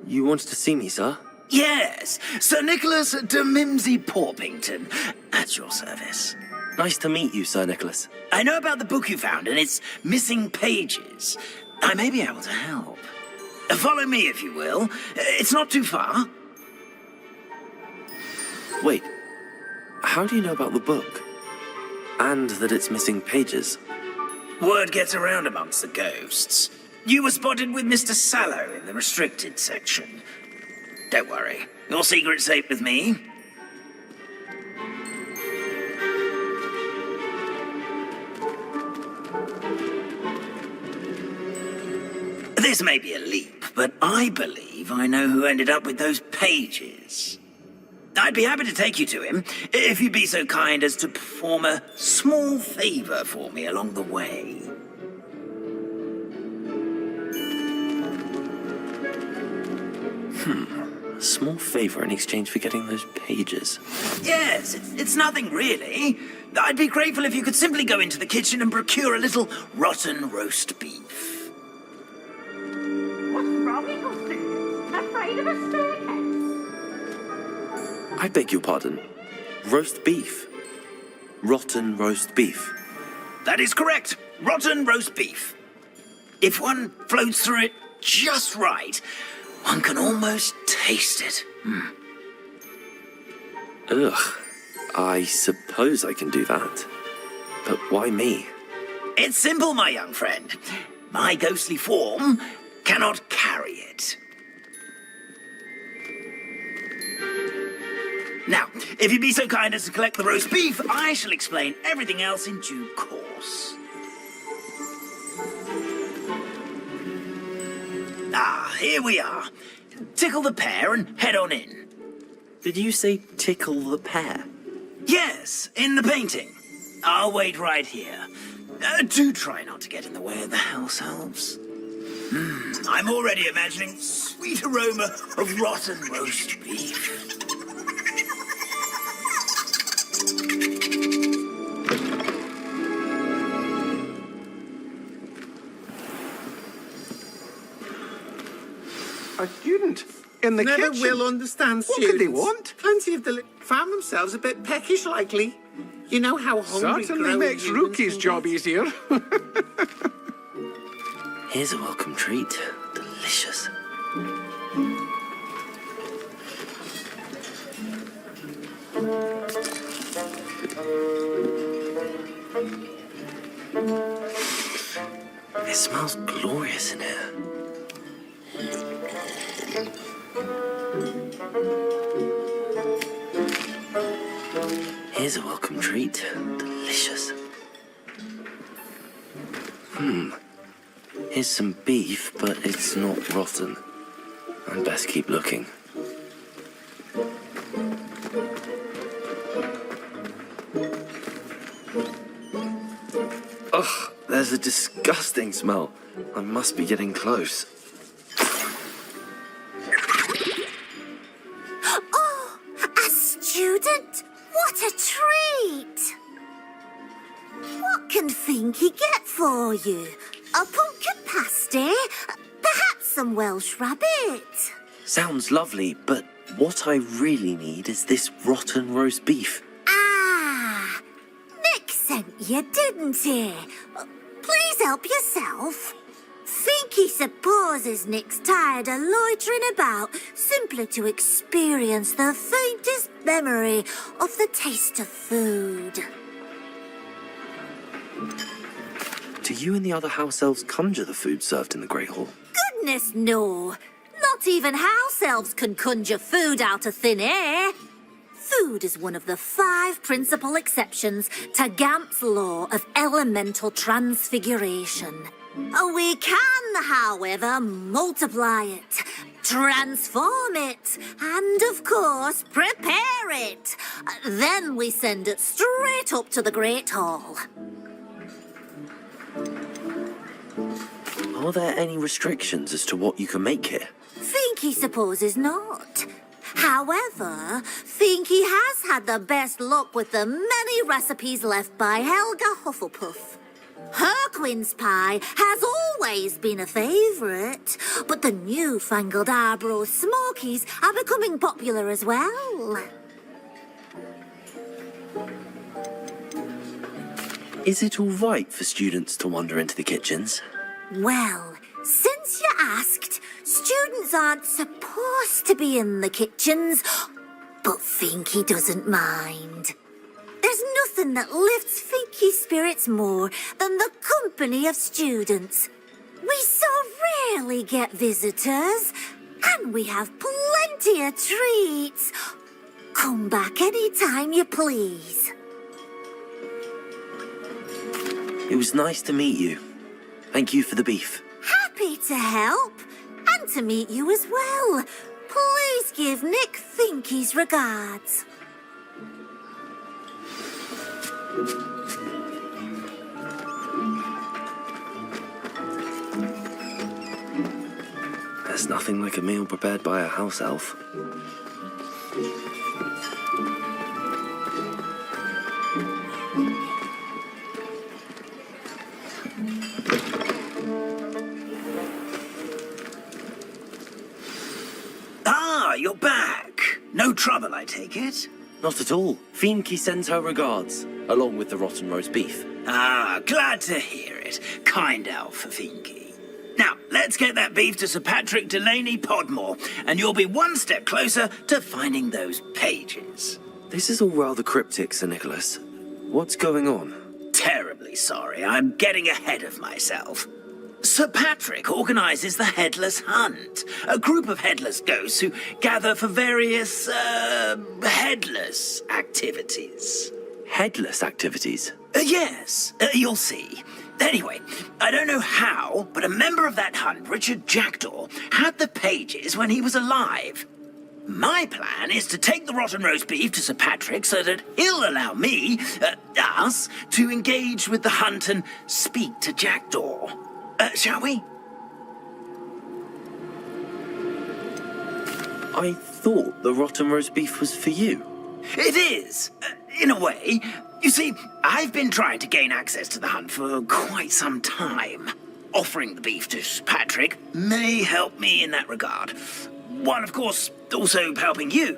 You wanted to see me, sir? Yes, Sir Nicholas de Mimsy Porpington, at your service. Nice to meet you, Sir Nicholas. I know about the book you found and its missing pages. I may be able to help. Follow me, if you will. It's not too far. Wait, how do you know about the book? And that it's missing pages? Word gets around amongst the ghosts. You were spotted with Mr. Sallow in the restricted section. Don't worry, your secret's safe with me. This may be a leap, but I believe I know who ended up with those pages. I'd be happy to take you to him, if you'd be so kind as to perform a small favor for me along the way. A small favor in exchange for getting those pages. Yes, it's nothing really. I'd be grateful if you could simply go into the kitchen and procure a little rotten roast beef. What's wrong, Eagleston? Afraid of a staircase? I beg your pardon. Roast beef. Rotten roast beef. That is correct. Rotten roast beef. If one floats through it just right, one can almost taste it. Ugh. I suppose I can do that. But why me? It's simple, my young friend. My ghostly form cannot carry it. Now, if you'd be so kind as to collect the roast beef, I shall explain everything else in due course. Ah, here we are. Tickle the pear and head on in. Did you say tickle the pear? Yes, in the painting. I'll wait right here. Do try not to get in the way of the house elves. I'm already imagining sweet aroma of rotten roast beef. A student in the Never kitchen. will understand What students. could they want? Plenty of found themselves a bit peckish likely. You know how hungry Certainly growing makes humans Rookie's can job get. easier. Here's a welcome treat. Delicious. It smells glorious in here. Here's a welcome treat. Delicious. Here's some beef, but it's not rotten. I'd best keep looking. Ugh, there's a disgusting smell. I must be getting close. Oh, a student? What a treat! What can Finky get for you? A pumpkin pasty? Perhaps some Welsh rabbit? Sounds lovely, but what I really need is this rotten roast beef. Ah, Nick sent you, didn't he? Please help yourself. Finky supposes Nick's tired of loitering about simply to experience the faintest memory of the taste of food. Do you and the other house elves conjure the food served in the Great Hall? Goodness, no. Not even house elves can conjure food out of thin air. Food is one of the 5 principal exceptions to Gamp's law of elemental transfiguration. We can, however, multiply it, transform it, and, of course, prepare it. Then we send it straight up to the Great Hall. Are there any restrictions as to what you can make here? Finky supposes not. However, Finky has had the best luck with the many recipes left by Helga Hufflepuff. Her quince pie has always been a favourite, but the newfangled Arbroath Smokies are becoming popular as well. Is it all right for students to wander into the kitchens? Well, since you asked, students aren't supposed to be in the kitchens, but Finky doesn't mind. There's nothing that lifts Finky's spirits more than the company of students. We so rarely get visitors, and we have plenty of treats. Come back any time you please. It was nice to meet you. Thank you for the beef. Happy happy to help. And to meet you as well. Please give Nick Finky's regards. There's nothing like a meal prepared by a house elf. Ah, you're back. No trouble, I take it? Not at all. Fienke sends her regards, along with the rotten roast beef. Ah, glad to hear it. Kind elf for Fienke. Now, let's get that beef to Sir Patrick Delaney Podmore, and you'll be one step closer to finding those pages. This is all rather cryptic, Sir Nicholas. What's going on? Terribly sorry, I'm getting ahead of myself. Sir Patrick organises the Headless Hunt, a group of headless ghosts who gather for various, headless activities. Headless activities? Yes, you'll see. Anyway, I don't know how, but a member of that hunt, Richard Jackdaw, had the pages when he was alive. My plan is to take the rotten roast beef to Sir Patrick so that he'll allow me, us, to engage with the hunt and speak to Jackdaw. Shall we? I thought the rotten roast beef was for you. It is, in a way. You see, I've been trying to gain access to the hunt for quite some time. Offering the beef to Sir Patrick may help me in that regard. While, of course, also helping you.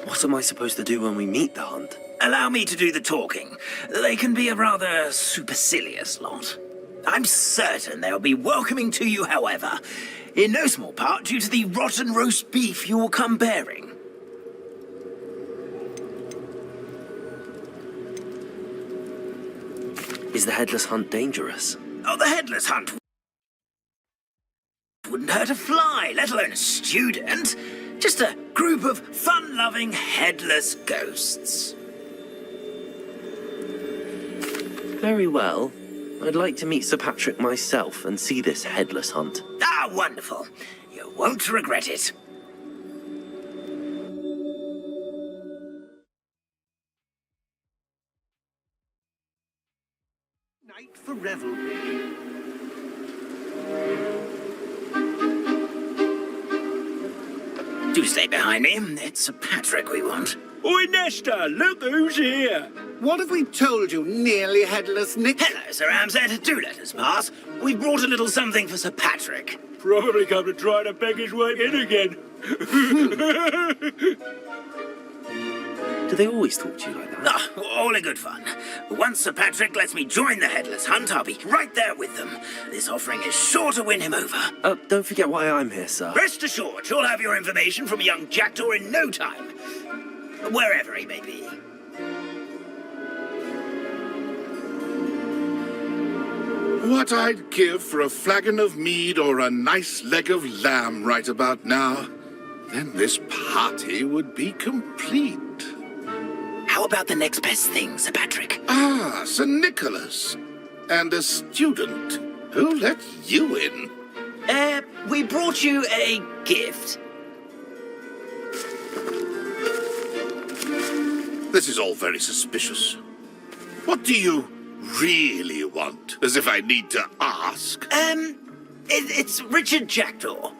What am I supposed to do when we meet the hunt? Allow me to do the talking. They can be a rather supercilious lot. I'm certain they'll be welcoming to you, however, in no small part due to the rotten roast beef you'll come bearing. Is the Headless Hunt dangerous? Oh, the Headless Hunt wouldn't hurt a fly, let alone a student. Just a group of fun-loving headless ghosts. Very well. I'd like to meet Sir Patrick myself and see this Headless Hunt. Ah, wonderful. You won't regret it. Night for revelry. Do stay behind me. It's Sir Patrick we want. Oi, Nesta, look who's here. What have we told you, nearly headless Nick? Hello, Sir Ramsay. Do let us pass. We've brought a little something for Sir Patrick. Probably come to try to beg his way in again. Do they always talk to you like that? Oh, all in good fun. Once Sir Patrick lets me join the Headless Hunt, I'll be right there with them. This offering is sure to win him over. Don't forget why I'm here, sir. Rest assured, you'll have your information from young Jackdaw in no time. Wherever he may be. What I'd give for a flagon of mead or a nice leg of lamb right about now. Then this party would be complete. How about the next best thing, Sir Patrick? Ah, Sir Nicholas. And a student. Who let you in? We brought you a gift. This is all very suspicious. What do you really want? As if I need to ask. It's Richard Jackdaw.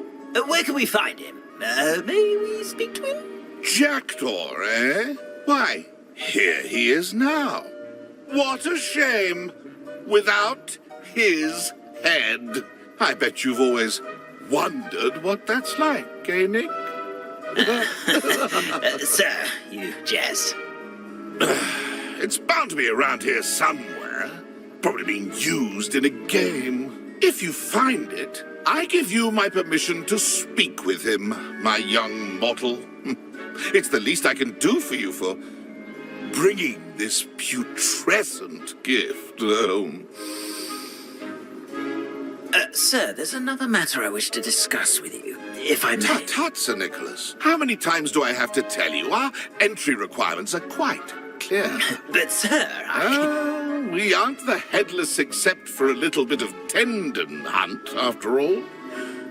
Where can we find him? May we speak to him? Jackdaw, eh? Why, here he is now. What a shame. Without his head. I bet you've always wondered what that's like, eh, Nick? Sir, you jest. It's bound to be around here somewhere. Probably being used in a game. If you find it, I give you my permission to speak with him, my young mortal. It's the least I can do for you for bringing this putrescent gift home. Sir, there's another matter I wish to discuss with you, if I may. Tut, Sir Nicholas. How many times do I have to tell you? Our entry requirements are quite clear. But, sir, we aren't the headless except for a little bit of tendon hunt, after all.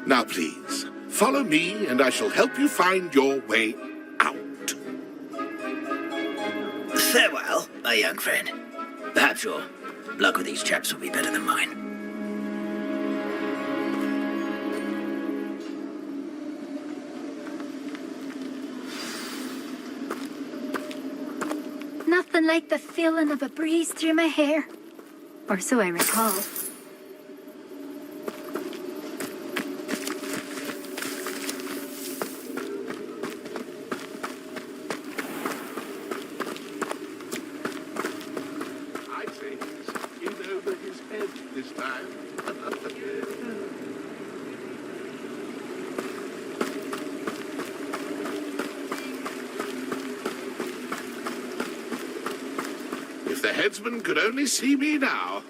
Now, please, follow me, and I shall help you find your way out. Farewell, my young friend. Perhaps your luck with these chaps will be better than mine. Nothing like the feeling of a breeze through my hair. Or so I recall. I say he's in over his head this time. If the headsman could only see me now.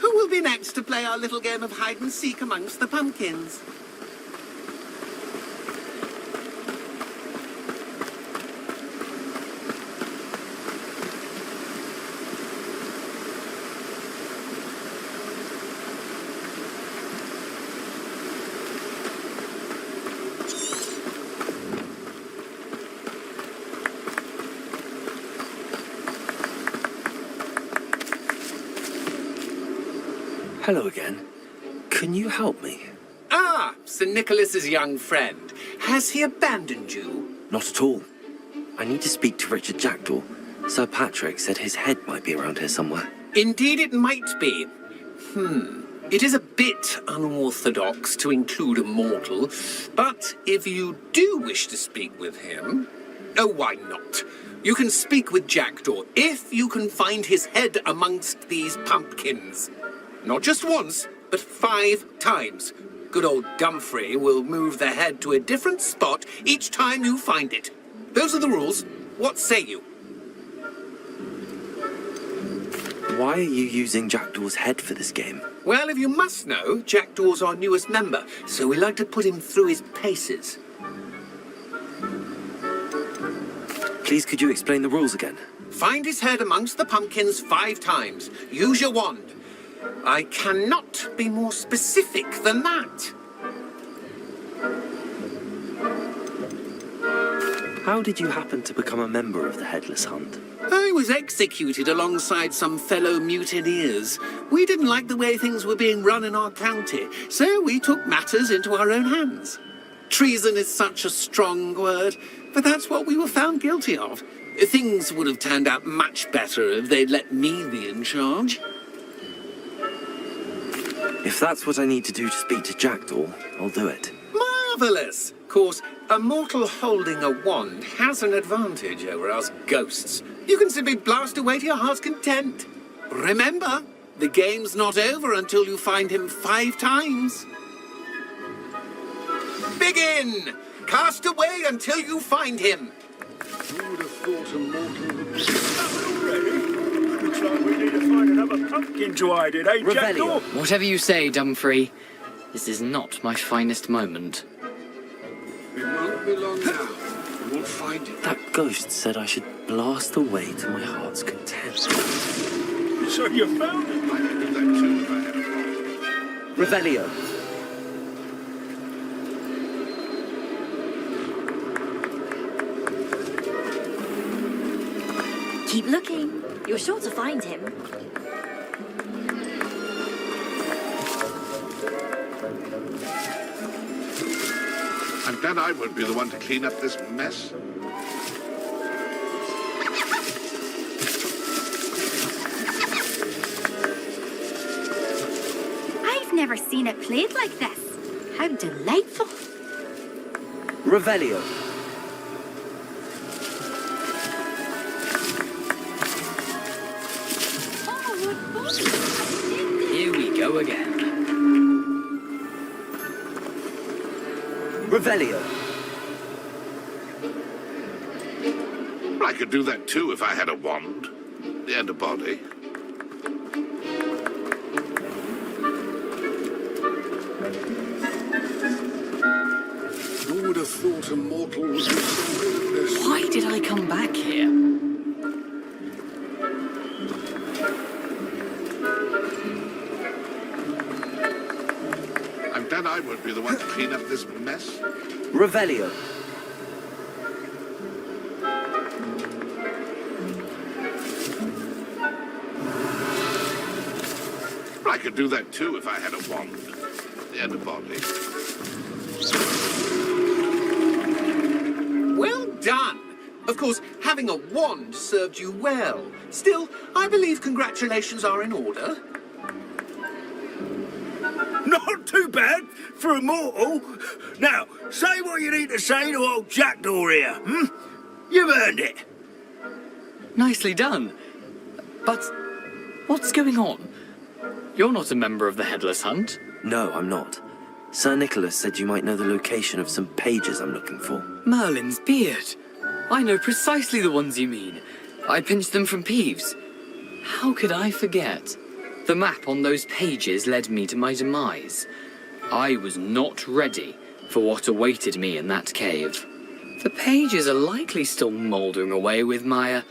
Who will be next to play our little game of hide and seek amongst the pumpkins? Hello again. Can you help me? Ah, Sir Nicholas's young friend. Has he abandoned you? Not at all. I need to speak to Richard Jackdaw. Sir Patrick said his head might be around here somewhere. Indeed it might be. It is a bit unorthodox to include a mortal, but if you do wish to speak with him, oh, why not? You can speak with Jackdaw if you can find his head amongst these pumpkins. Not just once, but 5 times. Good old Dumfrey will move the head to a different spot each time you find it. Those are the rules. What say you? Why are you using Jackdaw's head for this game? Well, if you must know, Jackdaw's our newest member, so we like to put him through his paces. Please, could you explain the rules again? Find his head amongst the pumpkins 5 times. Use your wand. I cannot be more specific than that. How did you happen to become a member of the Headless Hunt? I was executed alongside some fellow mutineers. We didn't like the way things were being run in our county, so we took matters into our own hands. Treason is such a strong word, but that's what we were found guilty of. Things would have turned out much better if they'd let me be in charge. If that's what I need to do to speak to Jackdaw, I'll do it. Marvellous! Of course, a mortal holding a wand has an advantage over us ghosts. You can simply blast away to your heart's content. Remember, the game's not over until you find him 5 times. Begin! Cast away until you find him. Who would have thought a mortal would be already? Looks like we need to find another pumpkin to hide in, eh, Jackdaw? Whatever you say, Dumfrey. This is not my finest moment. It won't be long now. We'll find it. That ghost said I should blast away to my heart's content. So you found it? I could do that too if I had a Revelio. Keep looking. You're sure to find him. I'm glad I won't be the one to clean up this mess. I've never seen it played like this. How delightful. Revelio. Here we go again. Revelio. I could do that too if I had a wand and a body. Who would have thought a mortal would be so good at this? Why did I come back here? would be the one to clean up this mess? Revelio. I could do that too if I had a wand. And a body. Well done! Of course, having a wand served you well. Still, I believe congratulations are in order. Not too bad for a mortal. Now, say what you need to say to old Jackdaw here, hmm? You've earned it. Nicely done. But what's going on? You're not a member of the Headless Hunt. No, I'm not. Sir Nicholas said you might know the location of some pages I'm looking for. Merlin's beard. I know precisely the ones you mean. I pinched them from Peeves. How could I forget? The map on those pages led me to my demise. I was not ready for what awaited me in that cave. The pages are likely still mouldering away with my,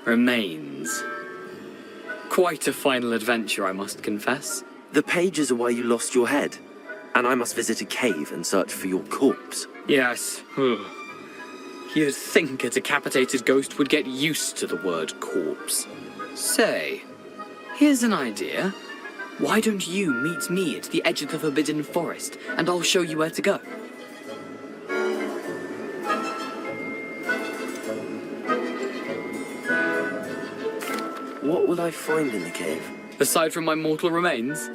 remains. Quite a final adventure, I must confess. The pages are where you lost your head, and I must visit a cave and search for your corpse. Yes. You'd think a decapitated ghost would get used to the word corpse. Say, here's an idea. Why don't you meet me at the edge of the Forbidden Forest, and I'll show you where to go? What will I find in the cave? Aside from my mortal remains?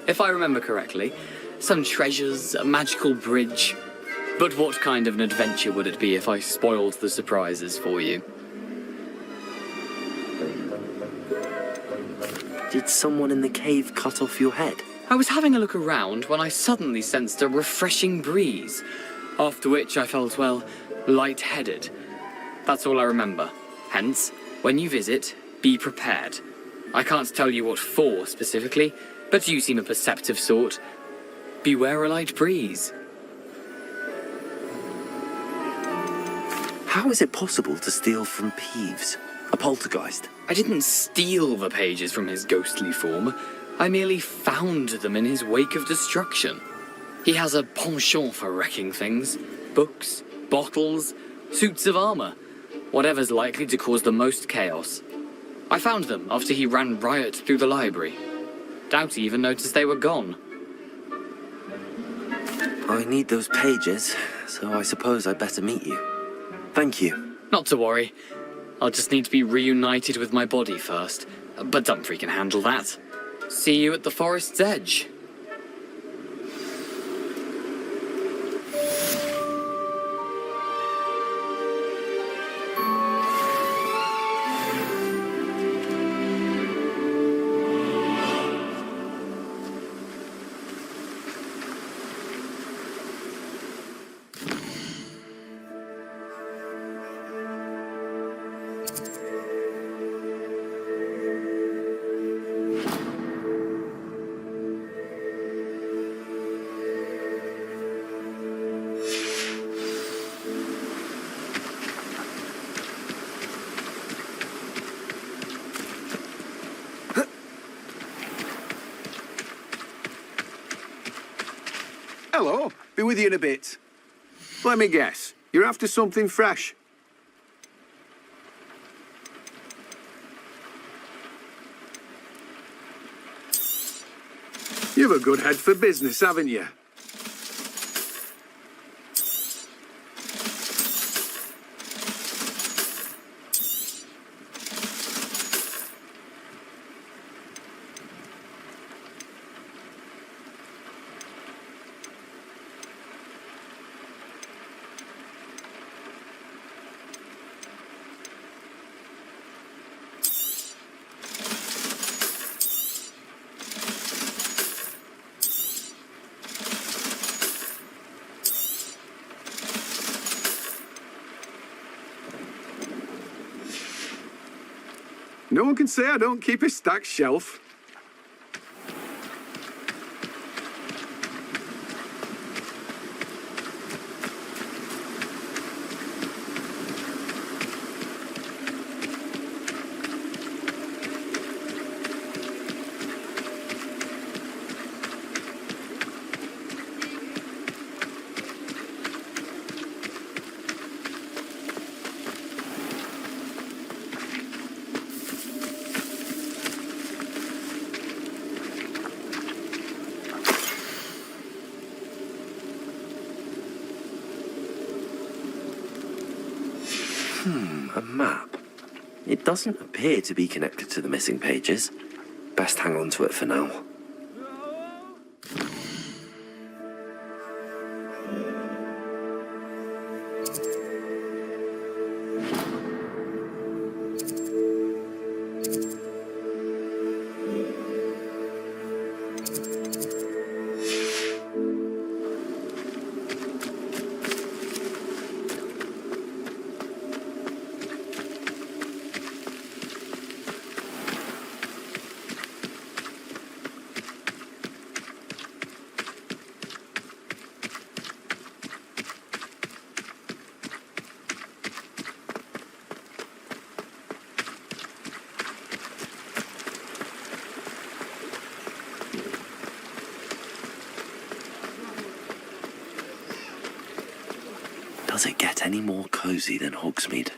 If I remember correctly, some treasures, a magical bridge. But what kind of an adventure would it be if I spoiled the surprises for you? Did someone in the cave cut off your head? I was having a look around when I suddenly sensed a refreshing breeze, after which I felt, well, lightheaded. That's all I remember. Hence, when you visit, be prepared. I can't tell you what for specifically, but you seem a perceptive sort. Beware a light breeze. How is it possible to steal from Peeves? A poltergeist? I didn't steal the pages from his ghostly form. I merely found them in his wake of destruction. He has a penchant for wrecking things. Books, bottles, suits of armor. Whatever's likely to cause the most chaos. I found them after he ran riot through the library. Doubt he even noticed they were gone. I need those pages, so I suppose I'd better meet you. Thank you. Not to worry. I'll just need to be reunited with my body first. But Dumfries can handle that. See you at the forest's edge. Hello, be with you in a bit. Let me guess, you're after something fresh? You've a good head for business, haven't you? No one can say I don't keep a stacked shelf. A map. It doesn't appear to be connected to the missing pages. Best hang on to it for now. Does it get any more cozy than Hogsmeade?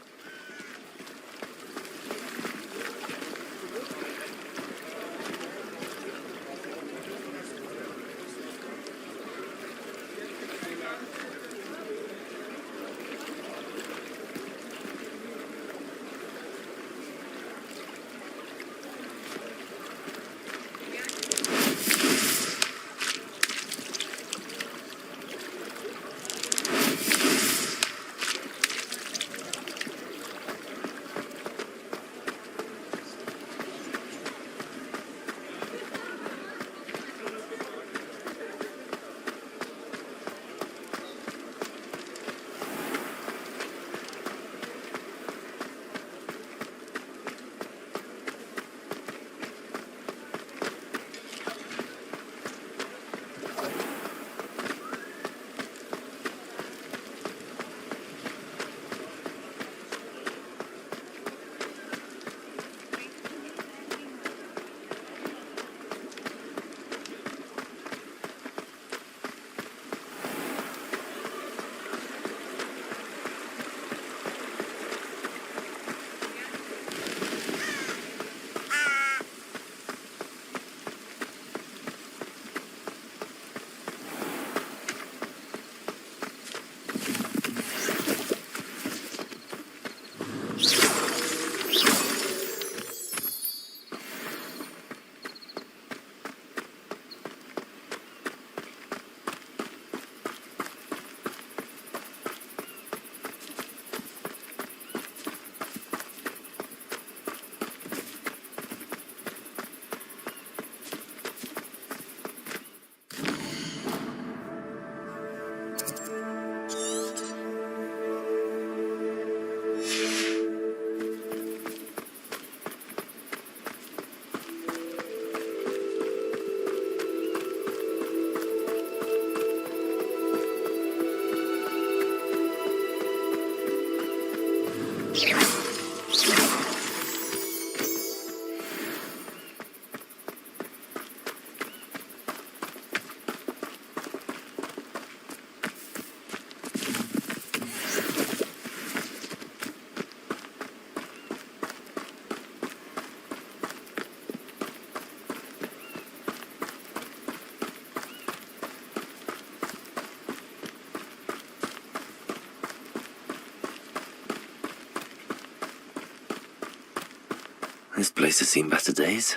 This place has seen better days.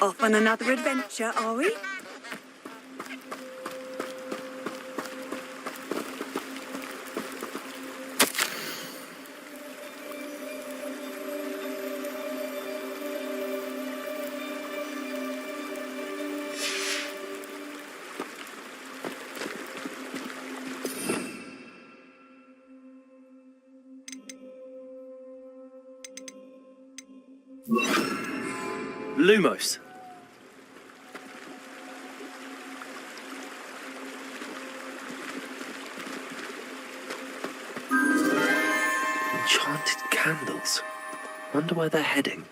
Off on another adventure, are we? Lumos. candles. Wonder where they're heading.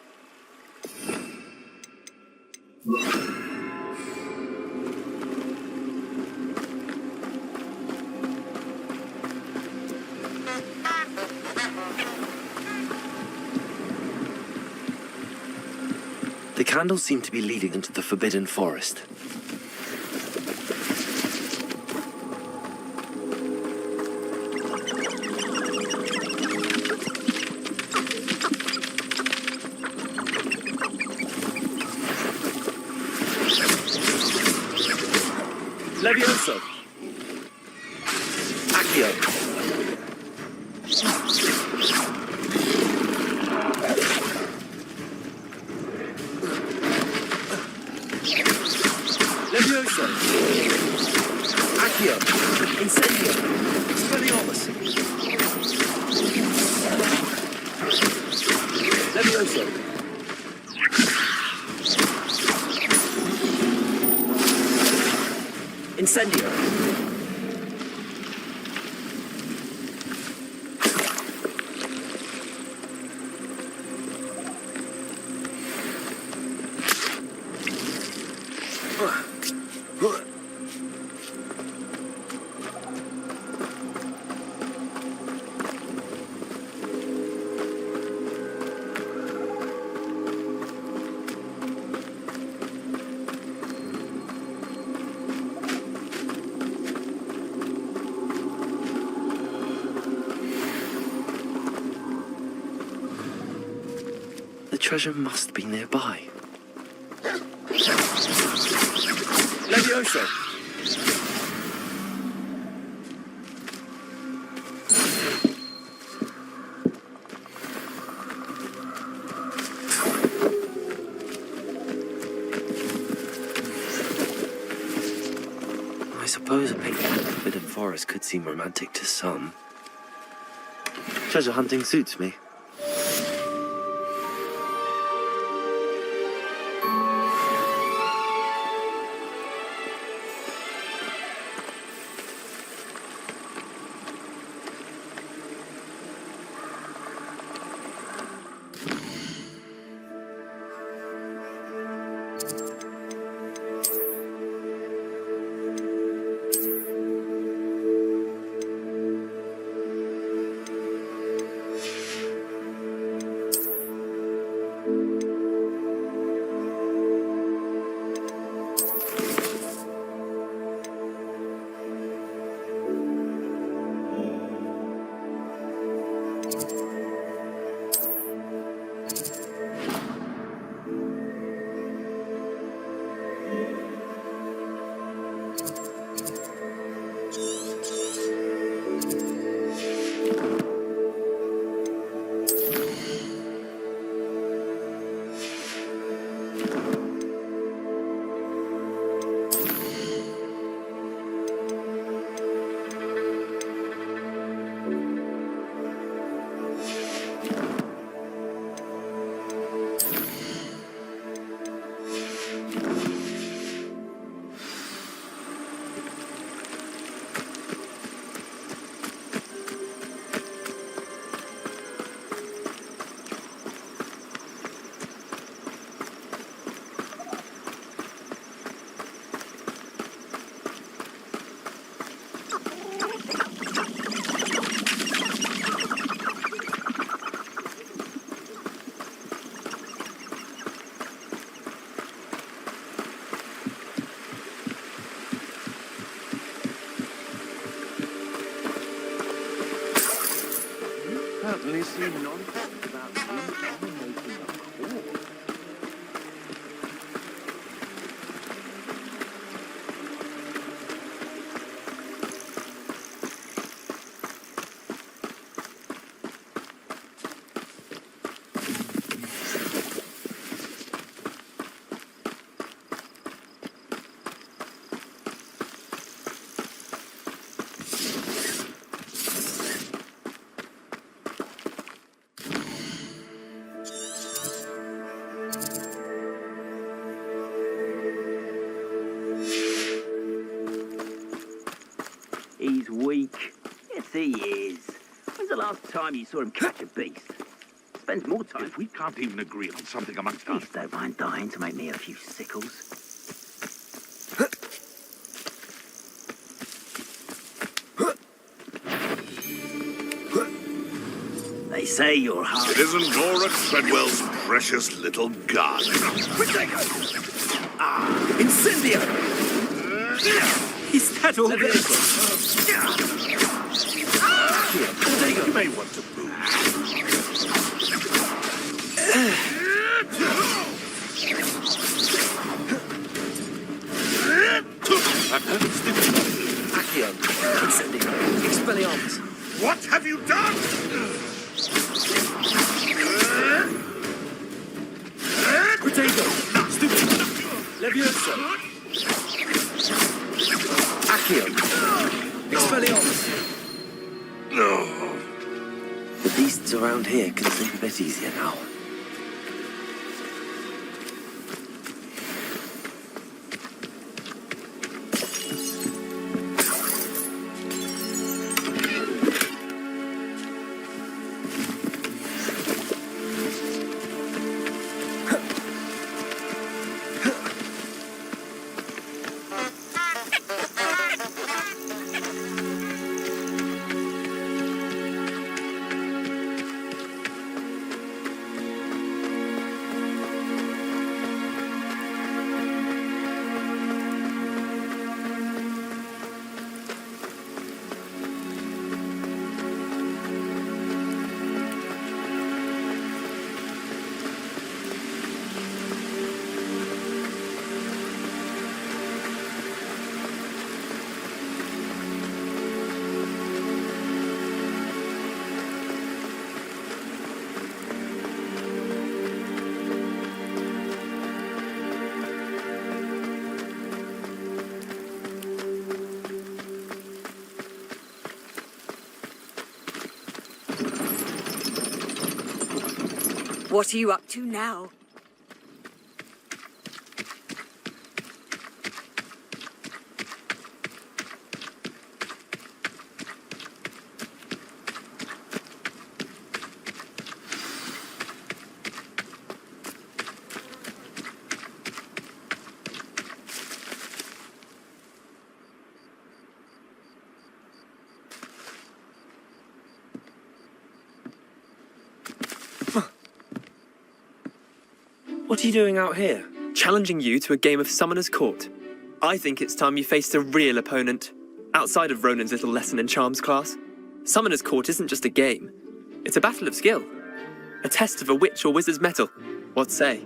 The candles seem to be leading into the Forbidden Forest. Levioso! Accio! Levioso! Accio! Incendio! Expelliarmus! Levioso! Incendio! The treasure must be nearby. Levioso! I suppose a picnic in the Forbidden Forest could seem romantic to some. Treasure hunting suits me. Certainly seem nonplussed about making a call. He's weak. Yes, he is. When's the last time you saw him catch a beast? spend more time. If we can't even agree on something amongst us... Please don't mind dying to make me a few sickles. They say you're hard. It isn't Nora Treadwell's precious little garden. Incendio! Is that all? You may want to move. Accio. Incendio. Expelliarmus. What have you done? Potato. Stupid. Levioso. Accio. Expelliarmus. The beasts around here can sleep a bit easier now. What are you up to now? What are you doing out here? Challenging you to a game of Summoner's Court. I think it's time you faced a real opponent, outside of Ronan's little lesson in charms class. Summoner's Court isn't just a game. It's a battle of skill. A test of a witch or wizard's mettle. What say?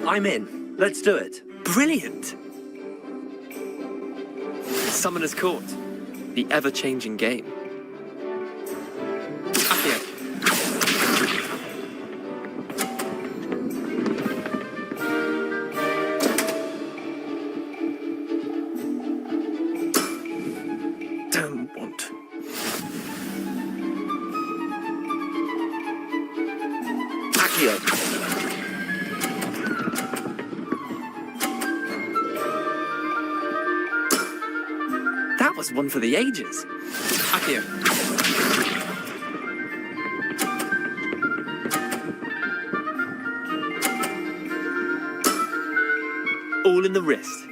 I'm in. Let's do it. Brilliant! Summoner's Court. The ever-changing game. Accio. That was one for the ages. Accio. All in the wrist.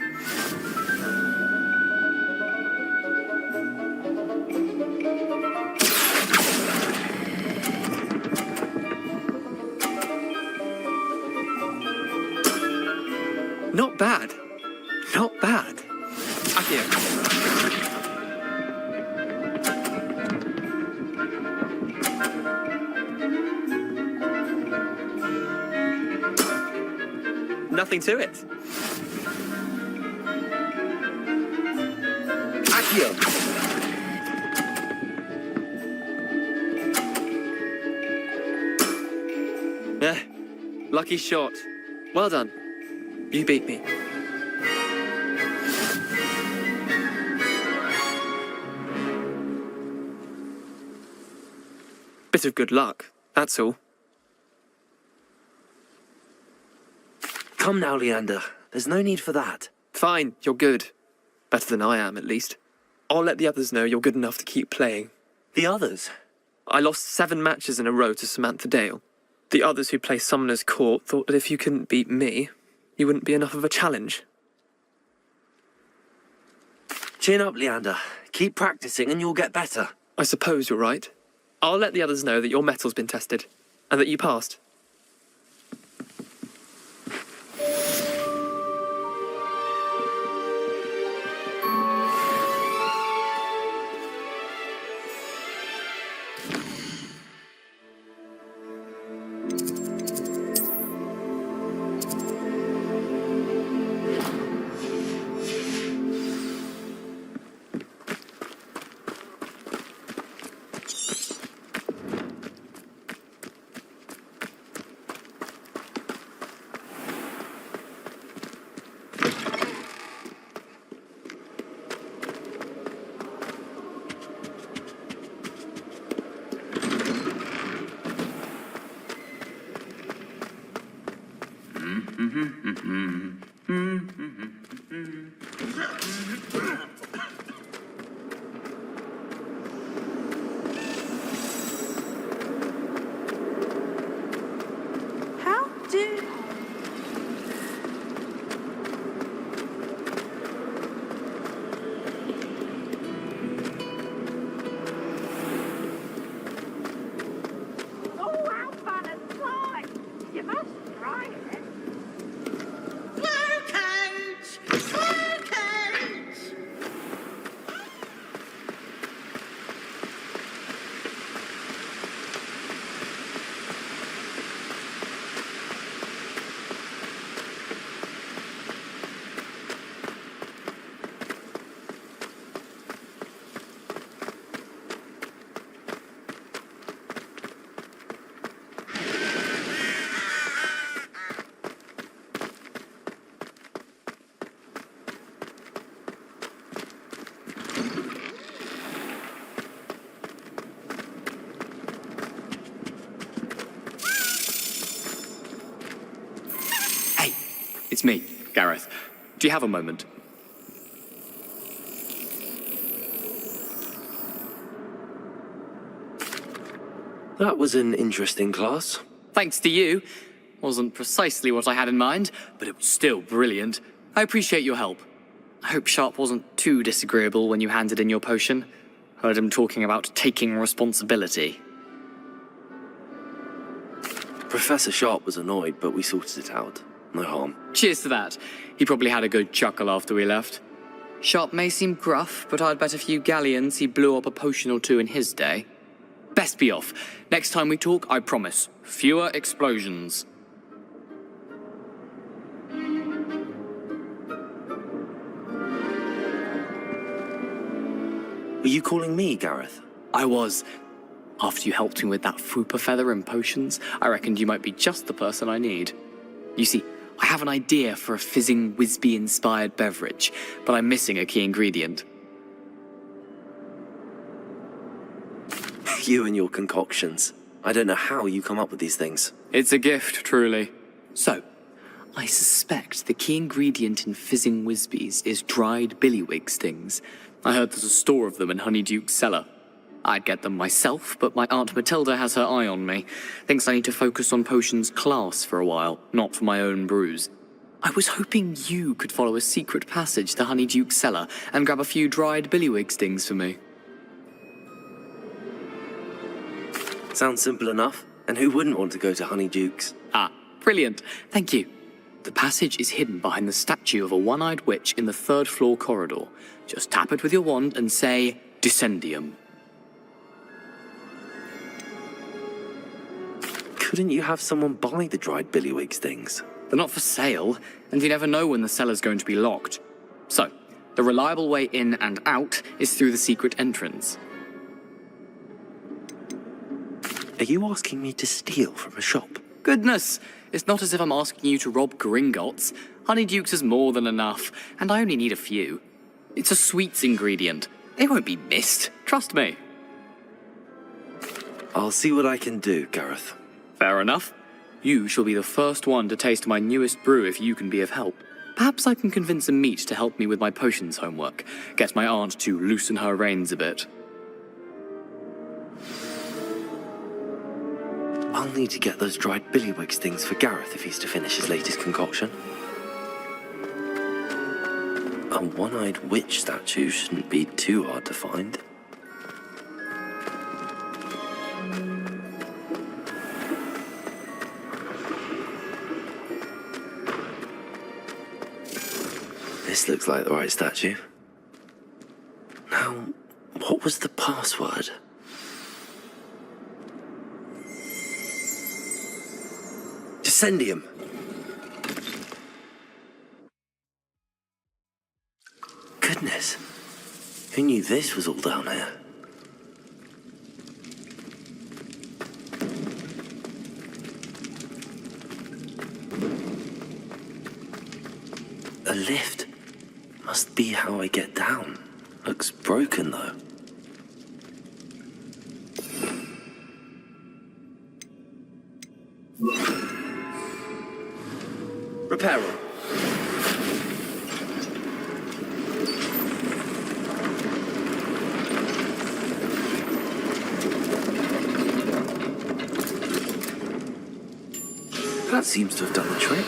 Not bad. Not bad. Accio. Nothing to it. Accio. Lucky shot. Well done. You beat me. Bit of good luck, that's all. Come now, Leander. There's no need for that. Fine, you're good. Better than I am, at least. I'll let the others know you're good enough to keep playing. The others? I lost 7 matches in a row to Samantha Dale. The others who play Summoner's Court thought that if you couldn't beat me, you wouldn't be enough of a challenge. Chin up, Leander. Keep practicing and you'll get better. I suppose you're right. I'll let the others know that your metal's been tested, and that you passed. How do... Oh, how fun and slime! You must try it. Slowcoach! Slowcoach! It's me, Gareth. Do you have a moment? That was an interesting class. Thanks to you. Wasn't precisely what I had in mind, but it was still brilliant. I appreciate your help. I hope Sharp wasn't too disagreeable when you handed in your potion. Heard him talking about taking responsibility. Professor Sharp was annoyed, but we sorted it out. No harm. Cheers to that. He probably had a good chuckle after we left. Sharp may seem gruff, but I'd bet a few galleons he blew up a potion or two in his day. Best be off. Next time we talk, I promise, fewer explosions. Were you calling me, Gareth? I was. After you helped me with that Fupa feather and potions, I reckoned you might be just the person I need. You see, I have an idea for a fizzing Whizbee-inspired beverage, but I'm missing a key ingredient. You and your concoctions. I don't know how you come up with these things. It's a gift, truly. So, I suspect the key ingredient in fizzing Whizbees is dried billywig stings. I heard there's a store of them in Honeyduke's cellar. I'd get them myself, but my Aunt Matilda has her eye on me. Thinks I need to focus on potions class for a while, not for my own brews. I was hoping you could follow a secret passage to Honeyduke's cellar and grab a few dried billywig stings for me. Sounds simple enough. And who wouldn't want to go to Honeyduke's? Ah, brilliant. Thank you. The passage is hidden behind the statue of a one-eyed witch in the 3rd floor corridor. Just tap it with your wand and say, Descendium. Couldn't you have someone buy the dried billywig things? They're not for sale, and you never know when the cellar's going to be locked. So, the reliable way in and out is through the secret entrance. Are you asking me to steal from a shop? Goodness, it's not as if I'm asking you to rob Gringotts. Honeyduke's is more than enough, and I only need a few. It's a sweets ingredient. They won't be missed, trust me. I'll see what I can do, Gareth. Fair enough. You shall be the first one to taste my newest brew if you can be of help. Perhaps I can convince a meat to help me with my potions homework. Get my aunt to loosen her reins a bit. I'll need to get those dried billywigs things for Gareth if he's to finish his latest concoction. A one-eyed witch statue shouldn't be too hard to find. This looks like the right statue. Now, what was the password? Descendium. Goodness. Who knew this was all down here? A lift. Must be how I get down. Looks broken though. Repair room. That seems to have done the trick.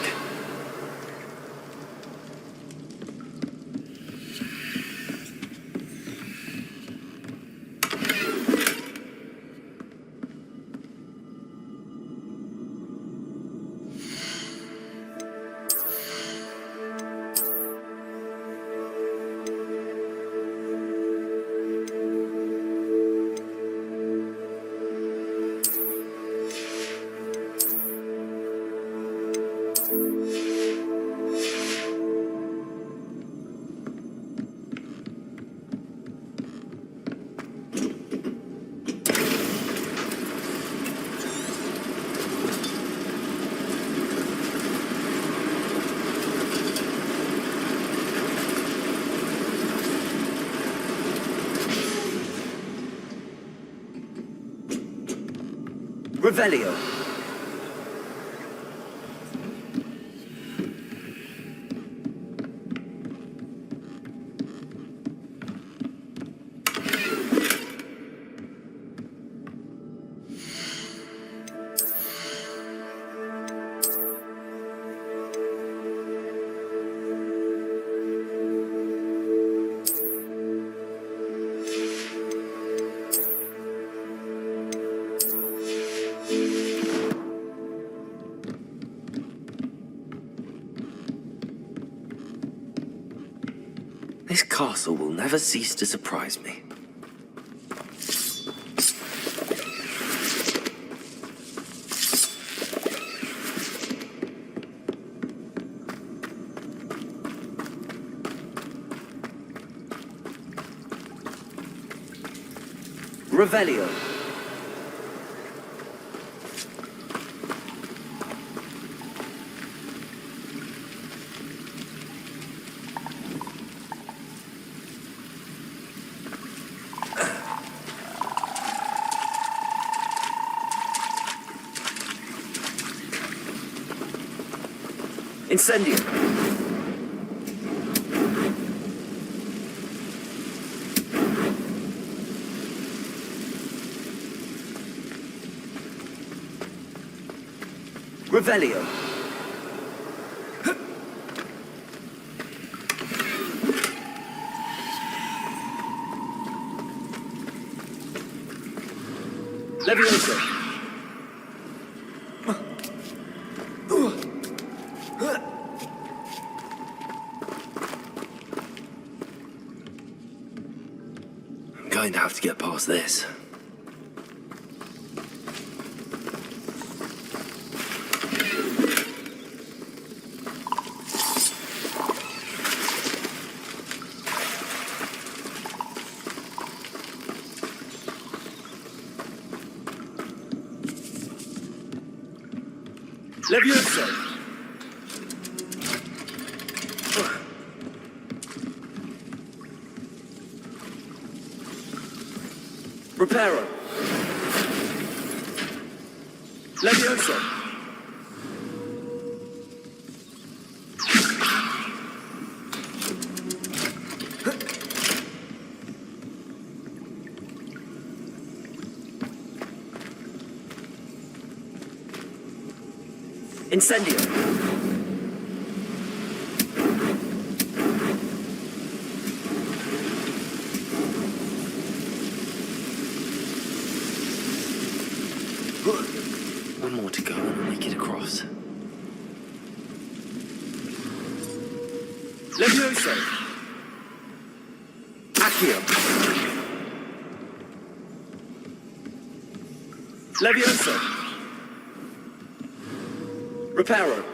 Revelio. This castle will never cease to surprise me. Revelio. Incendio. Revelio. Levioso. I'm going to have to get past this. Levioso. Reparo. Levioso. Incendio! One more to go and we'll make it across. Levioso! Accio! Levioso! Reparo!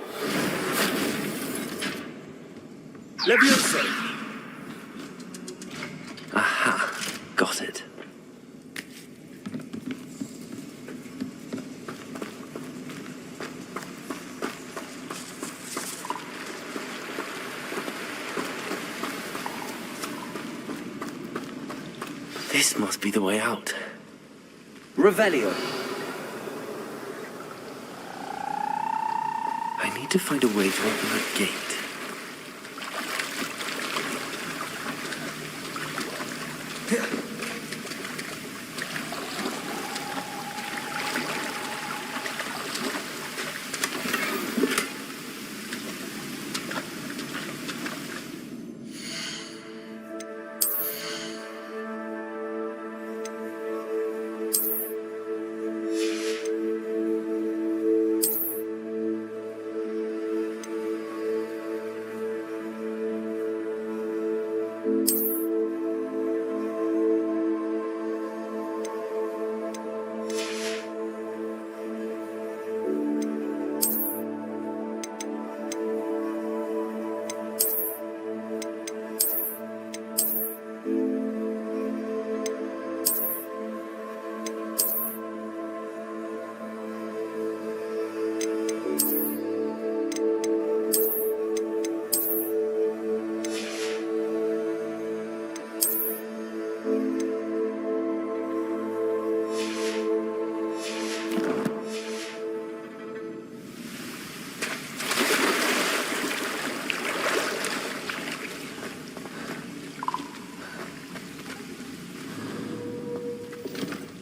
Levioso! Aha! Got it. This must be the way out. Revelio. I need to find a way to open that gate.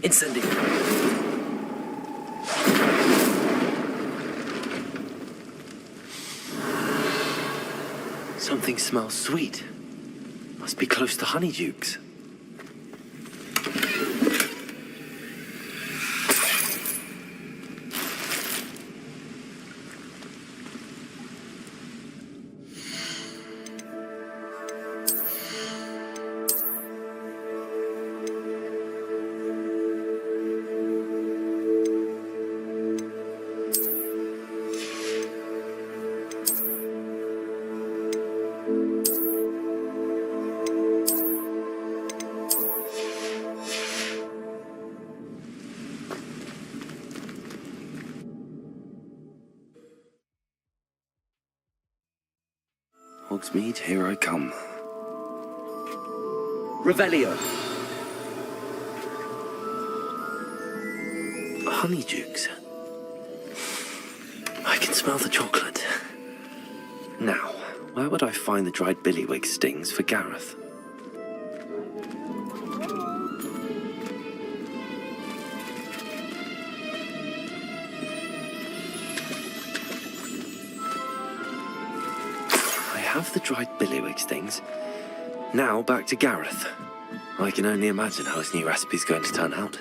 Incendio. Something smells sweet. Must be close to Honeydukes. Hogsmeade, here I come. Revelio. Honeydukes. I can smell the chocolate. Now, where would I find the dried billywig stings for Gareth? Have the dried billywig stings. Now back to Gareth. I can only imagine how his new recipe's going to turn out.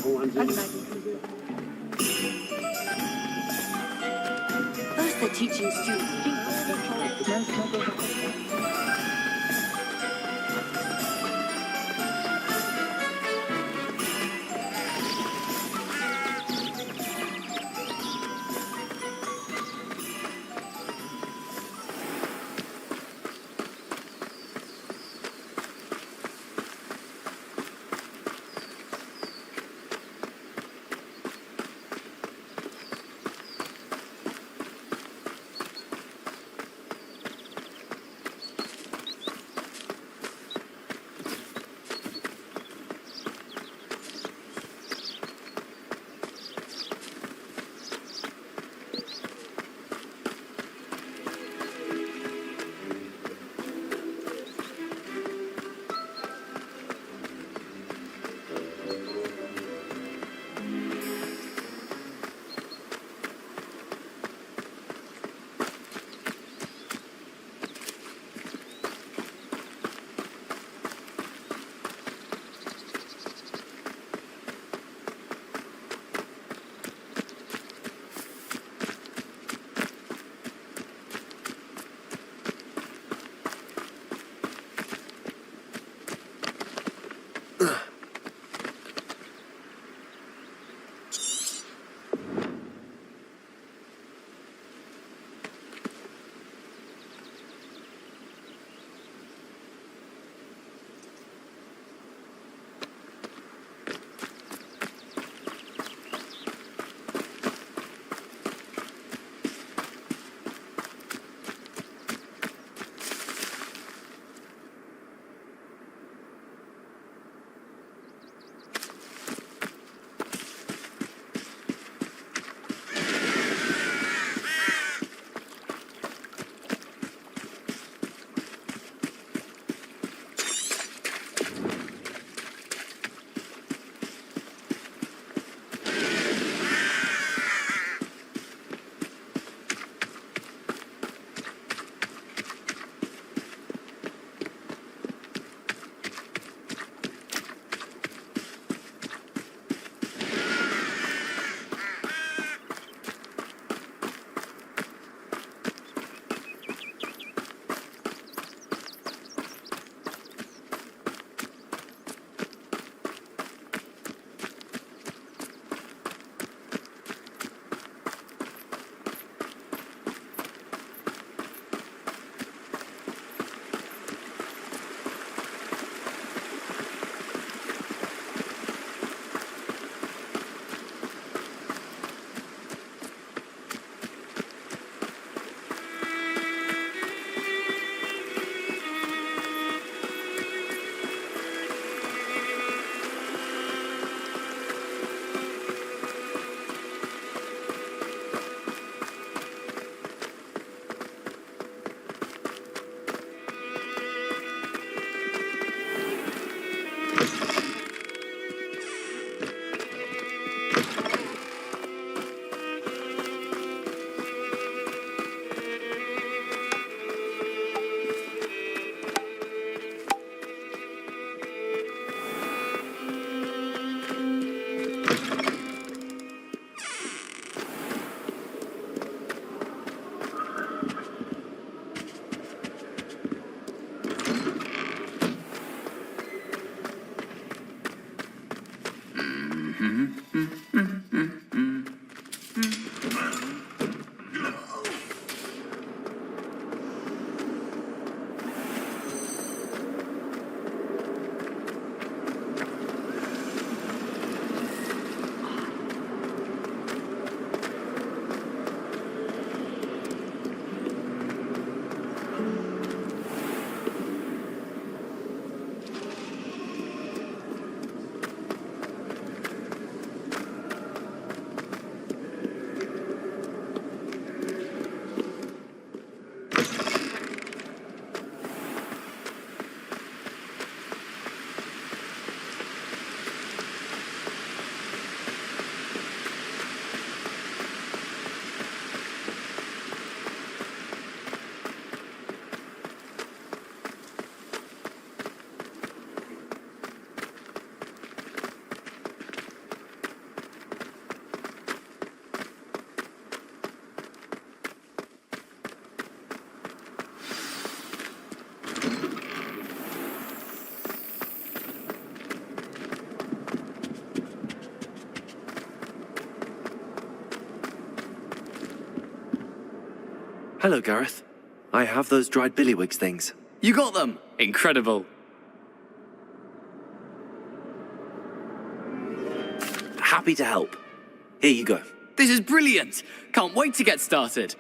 First they're teaching students. Hello, Gareth. I have those dried billywigs things. You got them! Incredible. Happy to help. Here you go. This is brilliant! Can't wait to get started.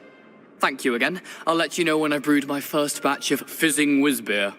Thank you again. I'll let you know when I brewed my first batch of fizzing whiz-beer.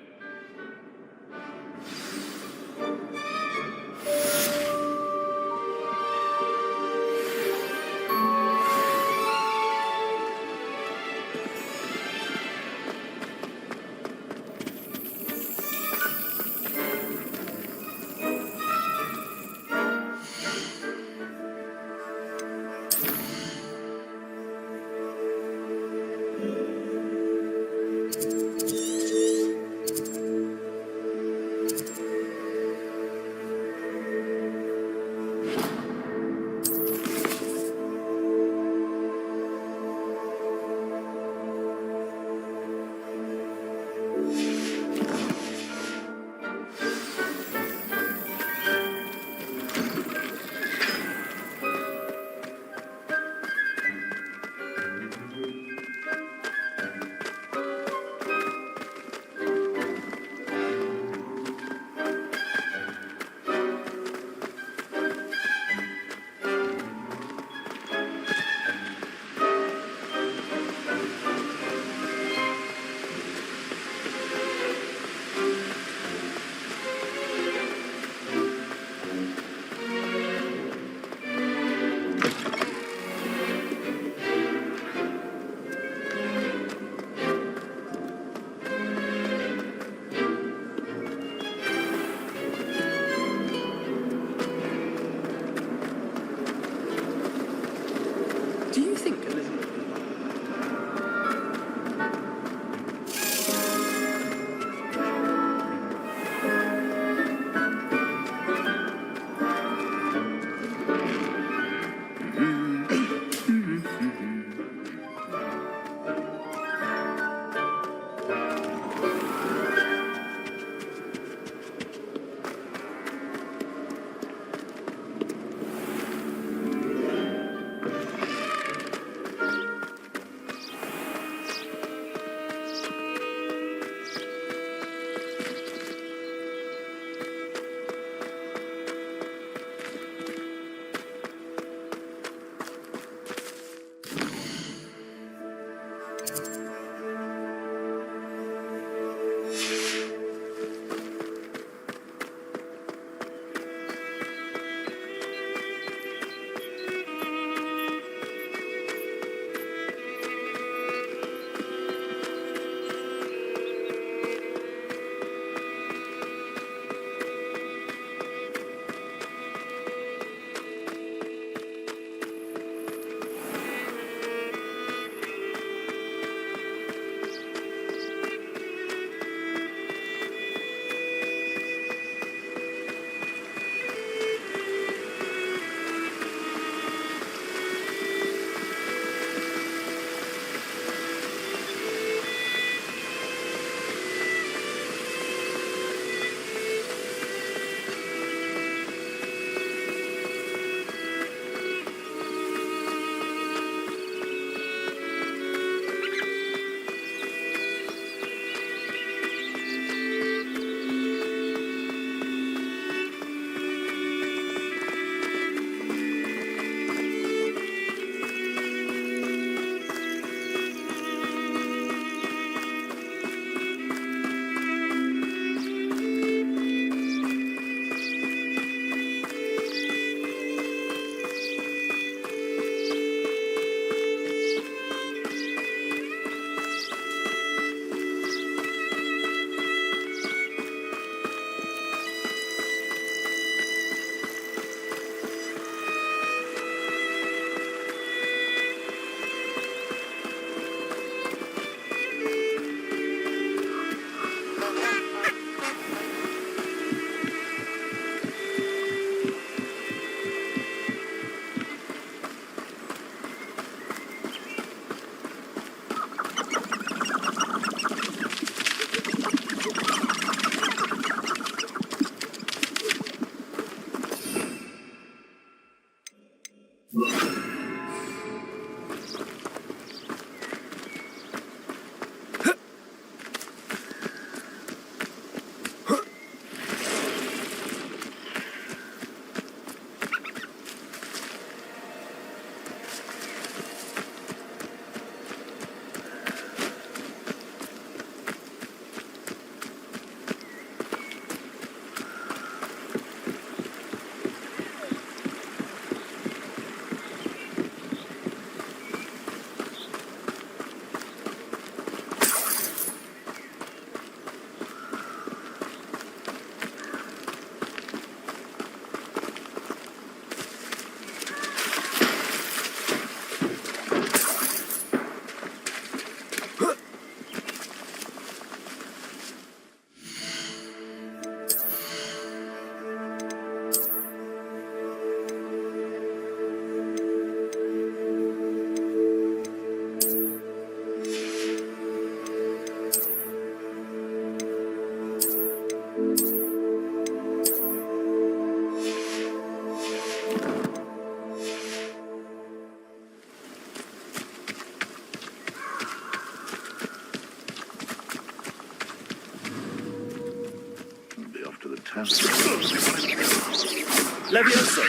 Levioso!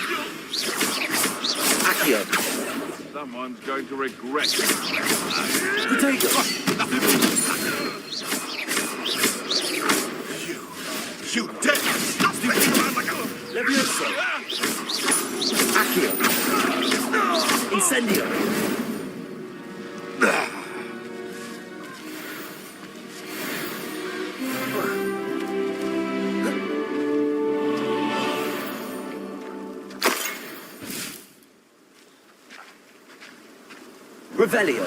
Accio! Someone's going to regret it. Potato! You dead! Levioso! Accio! Incendio! Revelio!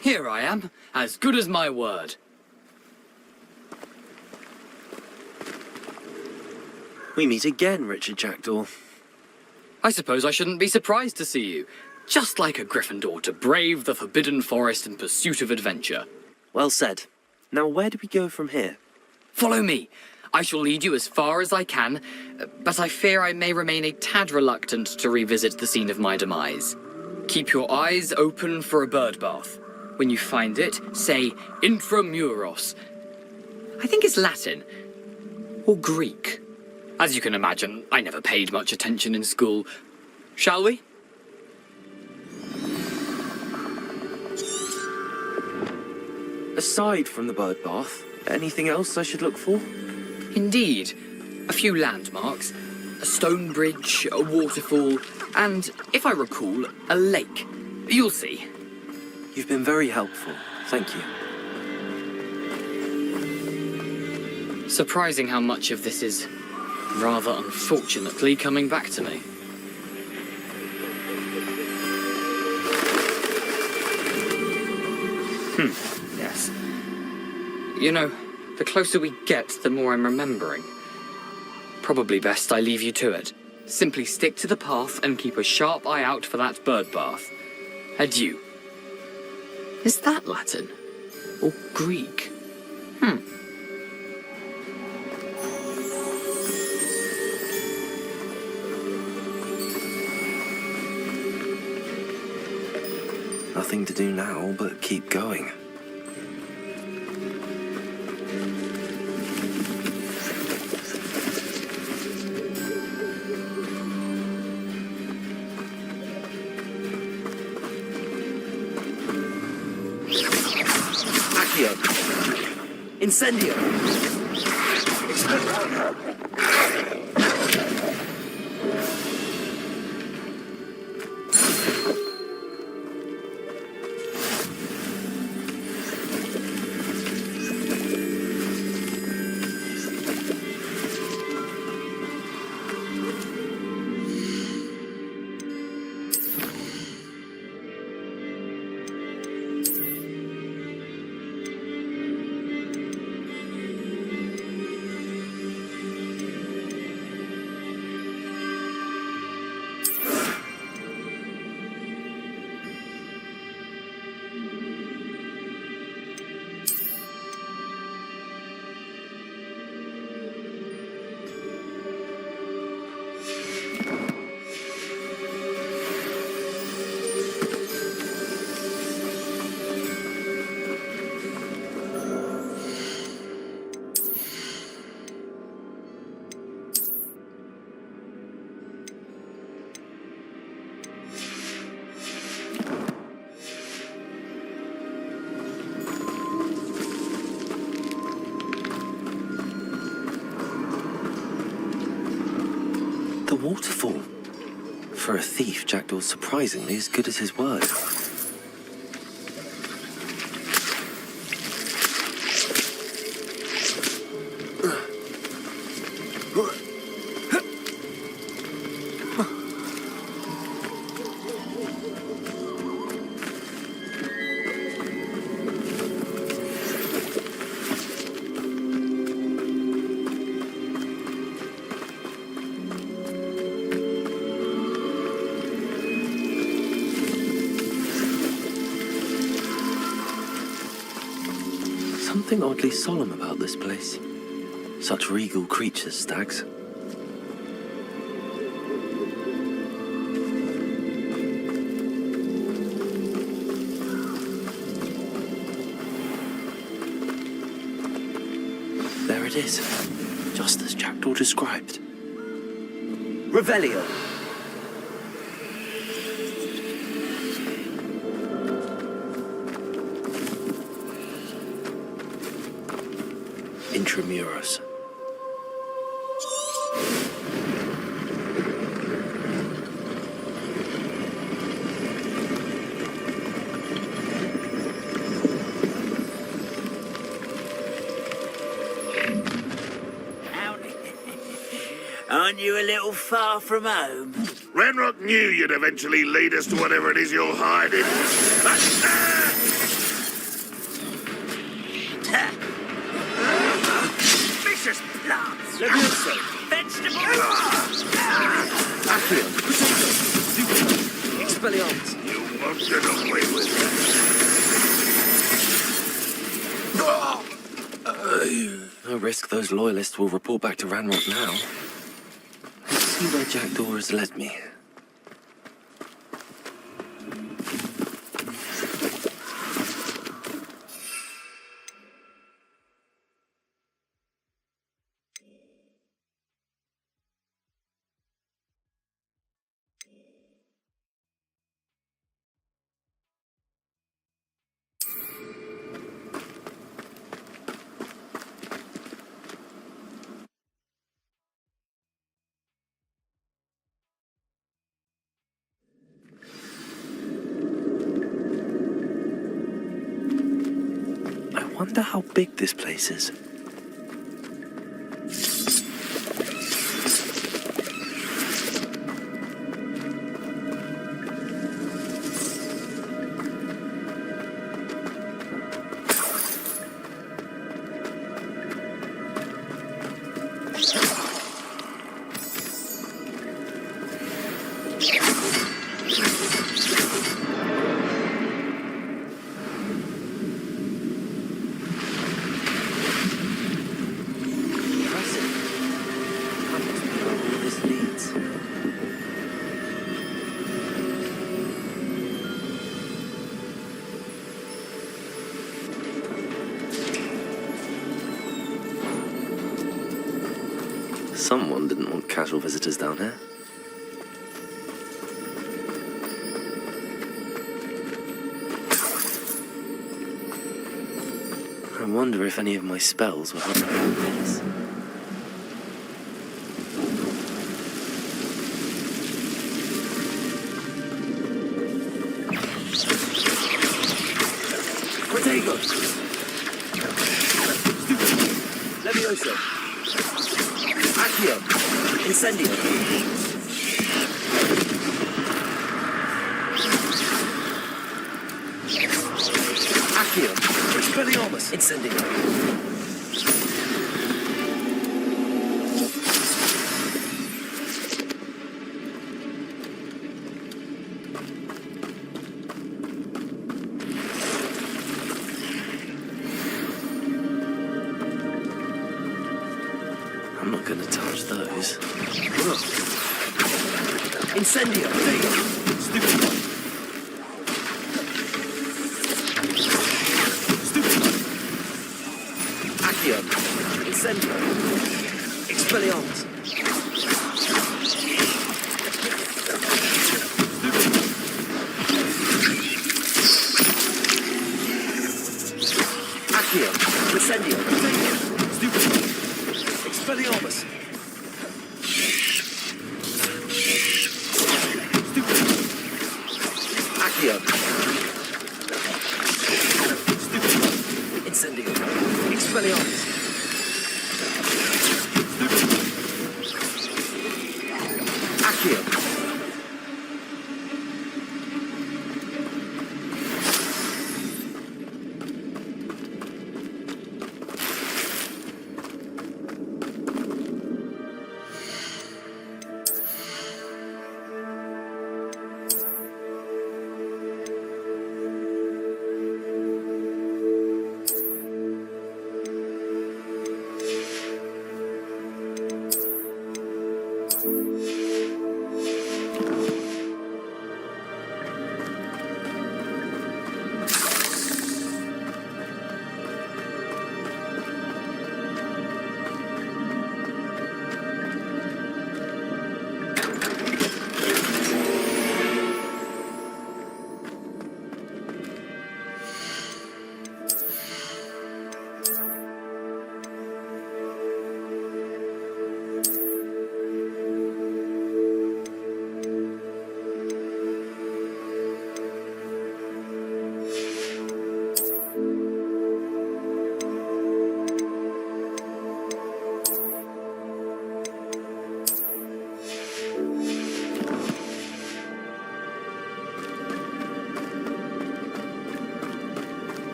Here I am, as good as my word. We meet again, Richard Jackdaw. I suppose I shouldn't be surprised to see you. Just like a Gryffindor to brave the Forbidden Forest in pursuit of adventure. Well said. Now where do we go from here? Follow me. I shall lead you as far as I can, but I fear I may remain a tad reluctant to revisit the scene of my demise. Keep your eyes open for a bird bath. When you find it, say intramuros. I think it's Latin. Or Greek. As you can imagine, I never paid much attention in school. Shall we? Aside from the bird bath, anything else I should look for? Indeed. A few landmarks. A stone bridge, a waterfall, and, if I recall, a lake. You'll see. You've been very helpful. Thank you. Surprising how much of this is, rather unfortunately, coming back to me. Yes. You know, the closer we get, the more I'm remembering. Probably best I leave you to it. Simply stick to the path and keep a sharp eye out for that bird bath. Adieu. Is that Latin? Or Greek? Nothing to do now but keep going. Accio! Incendio! The waterfall. For a thief, Jackdaw's surprisingly as good as his word. something oddly solemn about this place. Such regal creatures, stags. There it is, just as Jackdaw described. Revelio. Intramuros. Aren't you a little far from home? Ranrock knew you'd eventually lead us to whatever it is you're hiding. Vicious plants! Levioso. Vegetables! Accio. Expelliarmus. You won't get away with No risk those loyalists will report back to Ranrock now. Let's see where Jackdaw has led me. I wonder how big this place is. Someone didn't want casual visitors down here. I wonder if any of my spells will help me with this. Protego! Levioso! Accio! Incendio! Accio! Expelliarmus! Incendio! I'm not gonna touch those. Incendio! Stupid one! Stupid one! Accio! Incendio! Expelliarmus! Accio! Incendio! Stupid one! Expelliarmus! Accio! Stupid one! Incendio! Expelliarmus! Accio!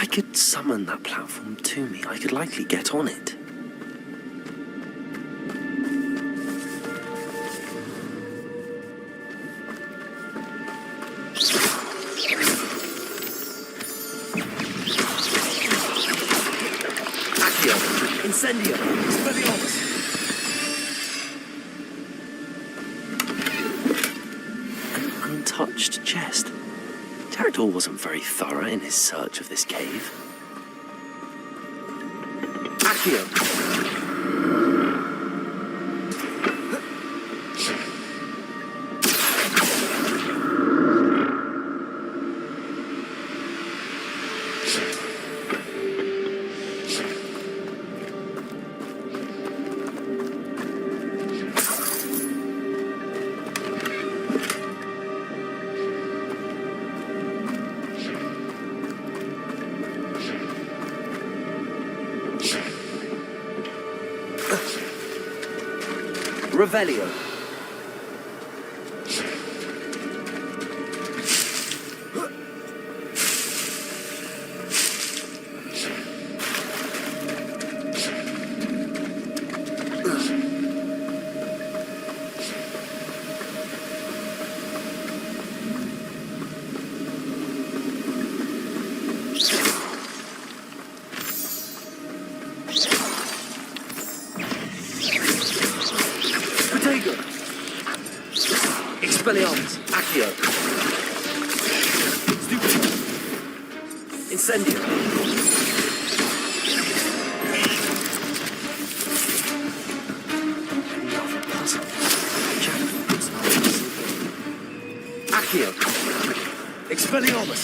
I could summon that platform to me, I could likely get on it. Accio! Incendio! Expelliarmus! Untouched chest. Jackdaw wasn't very thorough in his search of this cave. Accio! Revelio. Expelliarmus! Accio! Stupid! Incendio! Another puzzle. Jackdaw's Accio! Expelliarmus!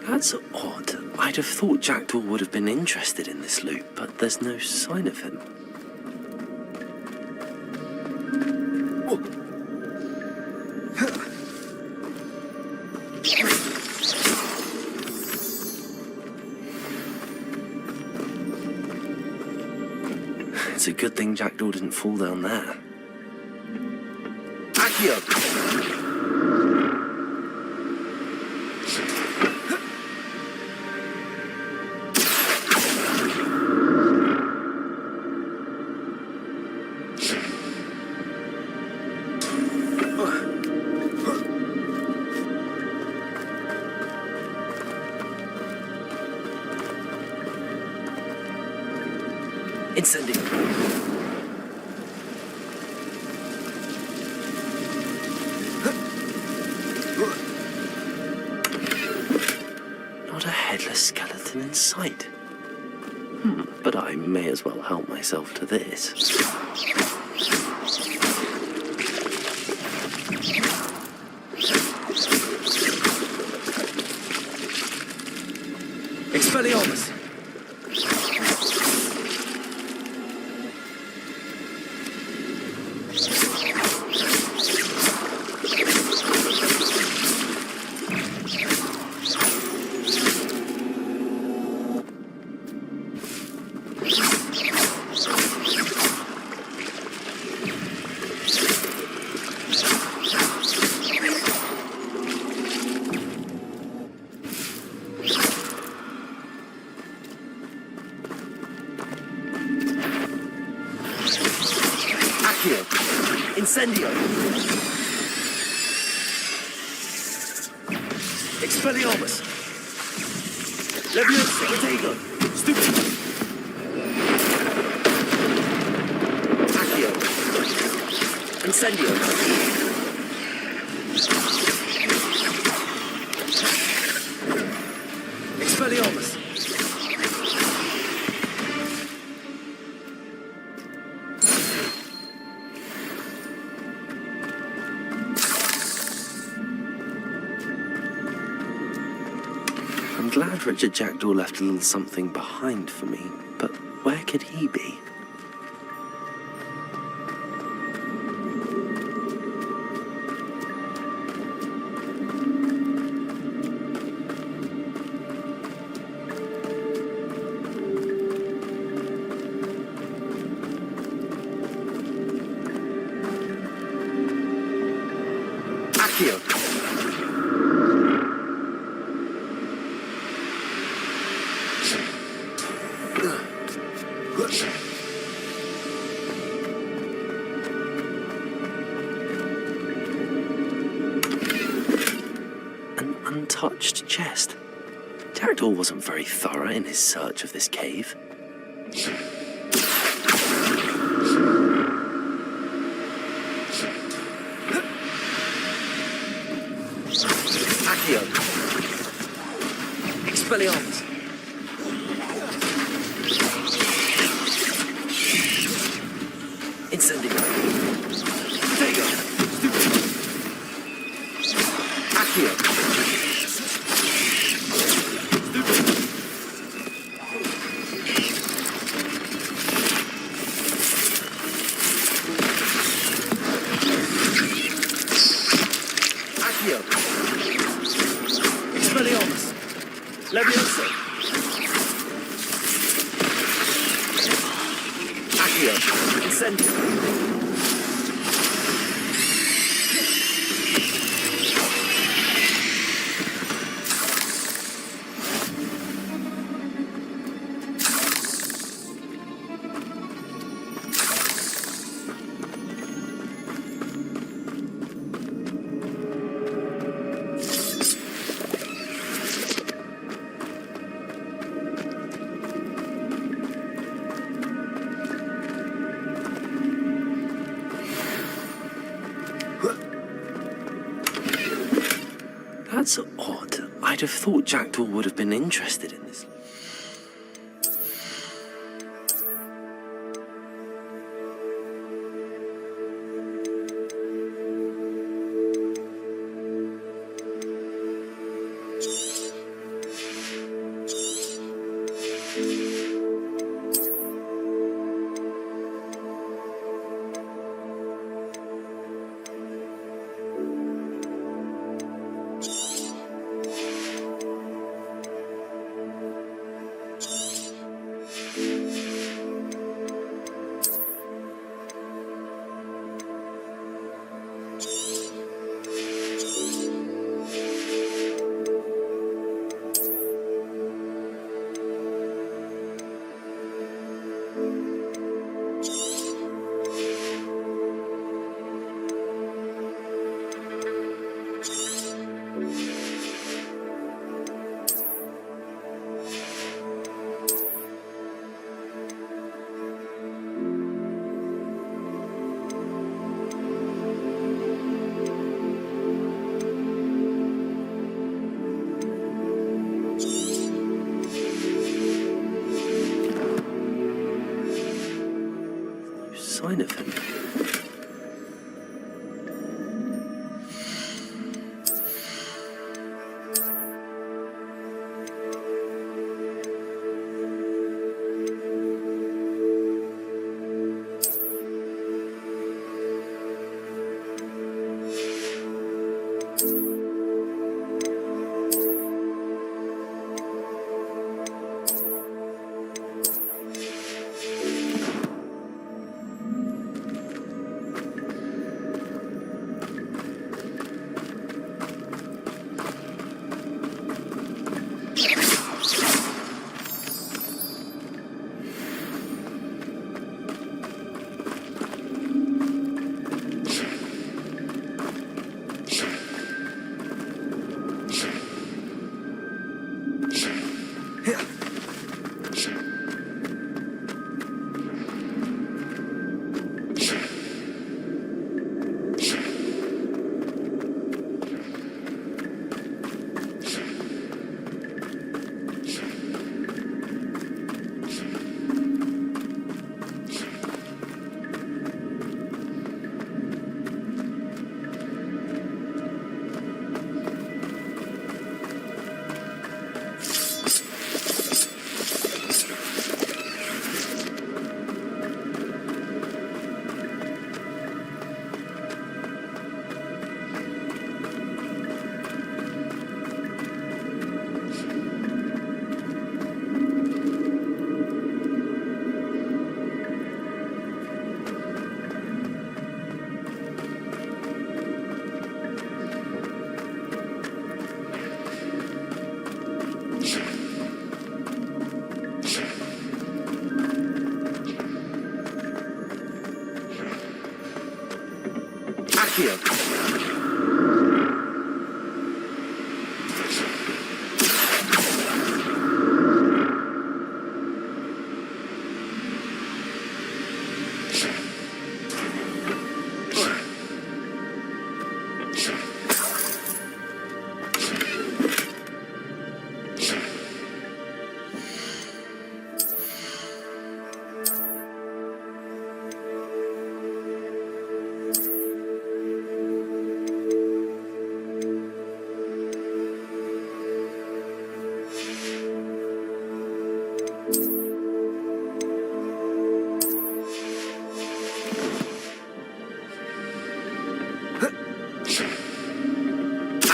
That's odd. I'd have thought Jackdaw would have been interested in this loot, but there's no sign of him. It's a good thing Jackdaw didn't fall down there. Accio! Incendio! Not a headless skeleton in sight. But I may as well help myself to this. Expelliarmus! Accio. Incendio. Expelliarmus. Leviosa. Protego. Stupid. Accio. Incendio. Expelliarmus. I'm glad Richard Jackdaw left a little something behind for me, but where could he be? Accio. An untouched chest. Jackdaw wasn't very thorough in his search of this cave. Accio. Expelliarmus. Incendio. Protego. Accio. Accio. Expelliarmus. Leviosa. Accio. Incendio. That's odd. I'd have thought Jackdaw would have been interested in this. Sign of him.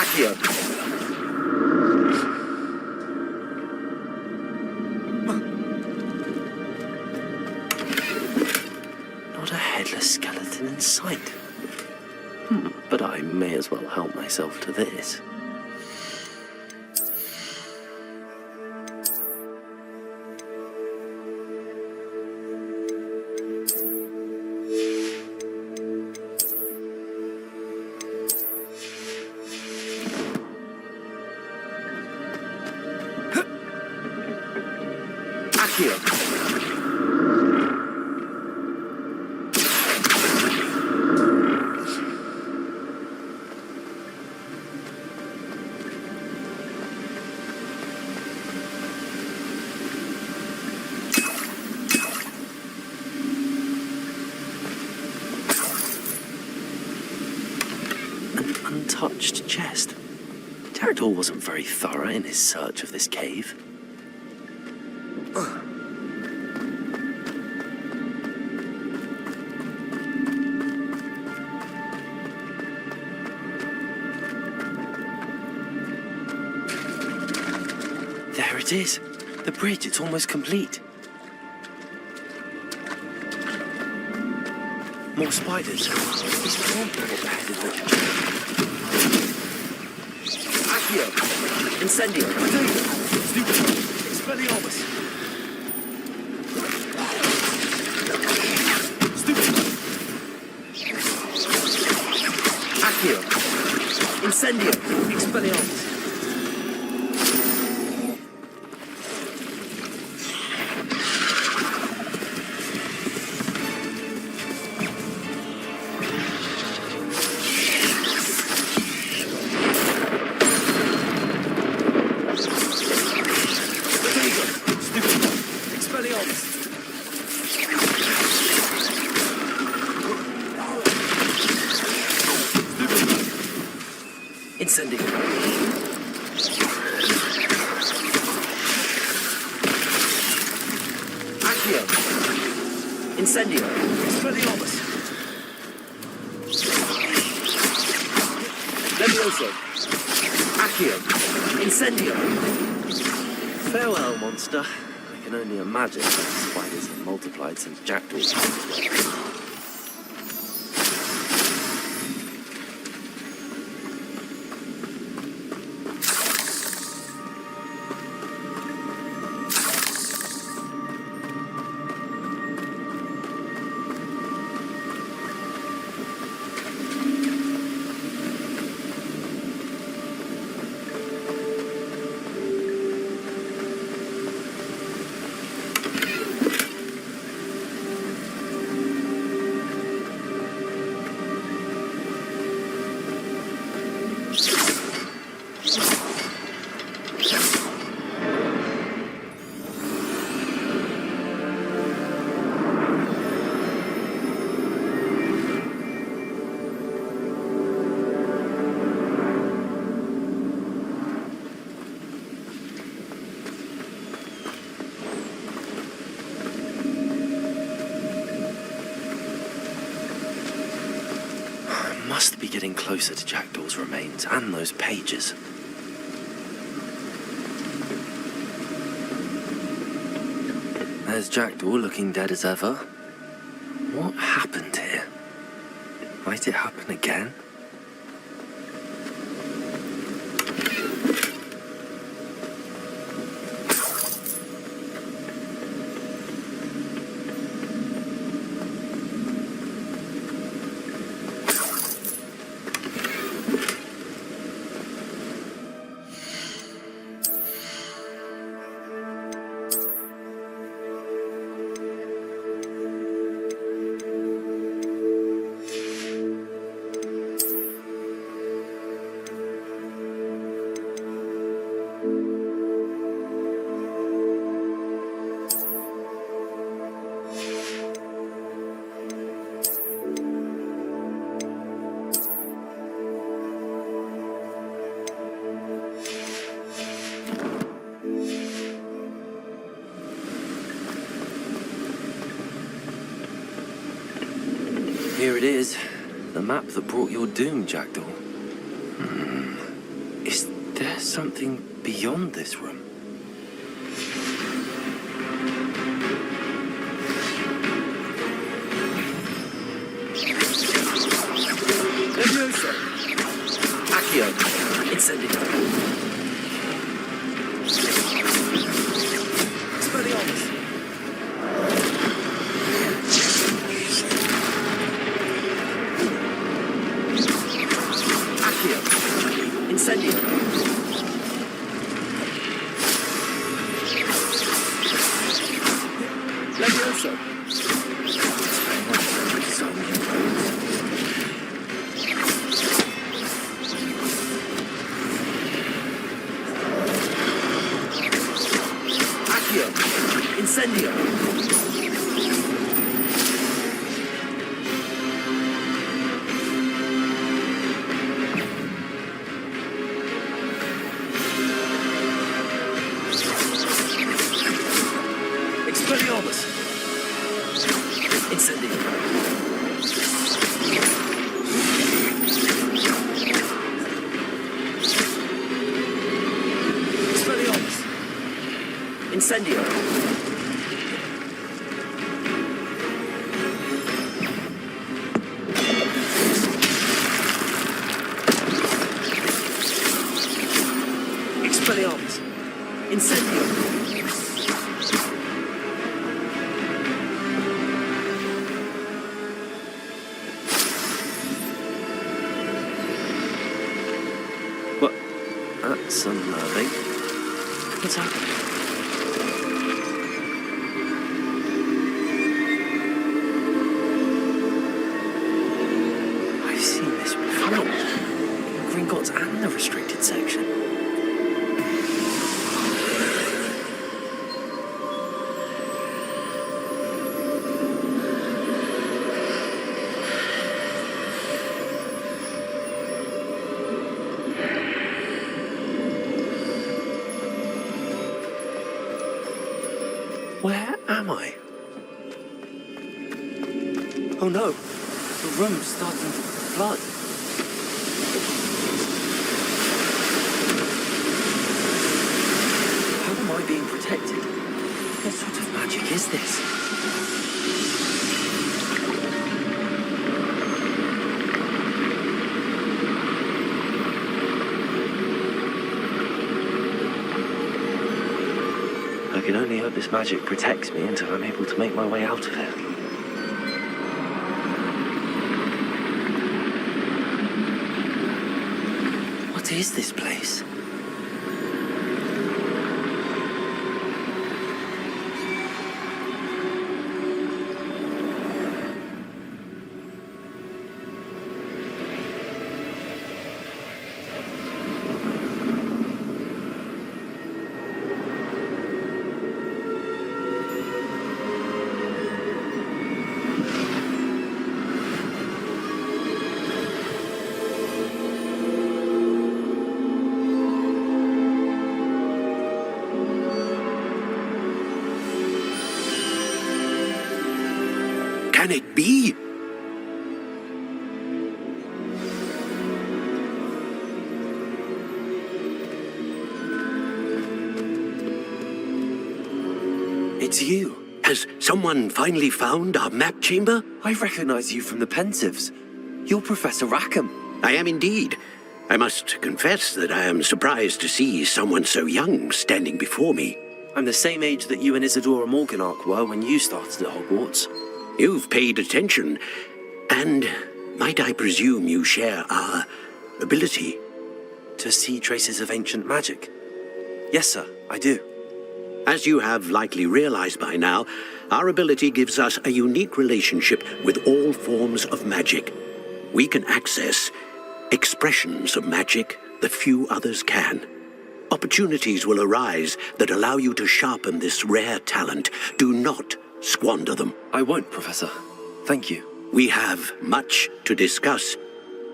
Accio. Not a headless skeleton in sight. But I may as well help myself to this. Untouched chest. Jackdaw wasn't very thorough in his search of this cave. There it is. The bridge, it's almost complete. More spiders. Is the one headed there? Accio! Incendio! Expelliarmus! Accio! Incendio! Expelliarmus! Incendio. Accio. Incendio. Expelliarmus. Levioso. Accio. Incendio. Farewell, monster. I can only imagine that spiders have multiplied since Jackdaw's time as well. Must be getting closer to Jackdaw's remains and those pages. There's Jackdaw looking dead as ever. What happened here? Might it happen again? Here it is. The map that brought your doom, Jackdaw. Is there something beyond this room? Leviosa! Accio! Incendio! Expelliarmus! Accio! Incendio! Leviosa! Incendio! Expelliarmus! Incendio! Expelliarmus! Incendio! Expelliarmus! Incendio! What? That's unnerving. What's happening? I've seen this before. Gringotts and the restricted section. Where am I? Oh no, the room's starting to flood. How am I being protected? What sort of magic is this? I can only hope this magic protects me until I'm able to make my way out of it. What is this place? Can it be? It's you. Has someone finally found our map chamber? I recognize you from the Pensieves. You're Professor Rackham. I am indeed. I must confess that I am surprised to see someone so young standing before me. I'm the same age that you and Isadora Morganach were when you started at Hogwarts. You've paid attention, and might I presume you share our ability? To see traces of ancient magic? Yes, sir, I do. As you have likely realized by now, our ability gives us a unique relationship with all forms of magic. We can access expressions of magic that few others can. Opportunities will arise that allow you to sharpen this rare talent. Do not squander them. I won't, Professor. Thank you. We have much to discuss.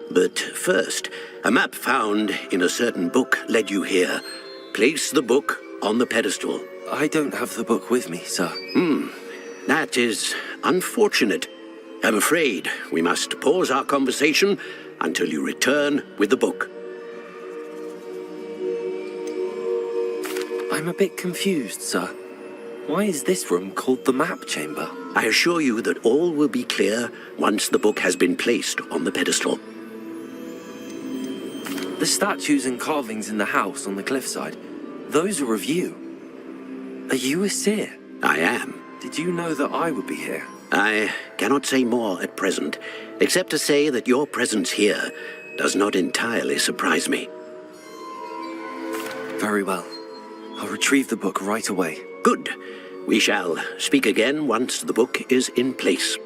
But first, a map found in a certain book led you here. Place the book on the pedestal. I don't have the book with me, sir. That is unfortunate. I'm afraid we must pause our conversation until you return with the book. I'm a bit confused, sir. Why is this room called the map chamber? I assure you that all will be clear once the book has been placed on the pedestal. The statues and carvings in the house on the cliffside, those are of you. Are you a seer? I am. Did you know that I would be here? I cannot say more at present, except to say that your presence here does not entirely surprise me. Very well. I'll retrieve the book right away. Good. We shall speak again once the book is in place.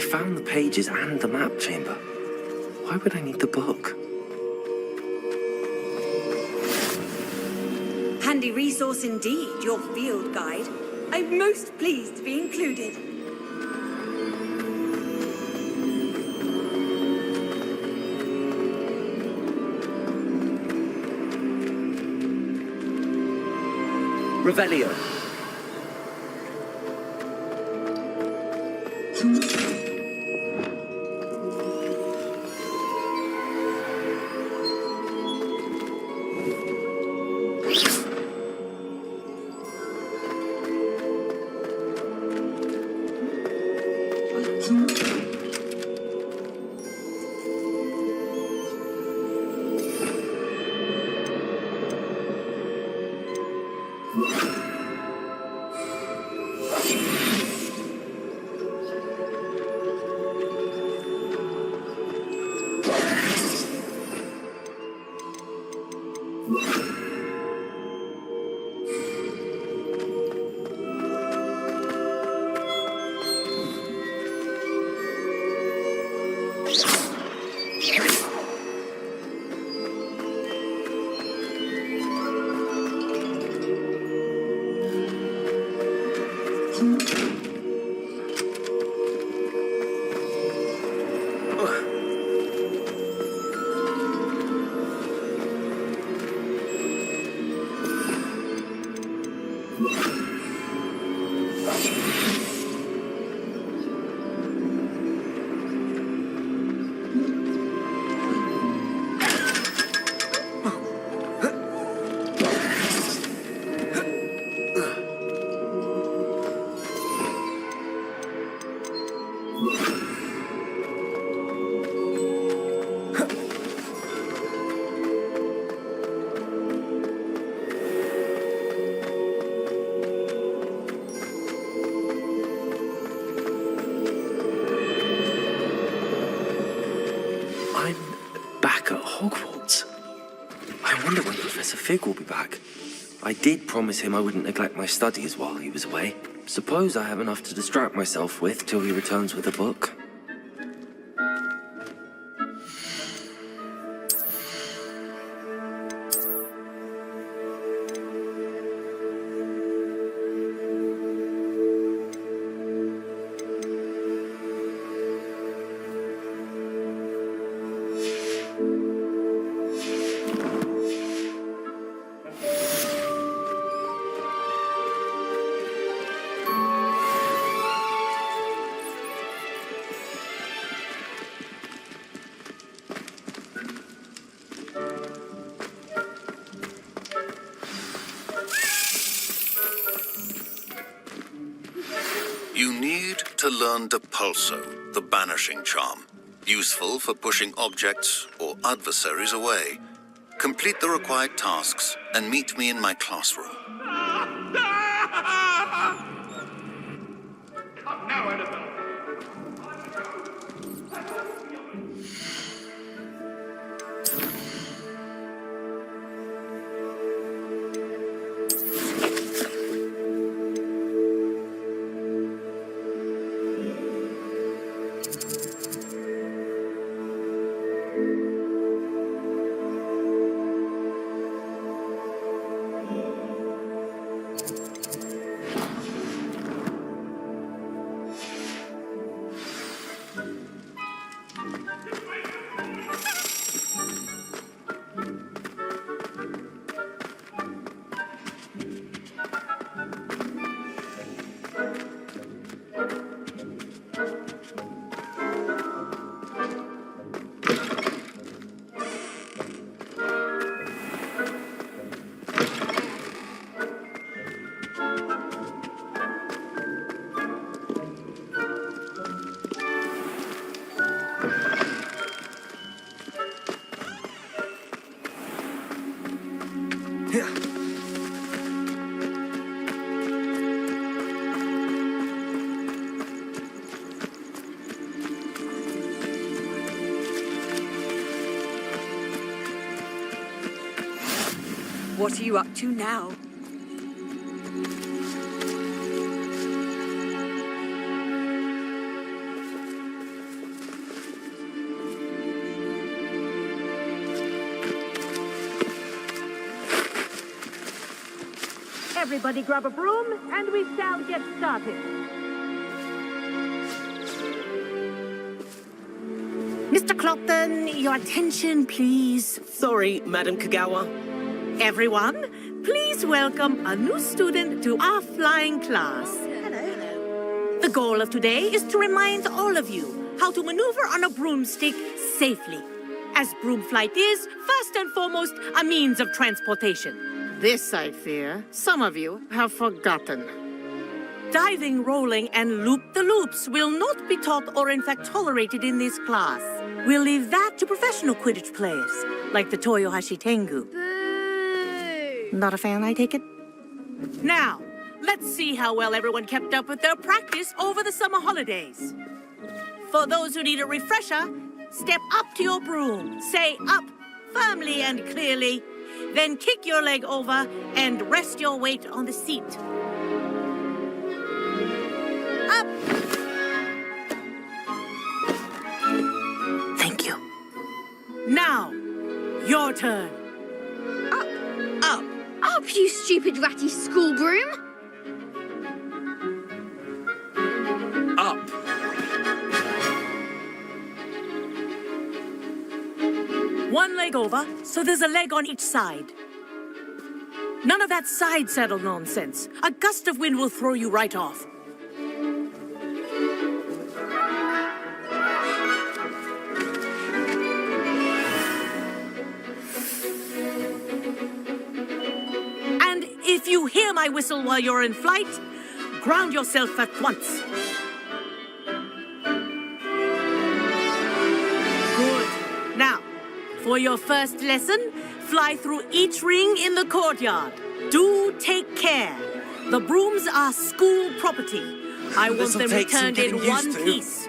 I found the pages and the map chamber. Why would I need the book? Handy resource indeed, your field guide. I'm most pleased to be included. Revelio. Back at Hogwarts. I wonder when Professor Fig will be back. I did promise him I wouldn't neglect my studies while he was away. Suppose I have enough to distract myself with till he returns with a book. You need to learn Depulso, the banishing charm. Useful for pushing objects or adversaries away. Complete the required tasks and meet me in my classroom. Come now, Annabelle. What are you up to now? Everybody grab a broom, and we shall get started. Mr. Clopton, your attention, please. Sorry, Madam Kagawa. Everyone, please welcome a new student to our flying class. Hello. The goal of today is to remind all of you how to maneuver on a broomstick safely, as broom flight is, first and foremost, a means of transportation. This, I fear, some of you have forgotten. Diving, rolling, and loop-the-loops will not be taught or in fact tolerated in this class. We'll leave that to professional Quidditch players, like the Toyohashi Tengu. Boo! Not a fan, I take it? Now, let's see how well everyone kept up with their practice over the summer holidays. For those who need a refresher, step up to your broom, say up firmly and clearly, then kick your leg over and rest your weight on the seat. Up! Thank you. Now, your turn. Up! Up, you stupid ratty school broom! Up. One leg over, so there's a leg on each side. None of that side saddle nonsense. A gust of wind will throw you right off. And if you hear my whistle while you're in flight, ground yourself at once. Good. Now, for your first lesson, fly through each ring in the courtyard. Do take care. The brooms are school property. I want them returned in one piece.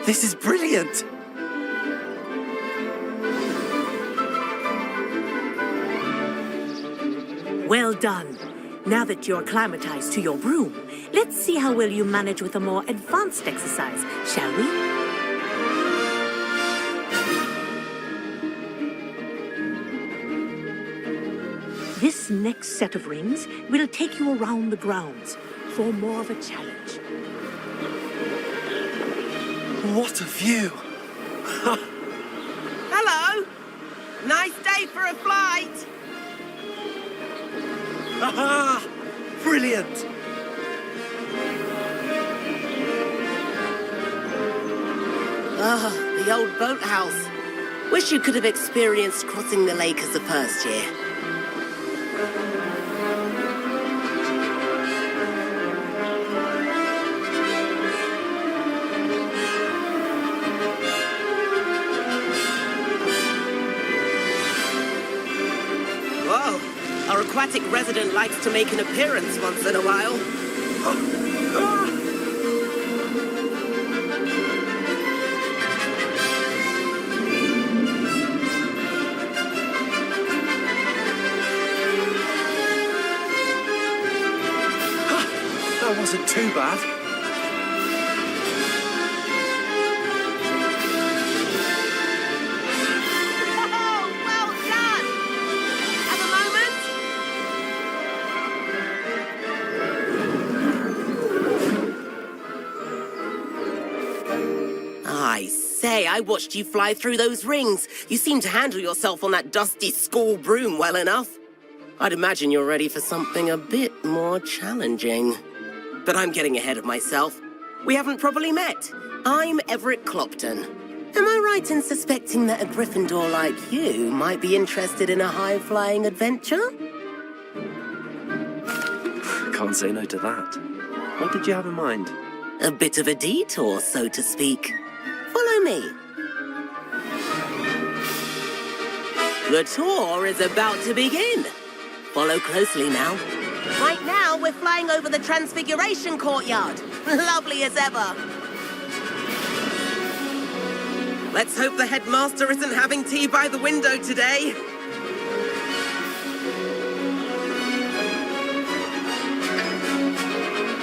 This is brilliant. Well done. Now that you're acclimatized to your broom, let's see how well you manage with a more advanced exercise, shall we? This next set of rings will take you around the grounds for more of a challenge. What a view. Hello! Nice day for a flight! Aha! Brilliant. Ah, the old boathouse. Wish you could have experienced crossing the lake as a first year. Whoa, our aquatic resident likes to make an appearance once in a while. That wasn't too bad. Oh, well done! Have a moment? I say, I watched you fly through those rings. You seem to handle yourself on that dusty school broom well enough. I'd imagine you're ready for something a bit more challenging. But I'm getting ahead of myself. We haven't properly met. I'm Everett Clopton. Am I right in suspecting that a Gryffindor like you might be interested in a high-flying adventure? Can't say no to that. What did you have in mind? A bit of a detour, so to speak. Follow me. The tour is about to begin. Follow closely now. Right now, we're flying over the Transfiguration Courtyard. Lovely as ever. Let's hope the headmaster isn't having tea by the window today.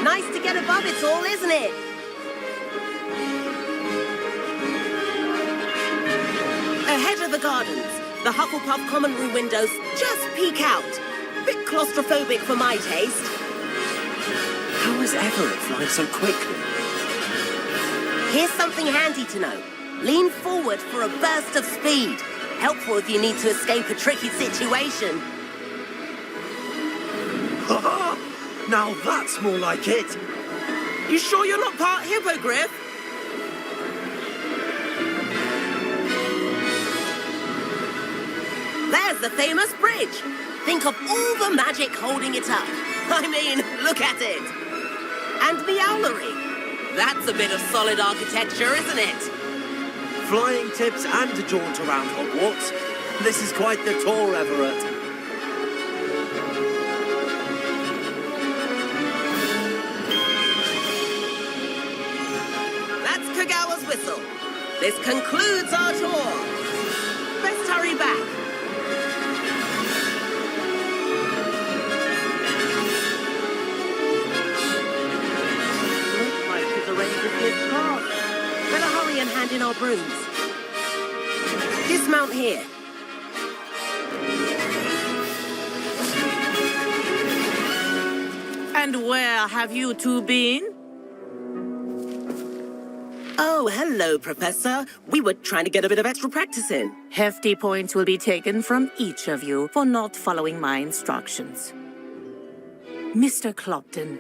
Nice to get above it all, isn't it? Ahead of the gardens, the Hufflepuff common room windows just peek out. Bit claustrophobic for my taste. How is Everett flying so quickly? Here's something handy to know. Lean forward for a burst of speed. Helpful if you need to escape a tricky situation. Now that's more like it. You sure you're not part hippogriff? There's the famous bridge. Think of all the magic holding it up. I mean, look at it. And the owlery. That's a bit of solid architecture, isn't it? Flying tips and a jaunt around Hogwarts. This is quite the tour, Everett. That's Kagawa's whistle. This concludes our tour. Let's hurry back. Looks like she's arranged a big class. Better hurry and hand in our brooms. Dismount here. And where have you two been? Oh, hello, Professor. We were trying to get a bit of extra practice in. Hefty points will be taken from each of you for not following my instructions. Mr. Clopton,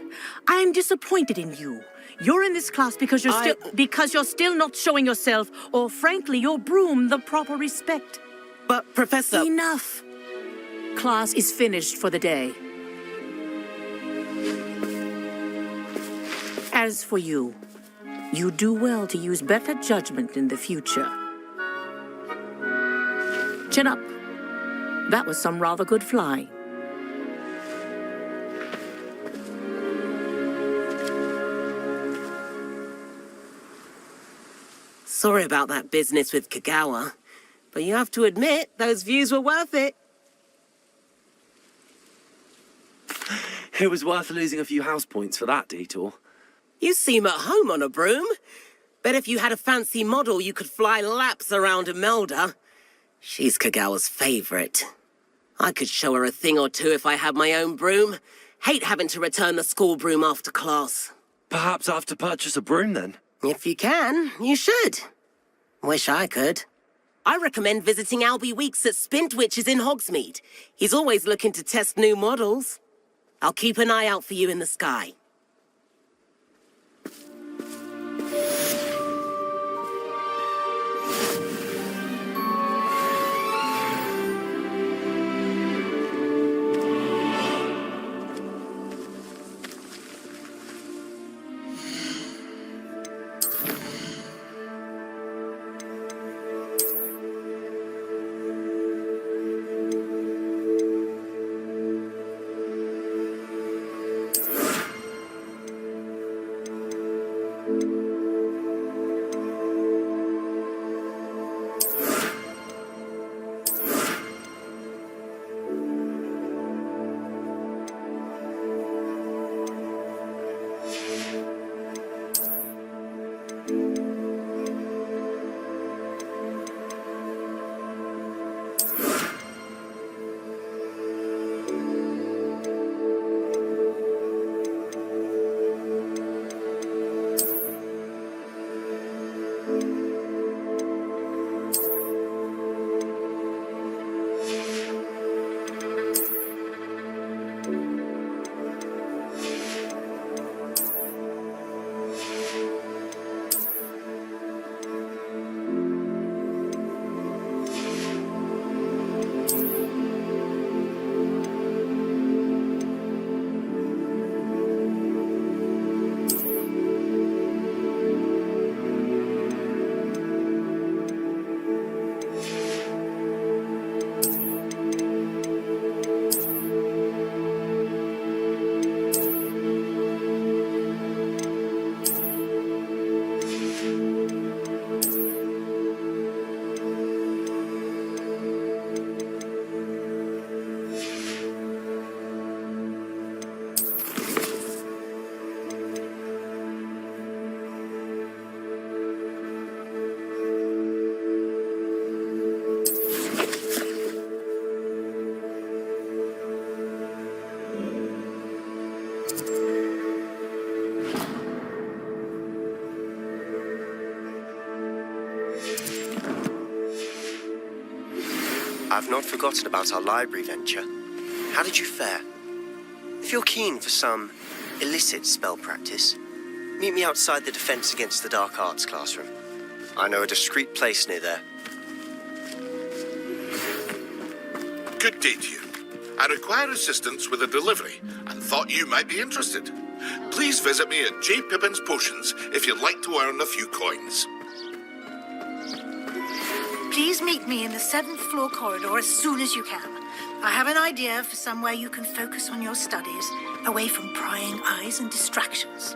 I'm disappointed in you. You're in this class because you're still not showing yourself, or frankly, your broom the proper respect. But, Professor... Enough. Class is finished for the day. As for you, you do well to use better judgment in the future. Chin up. That was some rather good flying. Sorry about that business with Kagawa, but you have to admit, those views were worth it. It was worth losing a few house points for that detour. You seem at home on a broom. Bet if you had a fancy model, you could fly laps around Imelda. She's Kagawa's favorite. I could show her a thing or two if I had my own broom. Hate having to return the school broom after class. Perhaps I have to purchase a broom then? If you can, you should. Wish I could. I recommend visiting Albie Weeks at Spint Witches in Hogsmeade. He's always looking to test new models. I'll keep an eye out for you in the sky. I've not forgotten about our library venture. How did you fare? If you're keen for some illicit spell practice, meet me outside the Defense Against the Dark Arts classroom. I know a discreet place near there. Good day to you. I require assistance with a delivery and thought you might be interested. Please visit me at J. Pippin's Potions if you'd like to earn a few coins. Please meet me in the 7th floor corridor as soon as you can. I have an idea for somewhere you can focus on your studies, away from prying eyes and distractions.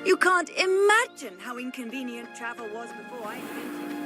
You can't imagine how inconvenient travel was before I invented it.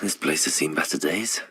This place has seen better days.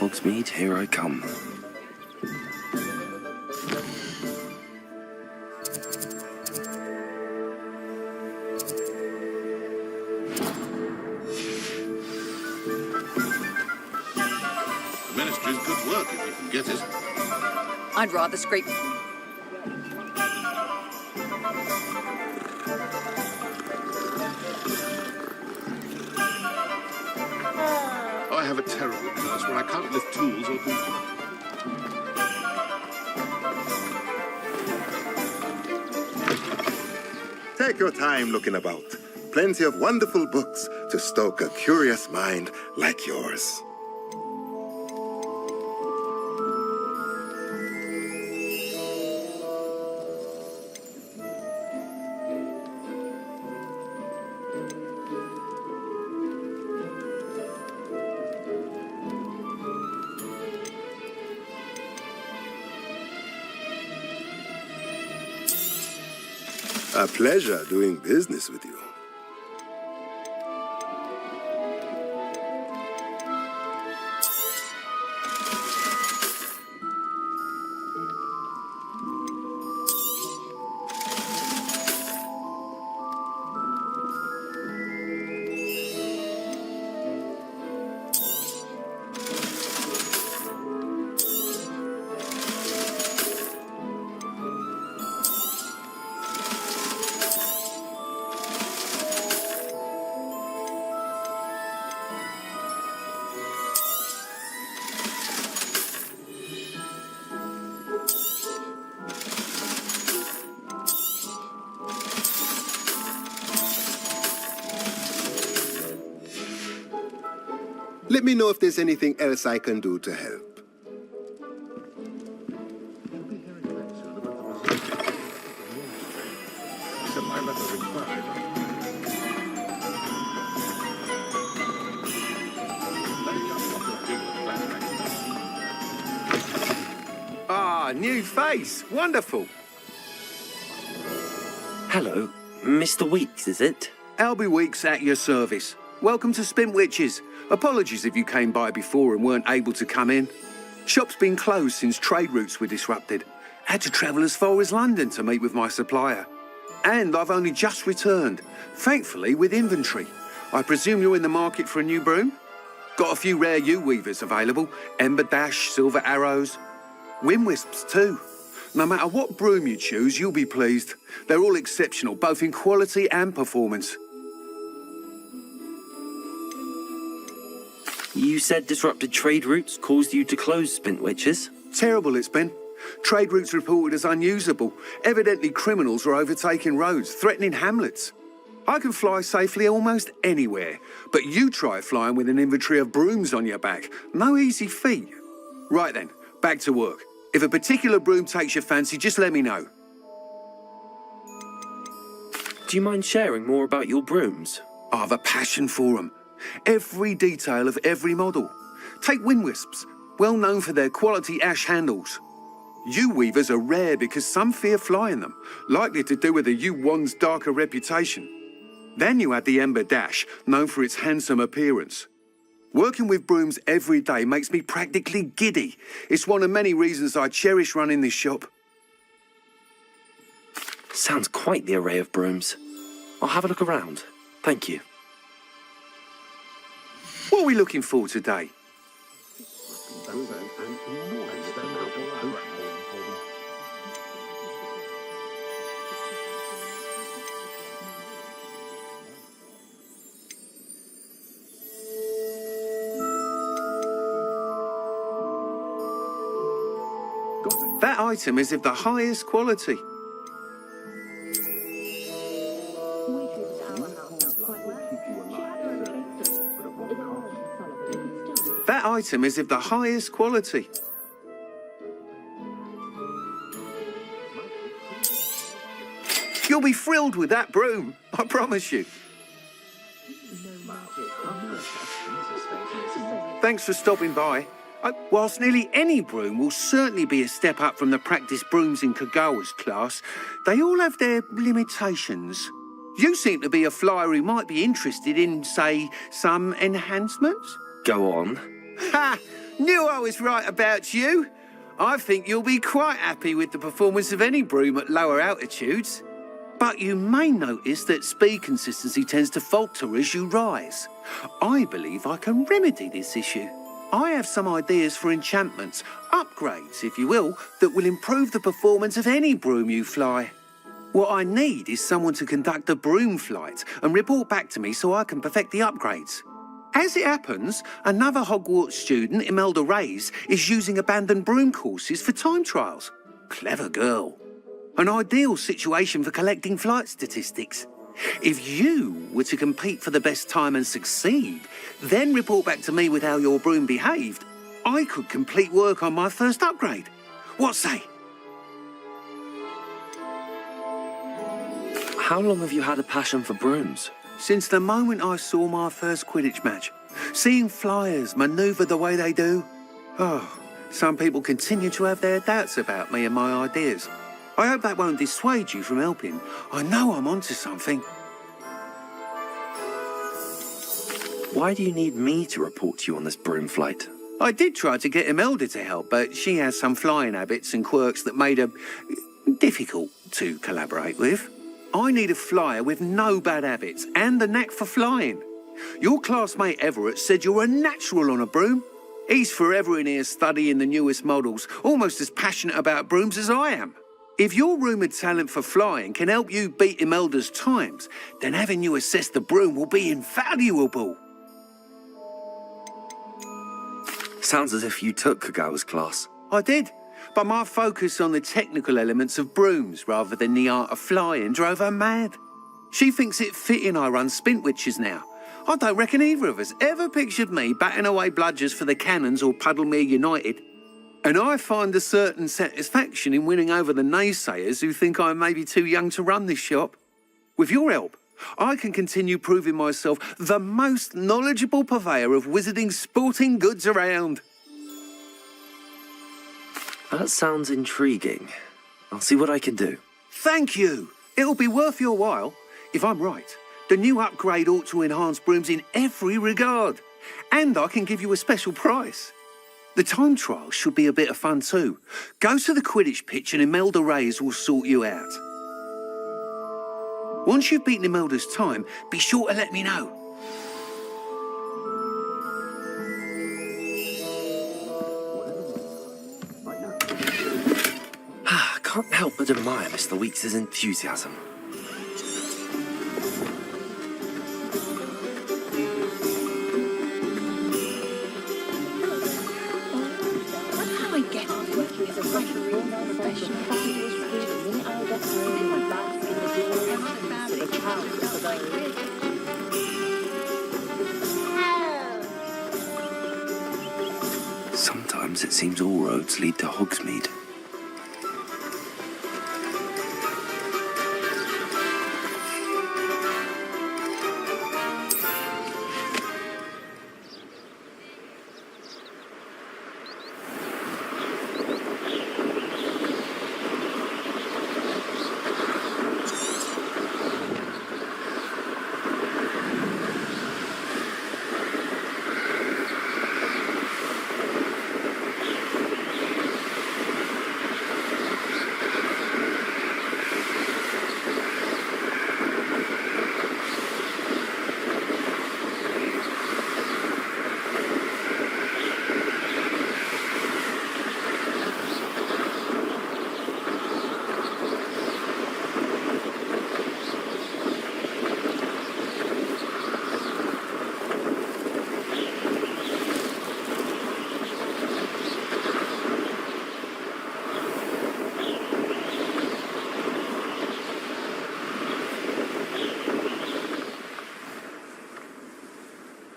Hogsmeade, here I come. I'd rather scrape... I have a terrible curse where I can't lift tools or do... Take your time looking about. Plenty of wonderful books to stoke a curious mind like yours. A pleasure doing business with you. Let me know if there's anything else I can do to help. Ah, new face. Wonderful. Hello, Mr. Weeks, is it? Albie Weeks at your service. Welcome to Spintwitches. Apologies if you came by before and weren't able to come in. Shop's been closed since trade routes were disrupted. Had to travel as far as London to meet with my supplier. And I've only just returned, thankfully with inventory. I presume you're in the market for a new broom? Got a few rare U-weavers available. Ember Dash, Silver Arrows. Wind Wisps too. No matter what broom you choose, you'll be pleased. They're all exceptional, both in quality and performance. You said disrupted trade routes caused you to close Spintwitches? Terrible it's been. Trade routes reported as unusable. Evidently criminals were overtaking roads, threatening hamlets. I can fly safely almost anywhere, but you try flying with an inventory of brooms on your back. No easy feat. Right then, back to work. If a particular broom takes your fancy, just let me know. Do you mind sharing more about your brooms? I have a passion for them. Every detail of every model. Take Wind Wisps, well known for their quality ash handles. U-weavers are rare because some fear flying them, likely to do with the U-wand's darker reputation. Then you add the Ember Dash, known for its handsome appearance. Working with brooms every day makes me practically giddy. It's one of many reasons I cherish running this shop. Sounds quite the array of brooms. I'll have a look around. Thank you. What are we looking for today? That item is of the highest quality. That item is of the highest quality. You'll be thrilled with that broom, I promise you. Thanks for stopping by. Whilst nearly any broom will certainly be a step up from the practice brooms in Kagawa's class, they all have their limitations. You seem to be a flyer who might be interested in, say, some enhancements? Go on. Ha! Knew I was right about you. I think you'll be quite happy with the performance of any broom at lower altitudes. But you may notice that speed consistency tends to falter as you rise. I believe I can remedy this issue. I have some ideas for enchantments, upgrades, if you will, that will improve the performance of any broom you fly. What I need is someone to conduct a broom flight and report back to me so I can perfect the upgrades. As it happens, another Hogwarts student, Imelda Reyes, is using abandoned broom courses for time trials. Clever girl. An ideal situation for collecting flight statistics. If you were to compete for the best time and succeed, then report back to me with how your broom behaved, I could complete work on my first upgrade. What say? How long have you had a passion for brooms? Since the moment I saw my first Quidditch match. Seeing flyers manoeuvre the way they do. Oh, some people continue to have their doubts about me and my ideas. I hope that won't dissuade you from helping. I know I'm onto something. Why do you need me to report to you on this broom flight? I did try to get Imelda to help, but she has some flying habits and quirks that made her difficult to collaborate with. I need a flyer with no bad habits and the knack for flying. Your classmate Everett said you're a natural on a broom. He's forever in here studying the newest models, almost as passionate about brooms as I am. If your rumoured talent for flying can help you beat Imelda's times, then having you assess the broom will be invaluable. Sounds as if you took Kagawa's class. I did, but my focus on the technical elements of brooms rather than the art of flying drove her mad. She thinks it fitting I run Spintwitches now. I don't reckon either of us ever pictured me batting away bludgers for the Cannons or Puddlemere United. And I find a certain satisfaction in winning over the naysayers who think I may be too young to run this shop. With your help, I can continue proving myself the most knowledgeable purveyor of wizarding sporting goods around. That sounds intriguing. I'll see what I can do. Thank you. It'll be worth your while. If I'm right, the new upgrade ought to enhance brooms in every regard. And I can give you a special price. The time trial should be a bit of fun too. Go to the Quidditch pitch and Imelda Reyes will sort you out. Once you've beaten Imelda's time, be sure to let me know. Can't help but admire Mr. Weeks' enthusiasm. Sometimes it seems all roads lead to Hogsmeade.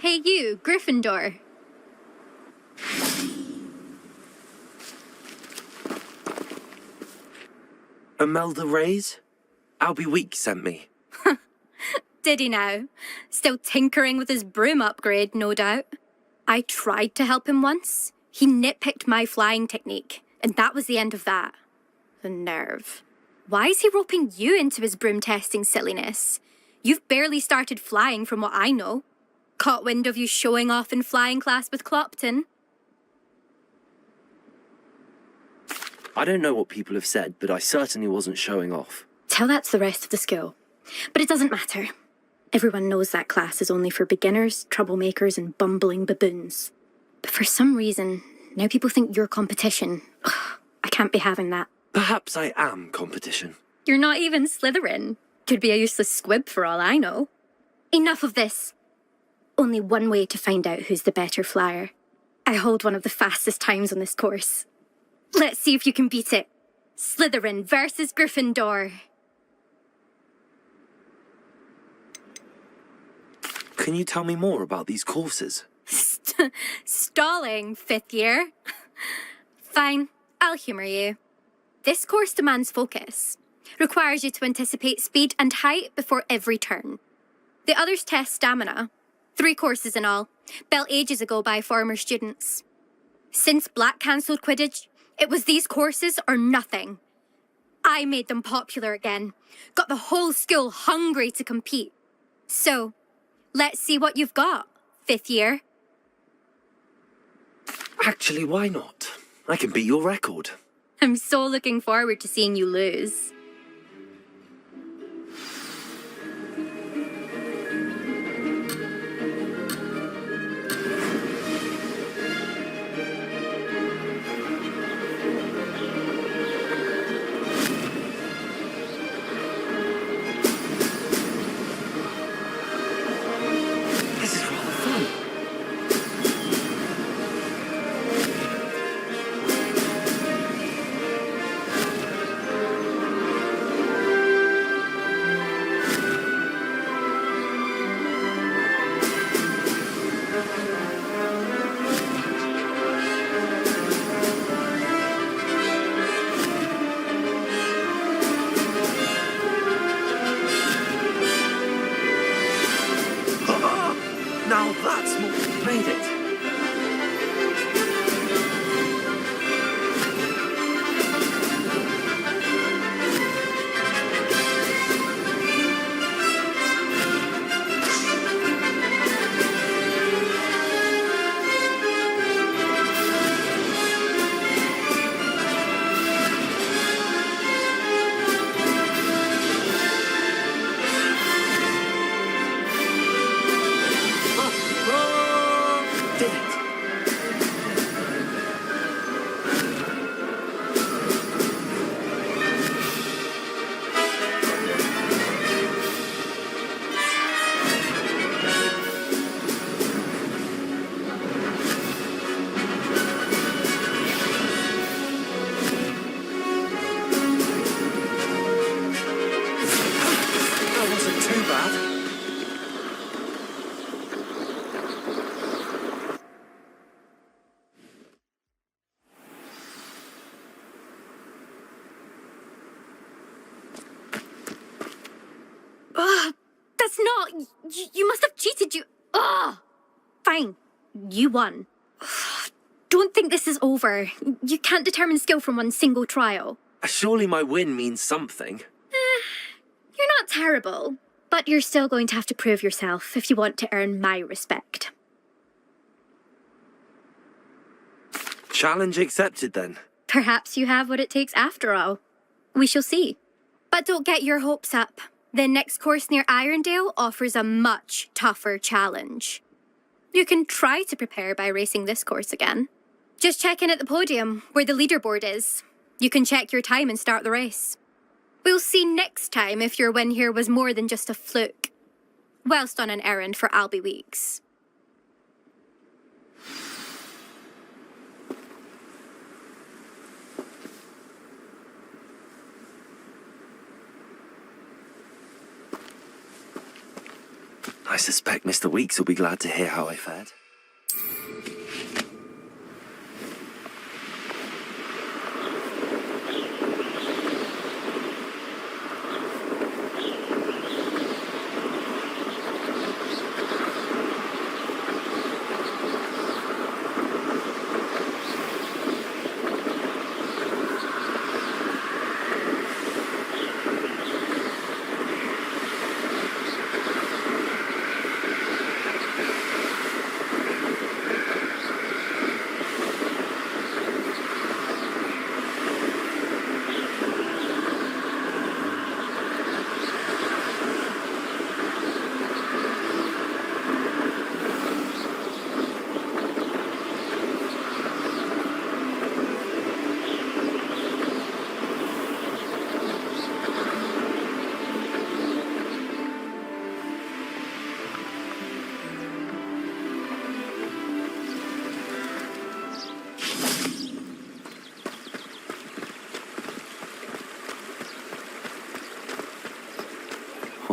Hey you, Gryffindor. Imelda Reyes? Albie Weeks sent me. Did he now? Still tinkering with his broom upgrade, no doubt. I tried to help him once. He nitpicked my flying technique, and that was the end of that. The nerve. Why is he roping you into his broom testing silliness? You've barely started flying from what I know. Caught wind of you showing off in flying class with Clopton. I don't know what people have said, but I certainly wasn't showing off. Tell that to the rest of the school. But it doesn't matter. Everyone knows that class is only for beginners, troublemakers, and bumbling baboons. But for some reason, now people think you're competition. Ugh, I can't be having that. Perhaps I am competition. You're not even Slytherin. Could be a useless squib for all I know. Enough of this. Only one way to find out who's the better flyer. I hold one of the fastest times on this course. Let's see if you can beat it. Slytherin versus Gryffindor. Can you tell me more about these courses? Stalling, 5th year. Fine, I'll humour you. This course demands focus. Requires you to anticipate speed and height before every turn. The others test stamina. 3 courses in all, built ages ago by former students. Since Black cancelled Quidditch, it was these courses or nothing. I made them popular again. Got the whole school hungry to compete. So, let's see what you've got, 5th year. Actually, why not? I can beat your record. I'm so looking forward to seeing you lose. Now that's more made it. That's not... You must have cheated, you... Ugh! Fine. You won. Don't think this is over. You can't determine skill from one single trial. Surely my win means something. You're not terrible, but you're still going to have to prove yourself if you want to earn my respect. Challenge accepted, then. Perhaps you have what it takes after all. We shall see. But don't get your hopes up. The next course near Irondale offers a much tougher challenge. You can try to prepare by racing this course again. Just check in at the podium, where the leaderboard is. You can check your time and start the race. We'll see next time if your win here was more than just a fluke. Whilst on an errand for Albie Weeks. I suspect Mr. Weeks will be glad to hear how I fared.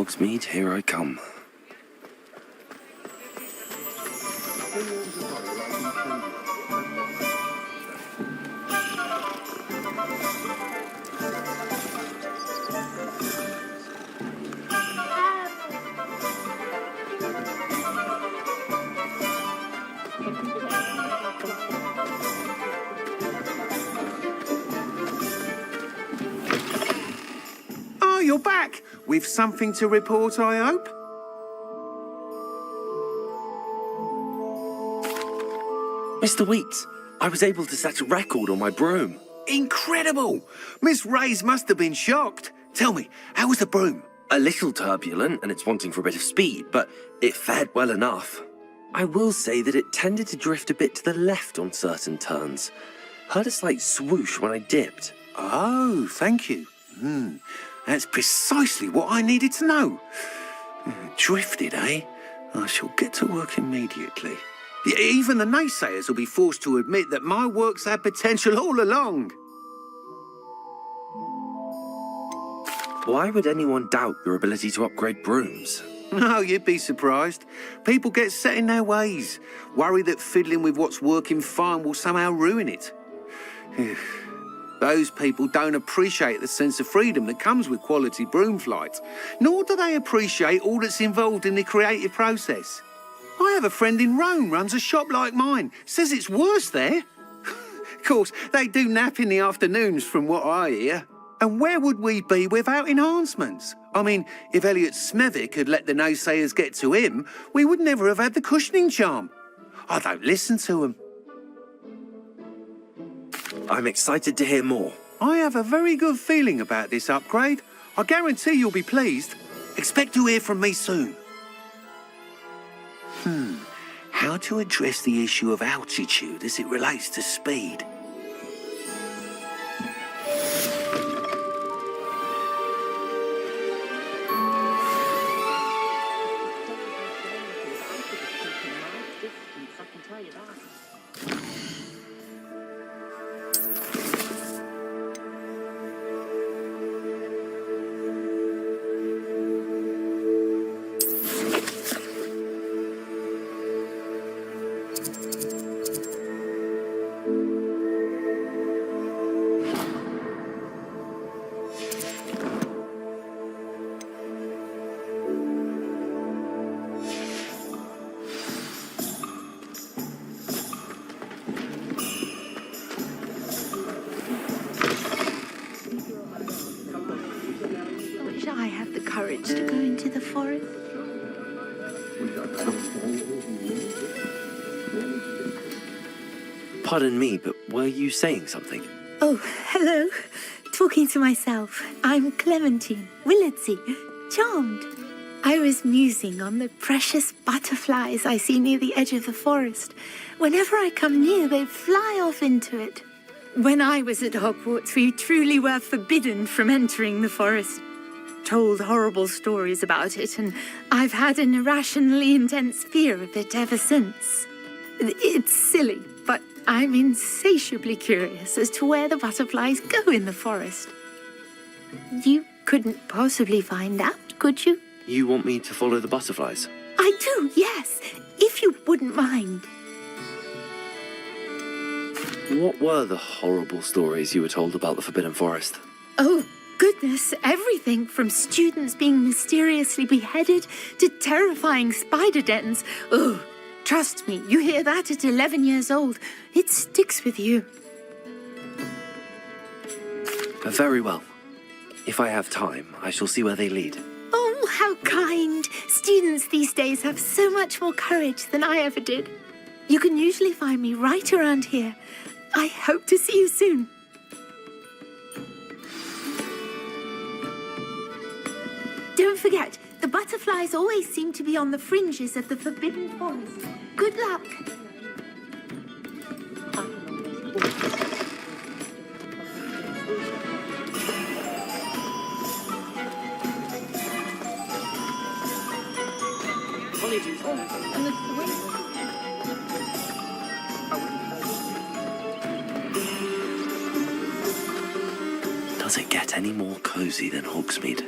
Hogsmeade, here I come. Oh, you're back! With something to report, I hope? Mr. Weeks, I was able to set a record on my broom. Incredible! Miss Reyes must have been shocked. Tell me, how was the broom? A little turbulent, and it's wanting for a bit of speed, but it fared well enough. I will say that it tended to drift a bit to the left on certain turns. Heard a slight swoosh when I dipped. Oh, thank you. That's precisely what I needed to know. Drifted, eh? I shall get to work immediately. Even the naysayers will be forced to admit that my work's had potential all along. Why would anyone doubt your ability to upgrade brooms? No, you'd be surprised. People get set in their ways, worry that fiddling with what's working fine will somehow ruin it. Those people don't appreciate the sense of freedom that comes with quality broom flight, nor do they appreciate all that's involved in the creative process. I have a friend in Rome runs a shop like mine, says it's worse there. Of course, they do nap in the afternoons from what I hear. And where would we be without enhancements? I mean, if Elliot Smethwick had let the naysayers get to him, we would never have had the cushioning charm. I don't listen to them. I'm excited to hear more. I have a very good feeling about this upgrade. I guarantee you'll be pleased. Expect to hear from me soon. How to address the issue of altitude as it relates to speed? I have the courage to go into the forest. Pardon me, but were you saying something? Oh, hello. Talking to myself. I'm Clementine Willardsey. Charmed. I was musing on the precious butterflies I see near the edge of the forest. Whenever I come near, they fly off into it. When I was at Hogwarts, we truly were forbidden from entering the forest. Told horrible stories about it, and I've had an irrationally intense fear of it ever since. It's silly, but I'm insatiably curious as to where the butterflies go in the forest. You couldn't possibly find out, could you? You want me to follow the butterflies? I do, yes, if you wouldn't mind. What were the horrible stories you were told about the Forbidden Forest? Oh, goodness, everything from students being mysteriously beheaded to terrifying spider dens. Oh, trust me, you hear that at 11 years old. It sticks with you. Very well. If I have time, I shall see where they lead. Oh, how kind. Students these days have so much more courage than I ever did. You can usually find me right around here. I hope to see you soon. Don't forget, the butterflies always seem to be on the fringes of the Forbidden Forest. Good luck. Does it get any more cozy than Hogsmeade?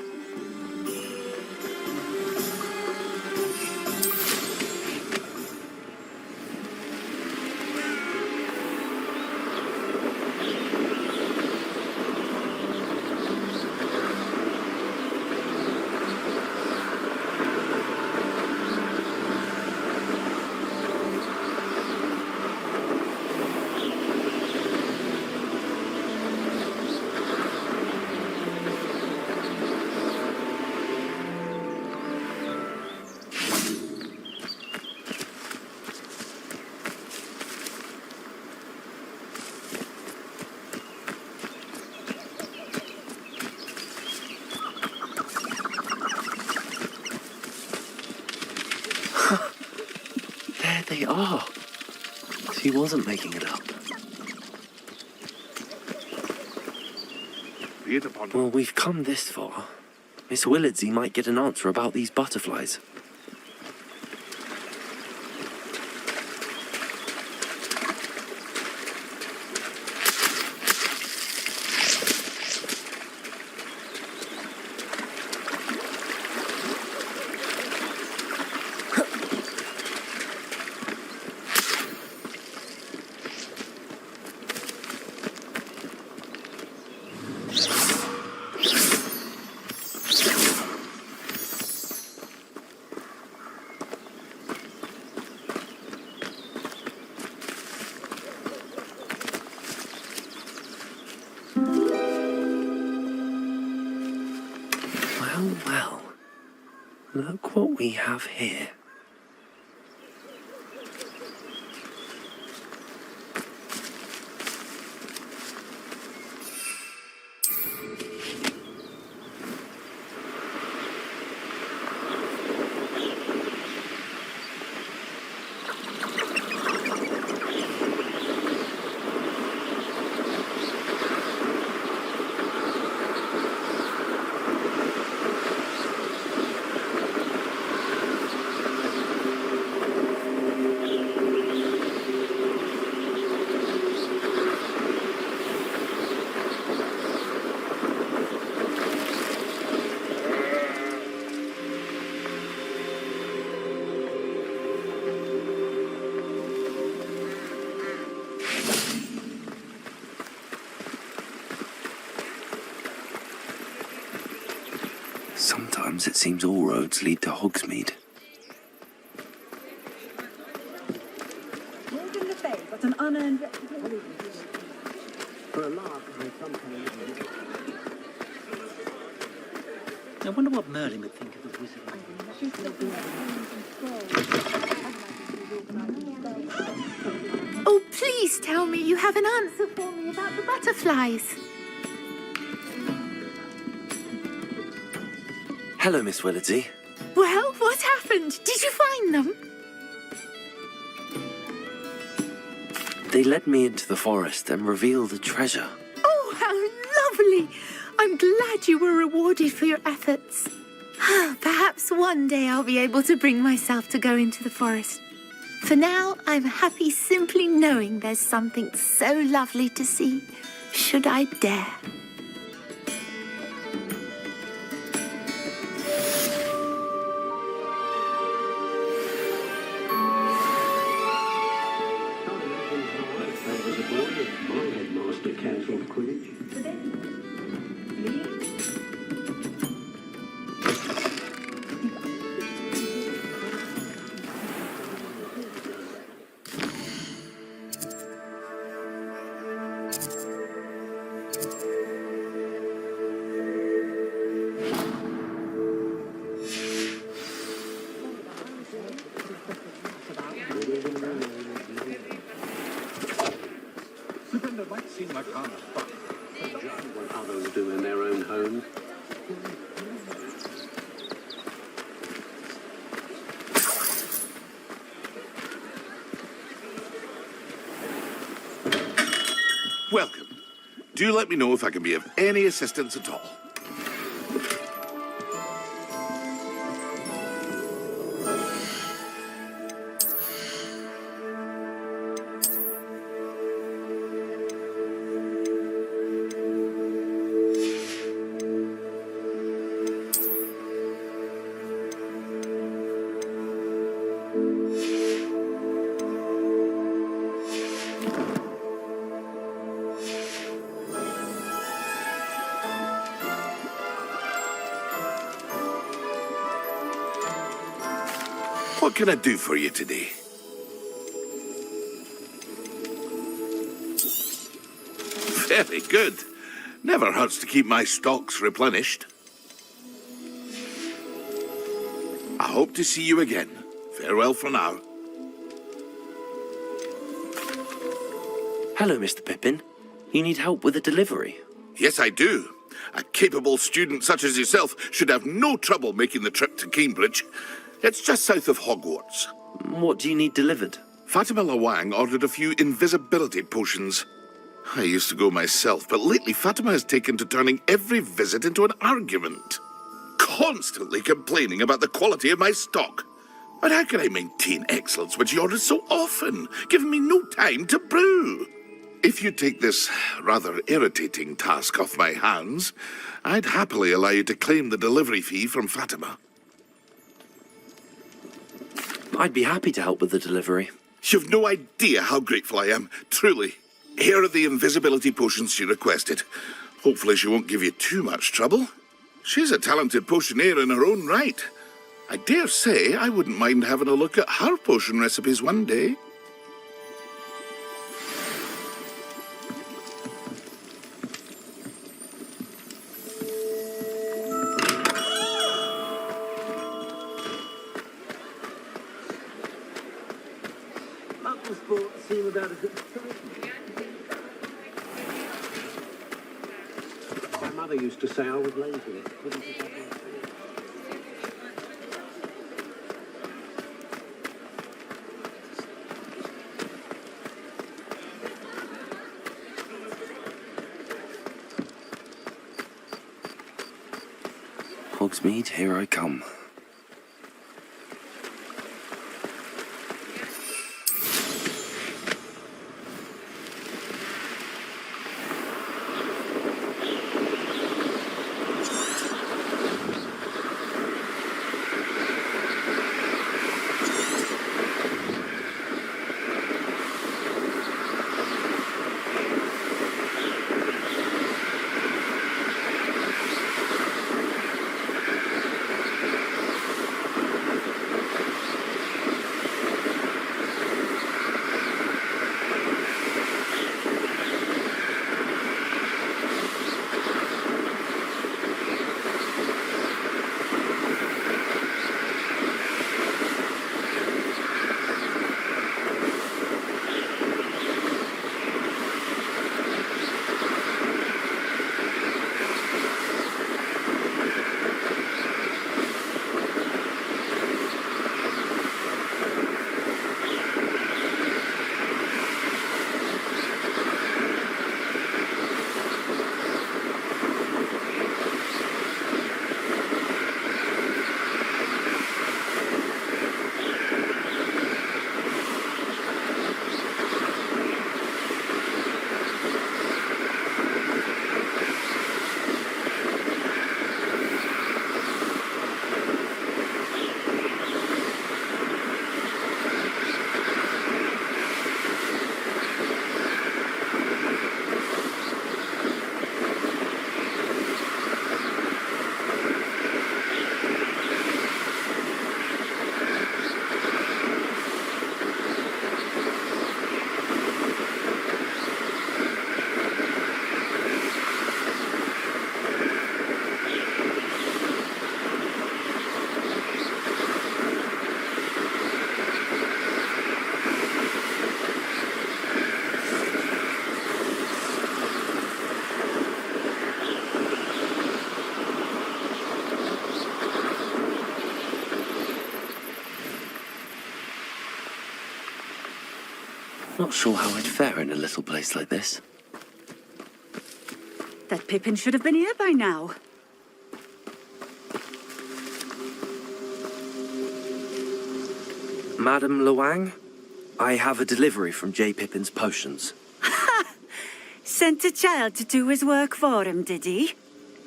they are. She wasn't making it up. Well, we've come this far. Miss Willardsey might get an answer about these butterflies. Well, look what we have here. Sometimes it seems all roads lead to Hogsmeade. Morgan Le Fay got an unearned reputation. For a lark, I sometimes... I wonder what Merlin would think of the wizard. Oh, please tell me you have an answer for me about the butterflies. Hello, Miss Willardsey. Well, what happened? Did you find them? They led me into the forest and revealed a treasure. Oh, how lovely! I'm glad you were rewarded for your efforts. Perhaps one day I'll be able to bring myself to go into the forest. For now, I'm happy simply knowing there's something so lovely to see, should I dare. What others do in their own homes. Welcome. Do let me know if I can be of any assistance at all. What can I do for you today? Very good. Never hurts to keep my stocks replenished. I hope to see you again. Farewell for now. Hello, Mr. Pippin. You need help with a delivery? Yes, I do. A capable student such as yourself should have no trouble making the trip to Cambridge. It's just south of Hogwarts. What do you need delivered? Fatima Lawang ordered a few invisibility potions. I used to go myself, but lately Fatima has taken to turning every visit into an argument. Constantly complaining about the quality of my stock. But how can I maintain excellence when she orders so often, giving me no time to brew? If you take this rather irritating task off my hands, I'd happily allow you to claim the delivery fee from Fatima. I'd be happy to help with the delivery. You've no idea how grateful I am, truly. Here are the invisibility potions she requested. Hopefully she won't give you too much trouble. She's a talented potioneer in her own right. I dare say I wouldn't mind having a look at her potion recipes one day. My mother used to say I was lazy. Hogsmeade, here I come. Not sure how I'd fare in a little place like this. That Pippin should have been here by now. Madam Lawang, I have a delivery from J. Pippin's potions. Sent a child to do his work for him, did he?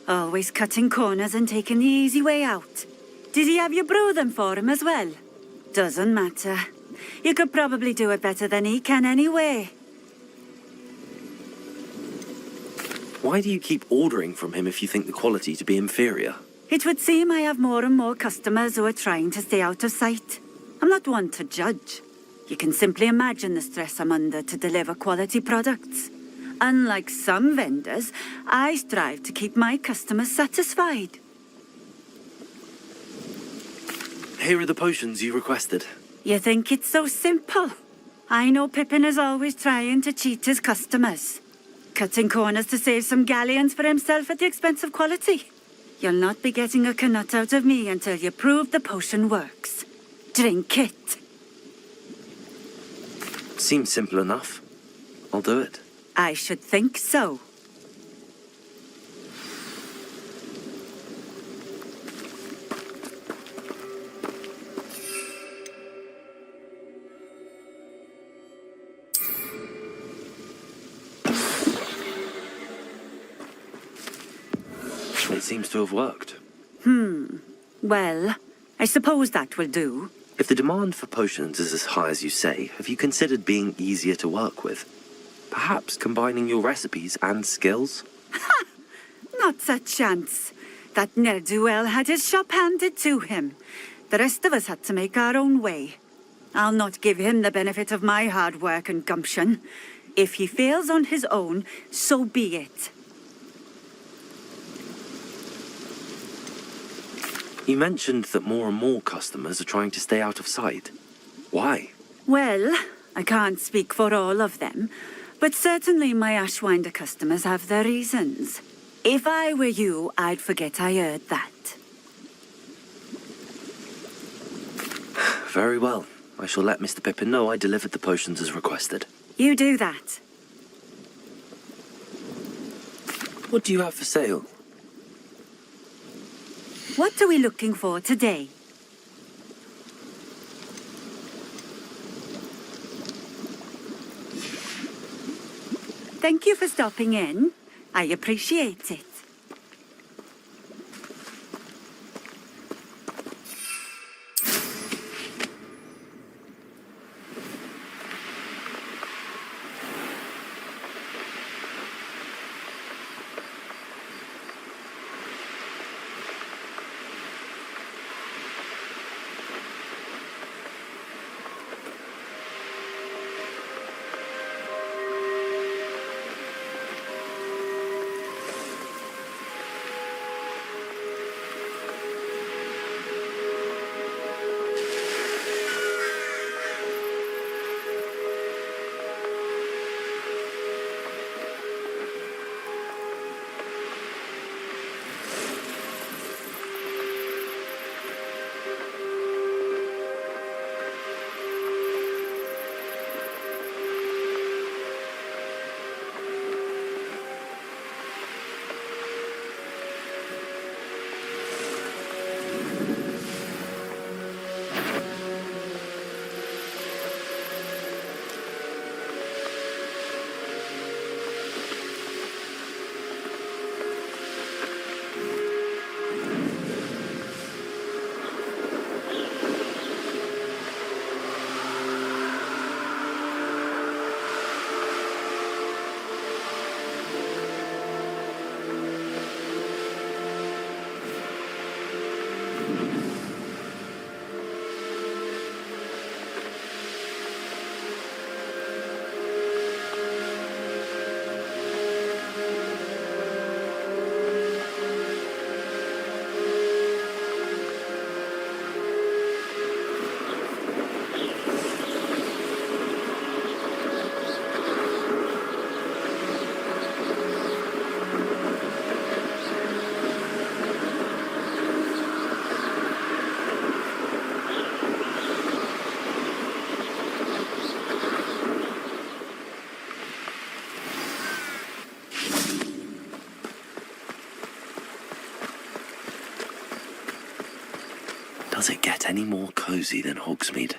Always cutting corners and taking the easy way out. Did he have you brew them for him as well? Doesn't matter. You could probably do it better than he can anyway. Why do you keep ordering from him if you think the quality to be inferior? It would seem I have more and more customers who are trying to stay out of sight. I'm not one to judge. You can simply imagine the stress I'm under to deliver quality products. Unlike some vendors, I strive to keep my customers satisfied. Here are the potions you requested. You think it's so simple? I know Pippin is always trying to cheat his customers. Cutting corners to save some galleons for himself at the expense of quality. You'll not be getting a canut out of me until you prove the potion works. Drink it. Seems simple enough. I'll do it. I should think so. It seems to have worked. Well, I suppose that will do. If the demand for potions is as high as you say, have you considered being easier to work with? Perhaps combining your recipes and skills? Not a chance. That ne'er-do-well had his shop handed to him. The rest of us had to make our own way. I'll not give him the benefit of my hard work and gumption. If he fails on his own, so be it. You mentioned that more and more customers are trying to stay out of sight. Why? Well, I can't speak for all of them, but certainly my Ashwinder customers have their reasons. If I were you, I'd forget I heard that. Very well. I shall let Mr. Pippin know I delivered the potions as requested. You do that. What do you have for sale? What are we looking for today? Thank you for stopping in. I appreciate it. Does it get any more cozy than Hogsmeade?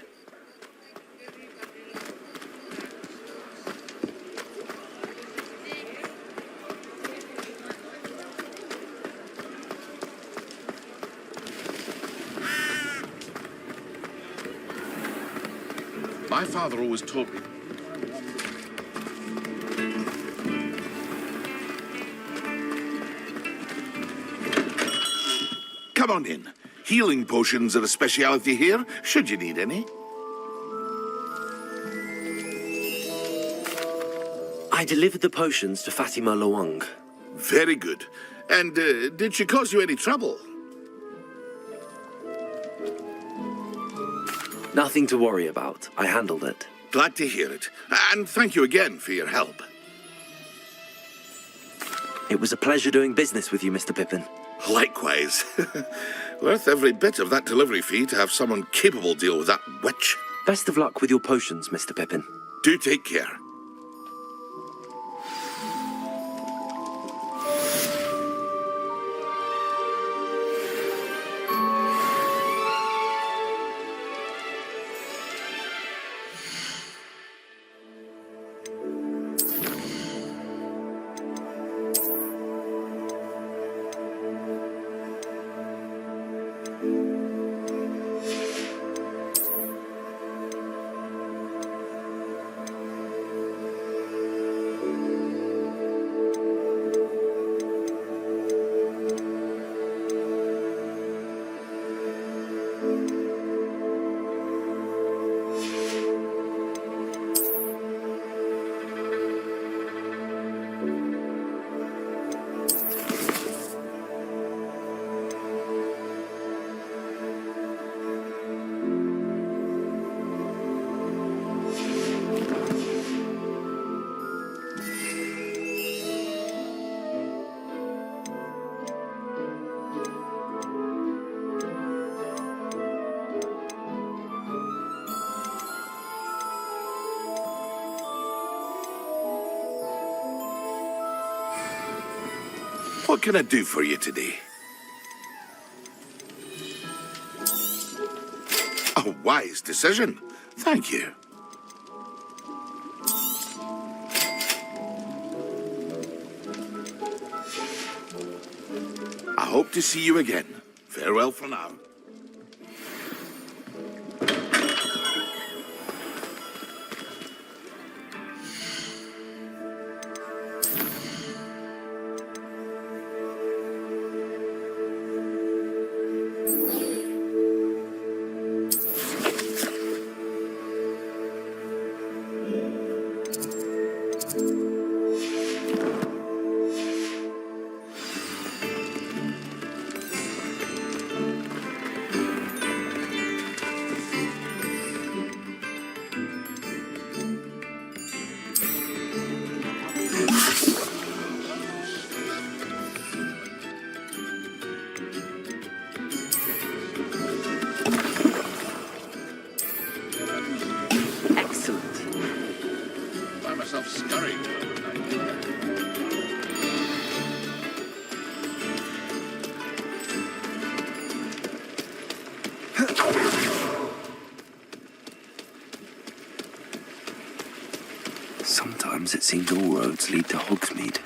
My father always taught me. Come on in. Healing potions are a speciality here, should you need any. I delivered the potions to Fatima Lawang. Very good. And did she cause you any trouble? Nothing to worry about. I handled it. Glad to hear it. And thank you again for your help. It was a pleasure doing business with you, Mr. Pippin. Likewise. Worth every bit of that delivery fee to have someone capable deal with that witch. Best of luck with your potions, Mr. Pippin. Do take care. What can I do for you today? A wise decision. Thank you. I hope to see you again. Farewell for now. Sometimes it seems all roads lead to Hogsmeade.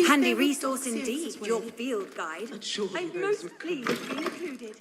Handy resource indeed, your field guide. I'm most pleased to be included.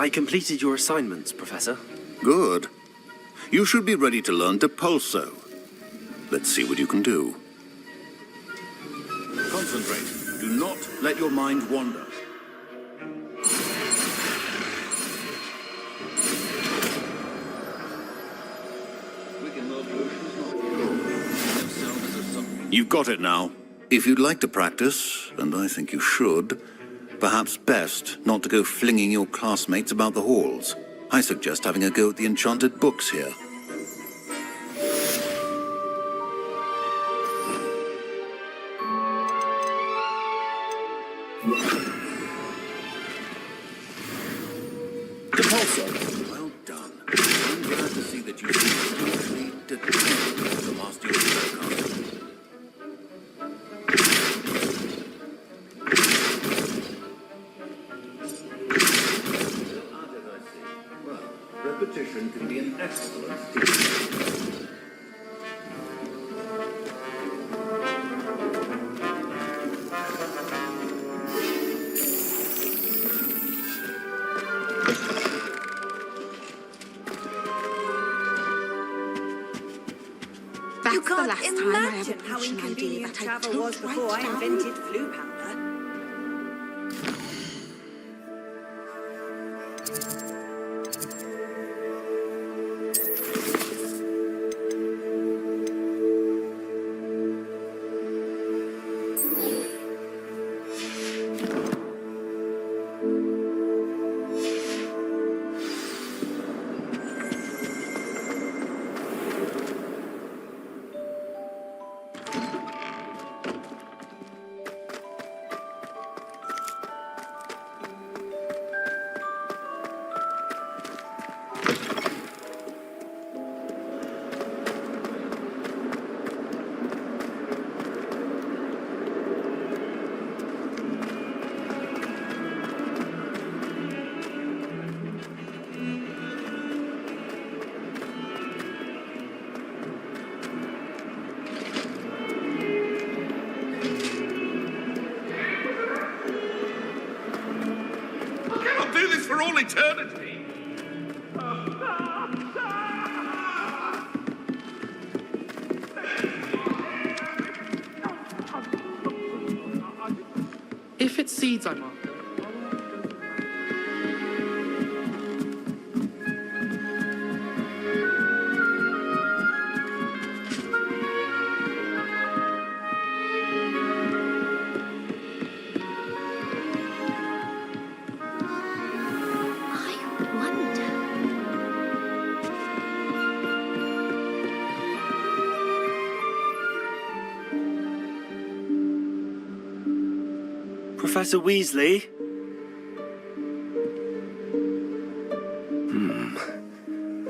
I completed your assignments, Professor. Good. You should be ready to learn Depulso. Let's see what you can do. Concentrate. Do not let your mind wander. You've got it now. If you'd like to practice, and I think you should, perhaps best not to go flinging your classmates about the halls. I suggest having a go at the enchanted books here. Depulso. Well done. I'm glad to see that you seem totally determined to master your spellcasting. Repetition can be an excellent teacher. You can't imagine how inconvenient travel was before I invented flu powder. For all eternity. If it's seeds I'm after. Professor Weasley?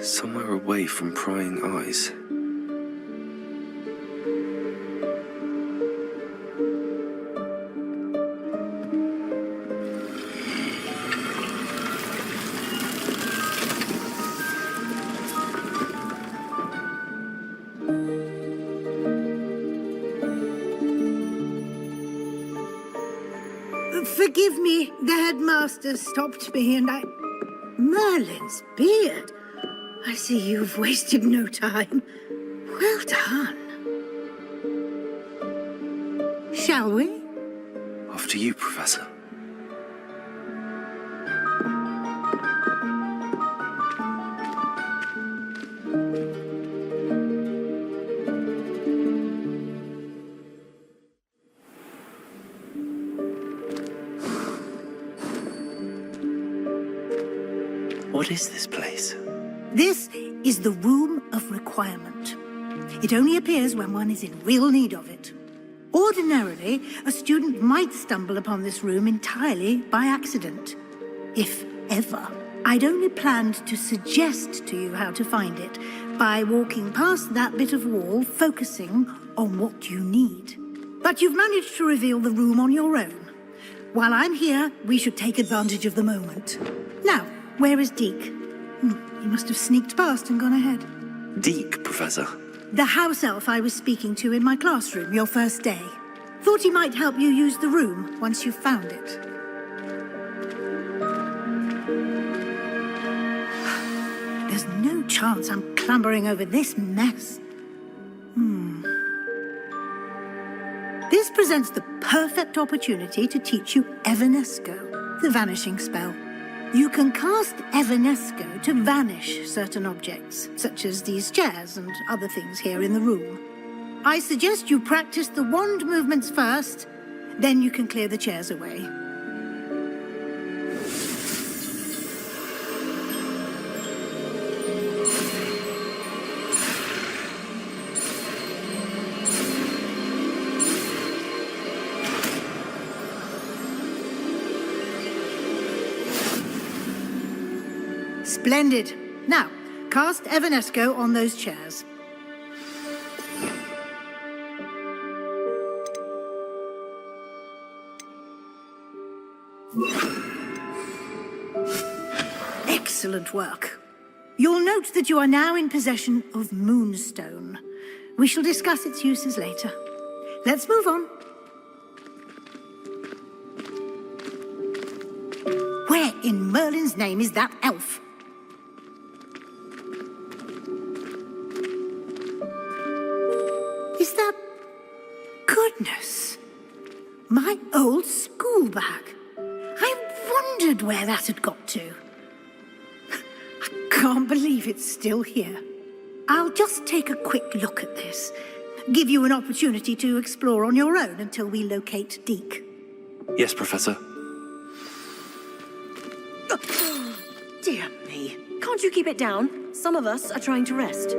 Somewhere away from prying eyes. Forgive me, the headmaster stopped me and I... Merlin's beard. I see you've wasted no time. Well done. Shall we? Off to you, Professor. What is this place? This is the Room of Requirement. It only appears when one is in real need of it. Ordinarily, a student might stumble upon this room entirely by accident. If ever. I'd only planned to suggest to you how to find it by walking past that bit of wall, focusing on what you need. But you've managed to reveal the room on your own. While I'm here, we should take advantage of the moment. Now, where is Deke? He must have sneaked past and gone ahead. Deke, Professor. The house elf I was speaking to in my classroom your first day. Thought he might help you use the room once you've found it. There's no chance I'm clambering over this mess. This presents the perfect opportunity to teach you Evanesco, the vanishing spell. You can cast Evanesco to vanish certain objects, such as these chairs and other things here in the room. I suggest you practice the wand movements first, then you can clear the chairs away. Splendid. Now, cast Evanesco on those chairs. Excellent work. You'll note that you are now in possession of Moonstone. We shall discuss its uses later. Let's move on. Where in Merlin's name is that elf? Is that... Goodness! My old school bag. I wondered where that had got to. I can't believe it's still here. I'll just take a quick look at this. Give you an opportunity to explore on your own until we locate Deke. Yes, Professor. Dear me. Can't you keep it down? Some of us are trying to rest.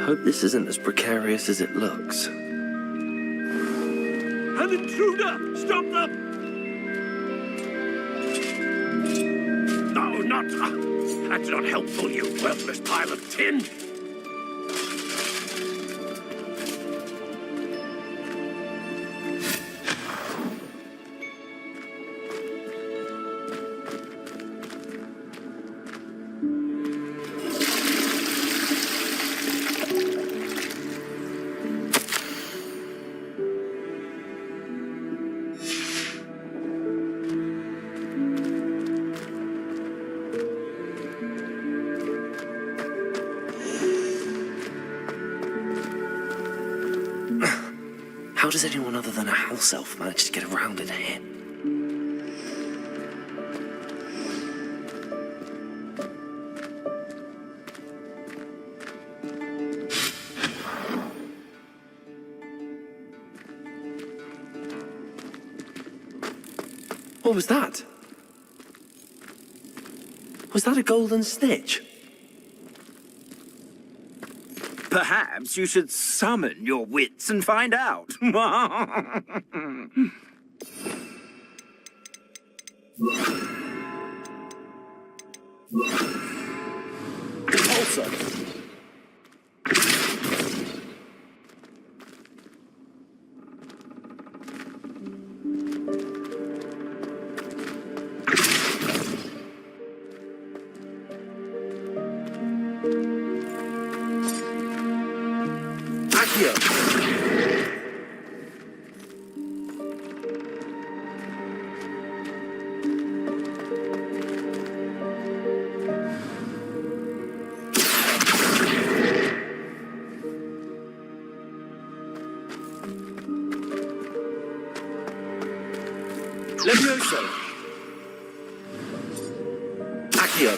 Hope this isn't as precarious as it looks. An intruder! Stop them! No, not... that's not helpful, you worthless pile of tin! How does anyone other than a house elf manage to get around in here? What was that? Was that a golden snitch? Perhaps you should summon your wits and find out. Also... Levioso! Accio!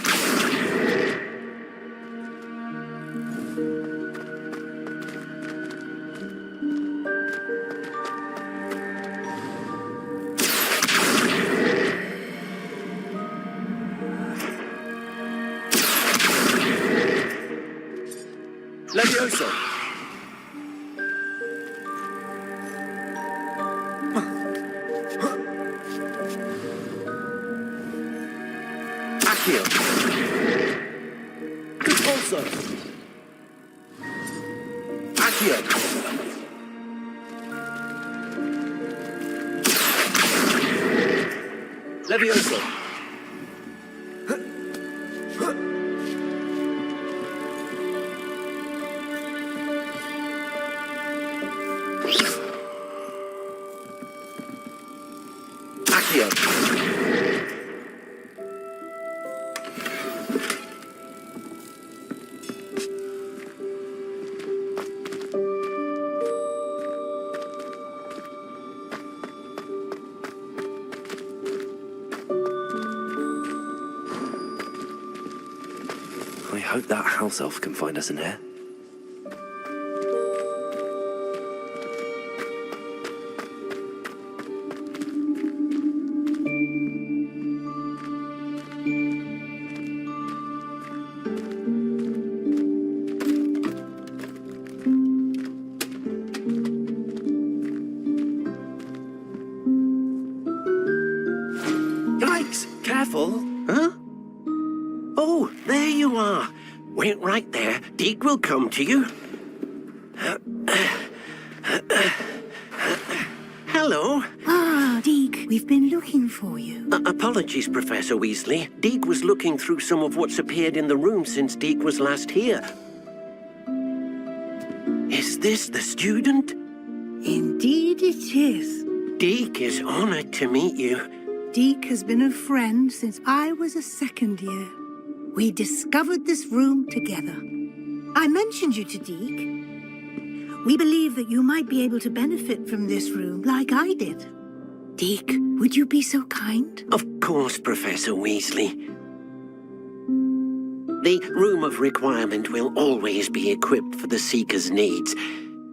Levioso! Accio! Repulso! Accio! Levioso! Accio! I hope that house elf can find us in here. Yikes! Careful! Huh? Oh, there you are. Wait right there. Deke will come to you. Hello. Ah, Deke, we've been looking for you. Apologies, Professor Weasley. Deke was looking through some of what's appeared in the room since Deke was last here. Is this the student? Indeed it is. Deke is honored to meet you. Deke has been a friend since I was a second year. We discovered this room together. I mentioned you to Deke. We believe that you might be able to benefit from this room like I did. Deke, would you be so kind? Of course, Professor Weasley. The Room of Requirement will always be equipped for the Seeker's needs.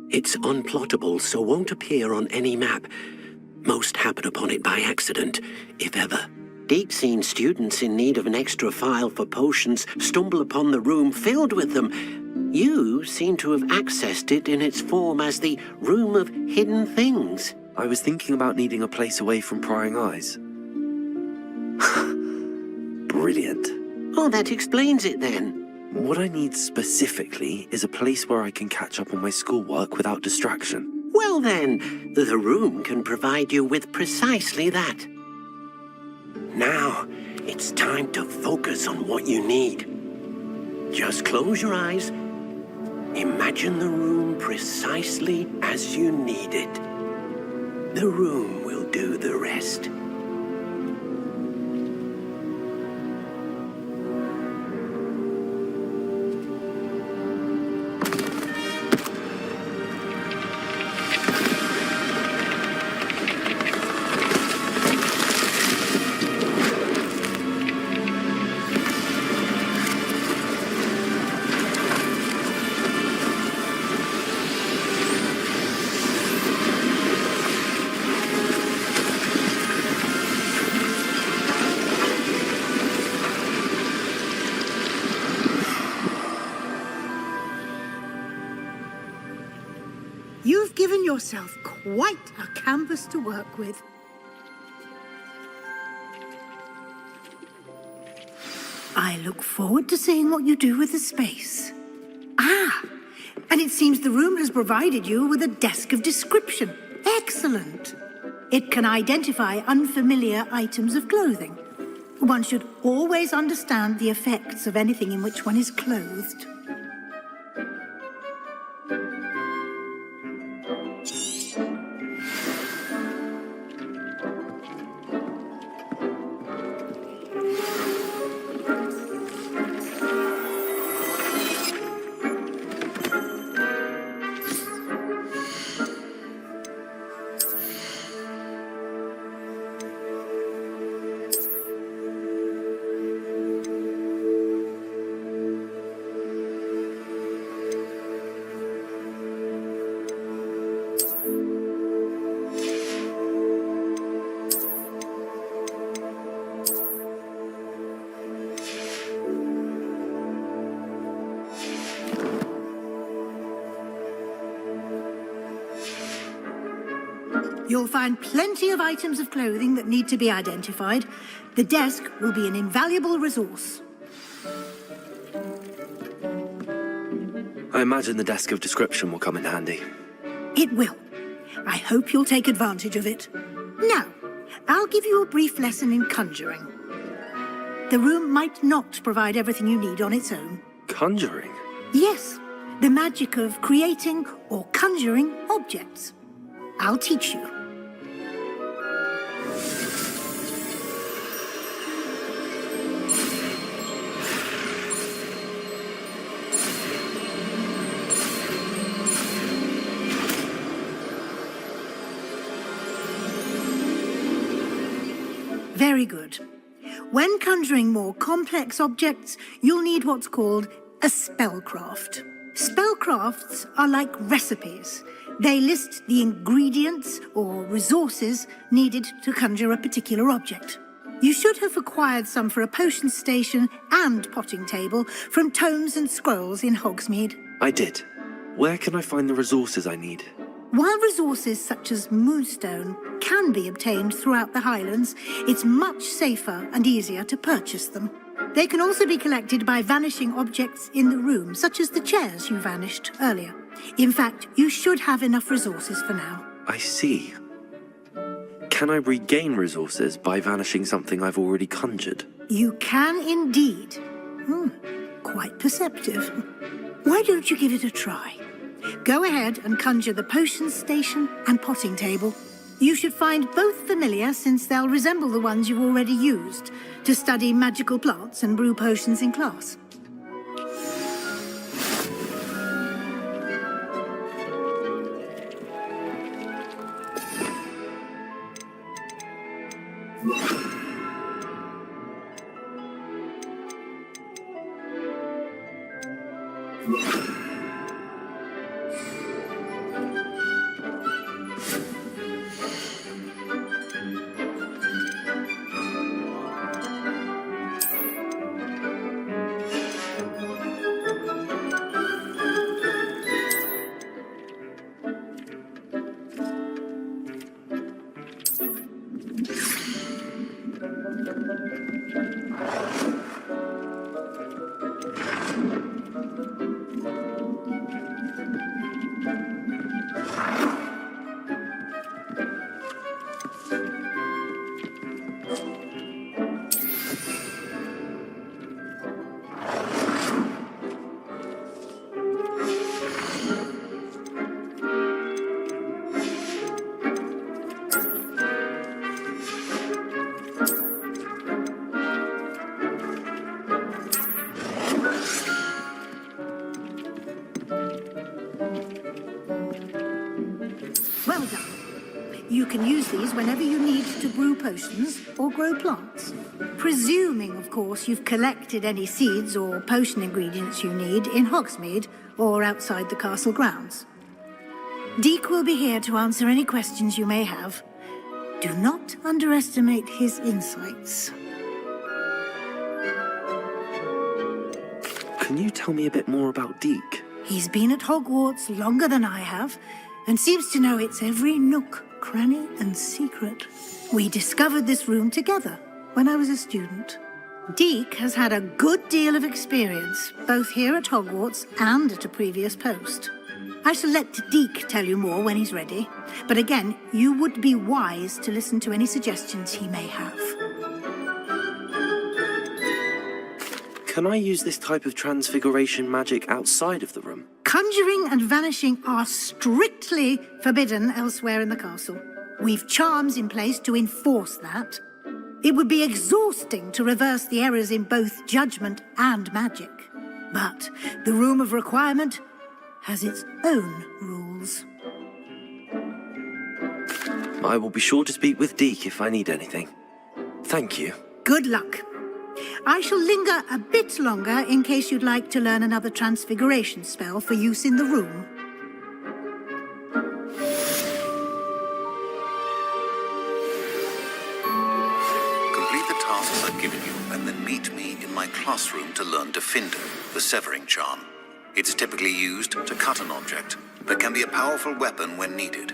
It's unplottable, so won't appear on any map. Most happen upon it by accident, if ever. Deke's seen students in need of an extra file for potions stumble upon the room filled with them. You seem to have accessed it in its form as the Room of Hidden Things. I was thinking about needing a place away from prying eyes. Brilliant. Oh, that explains it then. What I need specifically is a place where I can catch up on my schoolwork without distraction. Well then, the room can provide you with precisely that. Now, it's time to focus on what you need. Just close your eyes. Imagine the room precisely as you need it. The room will do the rest. You've given yourself quite a canvas to work with. I look forward to seeing what you do with the space. Ah, and it seems the room has provided you with a desk of description. Excellent. It can identify unfamiliar items of clothing. One should always understand the effects of anything in which one is clothed. You'll find plenty of items of clothing that need to be identified. The desk will be an invaluable resource. I imagine the desk of description will come in handy. It will. I hope you'll take advantage of it. Now, I'll give you a brief lesson in conjuring. The room might not provide everything you need on its own. Conjuring? Yes, the magic of creating or conjuring objects. I'll teach you. Very good. When conjuring more complex objects, you'll need what's called a spellcraft. Spellcrafts are like recipes. They list the ingredients or resources needed to conjure a particular object. You should have acquired some for a potion station and potting table from tomes and scrolls in Hogsmeade. I did. Where can I find the resources I need? While resources such as moonstone can be obtained throughout the Highlands, it's much safer and easier to purchase them. They can also be collected by vanishing objects in the room, such as the chairs you vanished earlier. In fact, you should have enough resources for now. I see. Can I regain resources by vanishing something I've already conjured? You can indeed. Quite perceptive. Why don't you give it a try? Go ahead and conjure the potion station and potting table. You should find both familiar, since they'll resemble the ones you've already used to study magical plants and brew potions in class. Well done. You can use these whenever you need to brew potions or grow plants. Presuming, of course, you've collected any seeds or potion ingredients you need in Hogsmeade or outside the castle grounds. Deek will be here to answer any questions you may have. Do not underestimate his insights. Can you tell me a bit more about Deek? He's been at Hogwarts longer than I have, and seems to know its every nook, cranny, and secret. We discovered this room together when I was a student. Deek has had a good deal of experience, both here at Hogwarts and at a previous post. I shall let Deek tell you more when he's ready, but again, you would be wise to listen to any suggestions he may have. Can I use this type of transfiguration magic outside of the room? Conjuring and vanishing are strictly forbidden elsewhere in the castle. We've charms in place to enforce that. It would be exhausting to reverse the errors in both judgment and magic. But the Room of Requirement has its own rules. I will be sure to speak with Deek if I need anything. Thank you. Good luck. I shall linger a bit longer in case you'd like to learn another transfiguration spell for use in the room. Complete the tasks I've given you, and then meet me in my classroom to learn Gryffindor, the severing charm. It's typically used to cut an object, but can be a powerful weapon when needed.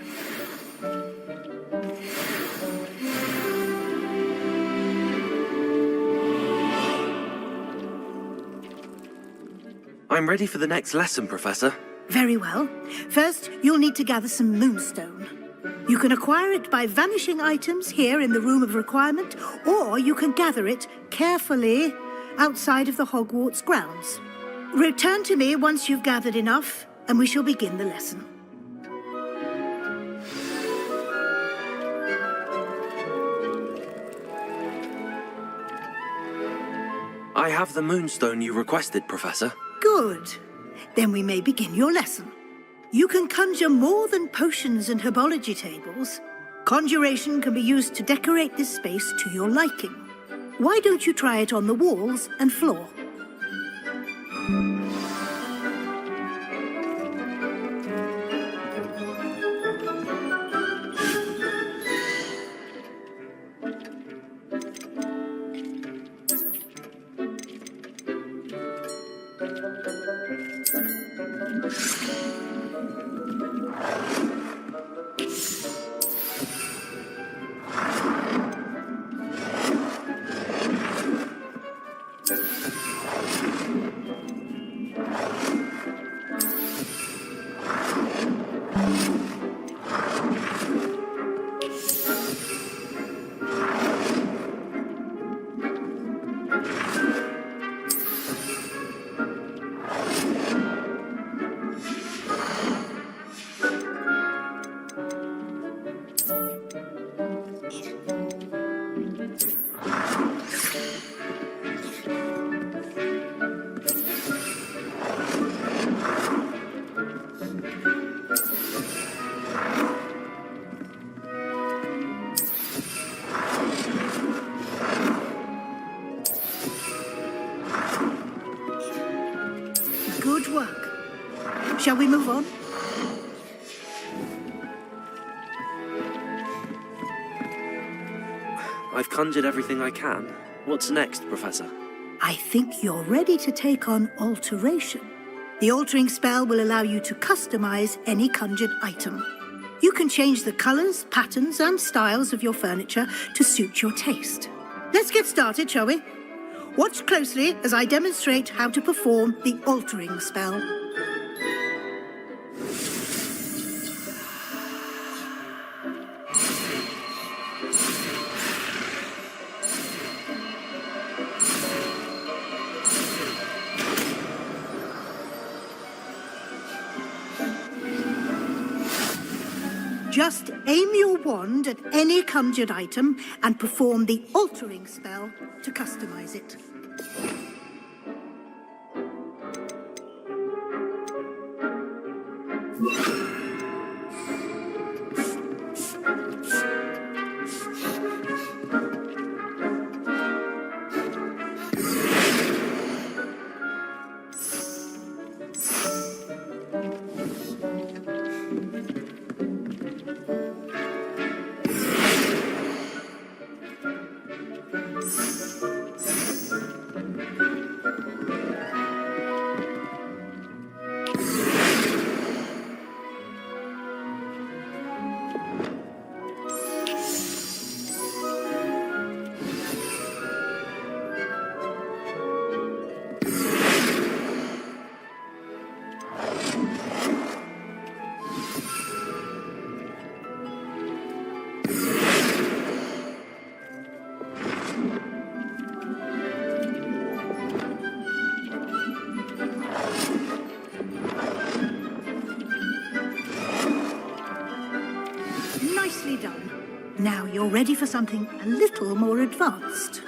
I'm ready for the next lesson, Professor. Very well. First, you'll need to gather some moonstone. You can acquire it by vanishing items here in the Room of Requirement, or you can gather it carefully outside of the Hogwarts grounds. Return to me once you've gathered enough, and we shall begin the lesson. I have the moonstone you requested, Professor. Good. Then we may begin your lesson. You can conjure more than potions and herbology tables. Conjuration can be used to decorate this space to your liking. Why don't you try it on the walls and floor? Good work. Shall we move on? I've conjured everything I can. What's next, Professor? I think you're ready to take on alteration. The altering spell will allow you to customize any conjured item. You can change the colors, patterns, and styles of your furniture to suit your taste. Let's get started, shall we? Watch closely as I demonstrate how to perform the altering spell. Just aim your wand at any conjured item and perform the altering spell to customize it. Nicely done. Now you're ready for something a little more advanced.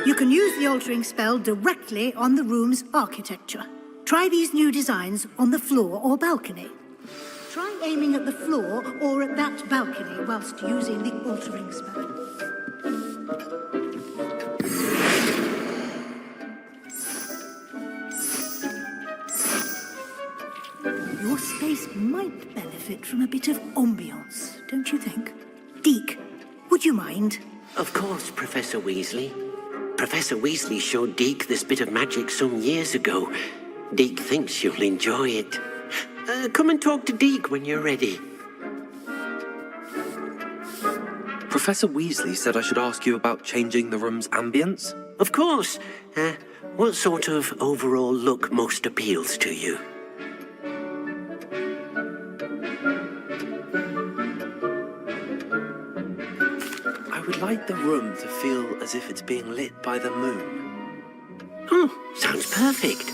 You can use the altering spell directly on the room's architecture. Try these new designs on the floor or balcony. Try aiming at the floor or at that balcony whilst using the altering spell. Your space might benefit from a bit of ambiance, don't you think? Deke, would you mind? Of course, Professor Weasley. Professor Weasley showed Deke this bit of magic some years ago. Deke thinks you'll enjoy it. Come and talk to Deke when you're ready. Professor Weasley said I should ask you about changing the room's ambience. Of course. What sort of overall look most appeals to you? I would like the room to feel as if it's being lit by the moon. Oh, sounds perfect.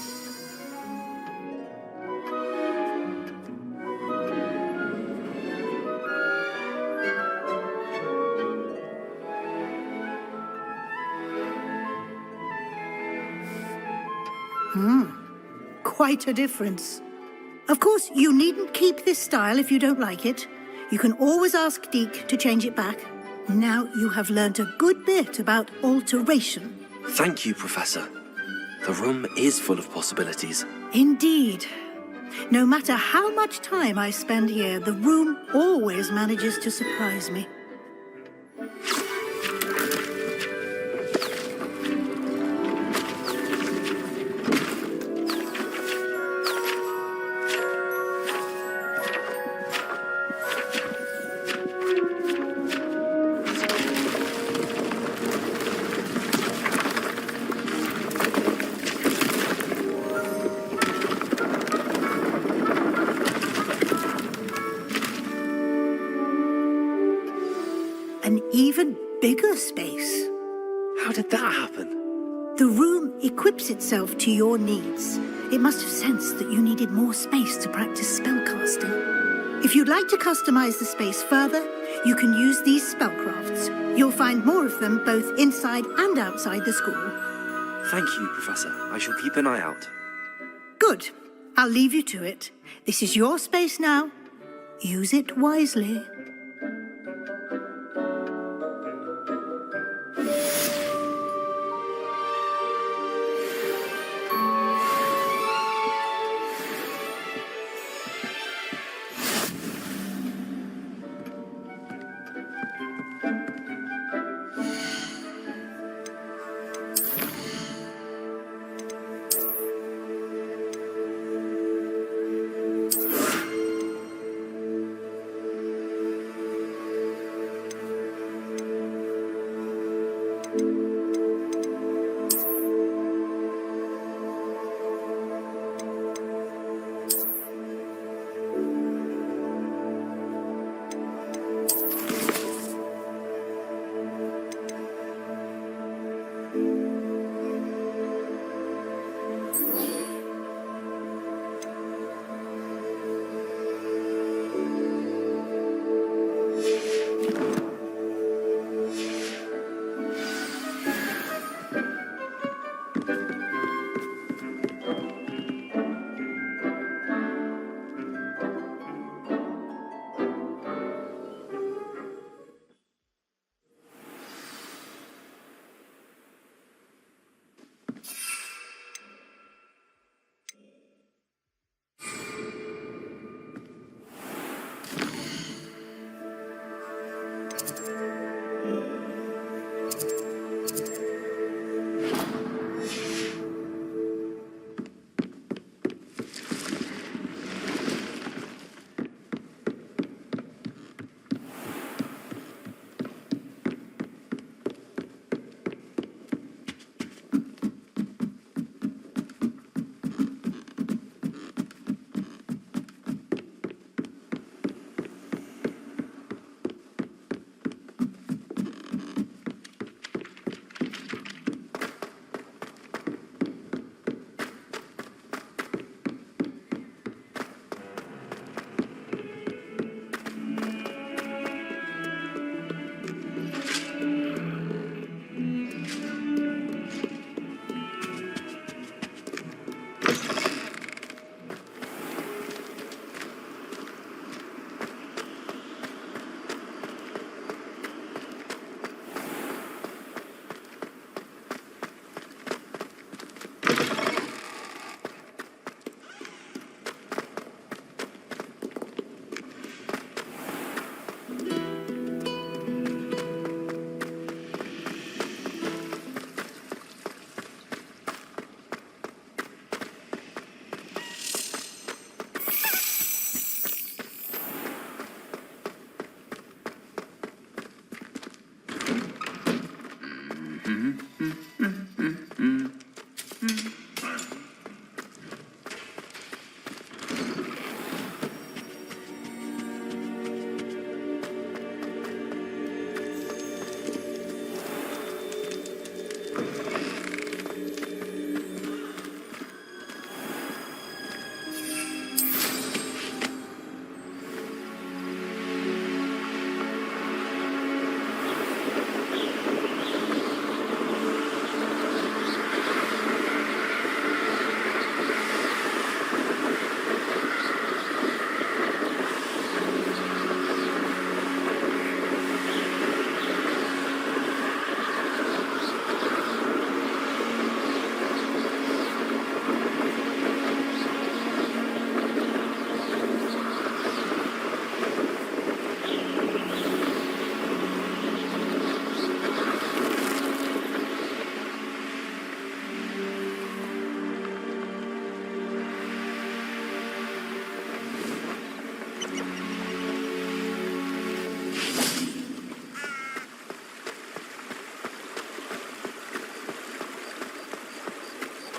Quite a difference. Of course, you needn't keep this style if you don't like it. You can always ask Deke to change it back. Now you have learnt a good bit about alteration. Thank you, Professor. The room is full of possibilities. Indeed. No matter how much time I spend here, the room always manages to surprise me. An even bigger space. How did that happen? The room equips itself to your needs. It must have sensed that you needed more space to practice spellcasting. If you'd like to customize the space further, you can use these spellcrafts. You'll find more of them both inside and outside the school. Thank you, Professor. I shall keep an eye out. Good. I'll leave you to it. This is your space now. Use it wisely.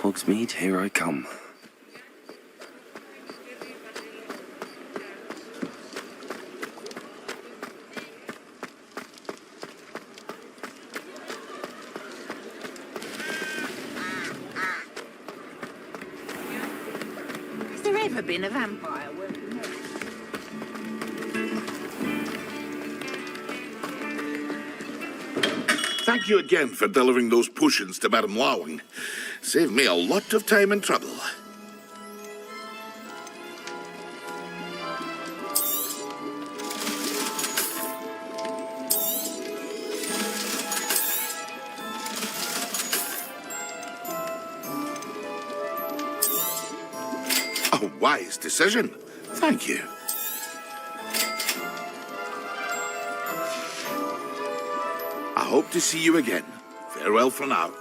Hogsmeade, here I come. Has there ever been a vampire working there? Thank you again for delivering those potions to Madame Lawing. Saved me a lot of time and trouble. A wise decision. Thank you. I hope to see you again. Farewell for now.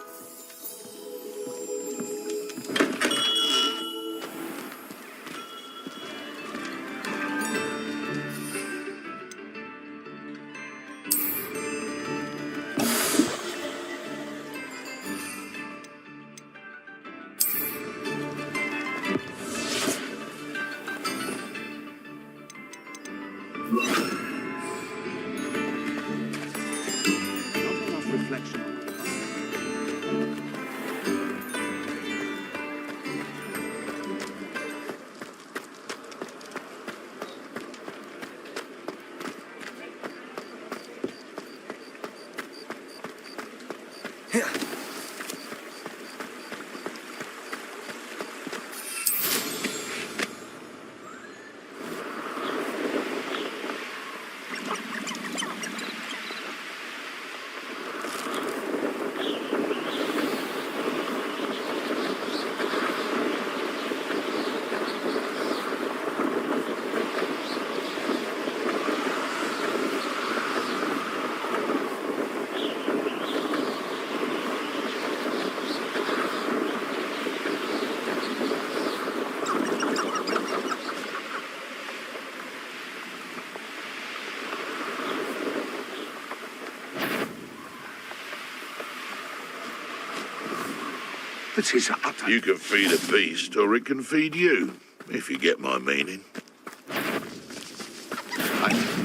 This is utter... You can feed a beast, or it can feed you, if you get my meaning.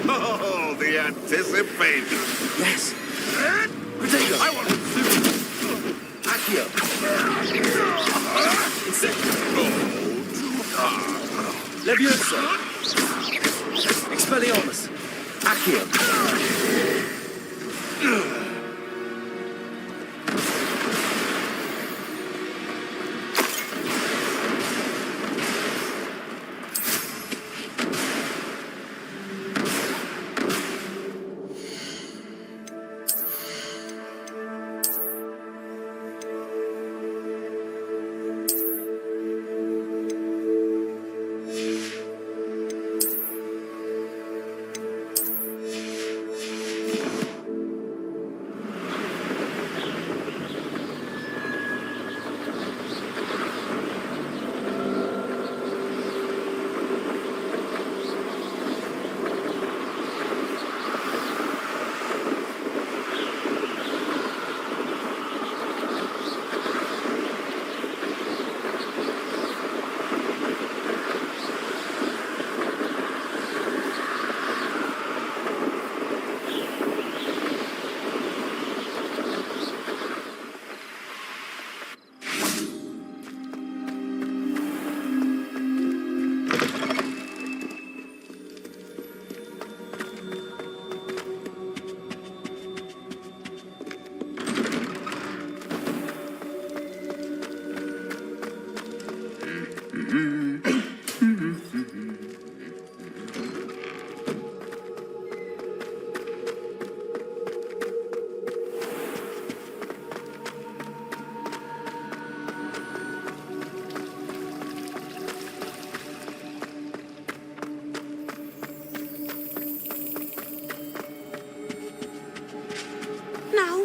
Oh, the anticipation! Yes! Protego! I want Accio! Leviosa! Expelliarmus! Accio!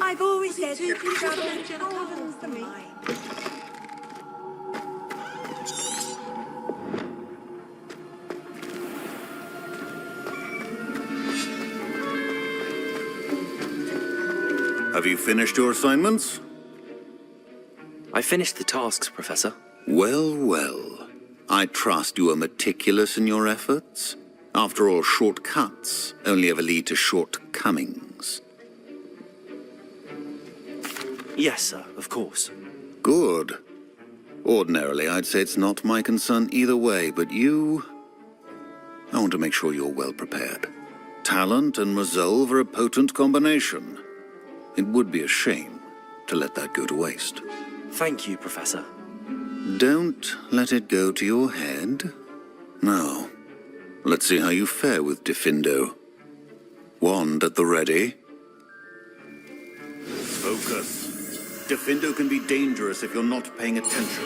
I've always said you can challenge the mind. Have you finished your assignments? I finished the tasks, Professor. Well, well. I trust you are meticulous in your efforts. After all, shortcuts only ever lead to shortcomings. Yes, sir, of course. Good. Ordinarily, I'd say it's not my concern either way, but you... I want to make sure you're well prepared. Talent and resolve are a potent combination. It would be a shame to let that go to waste. Thank you, Professor. Don't let it go to your head. Now, let's see how you fare with Diffindo. Wand at the ready. Focus. Diffindo can be dangerous if you're not paying attention.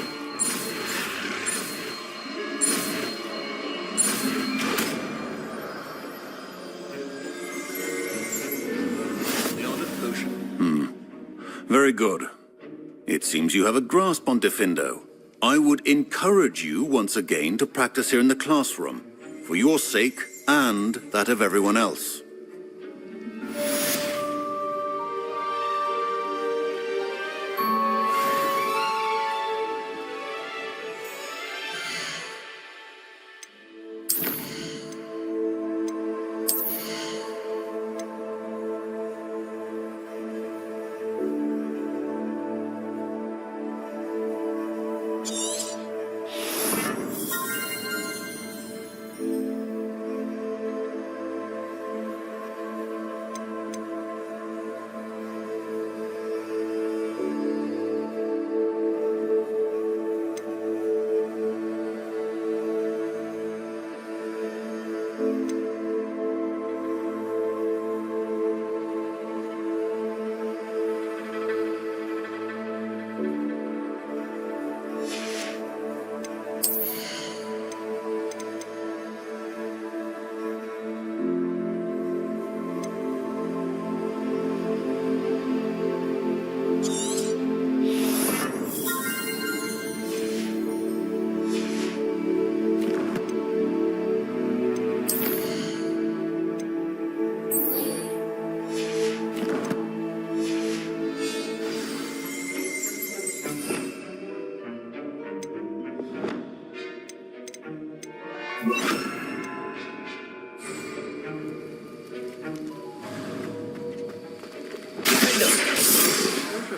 The honored potion. Very good. It seems you have a grasp on Diffindo. I would encourage you once again to practice here in the classroom, for your sake and that of everyone else.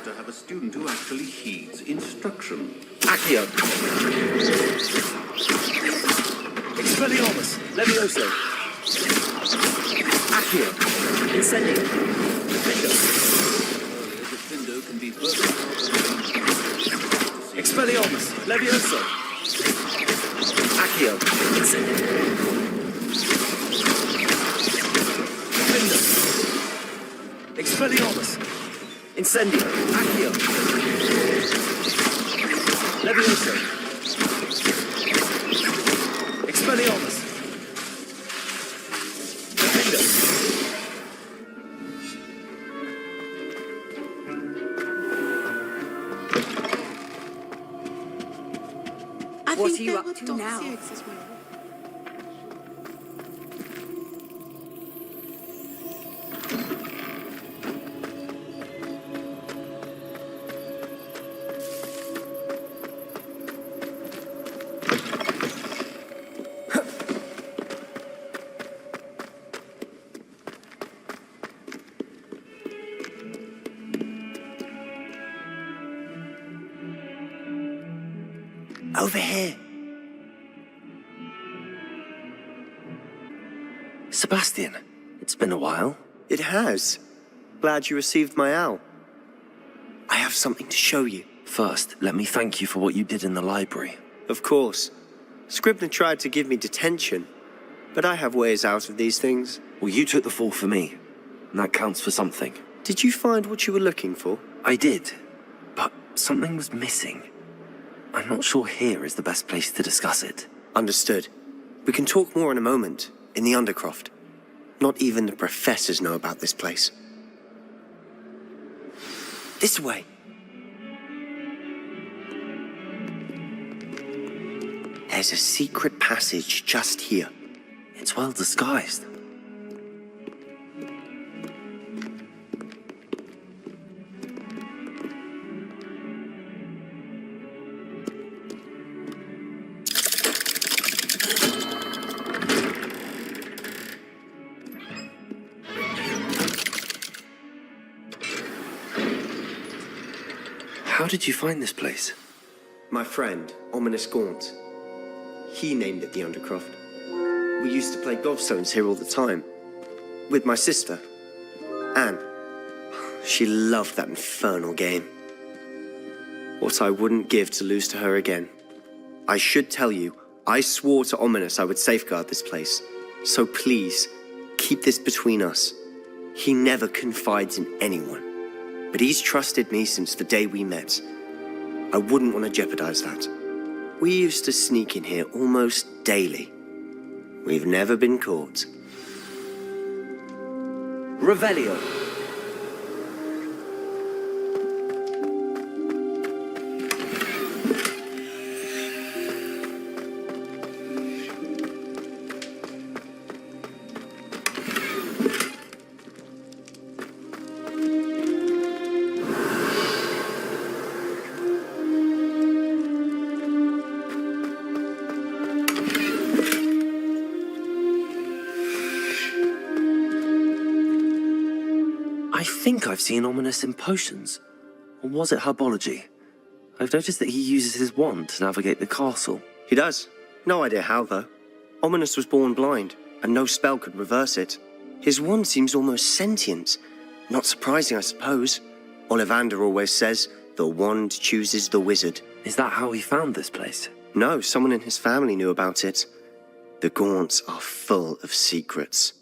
To have a student who actually heeds instruction. Accio. Expelliarmus. Levioso. Accio. Incendio. Diffindo can be versatile. Expelliarmus. Levioso. Accio. Incendio. Diffindo. Expelliarmus. Incendio. Accio. Levioso. Expelliarmus. Diffindo. What are you up to now? Over here. Sebastian, it's been a while. It has. Glad you received my owl. I have something to show you. First, let me thank you for what you did in the library. Of course. Scribner tried to give me detention, but I have ways out of these things. Well, you took the fall for me, and that counts for something. Did you find what you were looking for? I did, but something was missing. I'm not sure here is the best place to discuss it. Understood. We can talk more in a moment, in the Undercroft. Not even the professors know about this place. This way. There's a secret passage just here. It's well disguised. How did you find this place? My friend, Ominous Gaunt. He named it the Undercroft. We used to play gobstones here all the time. With my sister, Anne. She loved that infernal game. What I wouldn't give to lose to her again. I should tell you, I swore to Ominous I would safeguard this place. So please, keep this between us. He never confides in anyone. But he's trusted me since the day we met. I wouldn't want to jeopardize that. We used to sneak in here almost daily. We've never been caught. Revelio. I think I've seen Ominous in potions. Or was it herbology? I've noticed that he uses his wand to navigate the castle. He does. No idea how, though. Ominous was born blind, and no spell could reverse it. His wand seems almost sentient. Not surprising, I suppose. Ollivander always says, the wand chooses the wizard. Is that how he found this place? No, someone in his family knew about it. The Gaunts are full of secrets.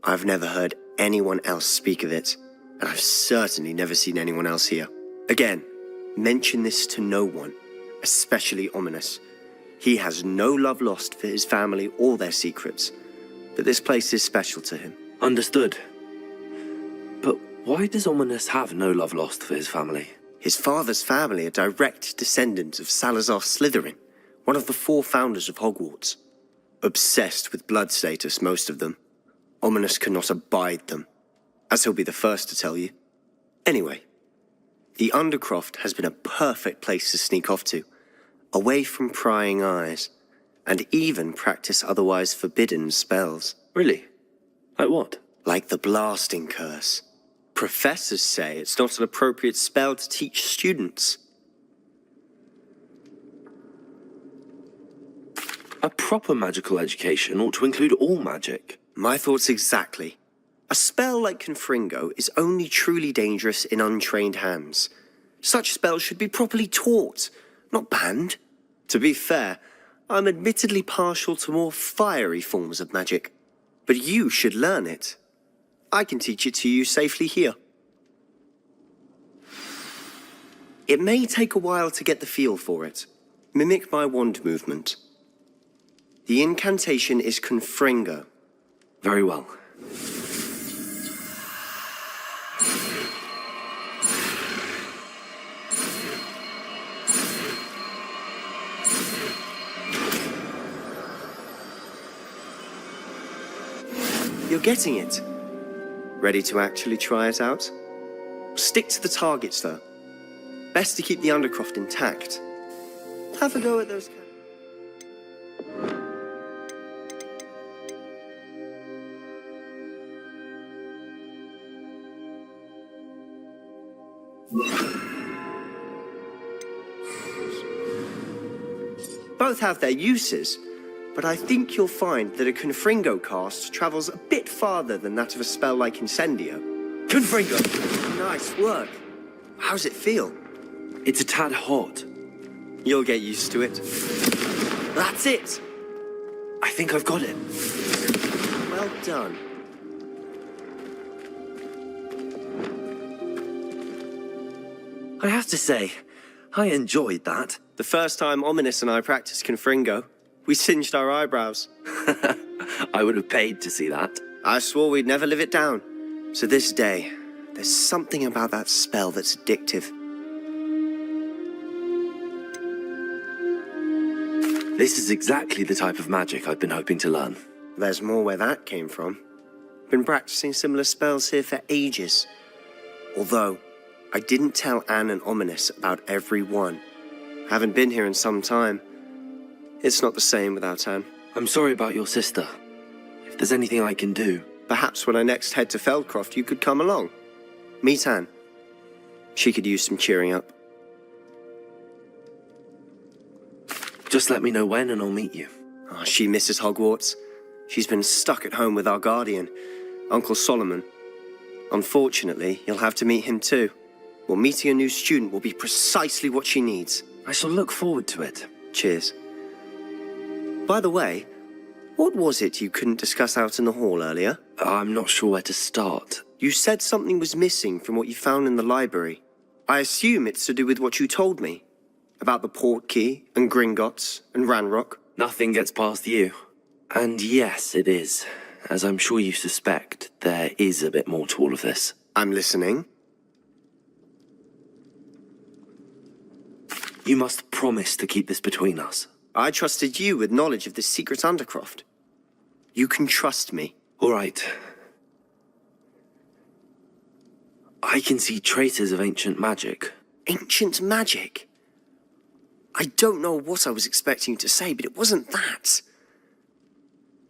I've never heard anyone else speak of it. And I've certainly never seen anyone else here. Again, mention this to no one, especially Ominous. He has no love lost for his family or their secrets, but this place is special to him. Understood. But why does Ominous have no love lost for his family? His father's family are direct descendants of Salazar Slytherin, one of the 4 founders of Hogwarts. Obsessed with blood status, most of them. Ominous cannot abide them, as he'll be the first to tell you. Anyway, the Undercroft has been a perfect place to sneak off to, away from prying eyes, and even practice otherwise forbidden spells. Really? Like what? Like the Blasting Curse. Professors say it's not an appropriate spell to teach students. A proper magical education ought to include all magic. My thoughts exactly. A spell like Confringo is only truly dangerous in untrained hands. Such spells should be properly taught, not banned. To be fair, I'm admittedly partial to more fiery forms of magic. But you should learn it. I can teach it to you safely here. It may take a while to get the feel for it. Mimic my wand movement. The incantation is Confringo. Very well. You're getting it. Ready to actually try it out? Stick to the targets, though. Best to keep the Undercroft intact. Have a go at those... Both have their uses, but I think you'll find that a Confringo cast travels a bit farther than that of a spell like Incendio. Confringo! Nice work. How's it feel? It's a tad hot. You'll get used to it. That's it! I think I've got it. Well done. I have to say, I enjoyed that. The first time Ominous and I practiced Confringo, we singed our eyebrows. I would have paid to see that. I swore we'd never live it down. To this day, there's something about that spell that's addictive. This is exactly the type of magic I've been hoping to learn. There's more where that came from. Been practicing similar spells here for ages. Although, I didn't tell Anne and Ominous about every one. Haven't been here in some time. It's not the same without Anne. I'm sorry about your sister. If there's anything I can do... Perhaps when I next head to Feldcroft, you could come along. Meet Anne. She could use some cheering up. Just let me know when and I'll meet you. Oh, she misses Hogwarts. She's been stuck at home with our guardian, Uncle Solomon. Unfortunately, you'll have to meet him too. Well, meeting a new student will be precisely what she needs. I shall look forward to it. Cheers. By the way, what was it you couldn't discuss out in the hall earlier? I'm not sure where to start. You said something was missing from what you found in the library. I assume it's to do with what you told me. About the Portkey, and Gringotts, and Ranrock. Nothing gets past you. And yes, it is. As I'm sure you suspect, there is a bit more to all of this. I'm listening. You must promise to keep this between us. I trusted you with knowledge of this secret undercroft. You can trust me. All right. I can see traces of ancient magic. Ancient magic? I don't know what I was expecting you to say, but it wasn't that.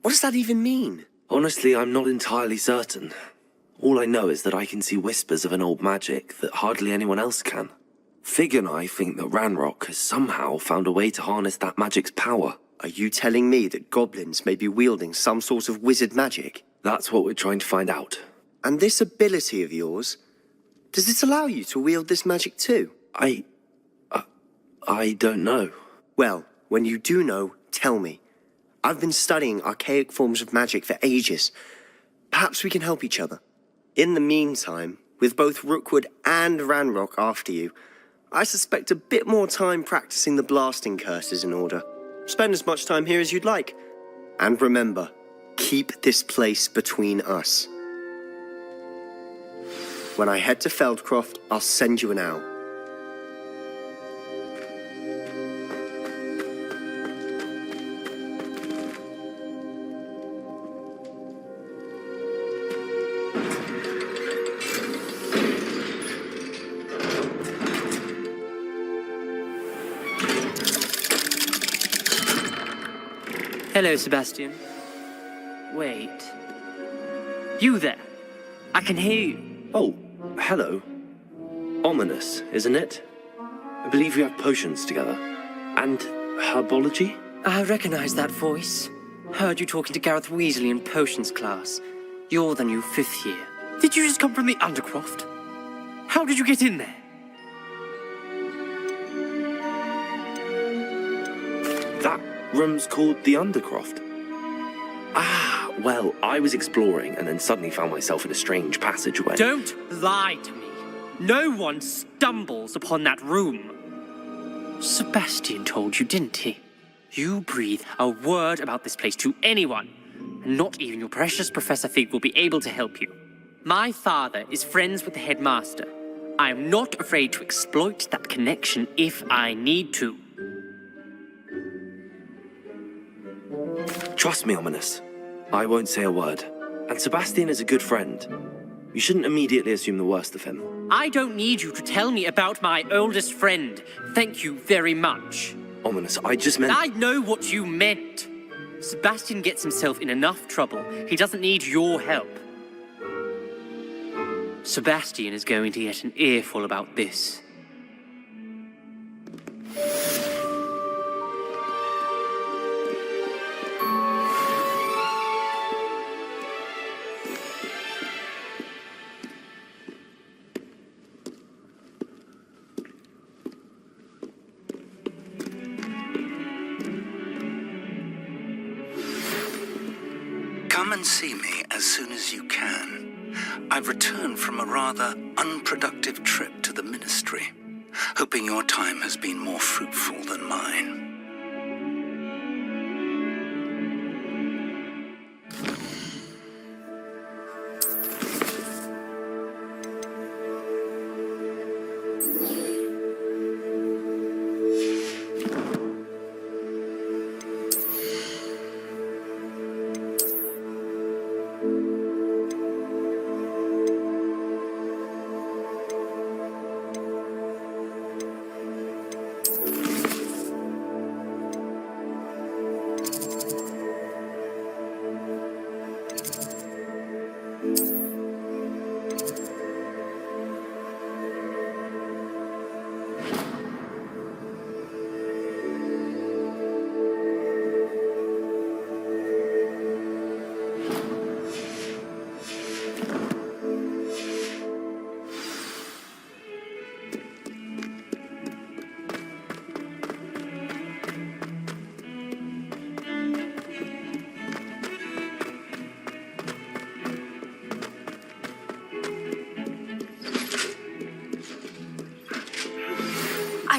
What does that even mean? Honestly, I'm not entirely certain. All I know is that I can see whispers of an old magic that hardly anyone else can. Fig and I think that Ranrock has somehow found a way to harness that magic's power. Are you telling me that goblins may be wielding some sort of wizard magic? That's what we're trying to find out. And this ability of yours, does it allow you to wield this magic too? I don't know. Well, when you do know, tell me. I've been studying archaic forms of magic for ages. Perhaps we can help each other. In the meantime, with both Rookwood and Ranrock after you, I suspect a bit more time practicing the blasting curse is in order. Spend as much time here as you'd like. And remember, keep this place between us. When I head to Feldcroft, I'll send you an owl. Hello, Sebastian. Wait. You there? I can hear you. Oh, hello. Ominous, isn't it? I believe we have potions together. And herbology? I recognize that voice. Heard you talking to Gareth Weasley in potions class. You're the new 5th year. Did you just come from the Undercroft? How did you get in there? That room's called the Undercroft. Ah, well, I was exploring and then suddenly found myself in a strange passageway. Don't lie to me. No one stumbles upon that room. Sebastian told you, didn't he? You breathe a word about this place to anyone, and not even your precious Professor Fig will be able to help you. My father is friends with the headmaster. I am not afraid to exploit that connection if I need to. Trust me, Ominous. I won't say a word. And Sebastian is a good friend. You shouldn't immediately assume the worst of him. I don't need you to tell me about my oldest friend. Thank you very much. Ominous, I just meant... I know what you meant. Sebastian gets himself in enough trouble. He doesn't need your help. Sebastian is going to get an earful about this. Come and see me as soon as you can. I've returned from a rather unproductive trip to the Ministry, hoping your time has been more fruitful than mine.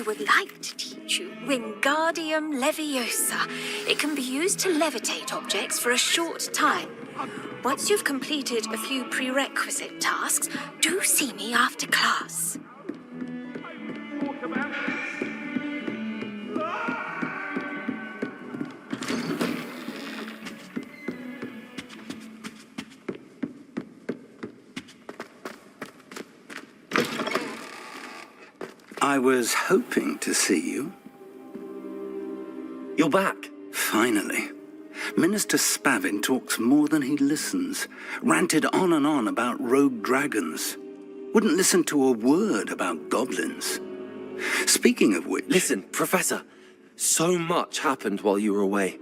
would like to teach you Wingardium Leviosa. It can be used to levitate objects for a short time. Once you've completed a few prerequisite tasks, do see me after class. I was hoping to see you. You're back. Finally. Minister Spavin talks more than he listens. Ranted on and on about rogue dragons. Wouldn't listen to a word about goblins. Speaking of which... Listen, Professor. So much happened while you were away.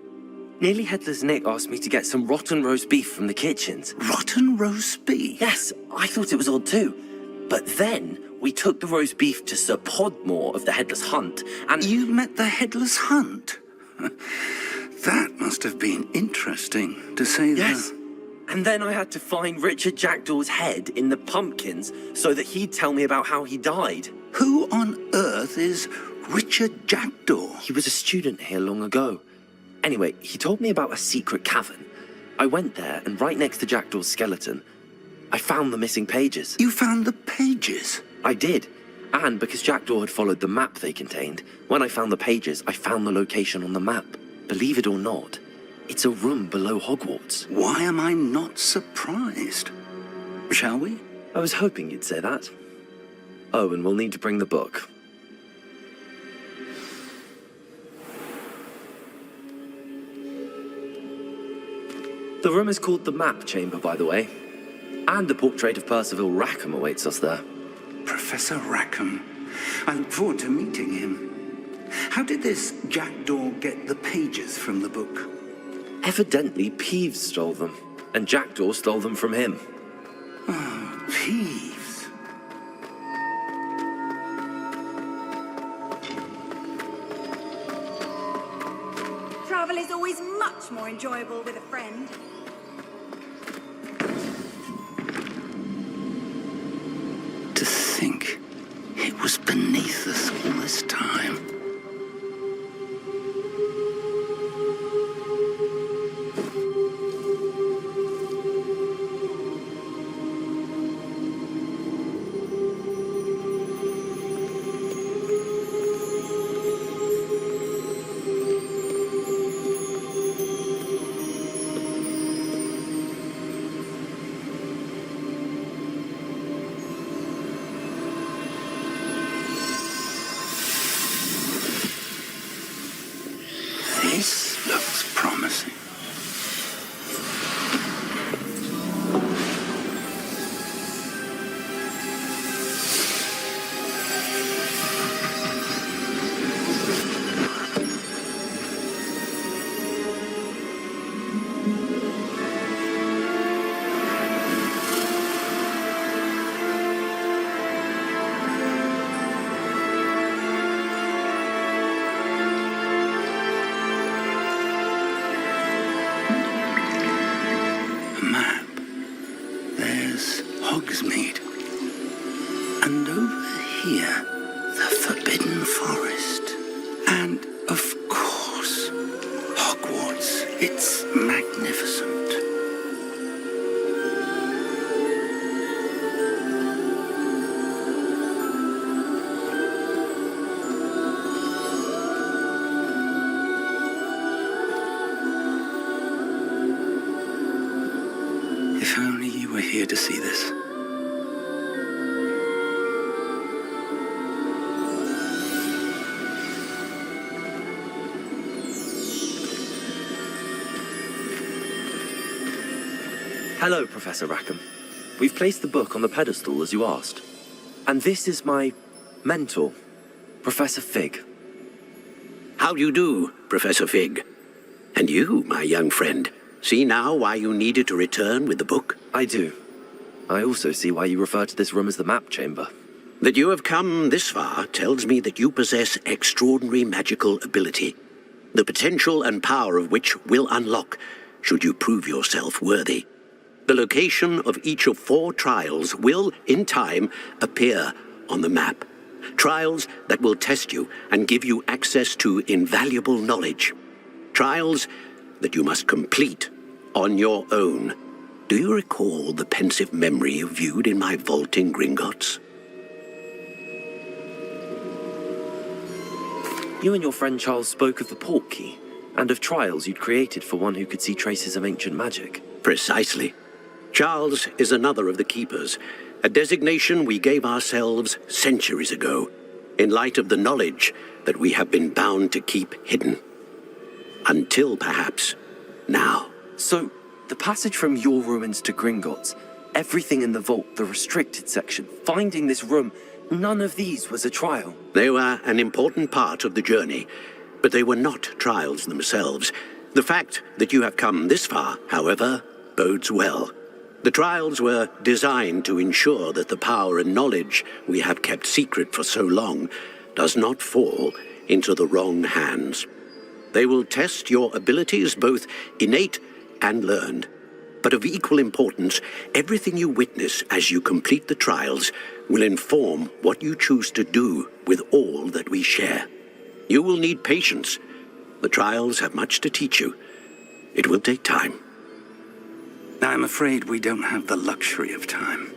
Nearly Headless Nick asked me to get some rotten roast beef from the kitchens. Rotten roast beef? Yes, I thought it was odd too. But then we took the roast beef to Sir Podmore of the Headless Hunt, and... You met the Headless Hunt? That must have been interesting, to say the... Yes. And then I had to find Richard Jackdaw's head in the pumpkins so that he'd tell me about how he died. Who on earth is Richard Jackdaw? He was a student here long ago. Anyway, he told me about a secret cavern. I went there, and right next to Jackdaw's skeleton, I found the missing pages. You found the pages? I did. And because Jackdaw had followed the map they contained, when I found the pages, I found the location on the map. Believe it or not, it's a room below Hogwarts. Why am I not surprised? Shall we? I was hoping you'd say that. Oh, and we'll need to bring the book. The room is called the Map Chamber, by the way. And the portrait of Percival Rackham awaits us there. Professor Rackham. I look forward to meeting him. How did this Jackdaw get the pages from the book? Evidently, Peeves stole them, and Jackdaw stole them from him. Oh, Peeves. Travel is always much more enjoyable with a friend. To think it was beneath us all this time. This looks promising. Map. There's Hogsmeade. And over here, the Forbidden Forest. And, of course, Hogwarts. It's magnificent. If only you were here to see this. Hello, Professor Rackham. We've placed the book on the pedestal, as you asked. And this is my mentor, Professor Fig. How do you do, Professor Fig? And you, my young friend, see now why you needed to return with the book? I do. I also see why you refer to this room as the Map Chamber. That you have come this far tells me that you possess extraordinary magical ability, the potential and power of which will unlock should you prove yourself worthy. The location of each of 4 trials will, in time, appear on the map. Trials that will test you and give you access to invaluable knowledge. Trials that you must complete on your own. Do you recall the pensive memory you viewed in my vault in Gringotts? You and your friend Charles spoke of the portkey, and of trials you'd created for one who could see traces of ancient magic. Precisely. Charles is another of the keepers, a designation we gave ourselves centuries ago, in light of the knowledge that we have been bound to keep hidden. Until, perhaps, now. So, the passage from your ruins to Gringotts, everything in the vault, the restricted section, finding this room, none of these was a trial. They were an important part of the journey, but they were not trials themselves. The fact that you have come this far, however, bodes well. The trials were designed to ensure that the power and knowledge we have kept secret for so long does not fall into the wrong hands. They will test your abilities, both innate and learned. But of equal importance, everything you witness as you complete the trials will inform what you choose to do with all that we share. You will need patience. The trials have much to teach you. It will take time. I'm afraid we don't have the luxury of time.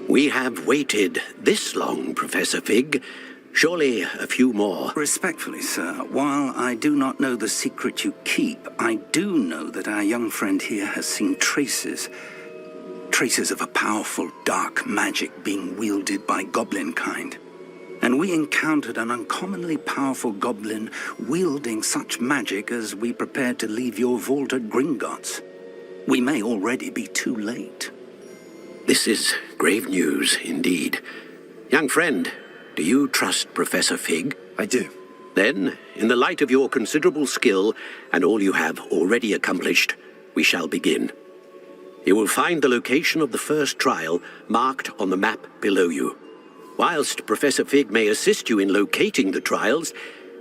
We have waited this long, Professor Fig. Surely a few more. Respectfully, sir, while I do not know the secret you keep, I do know that our young friend here has seen traces of a powerful dark magic being wielded by goblin kind. And we encountered an uncommonly powerful goblin wielding such magic as we prepared to leave your vault at Gringotts. We may already be too late. This is grave news indeed. Young friend, do you trust Professor Fig? I do. Then, in the light of your considerable skill and all you have already accomplished, we shall begin. You will find the location of the first trial marked on the map below you. Whilst Professor Fig may assist you in locating the trials,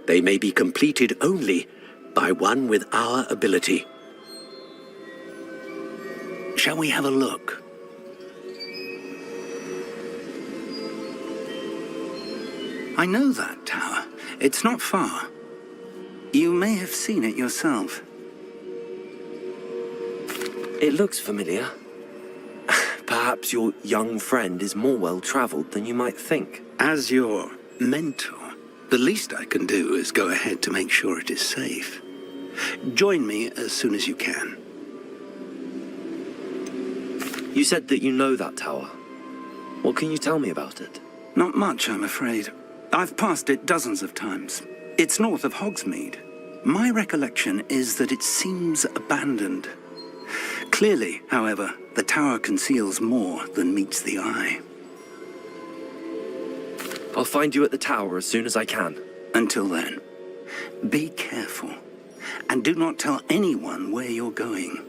they may be completed only by one with our ability. Shall we have a look? I know that tower. It's not far. You may have seen it yourself. It looks familiar. Perhaps your young friend is more well-traveled than you might think. As your mentor, the least I can do is go ahead to make sure it is safe. Join me as soon as you can. You said that you know that tower. What can you tell me about it? Not much, I'm afraid. I've passed it dozens of times. It's north of Hogsmeade. My recollection is that it seems abandoned. Clearly, however, the tower conceals more than meets the eye. I'll find you at the tower as soon as I can. Until then, be careful, and do not tell anyone where you're going.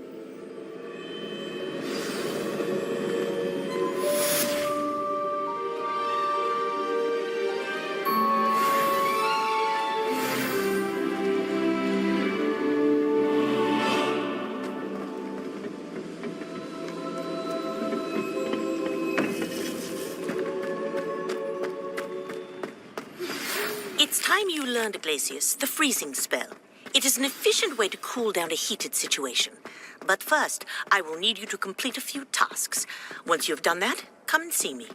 It's time you learned, Glacius, the freezing spell. It is an efficient way to cool down a heated situation. But first, I will need you to complete a few tasks. Once you have done that, come and see me.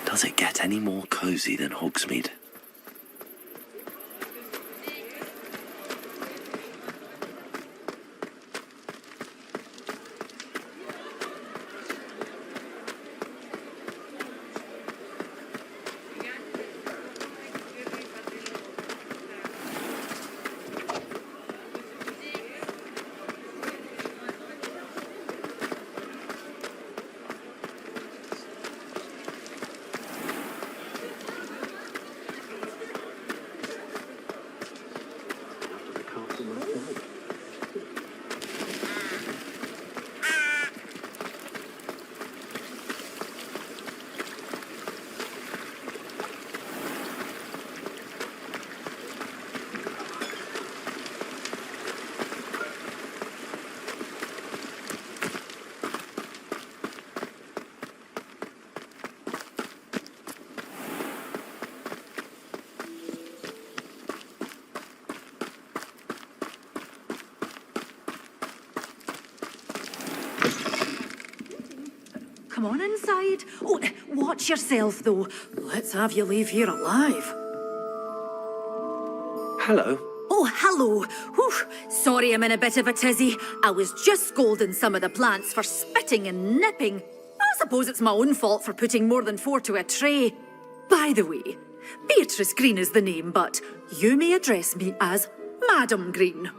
Does it get any more cosy than Hogsmeade? Come on inside. Oh, watch yourself, though. Let's have you leave here alive. Hello. Oh, hello. Whew. Sorry I'm in a bit of a tizzy. I was just scolding some of the plants for spitting and nipping. I suppose it's my own fault for putting more than 4 to a tray. By the way, Beatrice Green is the name, but you may address me as Madam Green.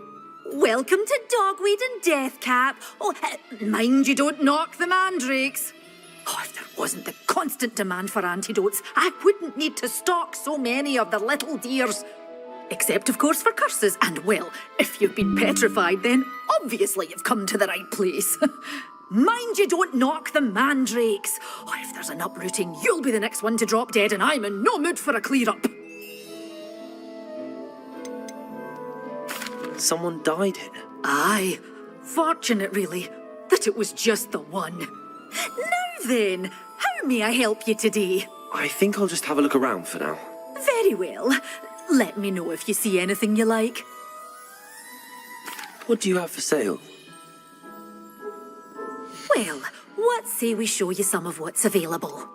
Welcome to Dogweed and Deathcap. Oh, mind you don't knock the mandrakes. Oh, if there wasn't the constant demand for antidotes, I wouldn't need to stock so many of the little dears. Except, of course, for curses. And, well, if you've been petrified, then obviously you've come to the right place. Mind you don't knock the mandrakes. Oh, if there's an uprooting, you'll be the next one to drop dead, and I'm in no mood for a clear-up. Someone died here? Aye. Fortunate, really, that it was just the one. Now then, how may I help you today? I think I'll just have a look around for now. Very well. Let me know if you see anything you like. What do you have for sale? Well, what say we show you some of what's available?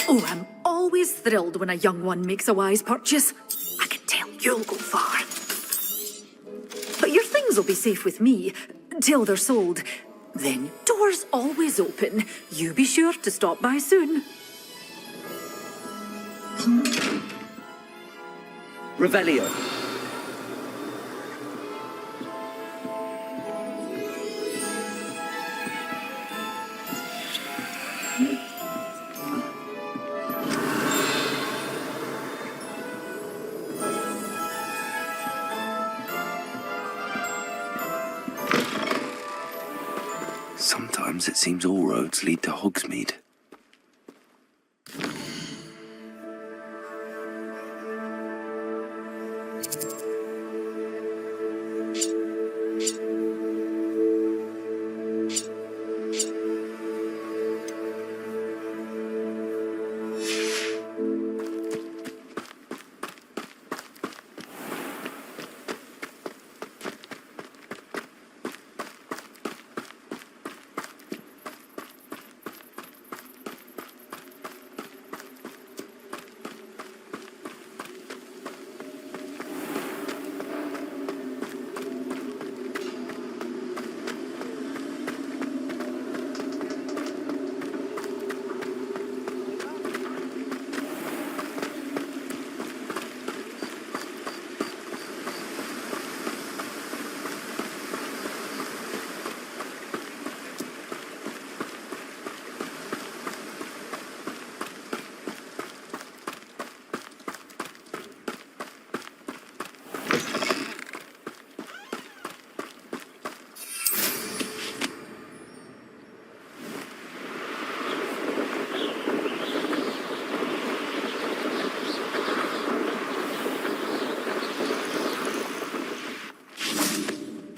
Oh, I'm always thrilled when a young one makes a wise purchase. I can tell you'll go far. But your things will be safe with me, till they're sold. Then, doors always open. You be sure to stop by soon. Revelio. Sometimes it seems all roads lead to Hogsmeade.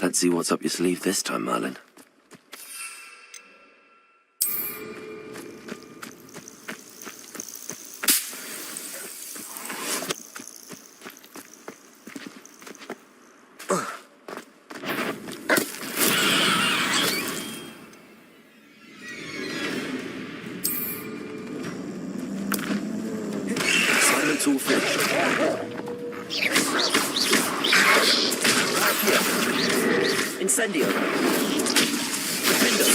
Let's see what's up your sleeve this time, Merlin. Assignment's all finished. Incendio. Gryffindor.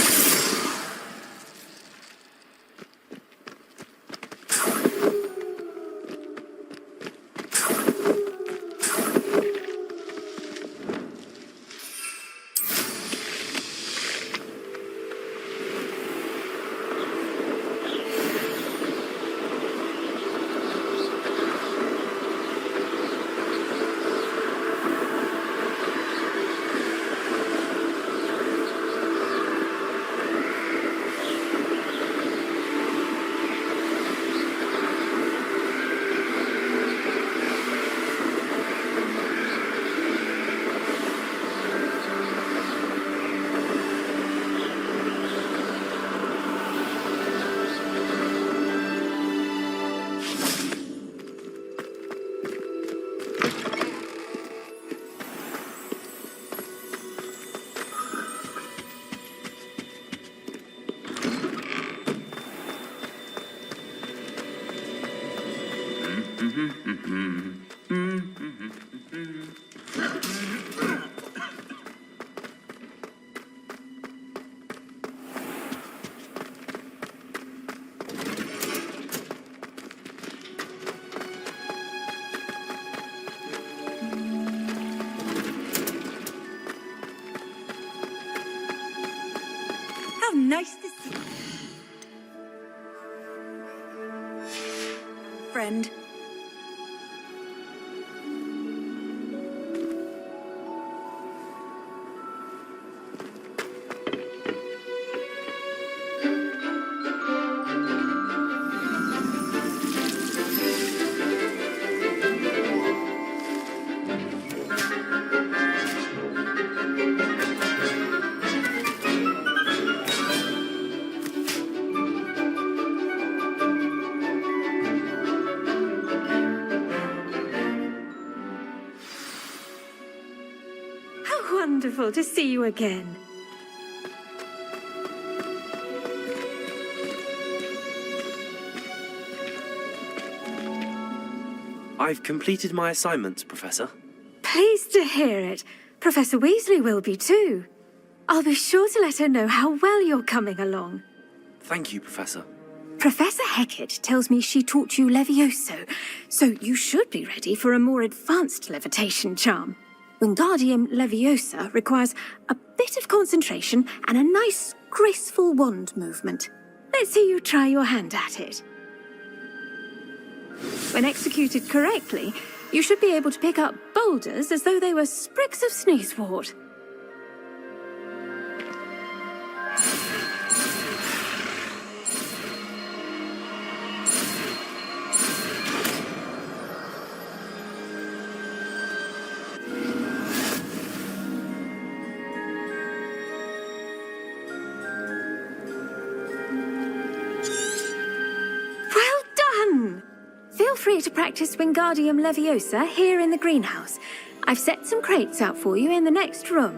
How nice to see you. Friend. Wonderful to see you again. I've completed my assignments, Professor. Pleased to hear it. Professor Weasley will be too. I'll be sure to let her know how well you're coming along. Thank you, Professor. Professor Hecat tells me she taught you Levioso, so you should be ready for a more advanced levitation charm. Wingardium Leviosa requires a bit of concentration and a nice, graceful wand movement. Let's see you try your hand at it. When executed correctly, you should be able to pick up boulders as though they were sprigs of sneezewort. Feel free to practice Wingardium Leviosa here in the greenhouse. I've set some crates out for you in the next room.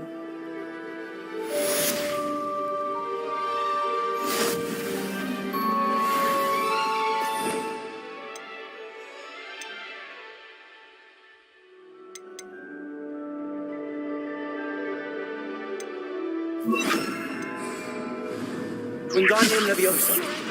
Wingardium Leviosa.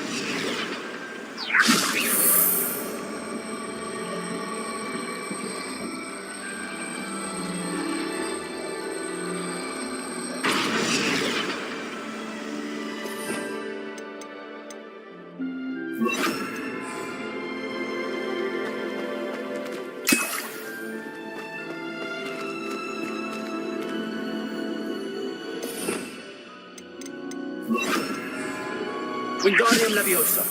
Wingardium Leviosa.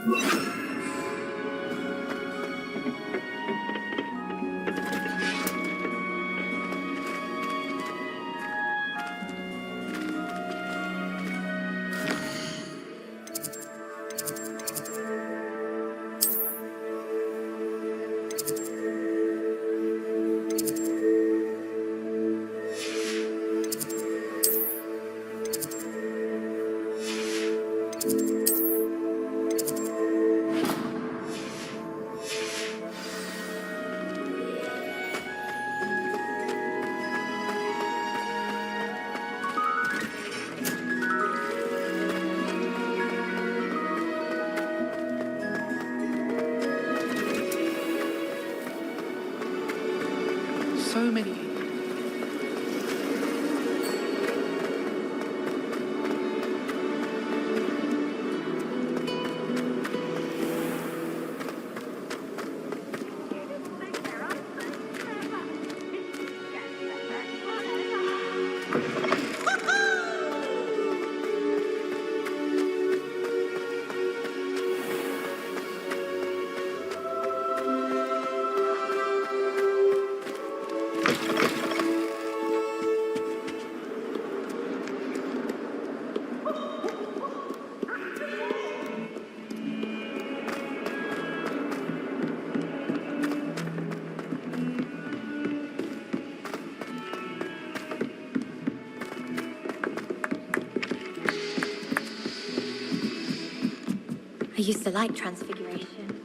So many. I used to like transfiguration.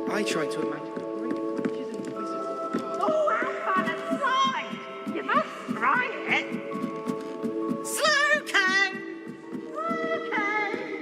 I try to imagine. Oh, have fun and slide! You must try it! Slow can! Slow can!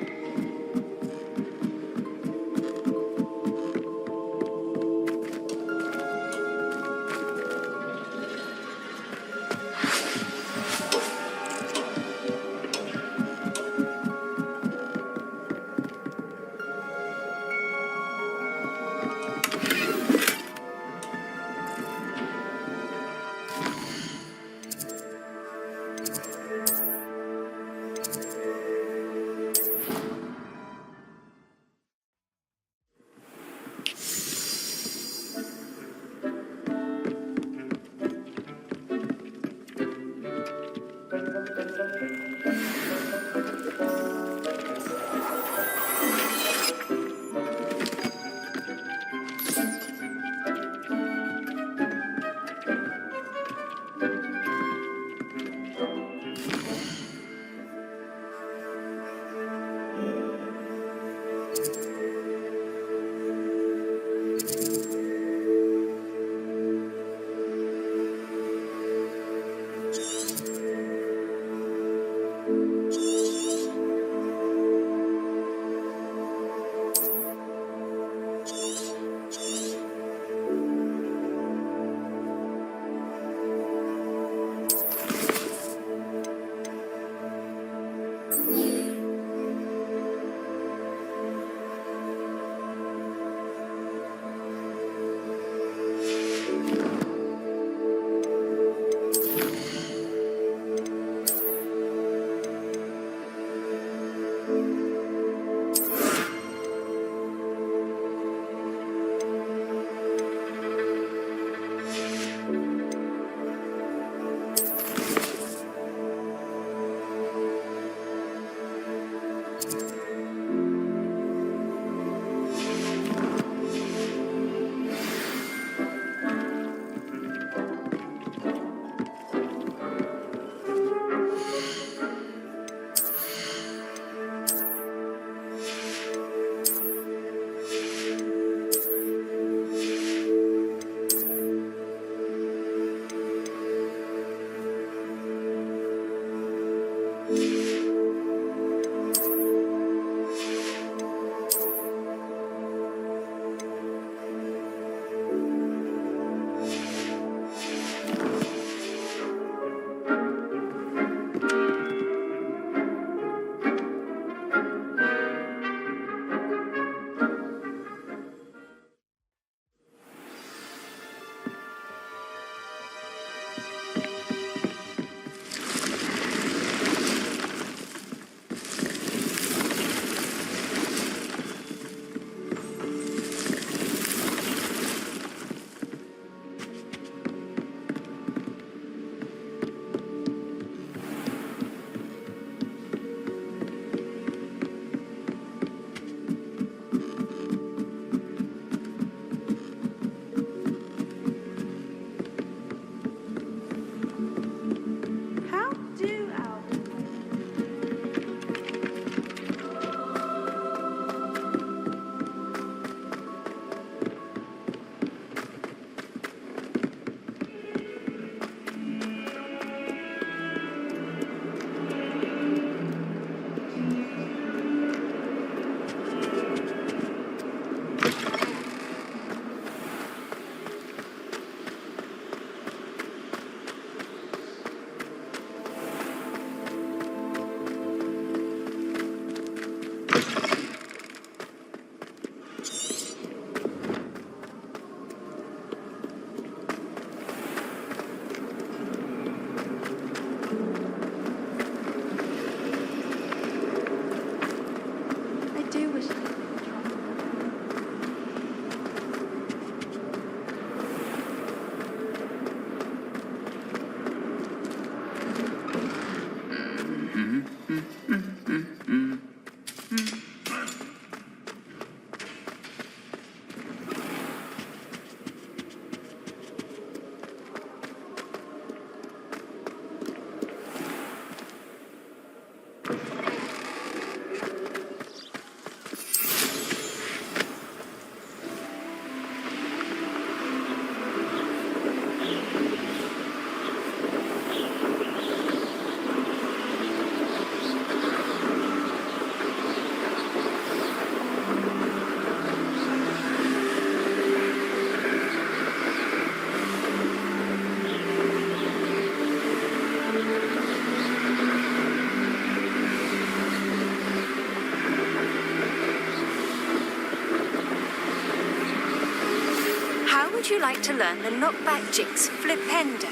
would you like to learn the knockback jinx flipendo?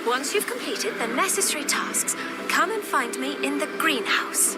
Once you've completed the necessary tasks, come and find me in the greenhouse.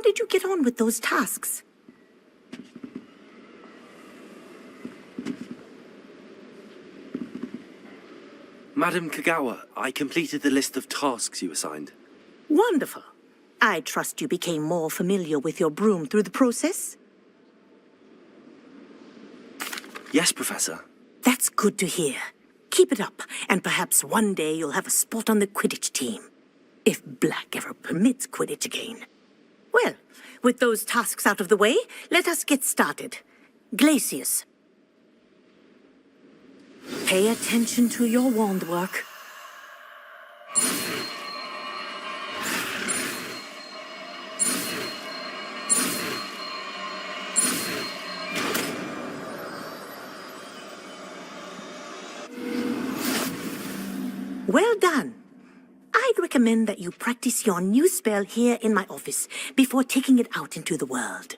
did you get on with those tasks? Madam Kagawa, I completed the list of tasks you assigned. Wonderful. I trust you became more familiar with your broom through the process? Yes, Professor. That's good to hear. Keep it up, and perhaps one day you'll have a spot on the Quidditch team. If Black ever permits Quidditch again. Well, with those tasks out of the way, let us get started. Glacius. Pay attention to your wand work. Well done. I'd recommend that you practice your new spell here in my office before taking it out into the world.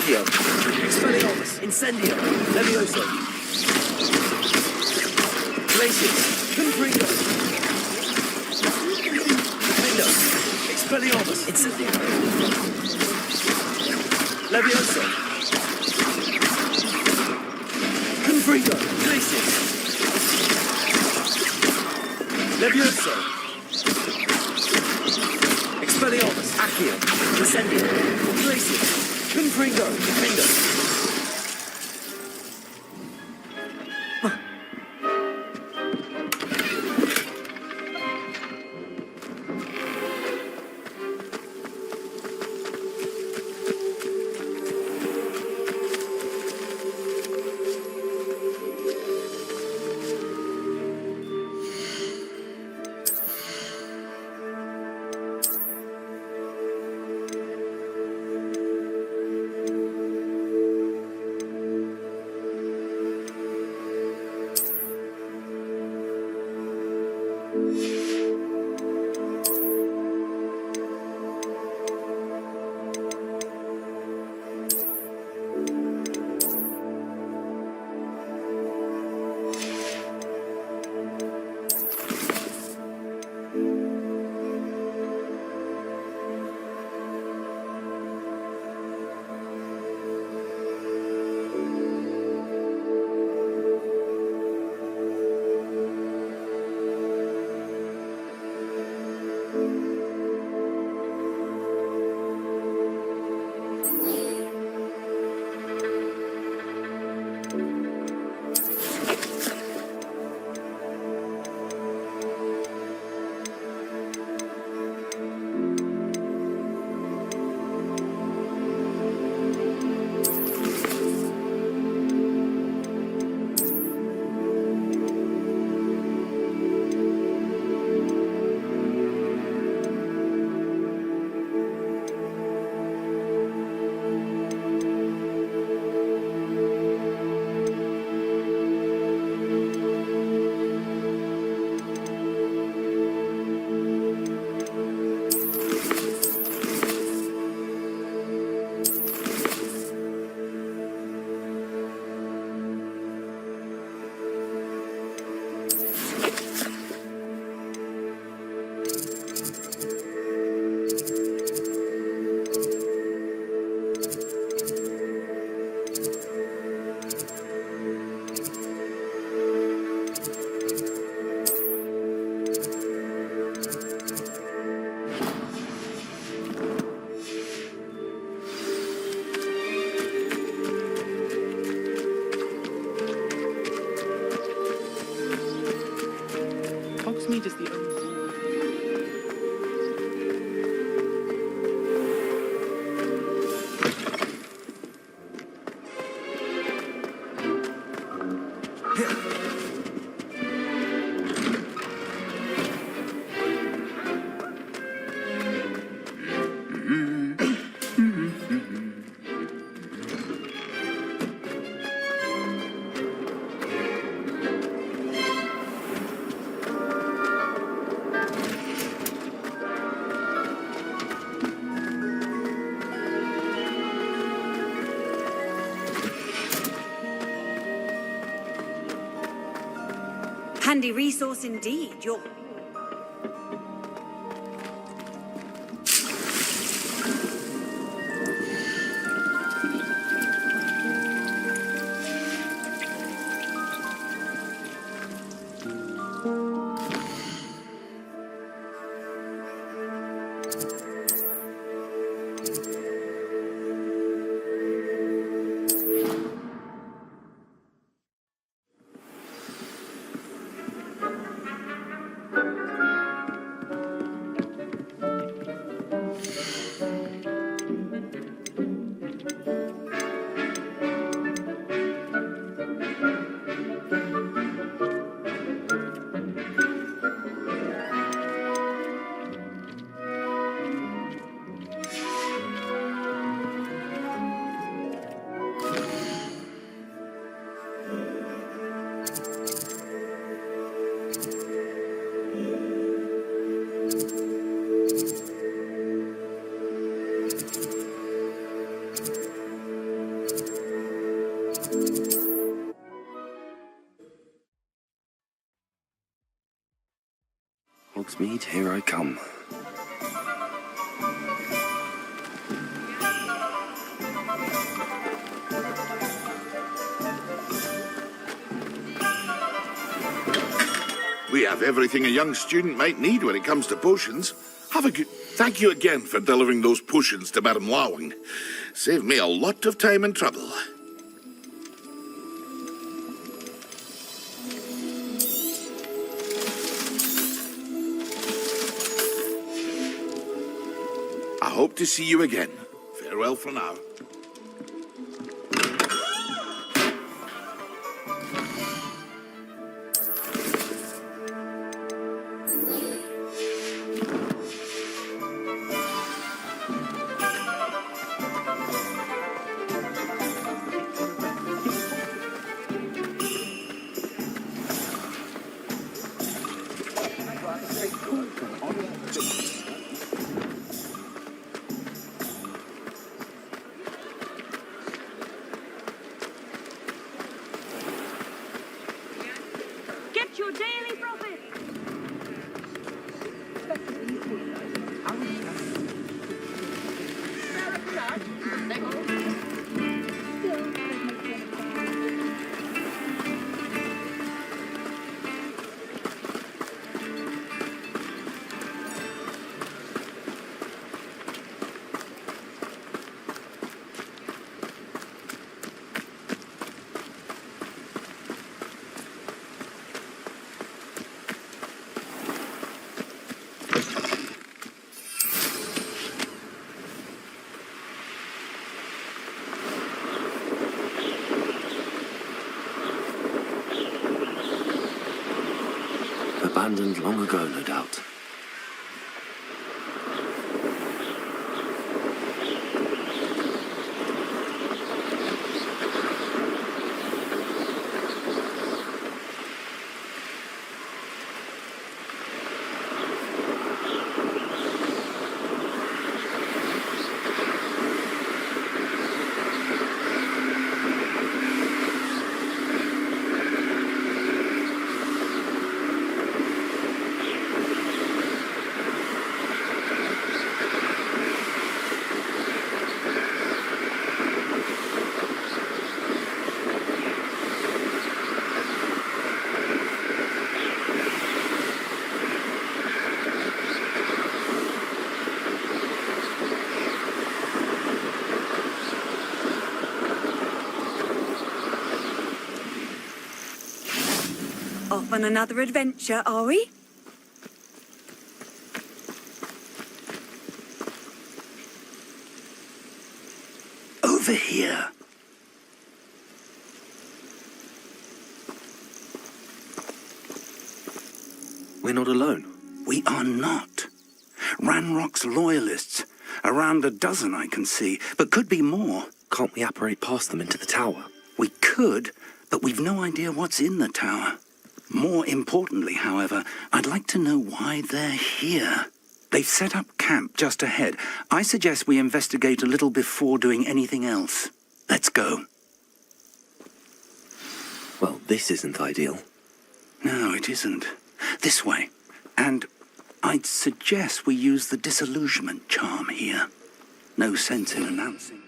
Accio. Expelliarmus. Incendio. Levioso. Glacius. Confringo. Defendo. Expelliarmus. Incendio. Levioso. Confringo. Glacius. Levioso. Expelliarmus. Accio. Incendio. Glacius. Confringo. Defendo. Hogsmeade is the only... Handy resource indeed. You're... Hogsmeade, here I come. We have everything a young student might need when it comes to potions. Have a good... Thank you again for delivering those potions to Madame Lawing. Saved me a lot of time and trouble. I hope to see you again. Farewell for now. Get your daily profit! Abandoned long ago, no doubt. Off on another adventure, are we? Over here. We're not alone. We are not. Ranrock's loyalists. Around a dozen, I can see, but could be more. Can't we apparate past them into the tower? We could, but we've no idea what's in the tower. More importantly, however, I'd like to know why they're here. They've set up camp just ahead. I suggest we investigate a little before doing anything else. Let's go. Well, this isn't ideal. No, it isn't. This way. And I'd suggest we use the disillusionment charm here. No sense in announcing.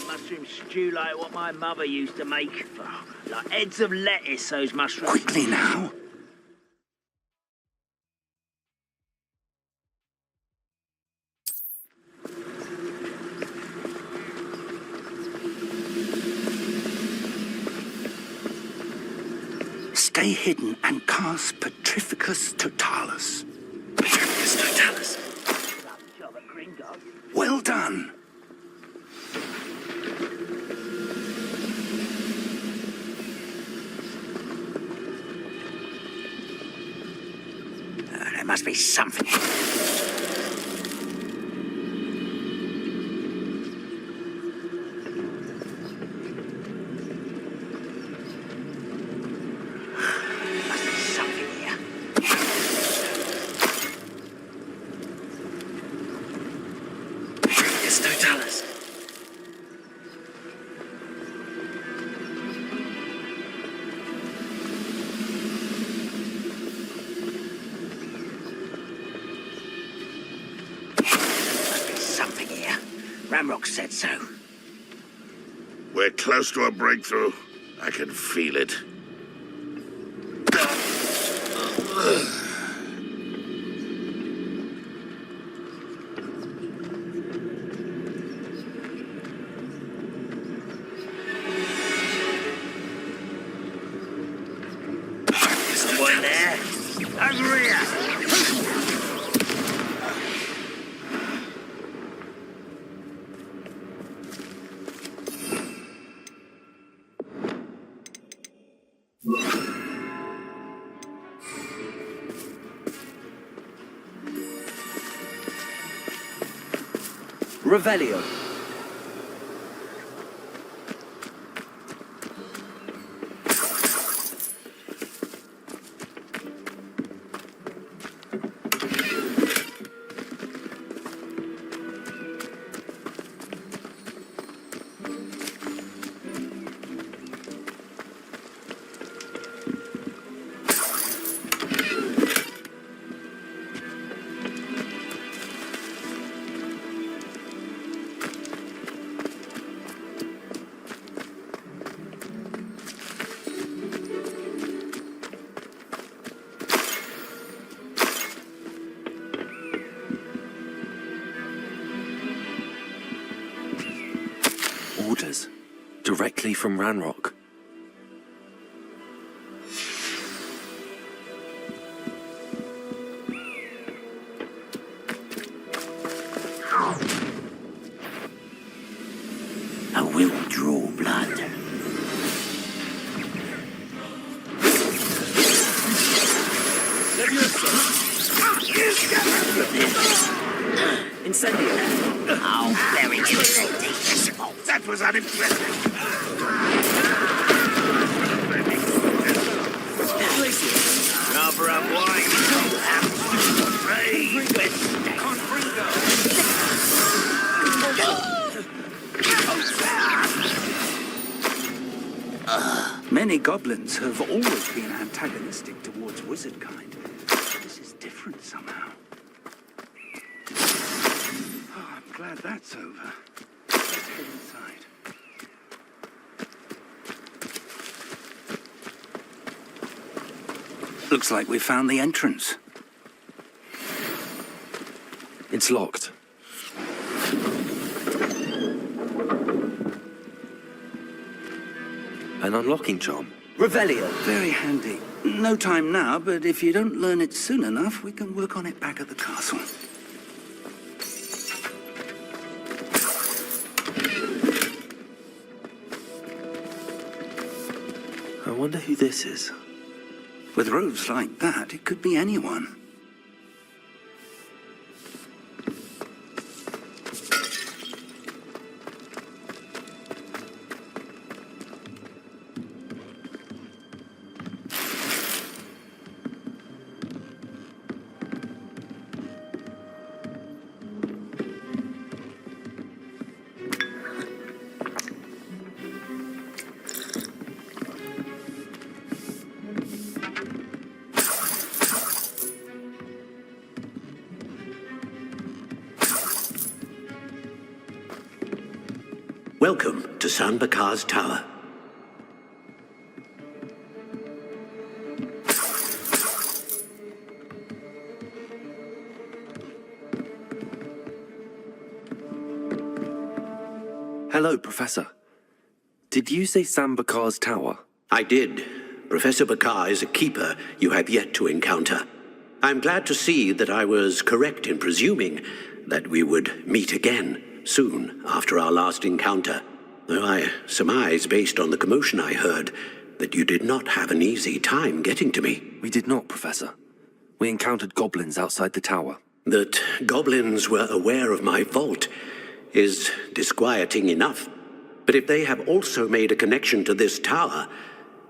Mushroom stew like what my mother used to make. Like heads of lettuce, those mushrooms. Quickly now. Stay hidden and cast Petrificus Totalis. Petrificus Totalis. Well done. Must be something. Ramrock said so. We're close to a breakthrough. I can feel it. Someone there. Over here. Revelio. Orders. Directly from Ranrock. I will draw blood. Incendio. Oh, very good. That was unimpressive. Cover up wide. Many goblins have always been antagonistic towards wizard kind. This is different somehow. Oh, I'm glad that's over. Let's head inside. Looks like we found the entrance. It's locked. An unlocking charm. Revelio. Very handy. No time now, but if you don't learn it soon enough, we can work on it back at the castle. I wonder who this is. With robes like that, it could be anyone. Welcome to San Bakar's Tower. Hello, Professor. Did you say Sam Bakar's tower? I did. Professor Bakar is a keeper you have yet to encounter. I'm glad to see that I was correct in presuming that we would meet again soon after our last encounter, though I surmise, based on the commotion I heard, that you did not have an easy time getting to me. We did not, Professor. We encountered goblins outside the tower. That goblins were aware of my vault is disquieting enough. But if they have also made a connection to this tower,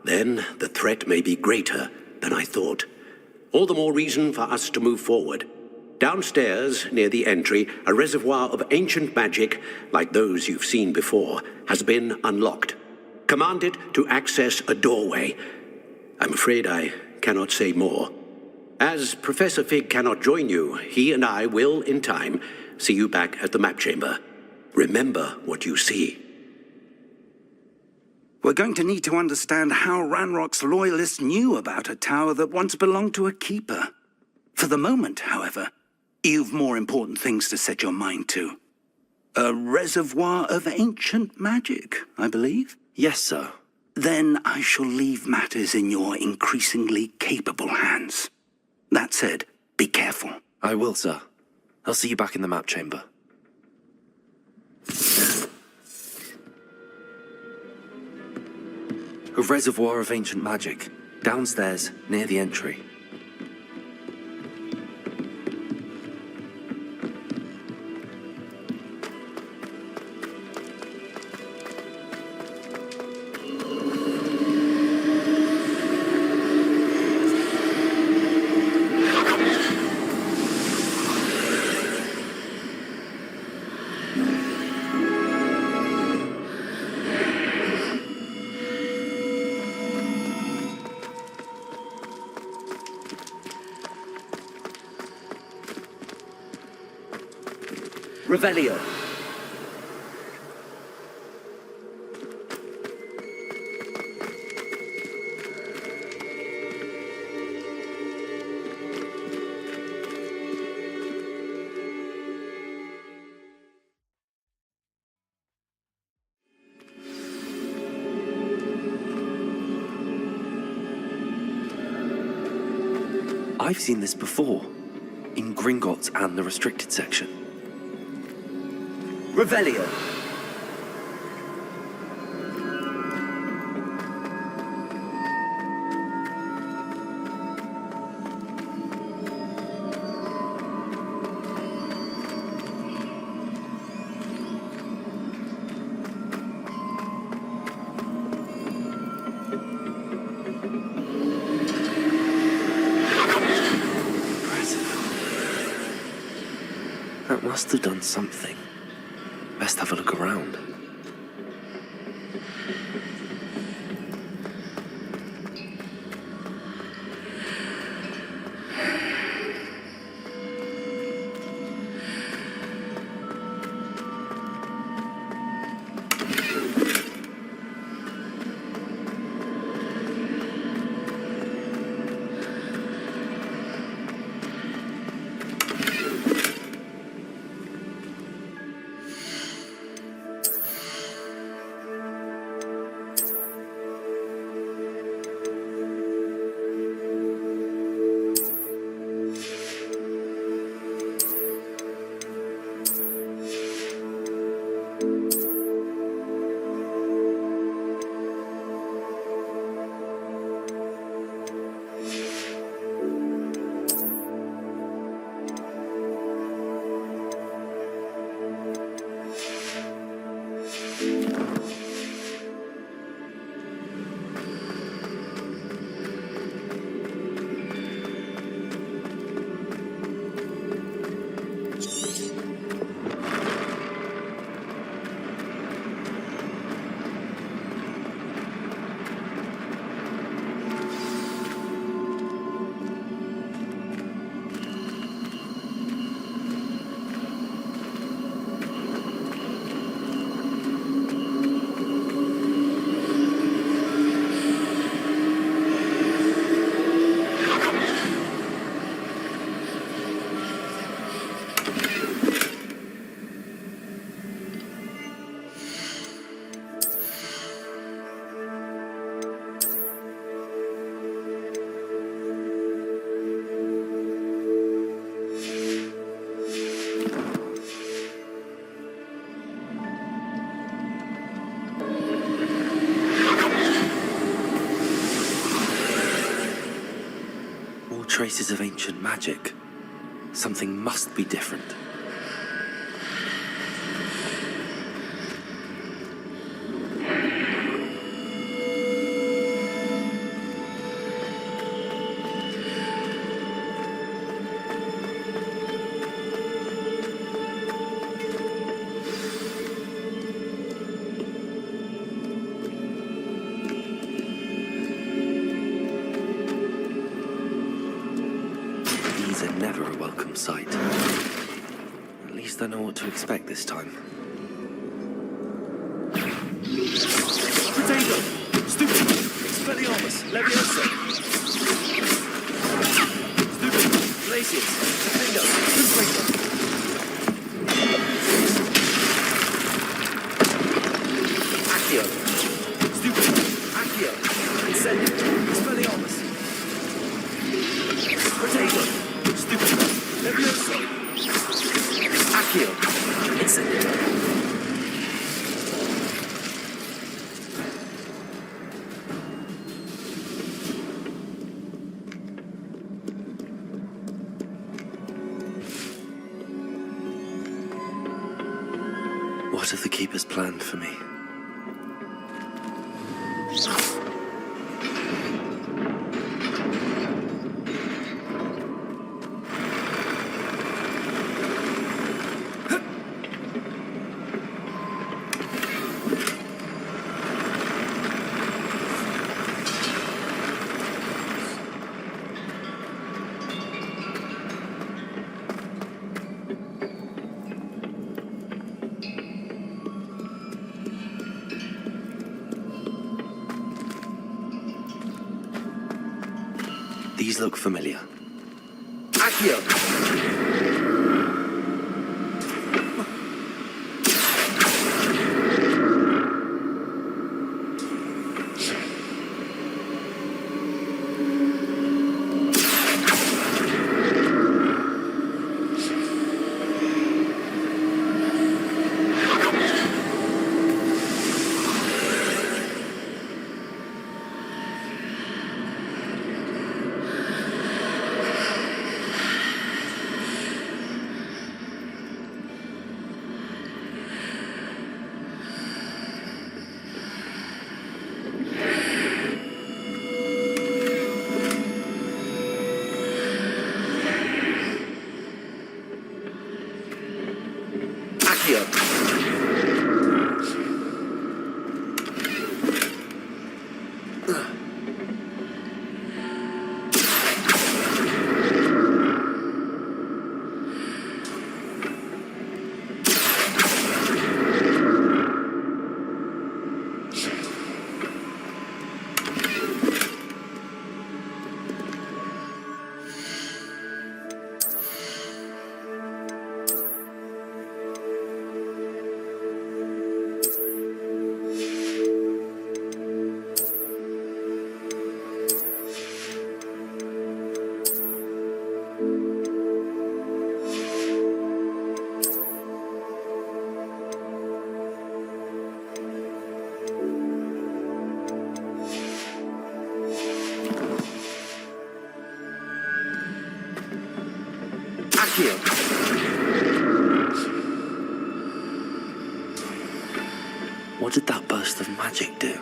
then the threat may be greater than I thought. All the more reason for us to move forward. Downstairs, near the entry, a reservoir of ancient magic, like those you've seen before, has been unlocked. Command it to access a doorway. I'm afraid I cannot say more. As Professor Fig cannot join you, he and I will, in time, see you back at the map chamber. Remember what you see. We're going to need to understand how Ranrock's loyalists knew about a tower that once belonged to a keeper. For the moment, however, you've more important things to set your mind to. A reservoir of ancient magic, I believe? Yes, sir. Then I shall leave matters in your increasingly capable hands. That said, be careful. I will, sir. I'll see you back in the map chamber. A reservoir of ancient magic, downstairs, near the entry. Revelio. I've seen this before, in Gringotts and the restricted section. Revelio. That must have done something. Best have a look around. Traces of ancient magic. Something must be different. These are never a welcome sight. At least I know what to expect this time. Potato! Stupid! Expelliarmus! Leviosa! Stupid! Glacius! Defender! Conflator! Accio! Stupid! Accio! Incendio! Expelliarmus! Potato! Stupid! Leviosa! Accio! Incendio! What have the Keepers planned for me? These look familiar. Accio! What did that burst of magic do?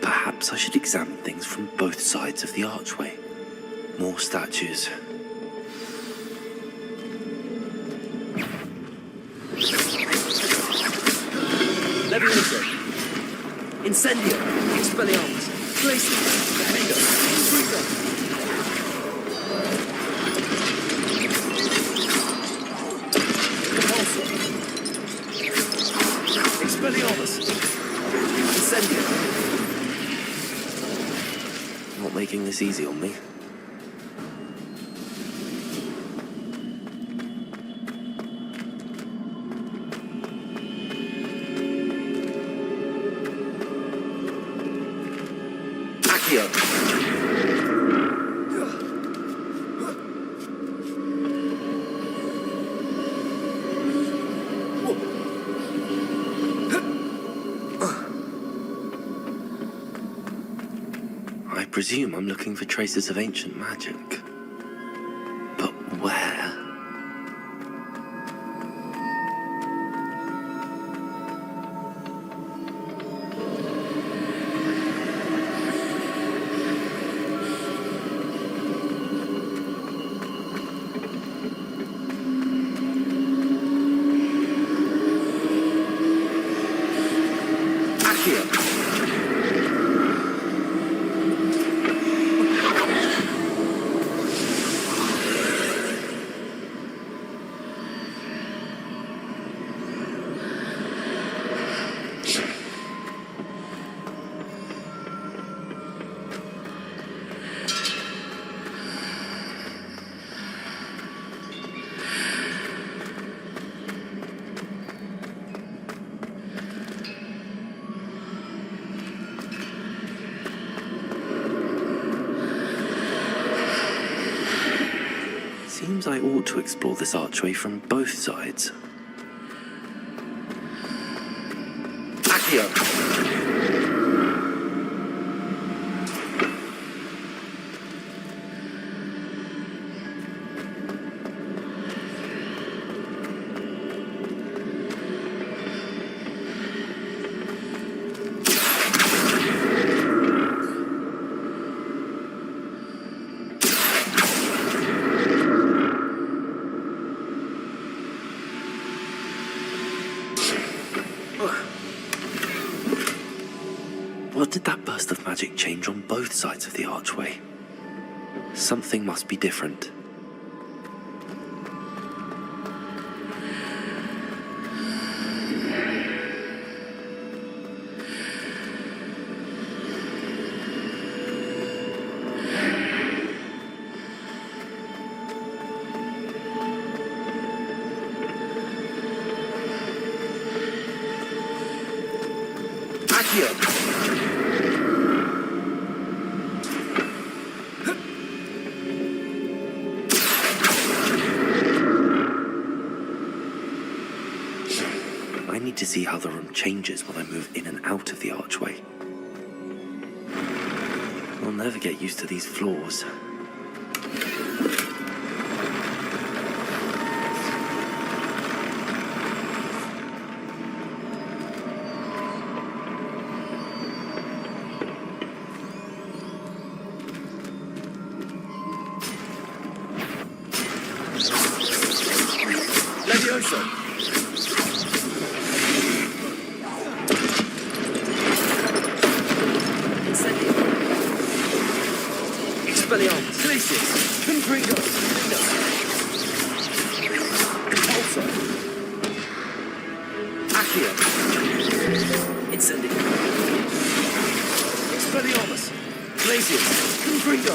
Perhaps I should examine things from both sides of the archway. More statues. Leviosa! Incendio! Expelliarmus! Glacius! Defender! Conflator! Expelliarmus! Incendio! Not making this easy on me. I presume I'm looking for traces of ancient magic. Seems I ought to explore this archway from both sides. What did that burst of magic change on both sides of the archway? Something must be different. I need to see how the room changes when I move in and out of the archway. I'll never get used to these floors. Leviosa! Expelliarmus! Glacius! Confringo! Repulsor! Accio! Incendio! Expelliarmus! Glacius! Confringo!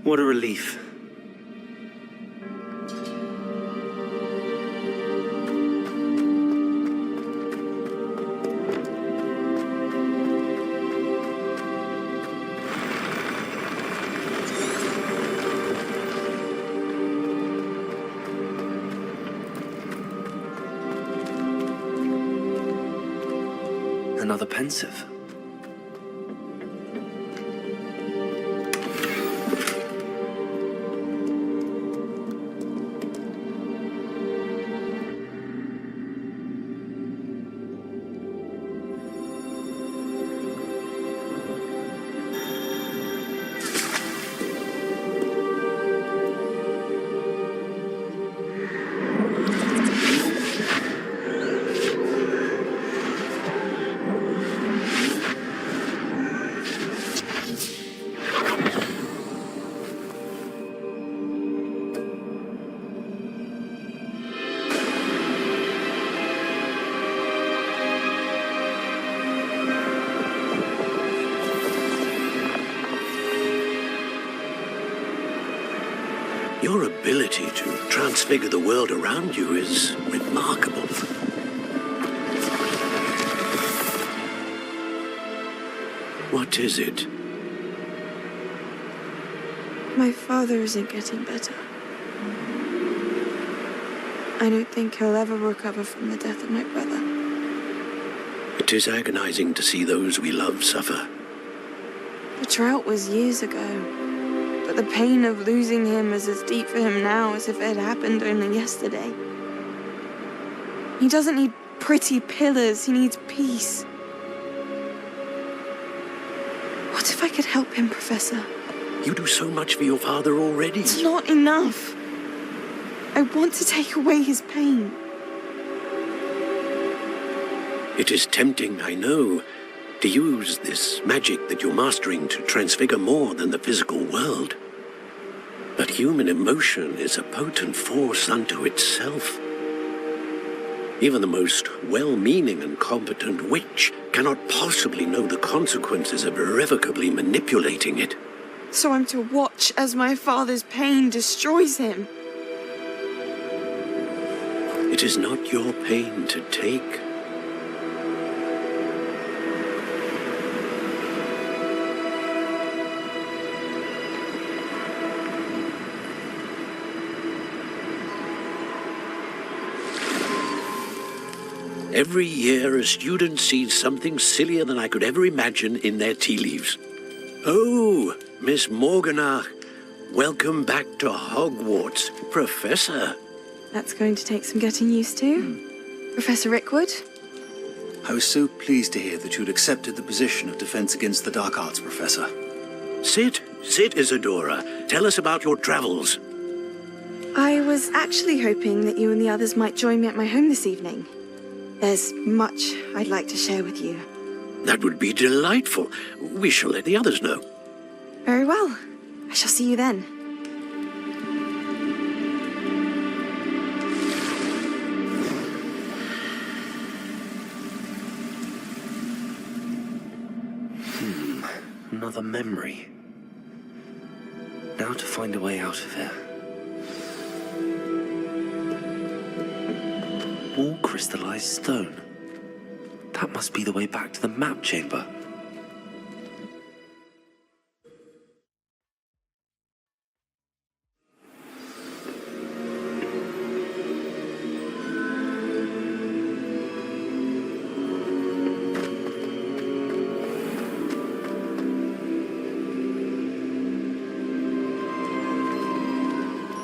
What a relief. Another pensive. Your ability to transfigure the world around you is remarkable. What is it? My father isn't getting better. I don't think he'll ever recover from the death of my brother. It is agonizing to see those we love suffer. The drought was years ago. But the pain of losing him is as deep for him now as if it had happened only yesterday. He doesn't need pretty pillars, he needs peace. What if I could help him, Professor? You do so much for your father already. It's not enough. I want to take away his pain. It is tempting, I know, to use this magic that you're mastering to transfigure more than the physical world. But human emotion is a potent force unto itself. Even the most well-meaning and competent witch cannot possibly know the consequences of irrevocably manipulating it. So I'm to watch as my father's pain destroys him. It is not your pain to take. Every year, a student sees something sillier than I could ever imagine in their tea leaves. Oh, Miss Morganach, welcome back to Hogwarts, Professor. That's going to take some getting used to. Professor Rickwood? I was so pleased to hear that you'd accepted the position of Defense Against the Dark Arts, Professor. Sit, Isadora. Tell us about your travels. I was actually hoping that you and the others might join me at my home this evening. There's much I'd like to share with you. That would be delightful. We shall let the others know. Very well. I shall see you then. Another memory. Now to find a way out of here. All crystallized stone. That must be the way back to the map chamber.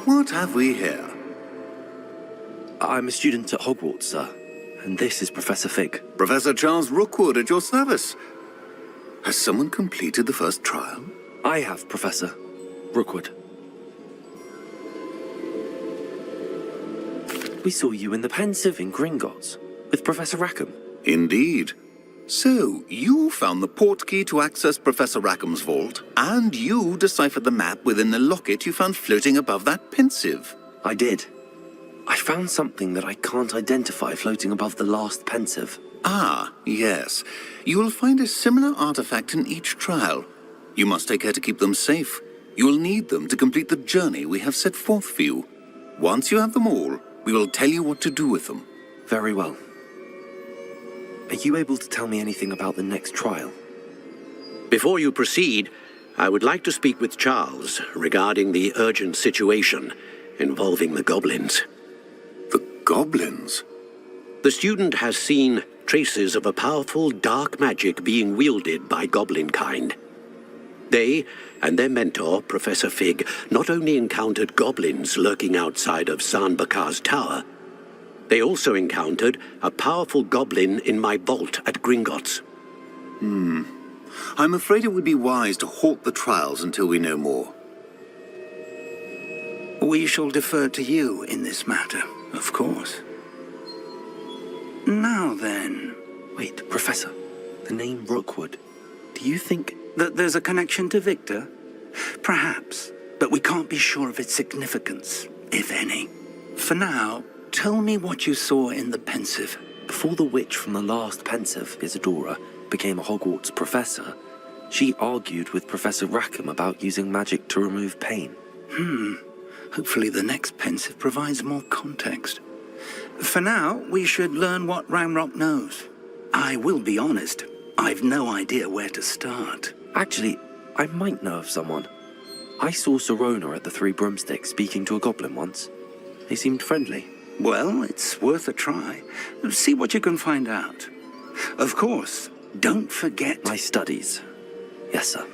What have we here? I'm a student at Hogwarts, sir. And this is Professor Fig. Professor Charles Rookwood at your service. Has someone completed the first trial? I have, Professor Rookwood. We saw you in the Pensive in Gringotts with Professor Rackham. Indeed. So, you found the portkey to access Professor Rackham's vault, and you deciphered the map within the locket you found floating above that Pensive. I did. I found something that I can't identify floating above the last Pensive. Ah, yes. You will find a similar artifact in each trial. You must take care to keep them safe. You will need them to complete the journey we have set forth for you. Once you have them all, we will tell you what to do with them. Very well. Are you able to tell me anything about the next trial? Before you proceed, I would like to speak with Charles regarding the urgent situation involving the goblins. The goblins? The student has seen traces of a powerful dark magic being wielded by goblin kind. They and their mentor, Professor Fig, not only encountered goblins lurking outside of Sanbakar's tower, they also encountered a powerful goblin in my vault at Gringotts. I'm afraid it would be wise to halt the trials until we know more. We shall defer to you in this matter, of course. Now then... Wait, Professor. The name Rookwood. Do you think... that there's a connection to Victor? Perhaps, but we can't be sure of its significance, if any. For now, tell me what you saw in the Pensive. Before the witch from the last Pensive, Isadora, became a Hogwarts professor, she argued with Professor Rackham about using magic to remove pain. Hopefully the next Pensive provides more context. For now, we should learn what Ranrock knows. I will be honest, I've no idea where to start. Actually, I might know of someone. I saw Serona at the Three Broomsticks speaking to a goblin once. They seemed friendly. Well, it's worth a try. See what you can find out. Of course, don't forget... my studies. Yes, sir.